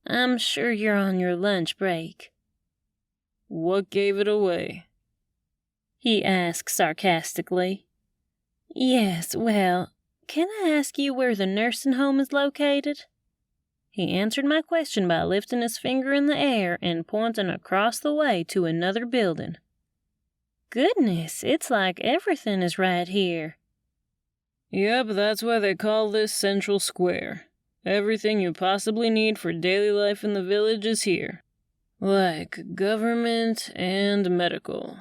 "I'm sure you're on your lunch break." "What gave it away?" he asked sarcastically. "Yes, well, can I ask you where the nursing home is located?" He answered my question by lifting his finger in the air and pointing across the way to another building. "Goodness, it's like everything is right here." "Yep, that's why they call this Central Square. Everything you possibly need for daily life in the village is here. Like government and medical."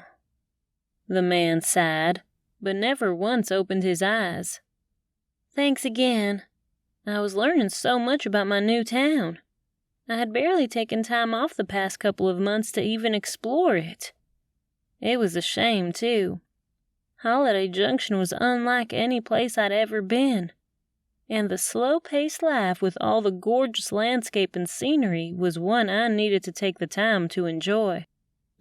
The man sighed, but never once opened his eyes. "Thanks again. I was learning so much about my new town. I had barely taken time off the past couple of months to even explore it. It was a shame, too. Holiday Junction was unlike any place I'd ever been, and the slow-paced life with all the gorgeous landscape and scenery was one I needed to take the time to enjoy.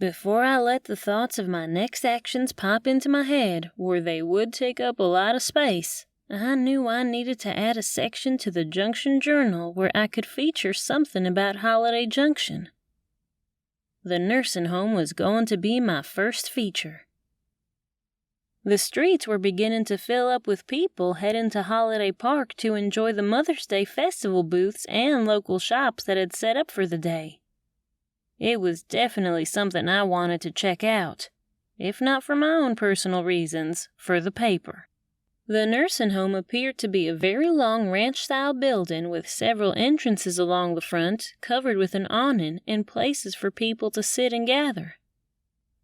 Before I let the thoughts of my next actions pop into my head, where they would take up a lot of space, I knew I needed to add a section to the Junction Journal where I could feature something about Holiday Junction. The nursing home was going to be my first feature. The streets were beginning to fill up with people heading to Holiday Park to enjoy the Mother's Day festival booths and local shops that had set up for the day. It was definitely something I wanted to check out, if not for my own personal reasons, for the paper. The nursing home appeared to be a very long ranch-style building with several entrances along the front, covered with an awning and places for people to sit and gather.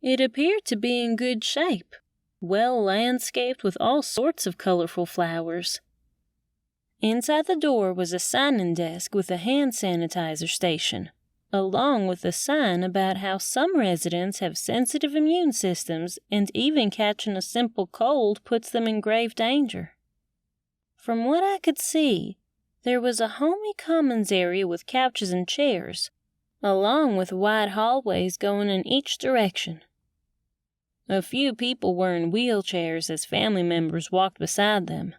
It appeared to be in good shape, well landscaped with all sorts of colorful flowers. Inside the door was a signing desk with a hand sanitizer station, along with a sign about how some residents have sensitive immune systems and even catching a simple cold puts them in grave danger. From what I could see, there was a homey commons area with couches and chairs, along with wide hallways going in each direction. A few people were in wheelchairs as family members walked beside them.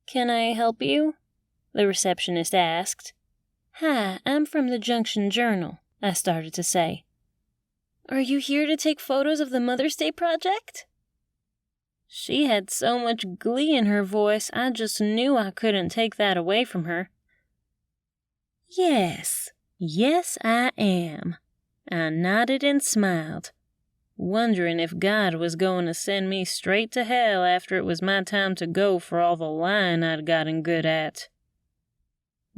"Can I help you?" the receptionist asked. "Hi, I'm from the Junction Journal," I started to say. "Are you here to take photos of the Mother's Day project?" She had so much glee in her voice, I just knew I couldn't take that away from her. Yes, I am." I nodded and smiled, wondering if God was going to send me straight to hell after it was my time to go for all the lying I'd gotten good at.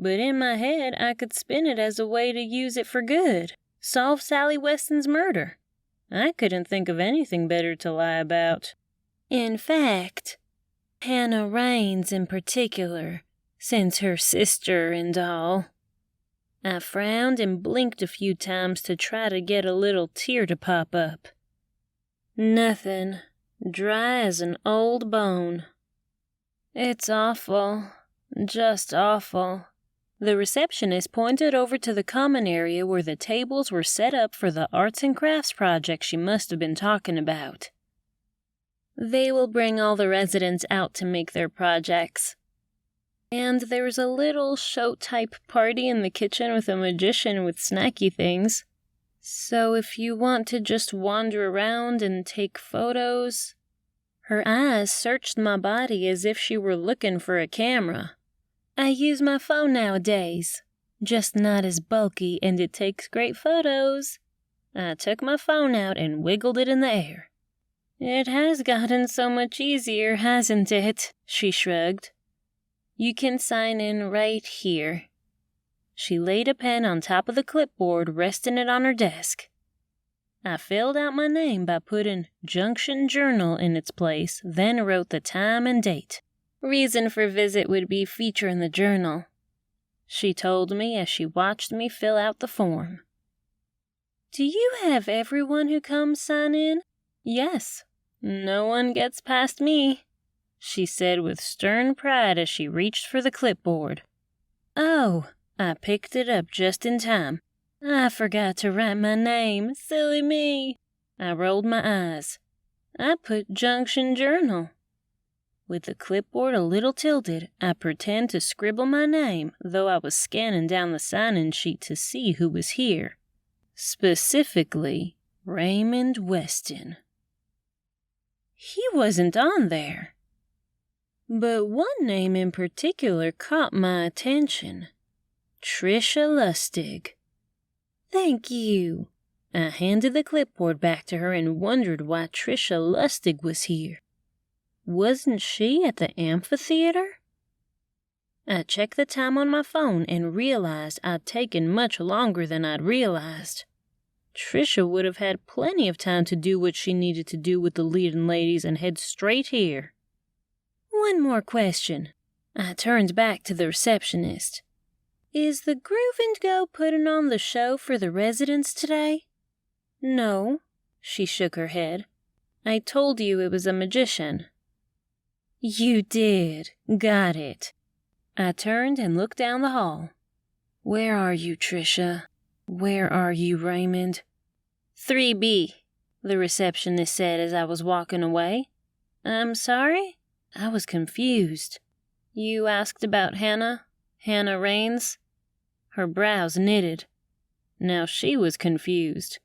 But in my head, I could spin it as a way to use it for good. Solve Sally Weston's murder. I couldn't think of anything better to lie about. In fact, Hannah Raines in particular, since her sister and all. I frowned and blinked a few times to try to get a little tear to pop up. Nothing. Dry as an old bone. It's awful. Just awful. The receptionist pointed over to the common area where the tables were set up for the arts and crafts project she must have been talking about. They will bring all the residents out to make their projects. And there's a little show-type party in the kitchen with a magician with snacky things. So if you want to just wander around and take photos... Her eyes searched my body as if she were looking for a camera. I use my phone nowadays, just not as bulky, and it takes great photos. I took my phone out and wiggled it in the air. It has gotten so much easier, hasn't it? She shrugged. You can sign in right here. She laid a pen on top of the clipboard, resting it on her desk. I filled out my name by putting Junction Journal in its place, then wrote the time and date. Reason for visit would be feature in the journal, she told me as she watched me fill out the form. Do you have everyone who comes sign in? Yes. No one gets past me, she said with stern pride as she reached for the clipboard. Oh, I picked it up just in time. I forgot to write my name. Silly me. I rolled my eyes. I put Junction Journal. With the clipboard a little tilted, I pretend to scribble my name, though I was scanning down the sign-in sheet to see who was here. Specifically, Raymond Weston. He wasn't on there. But one name in particular caught my attention. Trisha Lustig. Thank you. I handed the clipboard back to her and wondered why Trisha Lustig was here. Wasn't she at the amphitheater? I checked the time on my phone and realized I'd taken much longer than I'd realized. Trisha would have had plenty of time to do what she needed to do with the leading ladies and head straight here. One more question. I turned back to the receptionist. Is the Groove and Go putting on the show for the residents today? No, she shook her head. I told you it was a magician. You did. Got it. I turned and looked down the hall. Where are you, Trisha? Where are you, Raymond? 3B, the receptionist said as I was walking away. I'm sorry? I was confused. You asked about Hannah? Hannah Raines? Her brows knitted. Now she was confused.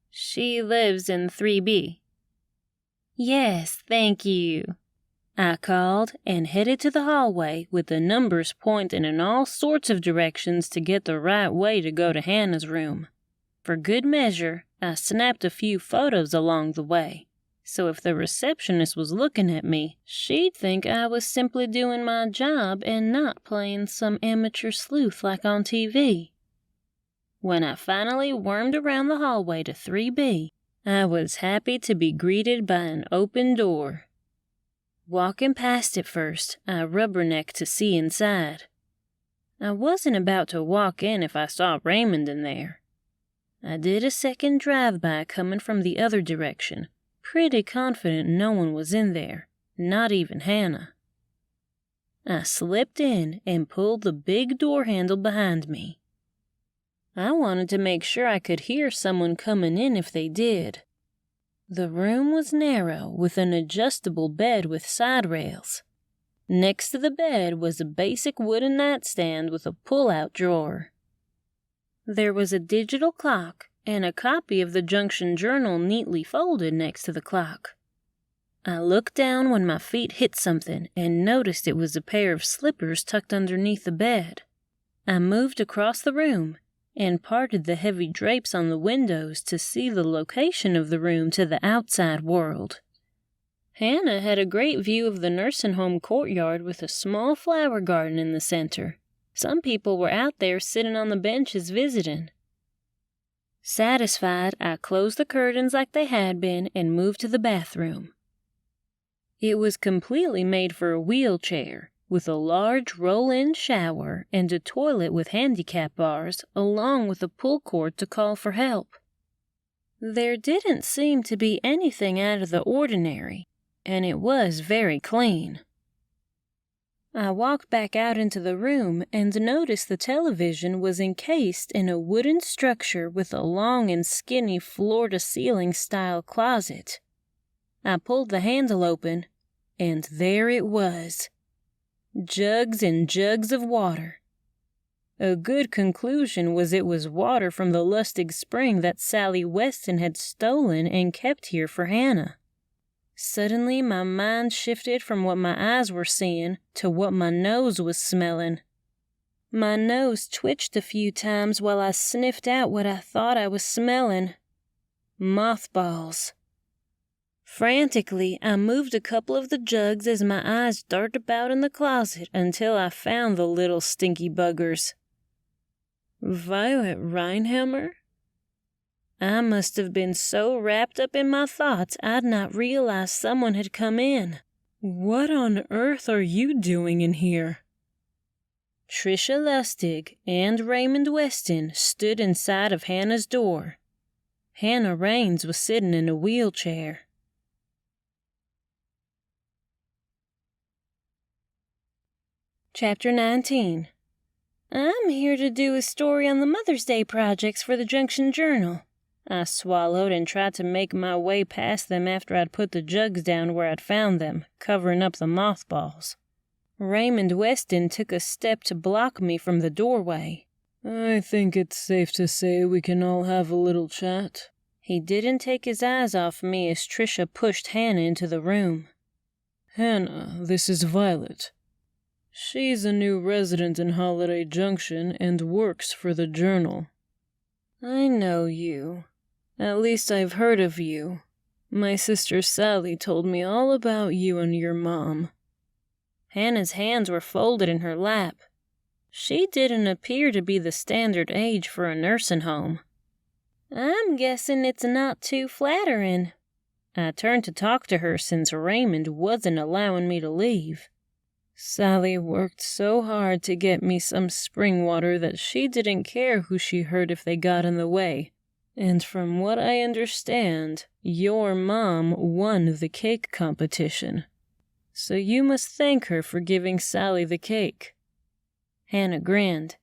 She lives in 3B. Yes, thank you. I called and headed to the hallway with the numbers pointing in all sorts of directions to get the right way to go to Hannah's room. For good measure, I snapped a few photos along the way, so if the receptionist was looking at me, she'd think I was simply doing my job and not playing some amateur sleuth like on TV. When I finally wormed around the hallway to 3B, I was happy to be greeted by an open door. Walking past it first, I rubbernecked to see inside. I wasn't about to walk in if I saw Raymond in there. I did a second drive-by coming from the other direction, pretty confident no one was in there, not even Hannah. I slipped in and pulled the big door handle behind me. I wanted to make sure I could hear someone coming in if they did. The room was narrow, with an adjustable bed with side rails. Next to the bed was a basic wooden nightstand with a pull-out drawer. There was a digital clock and a copy of the Junction Journal neatly folded next to the clock. I looked down when my feet hit something and noticed it was a pair of slippers tucked underneath the bed. I moved across the room and parted the heavy drapes on the windows to see the location of the room to the outside world. Hannah had a great view of the nursing home courtyard with a small flower garden in the center. Some people were out there sitting on the benches visiting. Satisfied, I closed the curtains like they had been and moved to the bathroom. It was completely made for a wheelchair, with a large roll-in shower and a toilet with handicap bars, along with a pull cord to call for help. There didn't seem to be anything out of the ordinary, and it was very clean. I walked back out into the room and noticed the television was encased in a wooden structure with a long and skinny floor-to-ceiling style closet. I pulled the handle open, and there it was. Jugs and jugs of water. A good conclusion was it was water from the Lustig spring that Sally Weston had stolen and kept here for Hannah. Suddenly my mind shifted from what my eyes were seeing to what my nose was smelling. My nose twitched a few times while I sniffed out what I thought I was smelling. Mothballs. Frantically, I moved a couple of the jugs as my eyes darted about in the closet until I found the little stinky buggers. Violet Rhinehammer? I must have been so wrapped up in my thoughts I'd not realized someone had come in. What on earth are you doing in here? Trisha Lustig and Raymond Weston stood inside of Hannah's door. Hannah Raines was sitting in a wheelchair. Chapter 19. I'm here to do a story on the Mother's Day projects for the Junction Journal. I swallowed and tried to make my way past them after I'd put the jugs down where I'd found them, covering up the mothballs. Raymond Weston took a step to block me from the doorway. I think it's safe to say we can all have a little chat. He didn't take his eyes off me as Trisha pushed Hannah into the room. Hannah, this is Violet. She's a new resident in Holiday Junction and works for the Journal. I know you. At least I've heard of you. My sister Sally told me all about you and your mom. Hannah's hands were folded in her lap. She didn't appear to be the standard age for a nursing home. I'm guessing it's not too flattering. I turned to talk to her since Raymond wasn't allowing me to leave. Sally worked so hard to get me some spring water that she didn't care who she hurt if they got in the way. And from what I understand, your mom won the cake competition. So you must thank her for giving Sally the cake. Hannah grinned.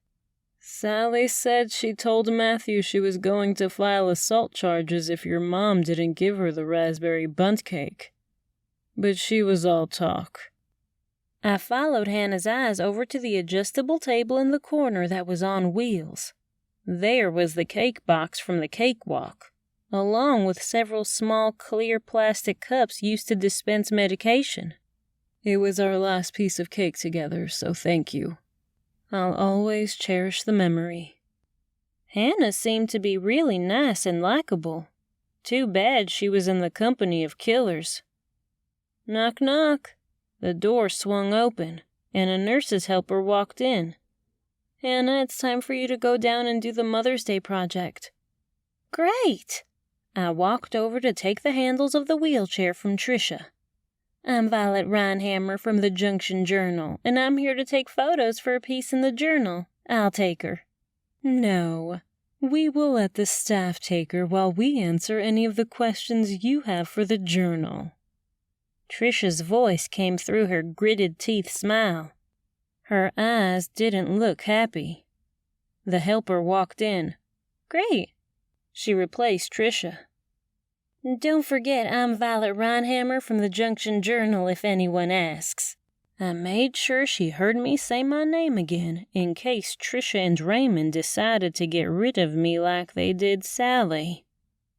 Sally said she told Matthew she was going to file assault charges if your mom didn't give her the raspberry bundt cake. But she was all talk. I followed Hannah's eyes over to the adjustable table in the corner that was on wheels. There was the cake box from the cakewalk, along with several small clear plastic cups used to dispense medication. It was our last piece of cake together, so thank you. I'll always cherish the memory. Hannah seemed to be really nice and likable. Too bad she was in the company of killers. Knock, knock. The door swung open, and a nurse's helper walked in. Hannah, it's time for you to go down and do the Mother's Day project. Great! I walked over to take the handles of the wheelchair from Tricia. I'm Violet Rhinehammer from the Junction Journal, and I'm here to take photos for a piece in the journal. I'll take her. No, we will let the staff take her while we answer any of the questions you have for the journal. Tricia's voice came through her gritted teeth smile. Her eyes didn't look happy. The helper walked in. Great. She replaced Tricia. Don't forget I'm Violet Rhinehammer from the Junction Journal if anyone asks. I made sure she heard me say my name again in case Tricia and Raymond decided to get rid of me like they did Sally.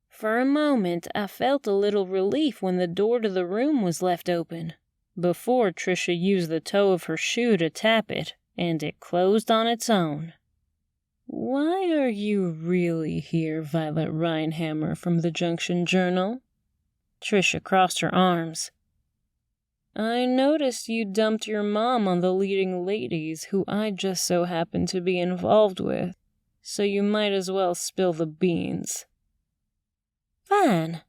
For a moment, I felt a little relief when the door to the room was left open, before Tricia used the toe of her shoe to tap it, and it closed on its own. Why are you really here, Violet Rhinehammer from the Junction Journal? Tricia crossed her arms. I noticed you dumped your mom on the leading ladies who I just so happened to be involved with, so you might as well spill the beans. Fine.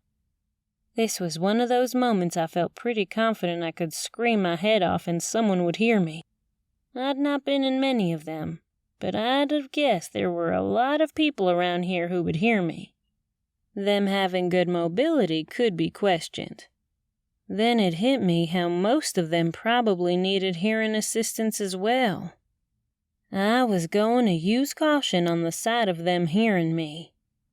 This was one of those moments I felt pretty confident I could scream my head off and someone would hear me. I'd not been in many of them, but I'd have guessed there were a lot of people around here who would hear me. Them having good mobility could be questioned. Then it hit me how most of them probably needed hearing assistance as well. I was going to use caution on the side of them hearing me.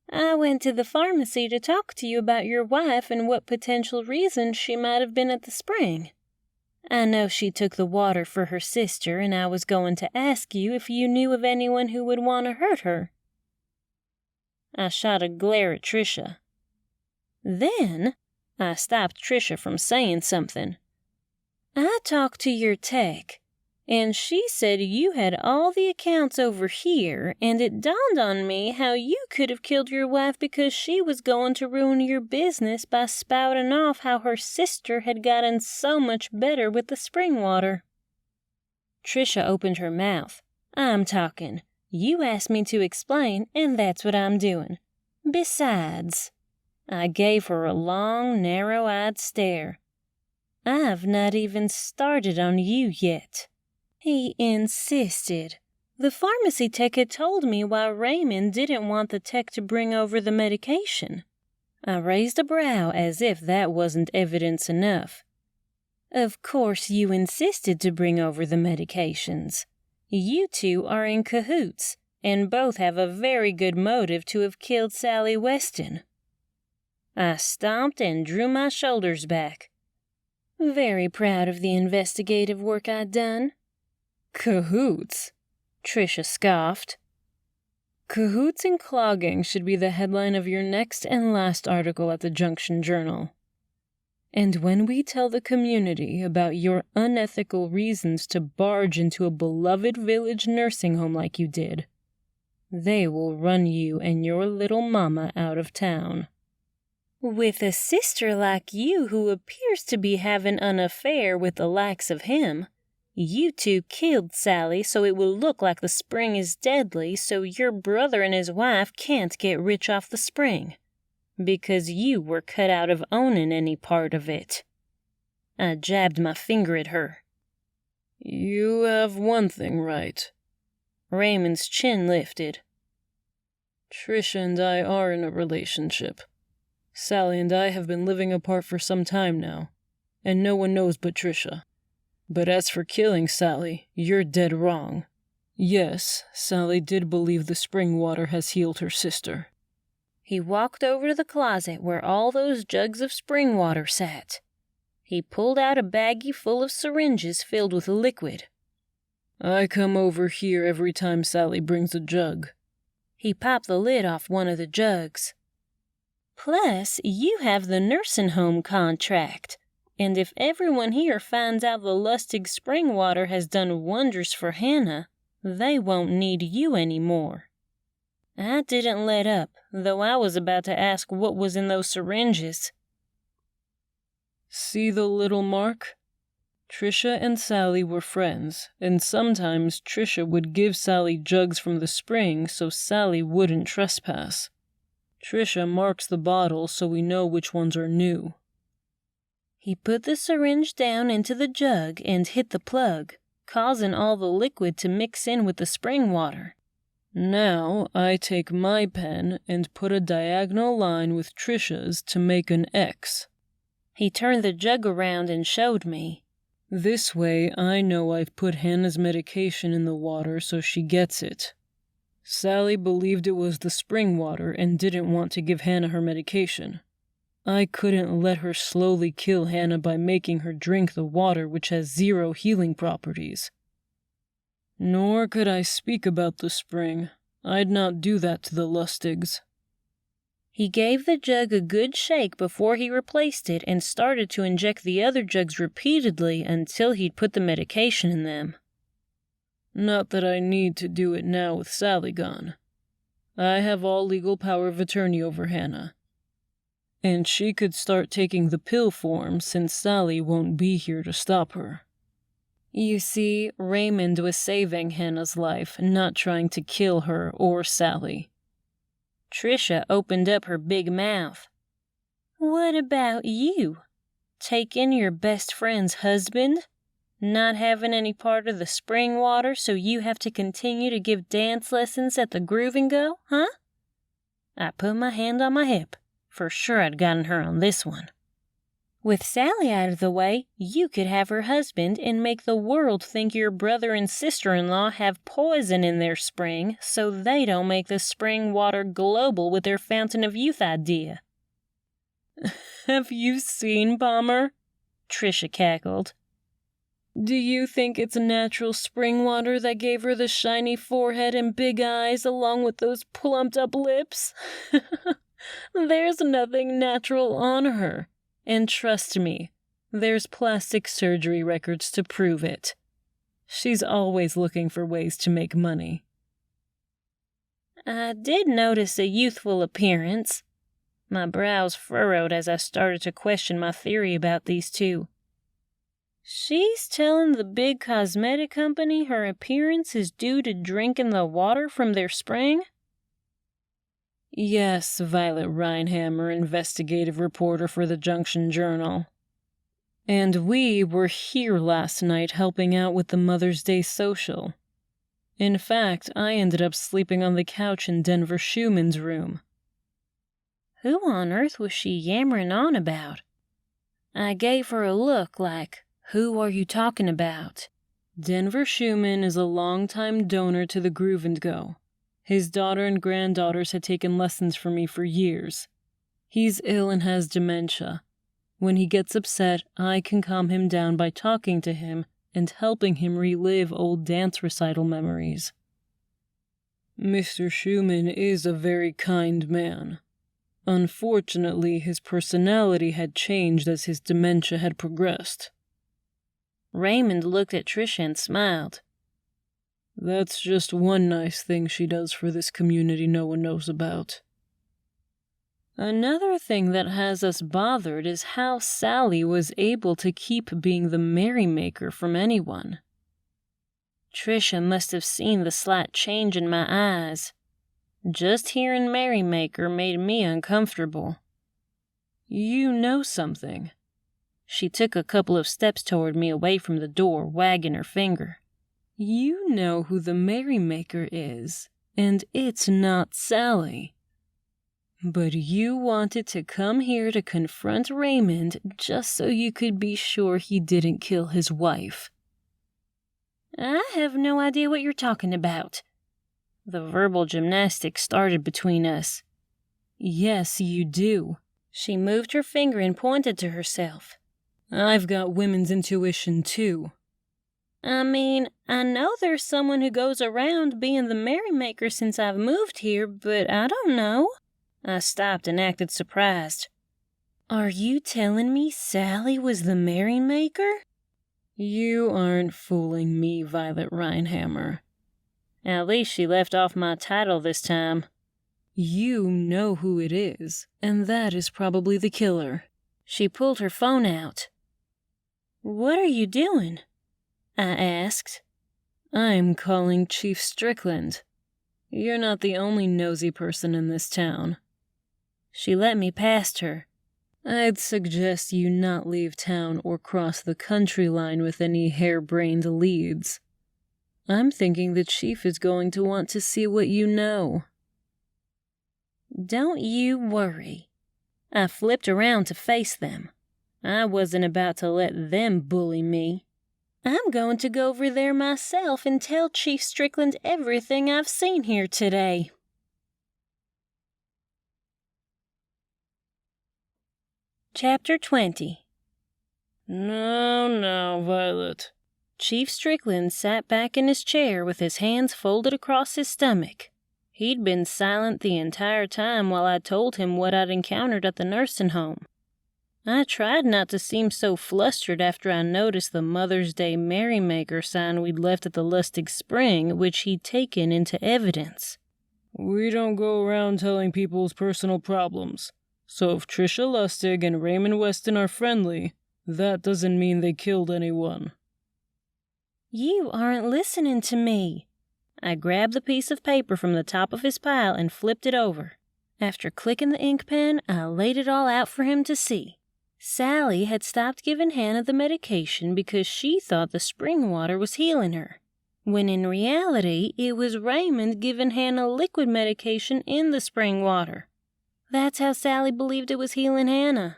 I went to the pharmacy to talk to you about your wife and what potential reasons she might have been at the spring. I know she took the water for her sister, and I was going to ask you if you knew of anyone who would want to hurt her. I shot a glare at Tricia. Then I stopped Tricia from saying something. I talked to your tech, and she said you had all the accounts over here, and it dawned on me how you could have killed your wife because she was going to ruin your business by spouting off how her sister had gotten so much better with the spring water. Tricia opened her mouth. I'm talking. You asked me to explain, and that's what I'm doing. Besides, I gave her a long, narrow-eyed stare. I've not even started on you yet. He insisted. The pharmacy tech had told me why Raymond didn't want the tech to bring over the medication. I raised a brow as if that wasn't evidence enough. Of course you insisted to bring over the medications. You two are in cahoots, and both have a very good motive to have killed Sally Weston. I stomped and drew my shoulders back. Very proud of the investigative work I'd done. Cahoots? Tricia scoffed. Cahoots and clogging should be the headline of your next and last article at the Junction Journal. And when we tell the community about your unethical reasons to barge into a beloved village nursing home like you did, they will run you and your little mama out of town. With a sister like you who appears to be having an affair with the likes of him, you two killed Sally so it will look like the spring is deadly so your brother and his wife can't get rich off the spring. Because you were cut out of owning any part of it. I jabbed my finger at her. You have one thing right. Raymond's chin lifted. Trisha and I are in a relationship. Sally and I have been living apart for some time now, and no one knows but Trisha. But as for killing Sally, you're dead wrong. Yes, Sally did believe the spring water has healed her sister. He walked over to the closet where all those jugs of spring water sat. He pulled out a baggie full of syringes filled with liquid. I come over here every time Sally brings a jug. He popped the lid off one of the jugs. Plus, you have the nursing home contract. And if everyone here finds out the Lustig spring water has done wonders for Hannah, they won't need you anymore. I didn't let up, though I was about to ask what was in those syringes. See the little mark? Trisha and Sally were friends, and sometimes Trisha would give Sally jugs from the spring so Sally wouldn't trespass. Trisha marks the bottle so we know which ones are new. He put the syringe down into the jug and hit the plug, causing all the liquid to mix in with the spring water. Now I take my pen and put a diagonal line with Trisha's to make an X. He turned the jug around and showed me. This way I know I've put Hannah's medication in the water so she gets it. Sally believed it was the spring water and didn't want to give Hannah her medication. I couldn't let her slowly kill Hannah by making her drink the water which has 0 healing properties. Nor could I speak about the spring. I'd not do that to the Lustigs. He gave the jug a good shake before he replaced it and started to inject the other jugs repeatedly until he'd put the medication in them. Not that I need to do it now with Sally gone. I have all legal power of attorney over Hannah. And she could start taking the pill form since Sally won't be here to stop her. You see, Raymond was saving Hannah's life, not trying to kill her or Sally. Trisha opened up her big mouth. What about you? Taking your best friend's husband? Not having any part of the spring water so you have to continue to give dance lessons at the Groove and Go, huh? I put my hand on my hip. For sure I'd gotten her on this one. With Sally out of the way, you could have her husband and make the world think your brother and sister-in-law have poison in their spring so they don't make the spring water global with their fountain of youth idea. Have you seen Palmer? Trisha cackled. Do you think it's natural spring water that gave her the shiny forehead and big eyes along with those plumped-up lips? There's nothing natural on her. And trust me, there's plastic surgery records to prove it. She's always looking for ways to make money. I did notice a youthful appearance. My brows furrowed as I started to question my theory about these two. She's telling the big cosmetic company her appearance is due to drinking the water from their spring? Yes, Violet Rhinehammer, investigative reporter for the Junction Journal. And we were here last night helping out with the Mother's Day social. In fact, I ended up sleeping on the couch in Denver Schumann's room. Who on earth was she yammering on about? I gave her a look like, who are you talking about? Denver Schumann is a longtime donor to the Groove and Go. His daughter and granddaughters had taken lessons from me for years. He's ill and has dementia. When he gets upset, I can calm him down by talking to him and helping him relive old dance recital memories. Mr. Schumann is a very kind man. Unfortunately, his personality had changed as his dementia had progressed. Raymond looked at Trisha and smiled. That's just one nice thing she does for this community no one knows about. Another thing that has us bothered is how Sally was able to keep being the merrymaker from anyone. Trisha must have seen the slight change in my eyes. Just hearing merrymaker made me uncomfortable. You know something. She took a couple of steps toward me away from the door, wagging her finger. You know who the merrymaker is, and it's not Sally. But you wanted to come here to confront Raymond just so you could be sure he didn't kill his wife. I have no idea what you're talking about. The verbal gymnastics started between us. Yes, you do. She moved her finger and pointed to herself. I've got women's intuition, too. I mean, I know there's someone who goes around being the merrymaker since I've moved here, but I don't know. I stopped and acted surprised. Are you telling me Sally was the merrymaker? You aren't fooling me, Violet Rhinehammer. At least she left off my title this time. You know who it is, and that is probably the killer. She pulled her phone out. What are you doing? I asked. I'm calling Chief Strickland. You're not the only nosy person in this town. She let me past her. I'd suggest you not leave town or cross the country line with any harebrained leads. I'm thinking the chief is going to want to see what you know. Don't you worry. I flipped around to face them. I wasn't about to let them bully me. I'm going to go over there myself and tell Chief Strickland everything I've seen here today. Chapter 20. No, Violet. Chief Strickland sat back in his chair with his hands folded across his stomach. He'd been silent the entire time while I told him what I'd encountered at the nursing home. I tried not to seem so flustered after I noticed the Mother's Day merrymaker sign we'd left at the Lustig Spring, which he'd taken into evidence. We don't go around telling people's personal problems. So if Trisha Lustig and Raymond Weston are friendly, that doesn't mean they killed anyone. You aren't listening to me. I grabbed the piece of paper from the top of his pile and flipped it over. After clicking the ink pen, I laid it all out for him to see. Sally had stopped giving Hannah the medication because she thought the spring water was healing her, when in reality it was Raymond giving Hannah liquid medication in the spring water. That's how Sally believed it was healing Hannah.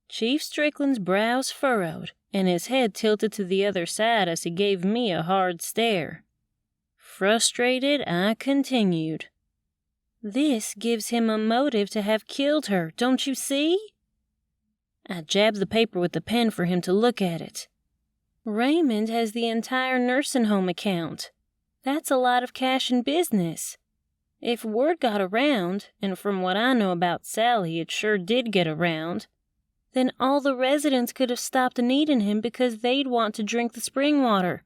Chief Strickland's brows furrowed, and his head tilted to the other side as he gave me a hard stare. Frustrated, I continued. This gives him a motive to have killed her, don't you see? I jabbed the paper with the pen for him to look at it. Raymond has the entire nursing home account. That's a lot of cash in business. If word got around, and from what I know about Sally, it sure did get around, then all the residents could have stopped needing him because they'd want to drink the spring water,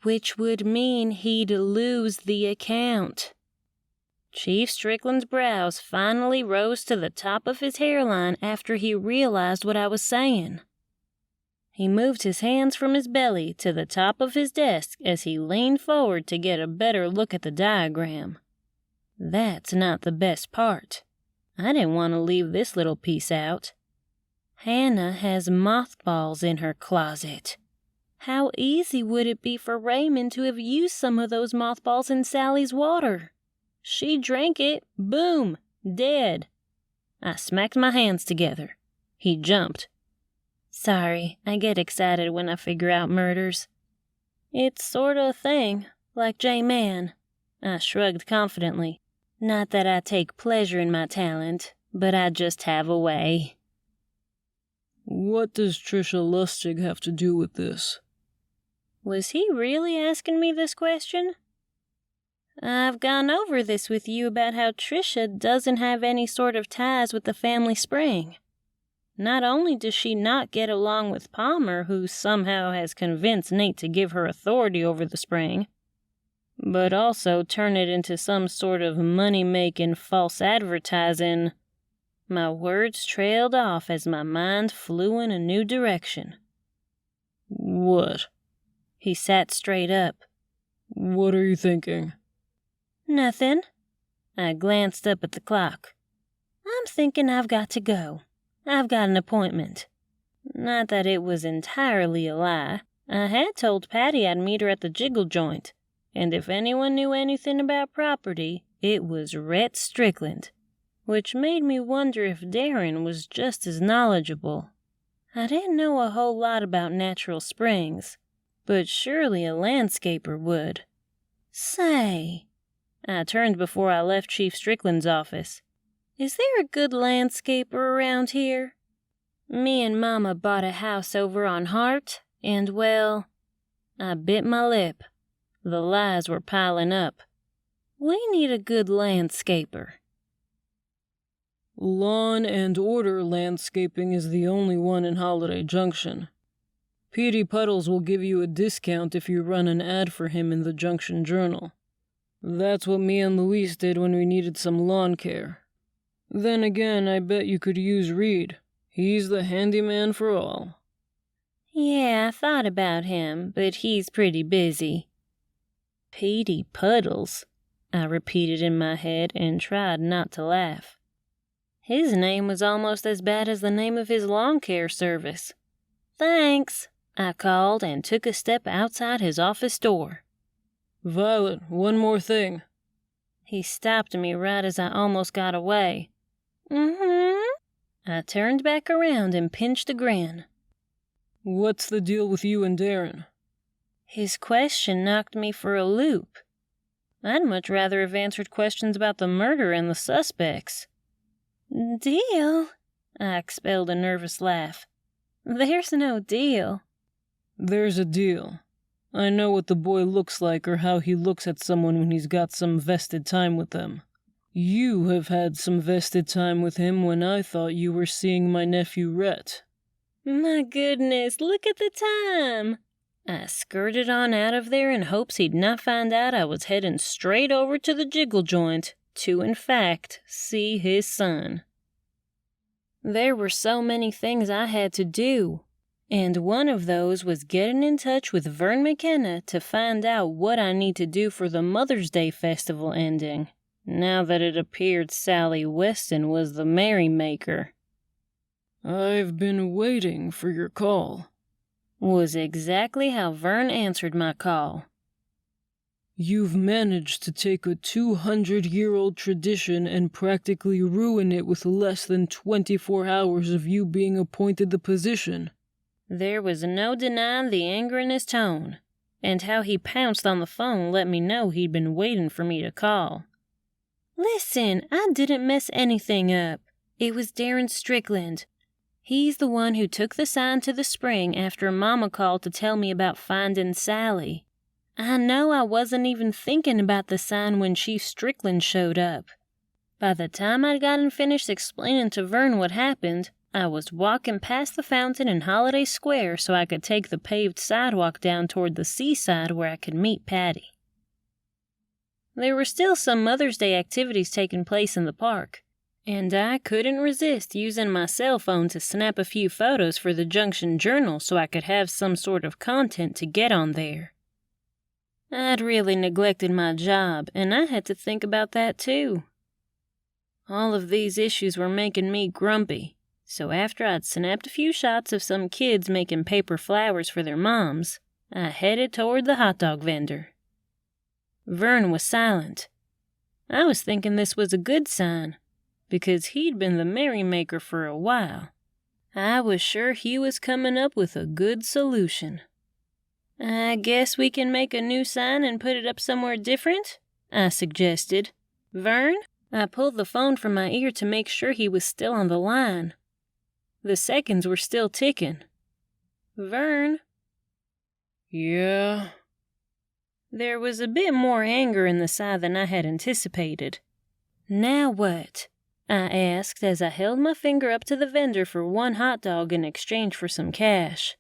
which would mean he'd lose the account. Chief Strickland's brows finally rose to the top of his hairline after he realized what I was saying. He moved his hands from his belly to the top of his desk as he leaned forward to get a better look at the diagram. That's not the best part. I didn't want to leave this little piece out. Hannah has mothballs in her closet. How easy would it be for Raymond to have used some of those mothballs in Sally's water? She drank it, boom, dead. I smacked my hands together. He jumped. Sorry, I get excited when I figure out murders. It's sort of a thing, like J-Man. I shrugged confidently. Not that I take pleasure in my talent, but I just have a way. What does Trisha Lustig have to do with this? Was he really asking me this question? I've gone over this with you about how Tricia doesn't have any sort of ties with the family spring. Not only does she not get along with Palmer, who somehow has convinced Nate to give her authority over the spring, but also turn it into some sort of money-making false advertising. My words trailed off as my mind flew in a new direction. What? He sat straight up. What are you thinking? Nothing. I glanced up at the clock. I'm thinking I've got to go. I've got an appointment. Not that it was entirely a lie. I had told Patty I'd meet her at the Jiggle Joint, and if anyone knew anything about property, it was Rhett Strickland, which made me wonder if Darren was just as knowledgeable. I didn't know a whole lot about natural springs, but surely a landscaper would. Say, I turned before I left Chief Strickland's office. Is there a good landscaper around here? Me and Mama bought a house over on Hart, and well, I bit my lip. The lies were piling up. We need a good landscaper. Lawn and Order Landscaping is the only one in Holiday Junction. Petey Puddles will give you a discount if you run an ad for him in the Junction Journal. That's what me and Luis did when we needed some lawn care. Then again, I bet you could use Reed. He's the handyman for all. Yeah, I thought about him, but he's pretty busy. Petey Puddles, I repeated in my head and tried not to laugh. His name was almost as bad as the name of his lawn care service. Thanks, I called and took a step outside his office door. Violet, one more thing. He stopped me right as I almost got away. I turned back around and pinched a grin. What's the deal with you and Darren? His question knocked me for a loop. I'd much rather have answered questions about the murder and the suspects. Deal? I expelled a nervous laugh. There's no deal. There's a deal. I know what the boy looks like or how he looks at someone when he's got some vested time with them. You have had some vested time with him when I thought you were seeing my nephew Rhett. My goodness, look at the time. I skirted on out of there in hopes he'd not find out I was heading straight over to the Jiggle Joint to, in fact, see his son. There were so many things I had to do, and one of those was getting in touch with Vern McKenna to find out what I need to do for the Mother's Day festival ending, now that it appeared Sally Weston was the merrymaker. I've been waiting for your call, was exactly how Vern answered my call. You've managed to take a 200-year-old tradition and practically ruin it with less than 24 hours of you being appointed the position. There was no denying the anger in his tone, and how he pounced on the phone let me know he'd been waiting for me to call. Listen, I didn't mess anything up. It was Darren Strickland. He's the one who took the sign to the spring after Mama called to tell me about finding Sally. I know I wasn't even thinking about the sign when Chief Strickland showed up. By the time I'd gotten finished explaining to Vern what happened, I was walking past the fountain in Holiday Square so I could take the paved sidewalk down toward the seaside where I could meet Patty. There were still some Mother's Day activities taking place in the park, and I couldn't resist using my cell phone to snap a few photos for the Junction Journal so I could have some sort of content to get on there. I'd really neglected my job, and I had to think about that too. All of these issues were making me grumpy, so after I'd snapped a few shots of some kids making paper flowers for their moms, I headed toward the hot dog vendor. Vern was silent. I was thinking this was a good sign, because he'd been the merrymaker for a while. I was sure he was coming up with a good solution. I guess we can make a new sign and put it up somewhere different, I suggested. Vern? I pulled the phone from my ear to make sure he was still on the line. The seconds were still ticking. Vern? Yeah? There was a bit more anger in the sigh than I had anticipated. "Now what?" I asked as I held my finger up to the vendor for one hot dog in exchange for some cash.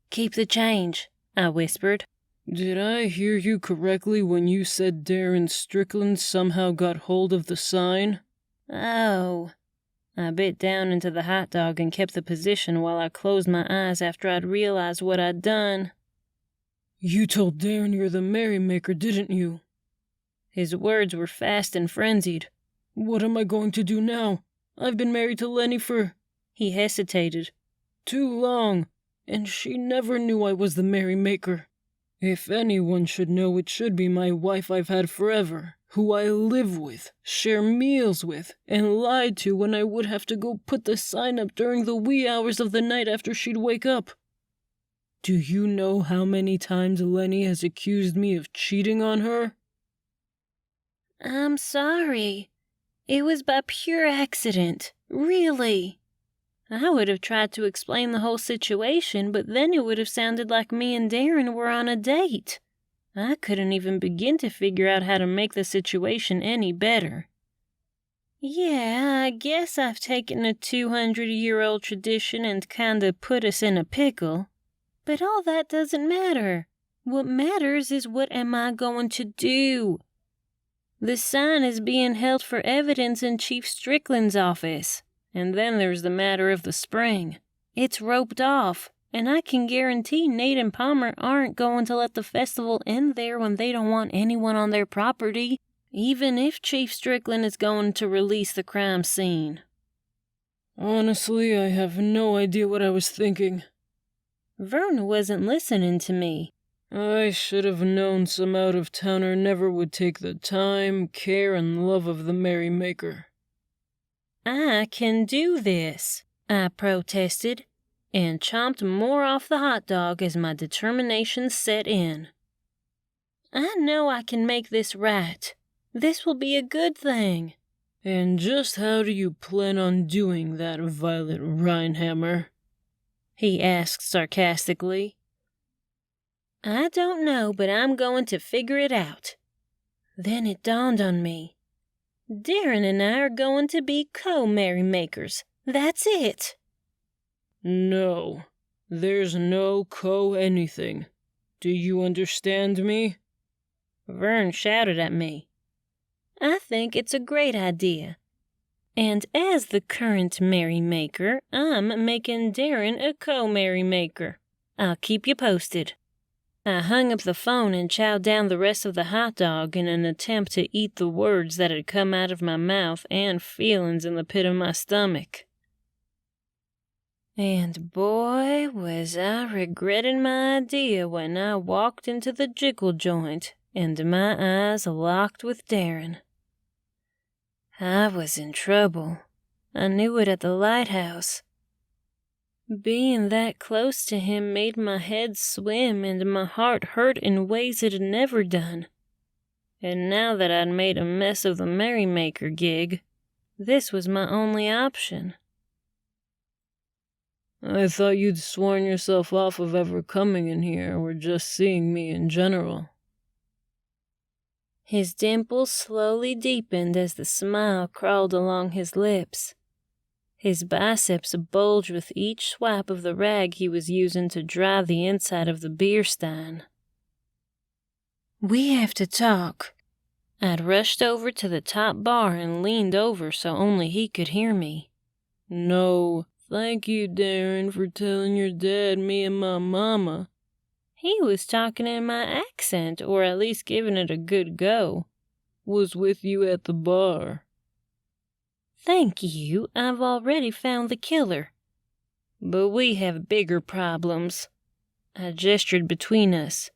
"Keep the change," I whispered. Did I hear you correctly when you said Darren Strickland somehow got hold of the sign? Oh. I bit down into the hot dog and kept the position while I closed my eyes after I'd realized what I'd done. You told Darren you're the merrymaker, didn't you? His words were fast and frenzied. What am I going to do now? I've been married to Lenny for... He hesitated. Too long, and she never knew I was the merrymaker. If anyone should know, it should be my wife I've had forever, who I live with, share meals with, and lied to when I would have to go put the sign up during the wee hours of the night after she'd wake up. Do you know how many times Lenny has accused me of cheating on her? I'm sorry. It was by pure accident. Really. I would have tried to explain the whole situation, but then it would have sounded like me and Darren were on a date. I couldn't even begin to figure out how to make the situation any better. Yeah, I guess I've taken a 200-year-old tradition and kinda put us in a pickle. But all that doesn't matter. What matters is what am I going to do? The sign is being held for evidence in Chief Strickland's office. And then there's the matter of the spring. It's roped off, and I can guarantee Nate and Palmer aren't going to let the festival end there when they don't want anyone on their property, even if Chief Strickland is going to release the crime scene. Honestly, I have no idea what I was thinking. Vern wasn't listening to me. I should have known some out-of-towner never would take the time, care, and love of the merrymaker. I can do this, I protested, and chomped more off the hot dog as my determination set in. I know I can make this right. This will be a good thing. And just how do you plan on doing that, Violet Rhinehammer? He asked sarcastically. I don't know, but I'm going to figure it out. Then it dawned on me. Darren and I are going to be co-merrymakers. That's it. No, there's no co-anything. Do you understand me? Vern shouted at me. I think it's a great idea. And as the current merrymaker, I'm making Darren a co-merrymaker. I'll keep you posted. I hung up the phone and chowed down the rest of the hot dog in an attempt to eat the words that had come out of my mouth and feelings in the pit of my stomach. And boy, was I regretting my idea when I walked into the jickle joint and my eyes locked with Darren. I was in trouble. I knew it at the lighthouse. Being that close to him made my head swim and my heart hurt in ways it had never done. And now that I'd made a mess of the merrymaker gig, this was my only option. I thought you'd sworn yourself off of ever coming in here or just seeing me in general. His dimples slowly deepened as the smile crawled along his lips. His biceps bulged with each swipe of the rag he was using to dry the inside of the beer stein. We have to talk. I'd rushed over to the top bar and leaned over so only he could hear me. No, thank you, Darren, for telling your dad me and my mama. He was talking in my accent, or at least giving it a good go. Was with you at the bar. Thank you, I've already found the killer. But we have bigger problems. I gestured between us.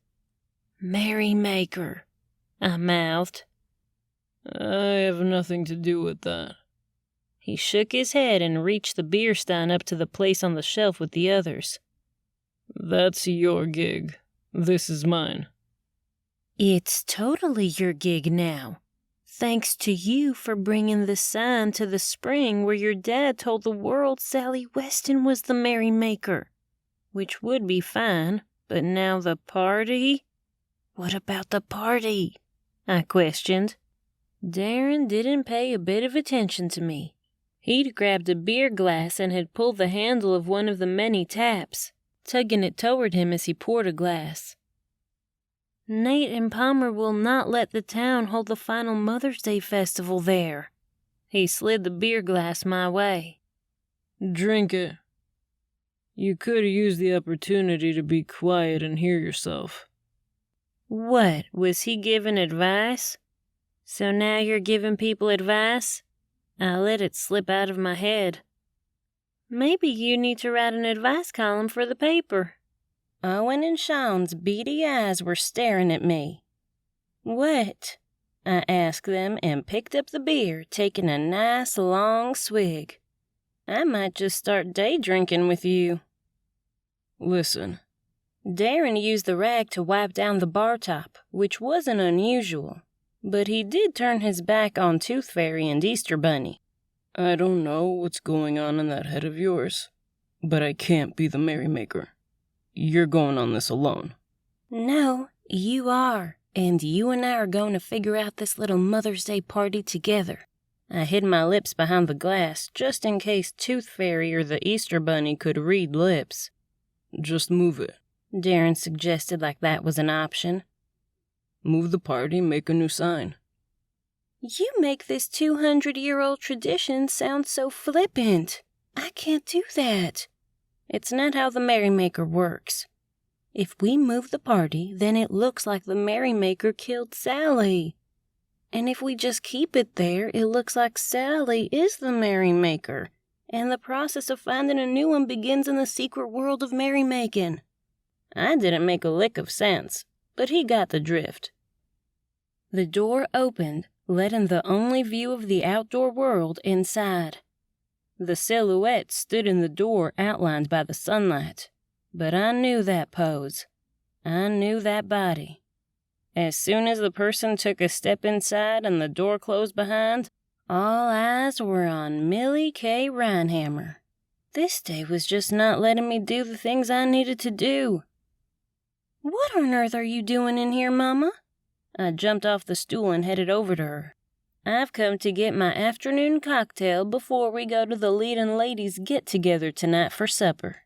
Merrymaker, I mouthed. I have nothing to do with that. He shook his head and reached the beer stein up to the place on the shelf with the others. That's your gig. This is mine. It's totally your gig now. Thanks to you for bringing the sign to the spring where your dad told the world Sally Weston was the merrymaker. Which would be fine, but now the party? What about the party? I questioned. Darren didn't pay a bit of attention to me. He'd grabbed a beer glass and had pulled the handle of one of the many taps, tugging it toward him as he poured a glass. Nate and Palmer will not let the town hold the final Mother's Day festival there. He slid the beer glass my way. Drink it. You could have used the opportunity to be quiet and hear yourself. What, was he giving advice? So now you're giving people advice? I let it slip out of my head. Maybe you need to write an advice column for the paper. Owen and Sean's beady eyes were staring at me. What? I asked them and picked up the beer, taking a nice long swig. I might just start day drinking with you. Listen. Darren used the rag to wipe down the bar top, which wasn't unusual, but he did turn his back on Tooth Fairy and Easter Bunny. I don't know what's going on in that head of yours, but I can't be the merrymaker. You're going on this alone. No, you are, and you and I are going to figure out this little Mother's Day party together. I hid my lips behind the glass just in case Tooth Fairy or the Easter Bunny could read lips. Just move it. Darren suggested like that was an option. Move the party, make a new sign. You make this 200-year-old tradition sound so flippant. I can't do that. It's not how the merrymaker works. If we move the party, then it looks like the merrymaker killed Sally. And if we just keep it there, it looks like Sally is the merrymaker, and the process of finding a new one begins in the secret world of merrymaking. I didn't make a lick of sense, but he got the drift. The door opened, letting the only view of the outdoor world inside. The silhouette stood in the door outlined by the sunlight, but I knew that pose. I knew that body. As soon as the person took a step inside and the door closed behind, all eyes were on Millie K. Rhinehammer. This day was just not letting me do the things I needed to do. What on earth are you doing in here, Mama? I jumped off the stool and headed over to her. I've come to get my afternoon cocktail before we go to the leading ladies' get-together tonight for supper.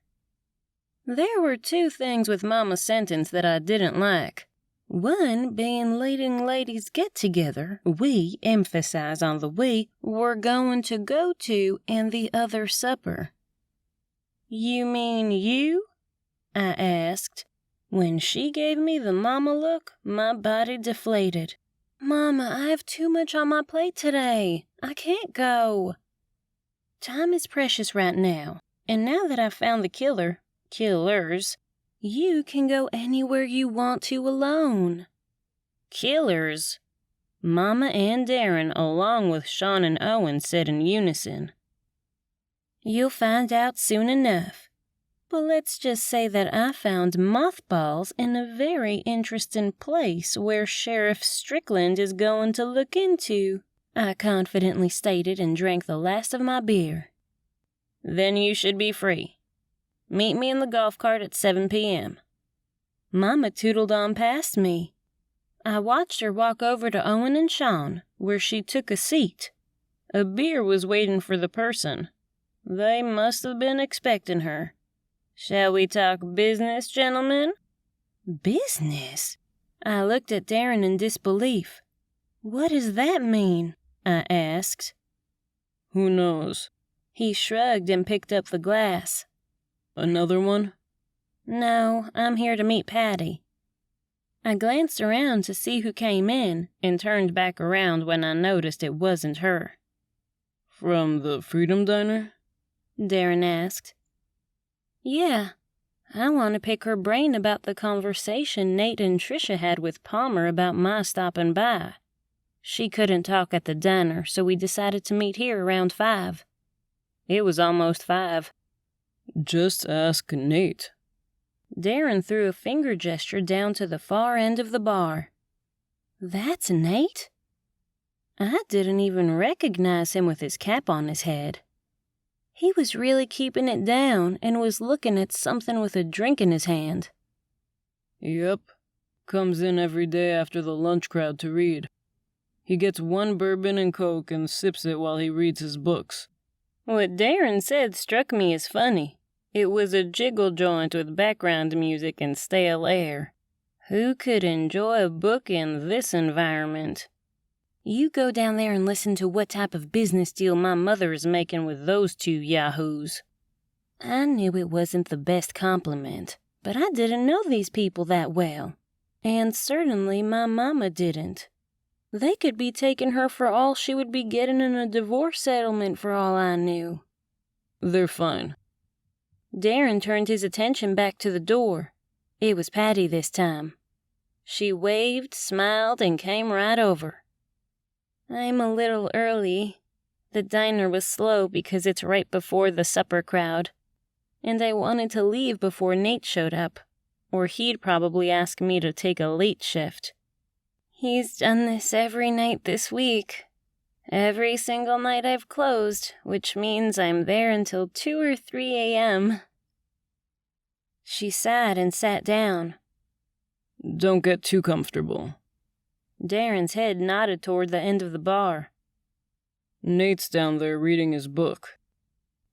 There were two things with Mama's sentence that I didn't like. One being leading ladies' get-together, we, emphasize on the we, were going to go to, and the other supper. You mean you? I asked. When she gave me the mama look, my body deflated. Mama, I have too much on my plate today. I can't go. Time is precious right now, and now that I've found the killers, you can go anywhere you want to alone. Killers? Mama and Darren, along with Sean and Owen, said in unison. You'll find out soon enough. But let's just say that I found mothballs in a very interesting place where Sheriff Strickland is going to look into, I confidently stated and drank the last of my beer. Then you should be free. Meet me in the golf cart at 7 p.m. Mama tootled on past me. I watched her walk over to Owen and Sean, where she took a seat. A beer was waiting for the person. They must have been expecting her. Shall we talk business, gentlemen? Business? I looked at Darren in disbelief. What does that mean? I asked. Who knows? He shrugged and picked up the glass. Another one? No, I'm here to meet Patty. I glanced around to see who came in and turned back around when I noticed it wasn't her. From the Freedom Diner? Darren asked. Yeah, I want to pick her brain about the conversation Nate and Tricia had with Palmer about my stopping by. She couldn't talk at the diner, so we decided to meet here around 5. It was almost 5. Just ask Nate. Darren threw a finger gesture down to the far end of the bar. That's Nate? I didn't even recognize him with his cap on his head. He was really keeping it down and was looking at something with a drink in his hand. Yep. Comes in every day after the lunch crowd to read. He gets 1 bourbon and Coke and sips it while he reads his books. What Darren said struck me as funny. It was a jiggle joint with background music and stale air. Who could enjoy a book in this environment? You go down there and listen to what type of business deal my mother is making with those 2 yahoos. I knew it wasn't the best compliment, but I didn't know these people that well. And certainly my mama didn't. They could be taking her for all she would be getting in a divorce settlement for all I knew. They're fine. Darren turned his attention back to the door. It was Patty this time. She waved, smiled, and came right over. I'm a little early. The diner was slow because it's right before the supper crowd. And I wanted to leave before Nate showed up, or he'd probably ask me to take a late shift. He's done this every night this week. Every single night I've closed, which means I'm there until 2 or 3 a.m. She sighed and sat down. Don't get too comfortable. Darren's head nodded toward the end of the bar. Nate's down there reading his book.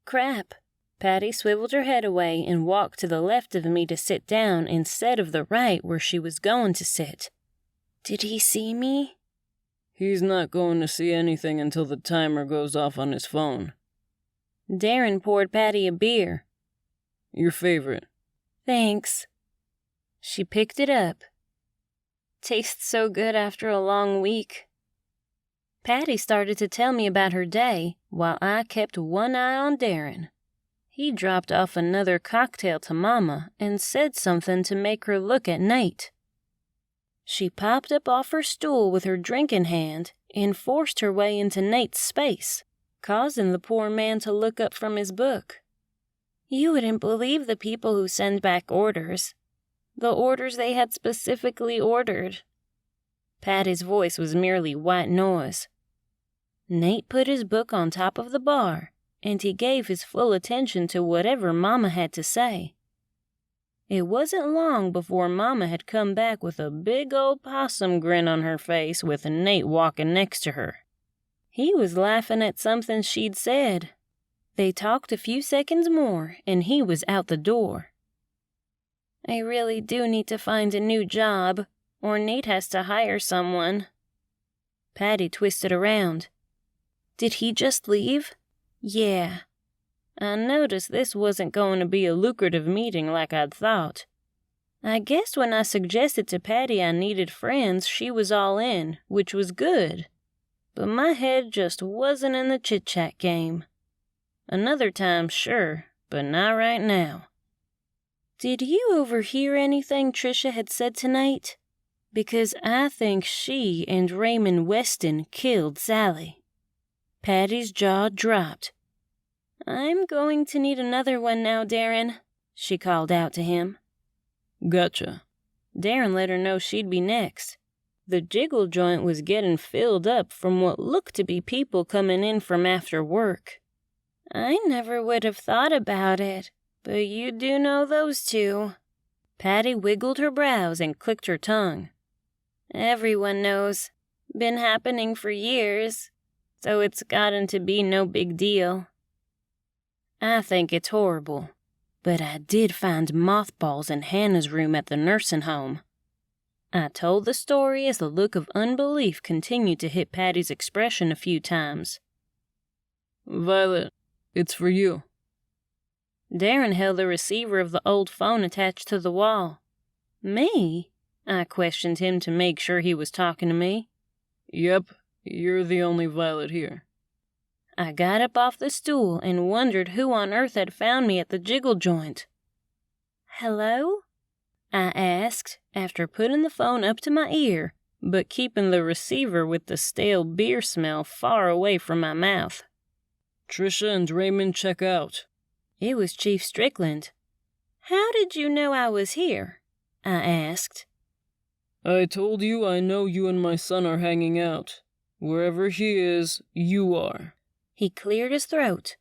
Crap. Patty swiveled her head away and walked to the left of me to sit down instead of the right where she was going to sit. Did he see me? He's not going to see anything until the timer goes off on his phone. Darren poured Patty a beer. Your favorite. Thanks. She picked it up. Tastes so good after a long week. Patty started to tell me about her day while I kept one eye on Darren. He dropped off another cocktail to Mama and said something to make her look at Nate. She popped up off her stool with her drink in hand and forced her way into Nate's space, causing the poor man to look up from his book. You wouldn't believe the people who send back orders. The orders they had specifically ordered. Patty's voice was merely white noise. Nate put his book on top of the bar, and he gave his full attention to whatever Mama had to say. It wasn't long before Mama had come back with a big old possum grin on her face with Nate walking next to her. He was laughing at something she'd said. They talked a few seconds more, and he was out the door. I really do need to find a new job, or Nate has to hire someone. Patty twisted around. Did he just leave? Yeah. I noticed this wasn't going to be a lucrative meeting like I'd thought. I guess when I suggested to Patty I needed friends, she was all in, which was good. But my head just wasn't in the chit-chat game. Another time, sure, but not right now. Did you overhear anything Tricia had said tonight? Because I think she and Raymond Weston killed Sally. Patty's jaw dropped. I'm going to need another one now, Darren, she called out to him. Gotcha. Darren let her know she'd be next. The jiggle joint was getting filled up from what looked to be people coming in from after work. I never would have thought about it, but you do know those 2. Patty wiggled her brows and clicked her tongue. Everyone knows. Been happening for years, so it's gotten to be no big deal. I think it's horrible, but I did find mothballs in Hannah's room at the nursing home. I told the story as the look of unbelief continued to hit Patty's expression a few times. Violet, it's for you. Darren held the receiver of the old phone attached to the wall. Me? I questioned him to make sure he was talking to me. Yep, you're the only Violet here. I got up off the stool and wondered who on earth had found me at the jiggle joint. Hello? I asked, after putting the phone up to my ear, but keeping the receiver with the stale beer smell far away from my mouth. Tricia and Raymond check out. It was Chief Strickland. How did you know I was here? I asked. I told you I know you and my son are hanging out. Wherever he is, you are. He cleared his throat.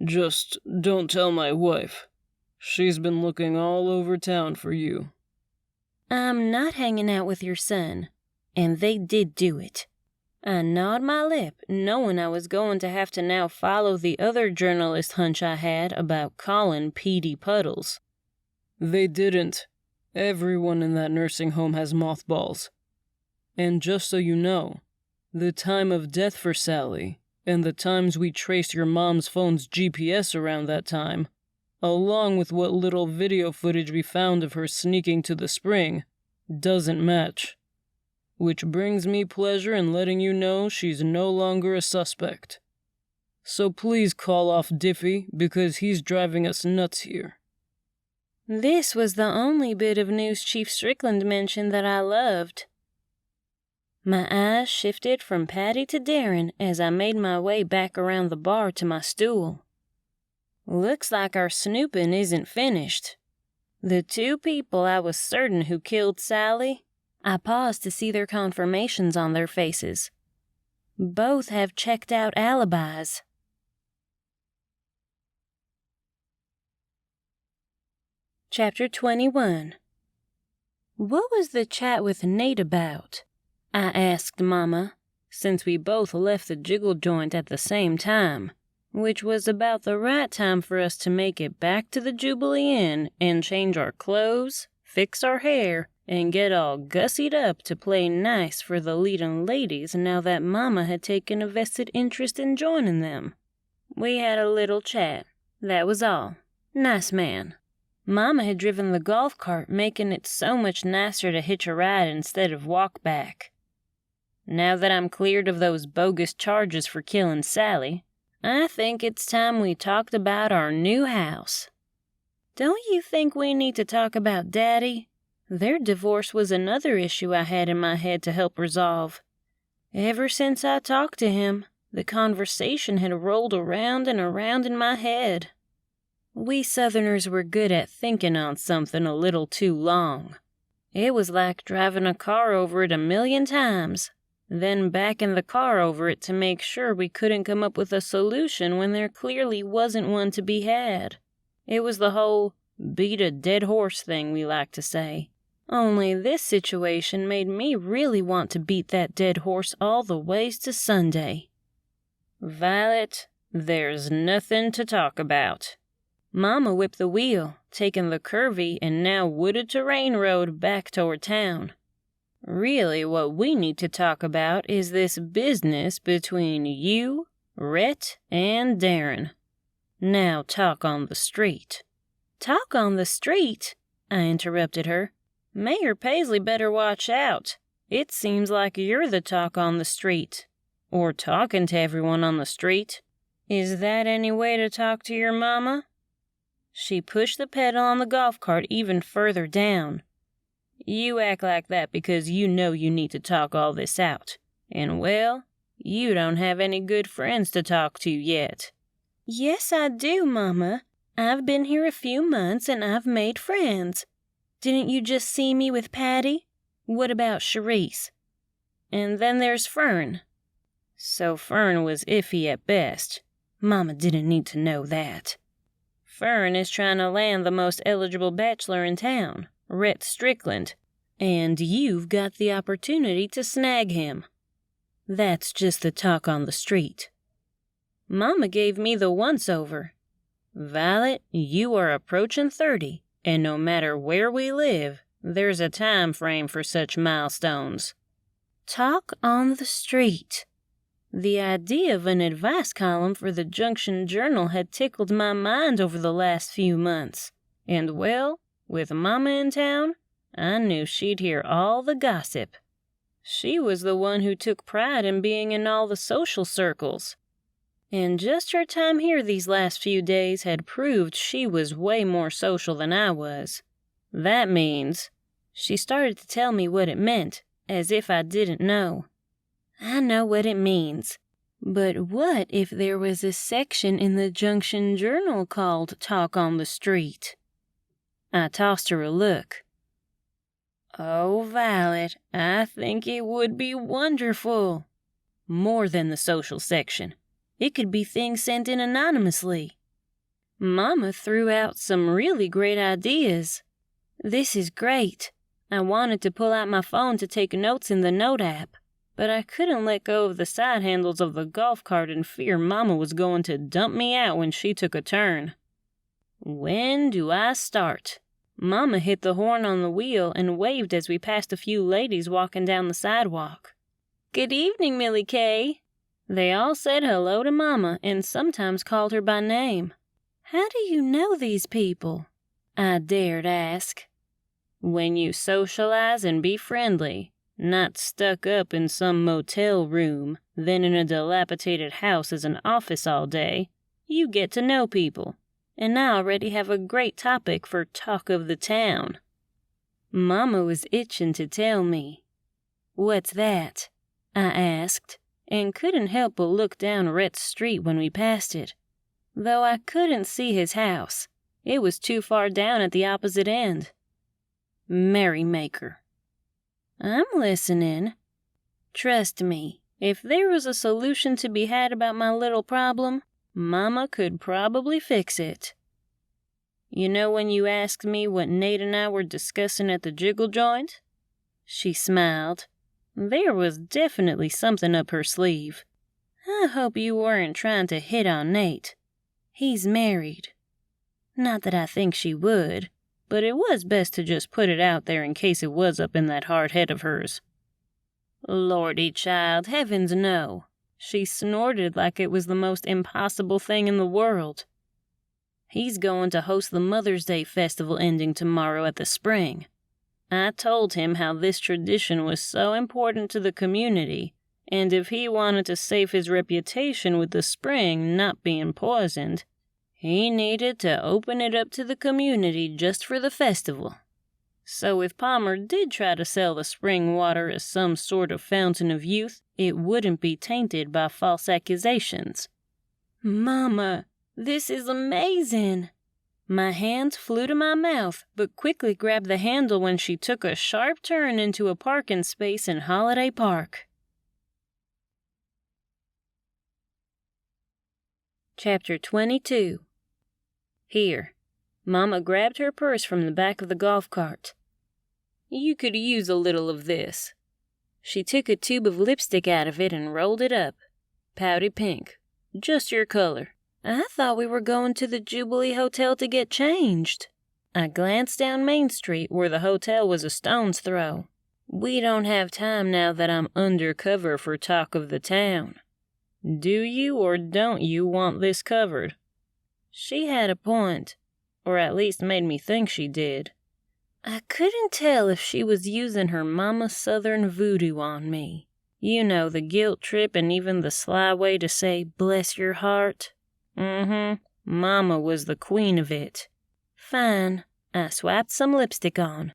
Just don't tell my wife. She's been looking all over town for you. I'm not hanging out with your son. And they did do it. I gnawed my lip, knowing I was going to have to now follow the other journalist hunch I had about Colin Petey Puddles. They didn't. Everyone in that nursing home has mothballs. And just so you know, the time of death for Sally, and the times we traced your mom's phone's GPS around that time, along with what little video footage we found of her sneaking to the spring, doesn't match. Which brings me pleasure in letting you know she's no longer a suspect. So please call off Diffie, because he's driving us nuts here. This was the only bit of news Chief Strickland mentioned that I loved. My eyes shifted from Patty to Darren as I made my way back around the bar to my stool. Looks like our snooping isn't finished. The two people I was certain who killed Sally, I paused to see their confirmations on their faces. Both have checked out alibis. Chapter 21. What was the chat with Nate about? I asked Mama, since we both left the jiggle joint at the same time, which was about the right time for us to make it back to the Jubilee Inn and change our clothes, fix our hair, and get all gussied up to play nice for the leading ladies now that Mama had taken a vested interest in joining them. We had a little chat, that was all. Nice man. Mama had driven the golf cart, making it so much nicer to hitch a ride instead of walk back. Now that I'm cleared of those bogus charges for killing Sally, I think it's time we talked about our new house. Don't you think we need to talk about Daddy? Their divorce was another issue I had in my head to help resolve. Ever since I talked to him, the conversation had rolled around and around in my head. We Southerners were good at thinking on something a little too long. It was like driving a car over it 1,000,000 times, then backing the car over it to make sure we couldn't come up with a solution when there clearly wasn't one to be had. It was the whole beat a dead horse thing we like to say. Only this situation made me really want to beat that dead horse all the ways to Sunday. Violet, there's nothing to talk about. Mama whipped the wheel, taking the curvy and now wooded terrain road back toward town. Really, what we need to talk about is this business between you, Rhett, and Darren. Now talk on the street. Talk on the street? I interrupted her. Mayor Paisley better watch out. It seems like you're the talk on the street. Or talking to everyone on the street. Is that any way to talk to your mama? She pushed the pedal on the golf cart even further down. You act like that because you know you need to talk all this out. And well, you don't have any good friends to talk to yet. Yes, I do, Mama. I've been here a few months and I've made friends. Didn't you just see me with Patty? What about Charisse? And then there's Fern. So Fern was iffy at best. Mama didn't need to know that. Fern is trying to land the most eligible bachelor in town, Rhett Strickland, and you've got the opportunity to snag him. That's just the talk on the street. Mama gave me the once-over. Violet, you are approaching 30, and no matter where we live, there's a time frame for such milestones. Talk on the street. The idea of an advice column for the Junction Journal had tickled my mind over the last few months. And well, with Mama in town, I knew she'd hear all the gossip. She was the one who took pride in being in all the social circles. And just her time here these last few days had proved she was way more social than I was. That means, she started to tell me what it meant, as if I didn't know. I know what it means. But what if there was a section in the Junction Journal called Talk on the Street? I tossed her a look. Oh, Violet, I think it would be wonderful. More than the social section. It could be things sent in anonymously. Mama threw out some really great ideas. This is great. I wanted to pull out my phone to take notes in the note app, but I couldn't let go of the side handles of the golf cart in fear Mama was going to dump me out when she took a turn. When do I start? Mama hit the horn on the wheel and waved as we passed a few ladies walking down the sidewalk. "Good evening, Millie Kay." They all said hello to Mama and sometimes called her by name. "How do you know these people?" I dared ask. "When you socialize and be friendly, not stuck up in some motel room, then in a dilapidated house as an office all day, you get to know people. And I already have a great topic for talk of the town." Mama was itching to tell me. "What's that?" I asked, and couldn't help but look down Rhett's street when we passed it. Though I couldn't see his house. It was too far down at the opposite end. "Merrymaker." "I'm listening." "Trust me, if there was a solution to be had about my little problem, Mama could probably fix it." "You know when you asked me what Nate and I were discussing at the jiggle joint?" She smiled. There was definitely something up her sleeve. "I hope you weren't trying to hit on Nate. He's married." Not that I think she would, but it was best to just put it out there in case it was up in that hard head of hers. "Lordy, child, heavens no." She snorted like it was the most impossible thing in the world. "He's going to host the Mother's Day festival ending tomorrow at the Spring. I told him how this tradition was so important to the community, and if he wanted to save his reputation with the spring not being poisoned, he needed to open it up to the community just for the festival. So if Palmer did try to sell the spring water as some sort of fountain of youth, it wouldn't be tainted by false accusations." "Mama, this is amazing." My hands flew to my mouth, but quickly grabbed the handle when she took a sharp turn into a parking space in Holiday Park. Chapter 22. Here. Mama grabbed her purse from the back of the golf cart. "You could use a little of this." She took a tube of lipstick out of it and rolled it up. Pouty pink. Just your color. "I thought we were going to the Jubilee Hotel to get changed." I glanced down Main Street where the hotel was a stone's throw. "We don't have time now that I'm undercover for talk of the town. Do you or don't you want this covered?" She had a point, or at least made me think she did. I couldn't tell if she was using her mama Southern voodoo on me. You know, the guilt trip and even the sly way to say, "bless your heart." Mama was the queen of it. Fine. I swiped some lipstick on.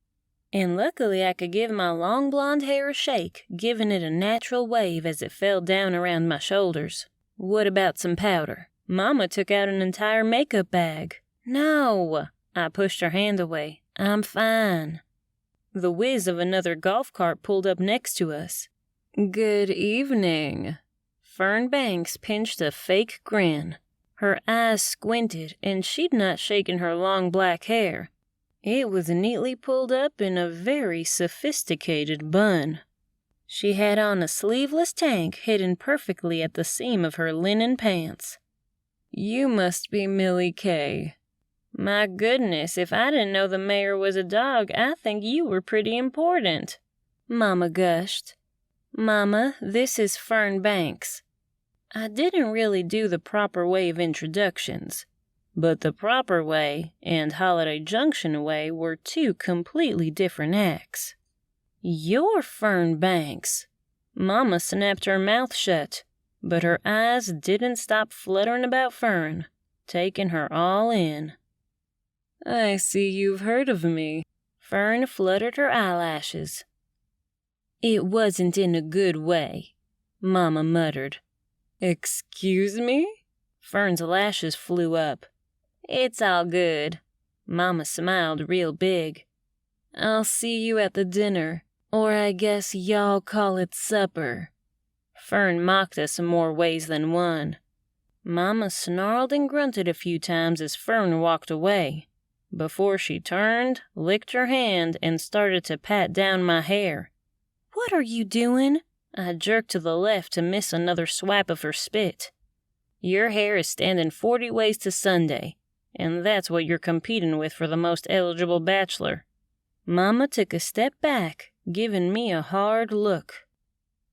And luckily I could give my long blonde hair a shake, giving it a natural wave as it fell down around my shoulders. "What about some powder?" Mama took out an entire makeup bag. "No." I pushed her hand away. "I'm fine." The whiz of another golf cart pulled up next to us. "Good evening." Fern Banks pinched a fake grin. Her eyes squinted, and she'd not shaken her long black hair. It was neatly pulled up in a very sophisticated bun. She had on a sleeveless tank hidden perfectly at the seam of her linen pants. "You must be Millie Kay." "My goodness, if I didn't know the mayor was a dog, I think you were pretty important," Mama gushed. "Mama, this is Fern Banks." I didn't really do the proper way of introductions, but the proper way and Holiday Junction way were two completely different acts. "You're Fern Banks." Mama snapped her mouth shut, but her eyes didn't stop fluttering about Fern, taking her all in. "I see you've heard of me." Fern fluttered her eyelashes. "It wasn't in a good way," Mama muttered. "Excuse me?" Fern's lashes flew up. "It's all good." Mama smiled real big. "I'll see you at the dinner, or I guess y'all call it supper." Fern mocked us in more ways than one. Mama snarled and grunted a few times as Fern walked away. before she turned, licked her hand, and started to pat down my hair. "What are you doing?" I jerked to the left to miss another swipe of her spit. "Your hair is standing 40 ways to Sunday, and that's what you're competing with for the most eligible bachelor." Mama took a step back, giving me a hard look.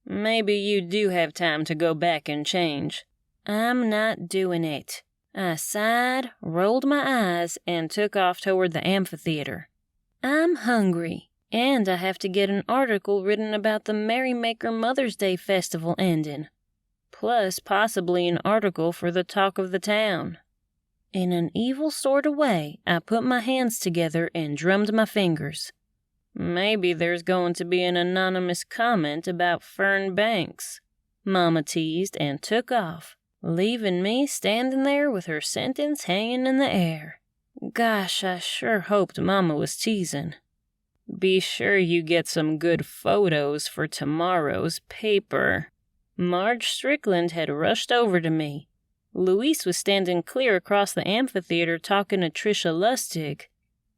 "Maybe you do have time to go back and change." "I'm not doing it." I sighed, rolled my eyes, and took off toward the amphitheater. "I'm hungry, and I have to get an article written about the Merrymaker Mother's Day Festival ending. Plus possibly an article for the talk of the town." In an evil sort of way, I put my hands together and drummed my fingers. "Maybe there's going to be an anonymous comment about Fern Banks," Mama teased and took off, leaving me standing there with her sentence hanging in the air. Gosh, I sure hoped Mama was teasing. "Be sure you get some good photos for tomorrow's paper." Marge Strickland had rushed over to me. Louise was standing clear across the amphitheater talking to Trisha Lustig,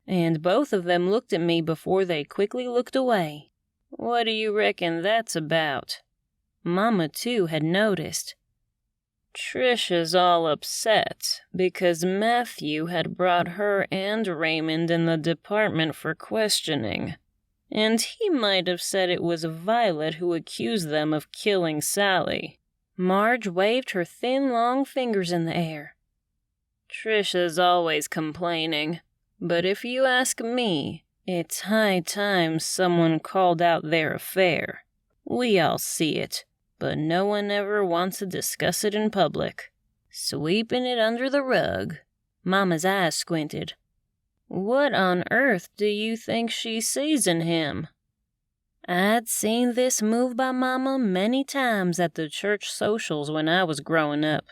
and both of them looked at me before they quickly looked away. "What do you reckon that's about?" Mama, too, had noticed. "Trisha's all upset because Matthew had brought her and Raymond in the department for questioning, and he might have said it was Violet who accused them of killing Sally." Marge waved her thin, long fingers in the air. "Trisha's always complaining, but if you ask me, it's high time someone called out their affair. We all see it, but no one ever wants to discuss it in public. Sweeping it under the rug." Mama's eyes squinted. "What on earth do you think she sees in him?" I'd seen this move by Mama many times at the church socials when I was growing up.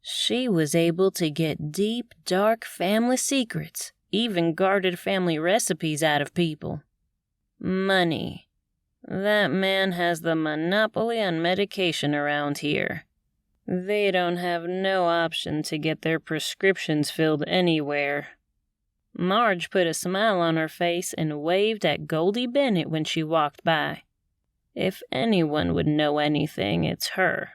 She was able to get deep, dark family secrets, even guarded family recipes out of people. Money. That man has the monopoly on medication around here. They don't have no option to get their prescriptions filled anywhere. Marge put a smile on her face and waved at Goldie Bennett when she walked by. If anyone would know anything, it's her.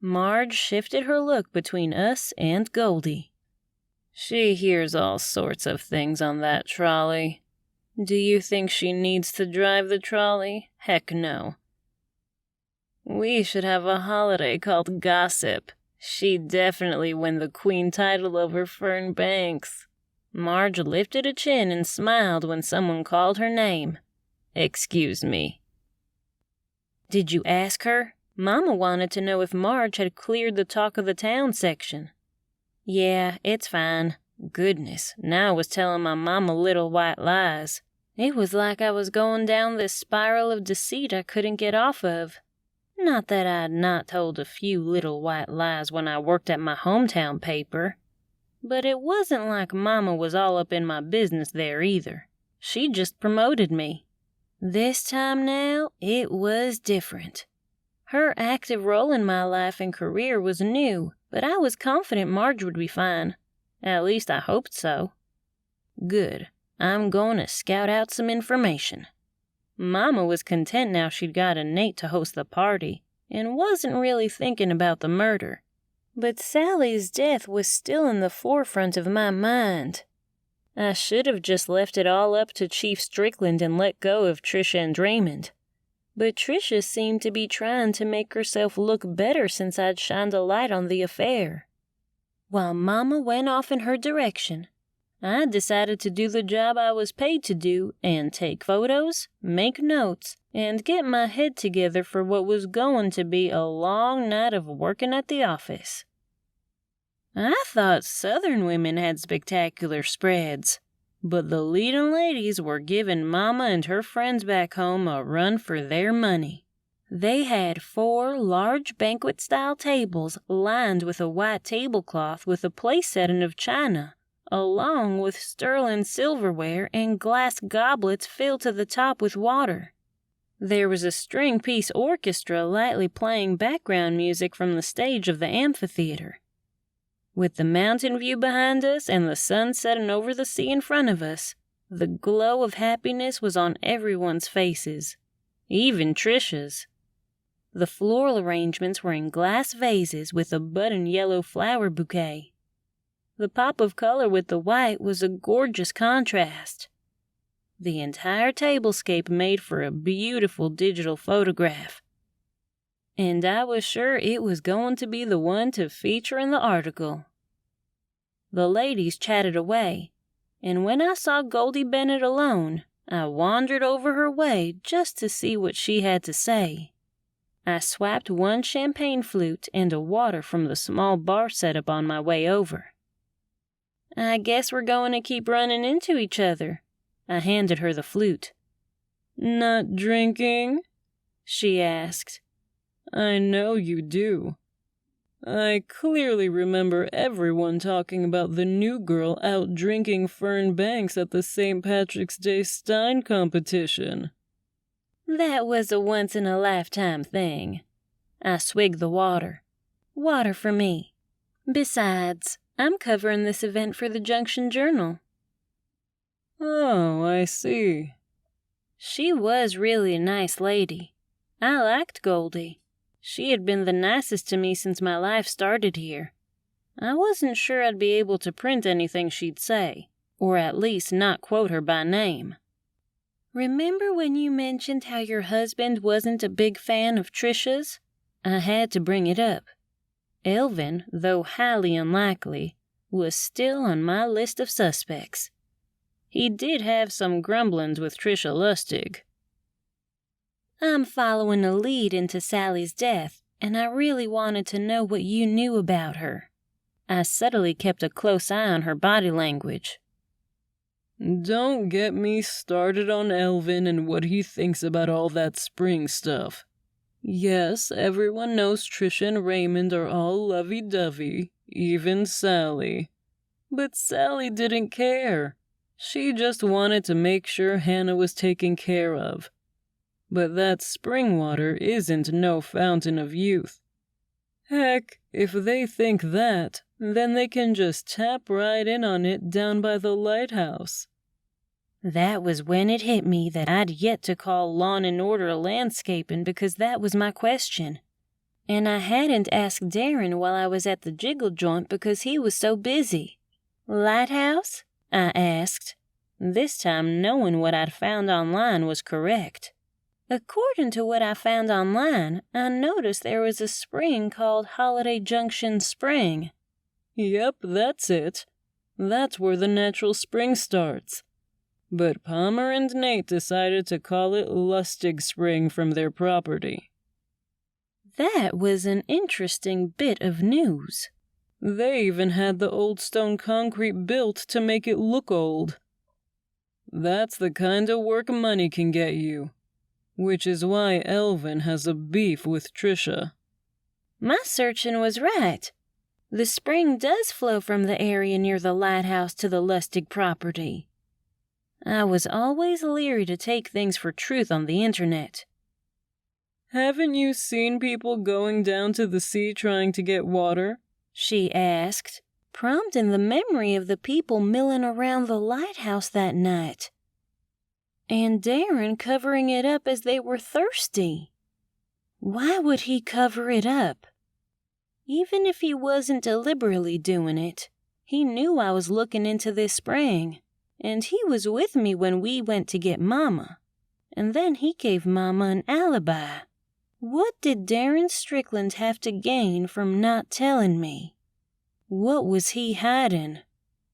Marge shifted her look between us and Goldie. "She hears all sorts of things on that trolley. Do you think she needs to drive the trolley? Heck no. We should have a holiday called Gossip. She'd definitely win the queen title over Fern Banks." Marge lifted a chin and smiled when someone called her name. "Excuse me." "Did you ask her?" Mama wanted to know if Marge had cleared the talk of the town section. "Yeah, it's fine." Goodness, now I was telling my mama little white lies. It was like I was going down this spiral of deceit I couldn't get off of. Not that I'd not told a few little white lies when I worked at my hometown paper. But it wasn't like Mama was all up in my business there either. She just promoted me. This time now, it was different. Her active role in my life and career was new, but I was confident Marge would be fine. At least I hoped so. Good. I'm going to scout out some information. Mama was content now she'd gotten Nate to host the party, and wasn't really thinking about the murder. But Sally's death was still in the forefront of my mind. I should have just left it all up to Chief Strickland and let go of Trisha and Raymond. But Trisha seemed to be trying to make herself look better since I'd shined a light on the affair. While Mama went off in her direction, I decided to do the job I was paid to do and take photos, make notes, and get my head together for what was going to be a long night of working at the office. I thought Southern women had spectacular spreads, but the leading ladies were giving Mama and her friends back home a run for their money. They had 4 large banquet-style tables lined with a white tablecloth with a place setting of china, along with sterling silverware and glass goblets filled to the top with water. There was a string-piece orchestra lightly playing background music from the stage of the amphitheater. With the mountain view behind us and the sun setting over the sea in front of us, the glow of happiness was on everyone's faces, even Trisha's. The floral arrangements were in glass vases with a button yellow flower bouquet. The pop of color with the white was a gorgeous contrast. The entire tablescape made for a beautiful digital photograph. And I was sure it was going to be the one to feature in the article. The ladies chatted away, and when I saw Goldie Bennett alone, I wandered over her way just to see what she had to say. I swapped one champagne flute and a water from the small bar setup on my way over. I guess we're going to keep running into each other. I handed her the flute. Not drinking? She asked. I know you do. I clearly remember everyone talking about the new girl out drinking Fern Banks at the St. Patrick's Day Stein competition. That was a once-in-a-lifetime thing. I swigged the water. Water for me. Besides, I'm covering this event for the Junction Journal. Oh, I see. She was really a nice lady. I liked Goldie. She had been the nicest to me since my life started here. I wasn't sure I'd be able to print anything she'd say, or at least not quote her by name. Remember when you mentioned how your husband wasn't a big fan of Trisha's? I had to bring it up. Elvin, though highly unlikely, was still on my list of suspects. He did have some grumblings with Trisha Lustig. I'm following a lead into Sally's death, and I really wanted to know what you knew about her. I subtly kept a close eye on her body language. Don't get me started on Elvin and what he thinks about all that spring stuff. Yes, everyone knows Trisha and Raymond are all lovey-dovey, even Sally. But Sally didn't care. She just wanted to make sure Hannah was taken care of. But that spring water isn't no fountain of youth. Heck, if they think that, then they can just tap right in on it down by the lighthouse. That was when it hit me that I'd yet to call Lawn and Order landscaping because that was my question. And I hadn't asked Darren while I was at the jiggle joint because he was so busy. Lighthouse? I asked, this time knowing what I'd found online was correct. According to what I found online, I noticed there was a spring called Holiday Junction Spring. Yep, that's it. That's where the natural spring starts. But Palmer and Nate decided to call it Lustig Spring from their property. That was an interesting bit of news. They even had the old stone concrete built to make it look old. That's the kind of work money can get you. Which is why Elvin has a beef with Trisha. My searching was right. The spring does flow from the area near the lighthouse to the Lustig property. I was always leery to take things for truth on the internet. Haven't you seen people going down to the sea trying to get water? She asked, prompting the memory of the people milling around the lighthouse that night. And Darren covering it up as they were thirsty. Why would he cover it up? Even if he wasn't deliberately doing it, he knew I was looking into this spring, and he was with me when we went to get Mama. And then he gave Mama an alibi. What did Darren Strickland have to gain from not telling me? What was he hiding?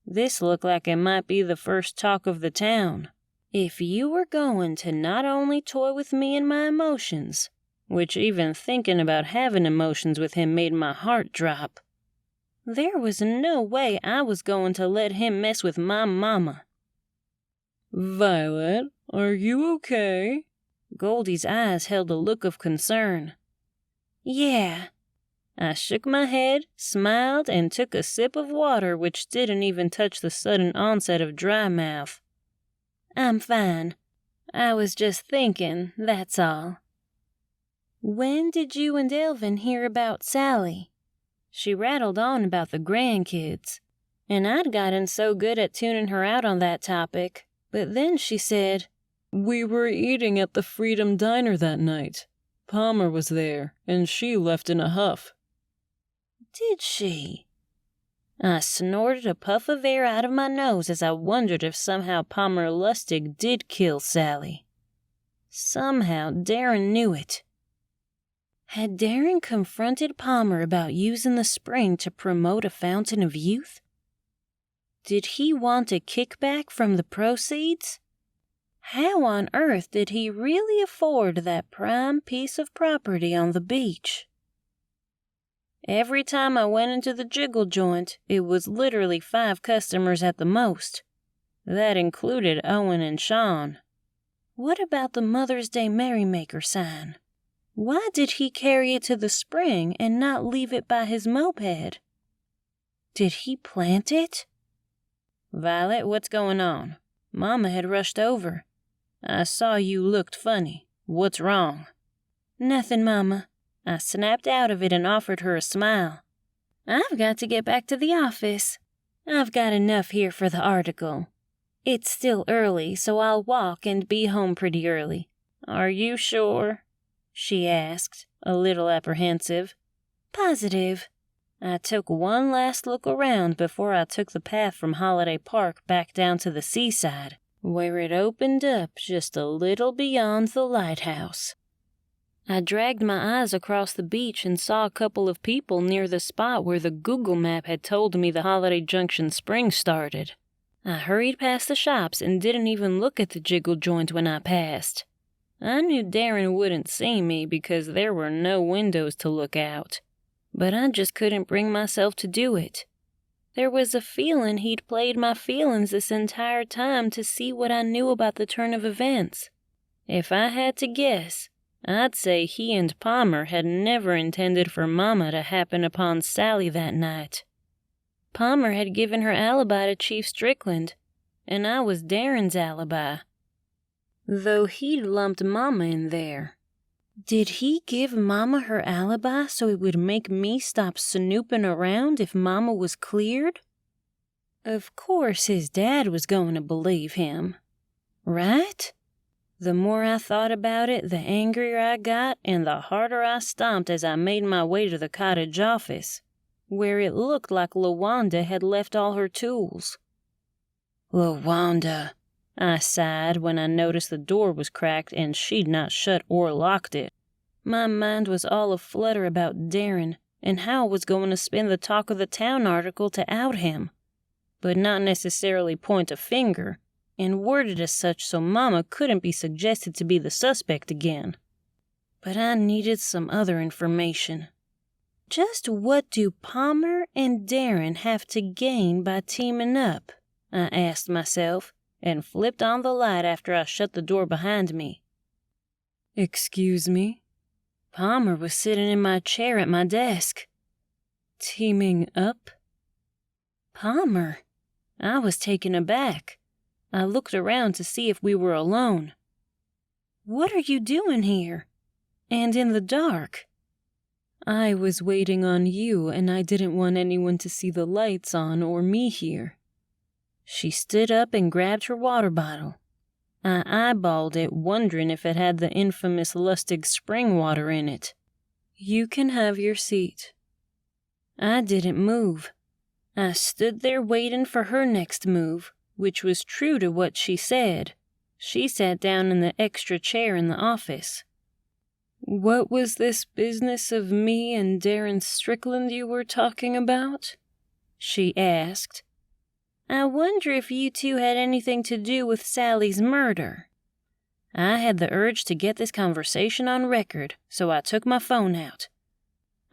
This looked like it might be the first talk of the town. If you were going to not only toy with me and my emotions, which even thinking about having emotions with him made my heart drop, there was no way I was going to let him mess with my mama. Violet, are you okay? Goldie's eyes held a look of concern. Yeah. I shook my head, smiled, and took a sip of water which didn't even touch the sudden onset of dry mouth. I'm fine. I was just thinking, that's all. When did you and Elvin hear about Sally? She rattled on about the grandkids, and I'd gotten so good at tuning her out on that topic, but then she said, "We were eating at the Freedom Diner that night. Palmer was there, and she left in a huff." "Did she?" I snorted a puff of air out of my nose as I wondered if somehow Palmer Lustig did kill Sally. Somehow Darren knew it. Had Darren confronted Palmer about using the spring to promote a fountain of youth? Did he want a kickback from the proceeds? How on earth did he really afford that prime piece of property on the beach? Every time I went into the jiggle joint, it was literally 5 customers at the most. That included Owen and Sean. What about the Mother's Day Merrymaker sign? Why did he carry it to the spring and not leave it by his moped? Did he plant it? "Violet, what's going on?" Mama had rushed over. "I saw you looked funny. What's wrong?" "Nothing, Mama." I snapped out of it and offered her a smile. "I've got to get back to the office. I've got enough here for the article. It's still early, so I'll walk and be home pretty early." "Are you sure?" she asked, a little apprehensive. "Positive." I took one last look around before I took the path from Holiday Park back down to the seaside, where it opened up just a little beyond the lighthouse. I dragged my eyes across the beach and saw a couple of people near the spot where the Google map had told me the Holiday Junction spring started. I hurried past the shops and didn't even look at the jiggle joint when I passed. I knew Darren wouldn't see me because there were no windows to look out, but I just couldn't bring myself to do it. There was a feeling he'd played my feelings this entire time to see what I knew about the turn of events. If I had to guess, I'd say he and Palmer had never intended for Mama to happen upon Sally that night. Palmer had given her alibi to Chief Strickland, and I was Darren's alibi, though he'd lumped Mama in there. Did he give Mama her alibi so it would make me stop snooping around if Mama was cleared? Of course his dad was going to believe him, right? The more I thought about it, the angrier I got and the harder I stomped as I made my way to the cottage office, where it looked like LaWanda had left all her tools. "LaWanda," I sighed when I noticed the door was cracked and she'd not shut or locked it. My mind was all aflutter about Darren and how I was going to spin the talk of the town article to out him, but not necessarily point a finger, and worded as such so Mama couldn't be suggested to be the suspect again. But I needed some other information. Just what do Palmer and Darren have to gain by teaming up? I asked myself, and flipped on the light after I shut the door behind me. "Excuse me?" Palmer was sitting in my chair at my desk. "Teaming up?" Palmer? I was taken aback. I looked around to see if we were alone. "What are you doing here? And in the dark?" "I was waiting on you, and I didn't want anyone to see the lights on or me here." She stood up and grabbed her water bottle. I eyeballed it, wondering if it had the infamous Lustig spring water in it. "You can have your seat." I didn't move. I stood there waiting for her next move, which was true to what she said. She sat down in the extra chair in the office. "What was this business of me and Darren Strickland you were talking about?" she asked. "I wonder if you two had anything to do with Sally's murder." I had the urge to get this conversation on record, so I took my phone out.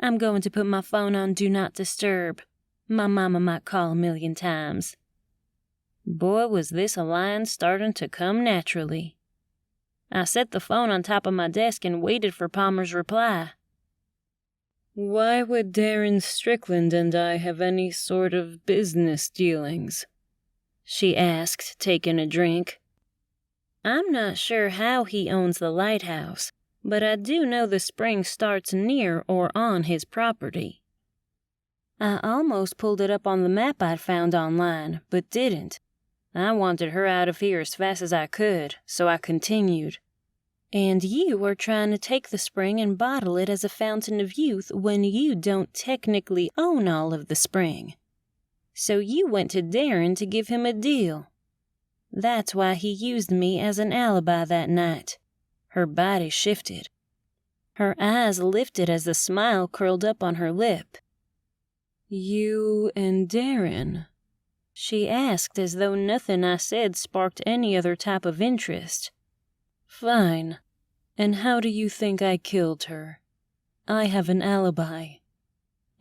"I'm going to put my phone on Do Not Disturb. My mama might call 1,000,000 times." Boy, was this alliance starting to come naturally. I set the phone on top of my desk and waited for Palmer's reply. "Why would Darren Strickland and I have any sort of business dealings?" she asked, taking a drink. "I'm not sure how he owns the lighthouse, but I do know the spring starts near or on his property." I almost pulled it up on the map I'd found online, but didn't. I wanted her out of here as fast as I could, so I continued. And you are trying to take the spring and bottle it as a fountain of youth when you don't technically own all of the spring. So you went to Darren to give him a deal. That's why he used me as an alibi that night. Her body shifted. Her eyes lifted as the smile curled up on her lip. You and Darren? She asked as though nothing I said sparked any other type of interest. Fine. And how do you think I killed her? I have an alibi.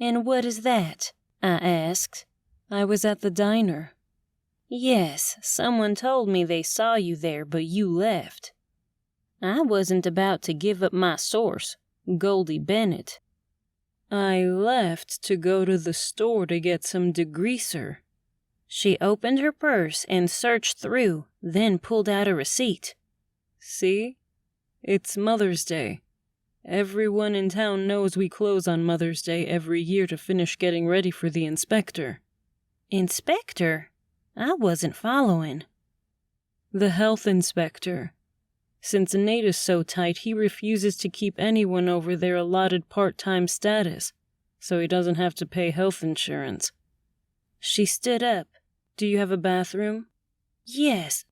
And what is that? I asked. I was at the diner. Yes, someone told me they saw you there, but you left. I wasn't about to give up my source, Goldie Bennett. I left to go to the store to get some degreaser. She opened her purse and searched through, then pulled out a receipt. See? It's Mother's Day. Everyone in town knows we close on Mother's Day every year to finish getting ready for the inspector. Inspector? I wasn't following. The health inspector. Since Nate is so tight, he refuses to keep anyone over their allotted part-time status, so he doesn't have to pay health insurance. She stood up. Do you have a bathroom? Yes.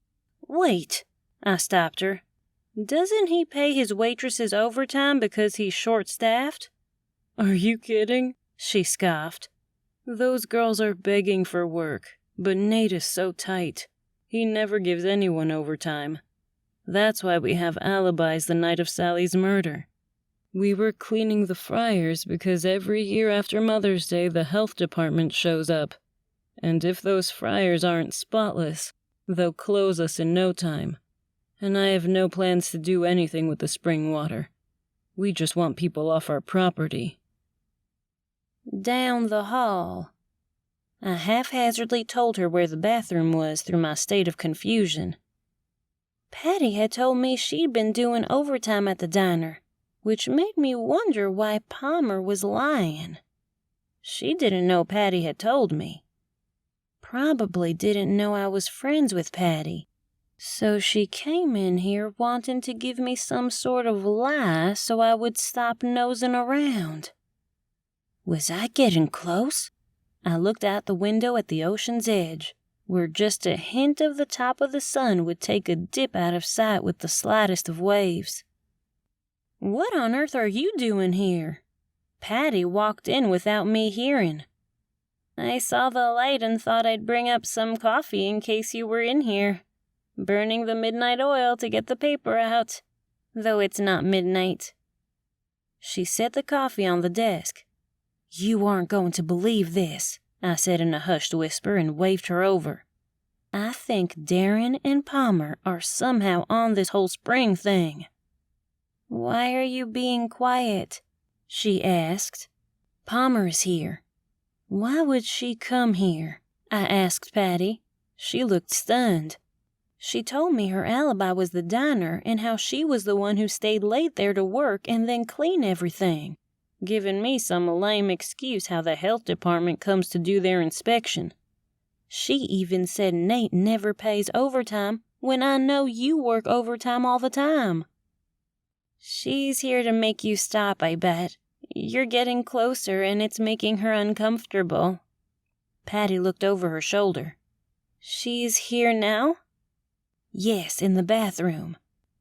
Wait, I stopped her. Doesn't he pay his waitresses overtime because he's short-staffed? Are you kidding? She scoffed. Those girls are begging for work, but Nate is so tight. He never gives anyone overtime. That's why we have alibis the night of Sally's murder. We were cleaning the fryers because every year after Mother's Day the health department shows up. And if those fryers aren't spotless, they'll close us in no time. And I have no plans to do anything with the spring water. We just want people off our property. Down the hall. I haphazardly told her where the bathroom was through my state of confusion. Patty had told me she'd been doing overtime at the diner, which made me wonder why Palmer was lying. She didn't know Patty had told me. Probably didn't know I was friends with Patty. So she came in here wanting to give me some sort of lie so I would stop nosing around. Was I getting close? I looked out the window at the ocean's edge, where just a hint of the top of the sun would take a dip out of sight with the slightest of waves. What on earth are you doing here? Patty walked in without me hearing. I saw the light and thought I'd bring up some coffee in case you were in here. Burning the midnight oil to get the paper out, though it's not midnight. She set the coffee on the desk. You aren't going to believe this, I said in a hushed whisper and waved her over. I think Darren and Palmer are somehow on this whole spring thing. Why are you being quiet? She asked. Palmer is here. Why would she come here? I asked Patty. She looked stunned. She told me her alibi was the diner and how she was the one who stayed late there to work and then clean everything, giving me some lame excuse how the health department comes to do their inspection. She even said Nate never pays overtime when I know you work overtime all the time. She's here to make you stop, I bet. You're getting closer and it's making her uncomfortable. Patty looked over her shoulder. She's here now? Yes, in the bathroom.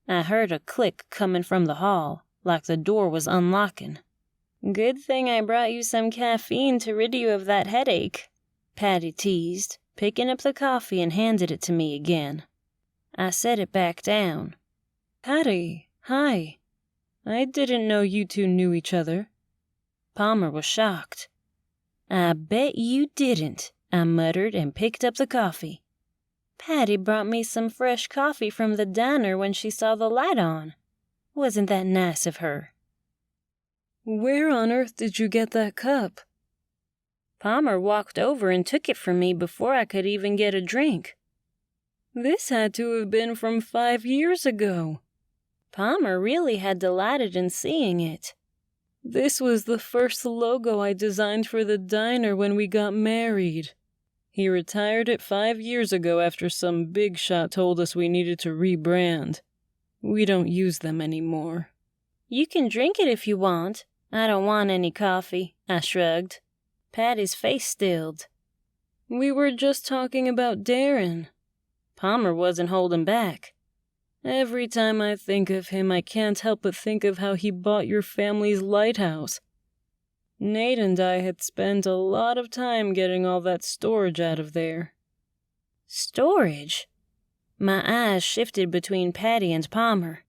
I heard a click coming from the hall, like the door was unlocking. Good thing I brought you some caffeine to rid you of that headache, Patty teased, picking up the coffee and handed it to me again. I set it back down. Patty, hi. I didn't know you two knew each other. Palmer was shocked. I bet you didn't, I muttered and picked up the coffee. Patty brought me some fresh coffee from the diner when she saw the light on. Wasn't that nice of her? Where on earth did you get that cup? Palmer walked over and took it from me before I could even get a drink. This had to have been from 5 years ago. Palmer really had delighted in seeing it. This was the first logo I designed for the diner when we got married. He retired it 5 years ago after some big shot told us we needed to rebrand. We don't use them anymore. You can drink it if you want. I don't want any coffee, I shrugged. Patty's face stilled. We were just talking about Darren. Palmer wasn't holding back. Every time I think of him, I can't help but think of how he bought your family's lighthouse. Nate and I had spent a lot of time getting all that storage out of there. Storage? My eyes shifted between Patty and Palmer.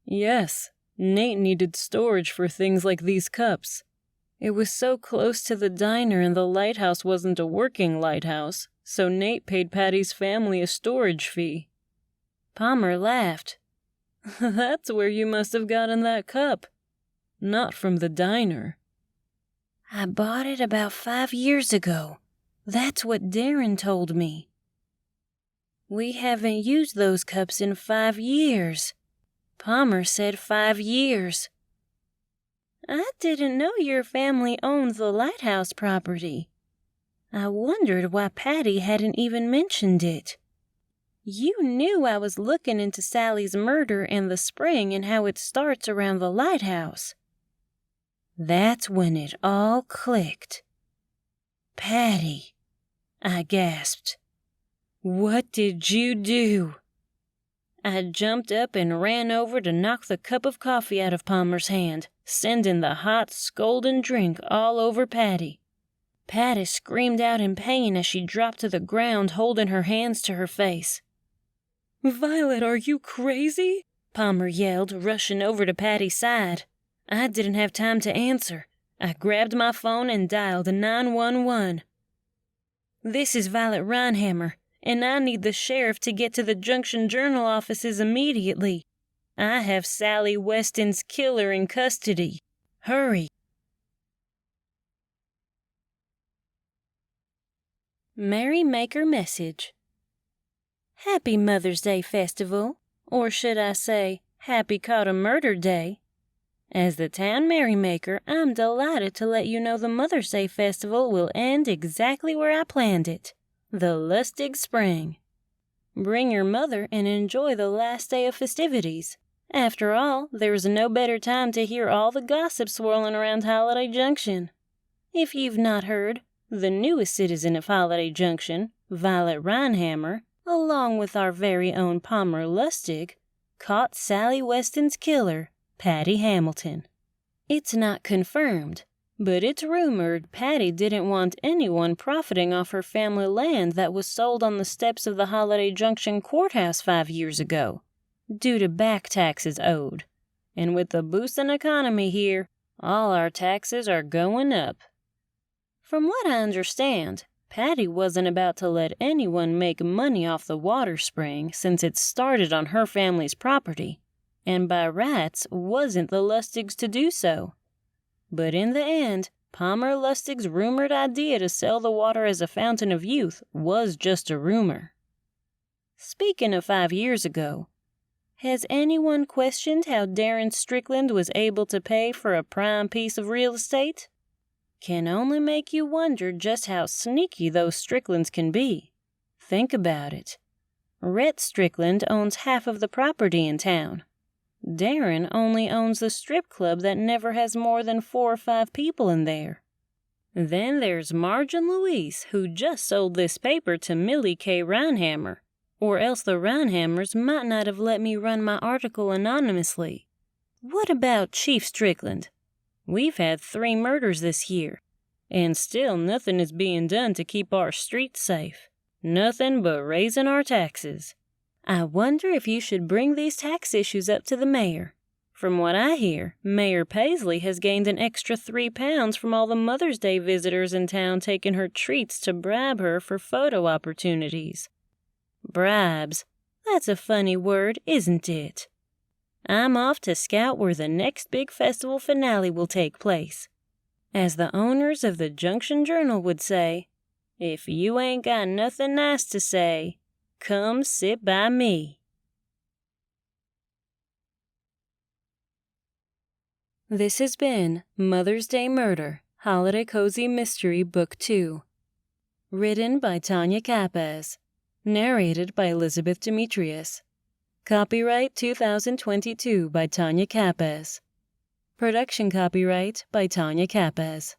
Yes, Nate needed storage for things like these cups. It was so close to the diner and the lighthouse wasn't a working lighthouse, so Nate paid Patty's family a storage fee. Palmer laughed. That's where you must have gotten that cup. Not from the diner. I bought it about 5 years ago. That's what Darren told me. We haven't used those cups in 5 years. Palmer said 5 years. I didn't know your family owned the lighthouse property. I wondered why Patty hadn't even mentioned it. You knew I was looking into Sally's murder in the spring and how it starts around the lighthouse. That's when it all clicked. Patty, I gasped. What did you do? I jumped up and ran over to knock the cup of coffee out of Palmer's hand, sending the hot, scalding drink all over Patty. Patty screamed out in pain as she dropped to the ground, holding her hands to her face. Violet, are you crazy? Palmer yelled, rushing over to Patty's side. I didn't have time to answer. I grabbed my phone and dialed 911. This is Violet Rhinehammer, and I need the sheriff to get to the Junction Journal offices immediately. I have Sally Weston's killer in custody. Hurry. Merrymaker message. Happy Mother's Day Festival, or should I say, Happy Caught a Murder Day. As the town merrymaker, I'm delighted to let you know the Mother's Day Festival will end exactly where I planned it, the Lustig Spring. Bring your mother and enjoy the last day of festivities. After all, there's no better time to hear all the gossip swirling around Holiday Junction. If you've not heard, the newest citizen of Holiday Junction, Violet Rhinehammer, along with our very own Palmer Lustig, caught Sally Weston's killer, Patty Hamilton. It's not confirmed, but it's rumored Patty didn't want anyone profiting off her family land that was sold on the steps of the Holiday Junction courthouse 5 years ago, due to back taxes owed. And with the boosting economy here, all our taxes are going up. From what I understand, Patty wasn't about to let anyone make money off the water spring since it started on her family's property, and by rights wasn't the Lustigs to do so. But in the end, Palmer Lustig's rumored idea to sell the water as a fountain of youth was just a rumor. Speaking of 5 years ago, has anyone questioned how Darren Strickland was able to pay for a prime piece of real estate? Can only make you wonder just how sneaky those Stricklands can be. Think about it. Rhett Strickland owns half of the property in town. Darren only owns the strip club that never has more than 4 or 5 people in there. Then there's Marge and Louise, who just sold this paper to Millie K. Rhinehammer, or else the Rhinehammers might not have let me run my article anonymously. What about Chief Strickland? We've had 3 murders this year, and still nothing is being done to keep our streets safe. Nothing but raising our taxes. I wonder if you should bring these tax issues up to the mayor. From what I hear, Mayor Paisley has gained an extra £3 from all the Mother's Day visitors in town taking her treats to bribe her for photo opportunities. Bribes. That's a funny word, isn't it? I'm off to scout where the next big festival finale will take place. As the owners of the Junction Journal would say, if you ain't got nothing nice to say, come sit by me. This has been Mother's Day Murder, Holiday Cozy Mystery Book 2. Written by Tonya Kappes. Narrated by Elizabeth Demetrius. Copyright 2022 by Tonya Kappes. Production copyright by Tonya Kappes.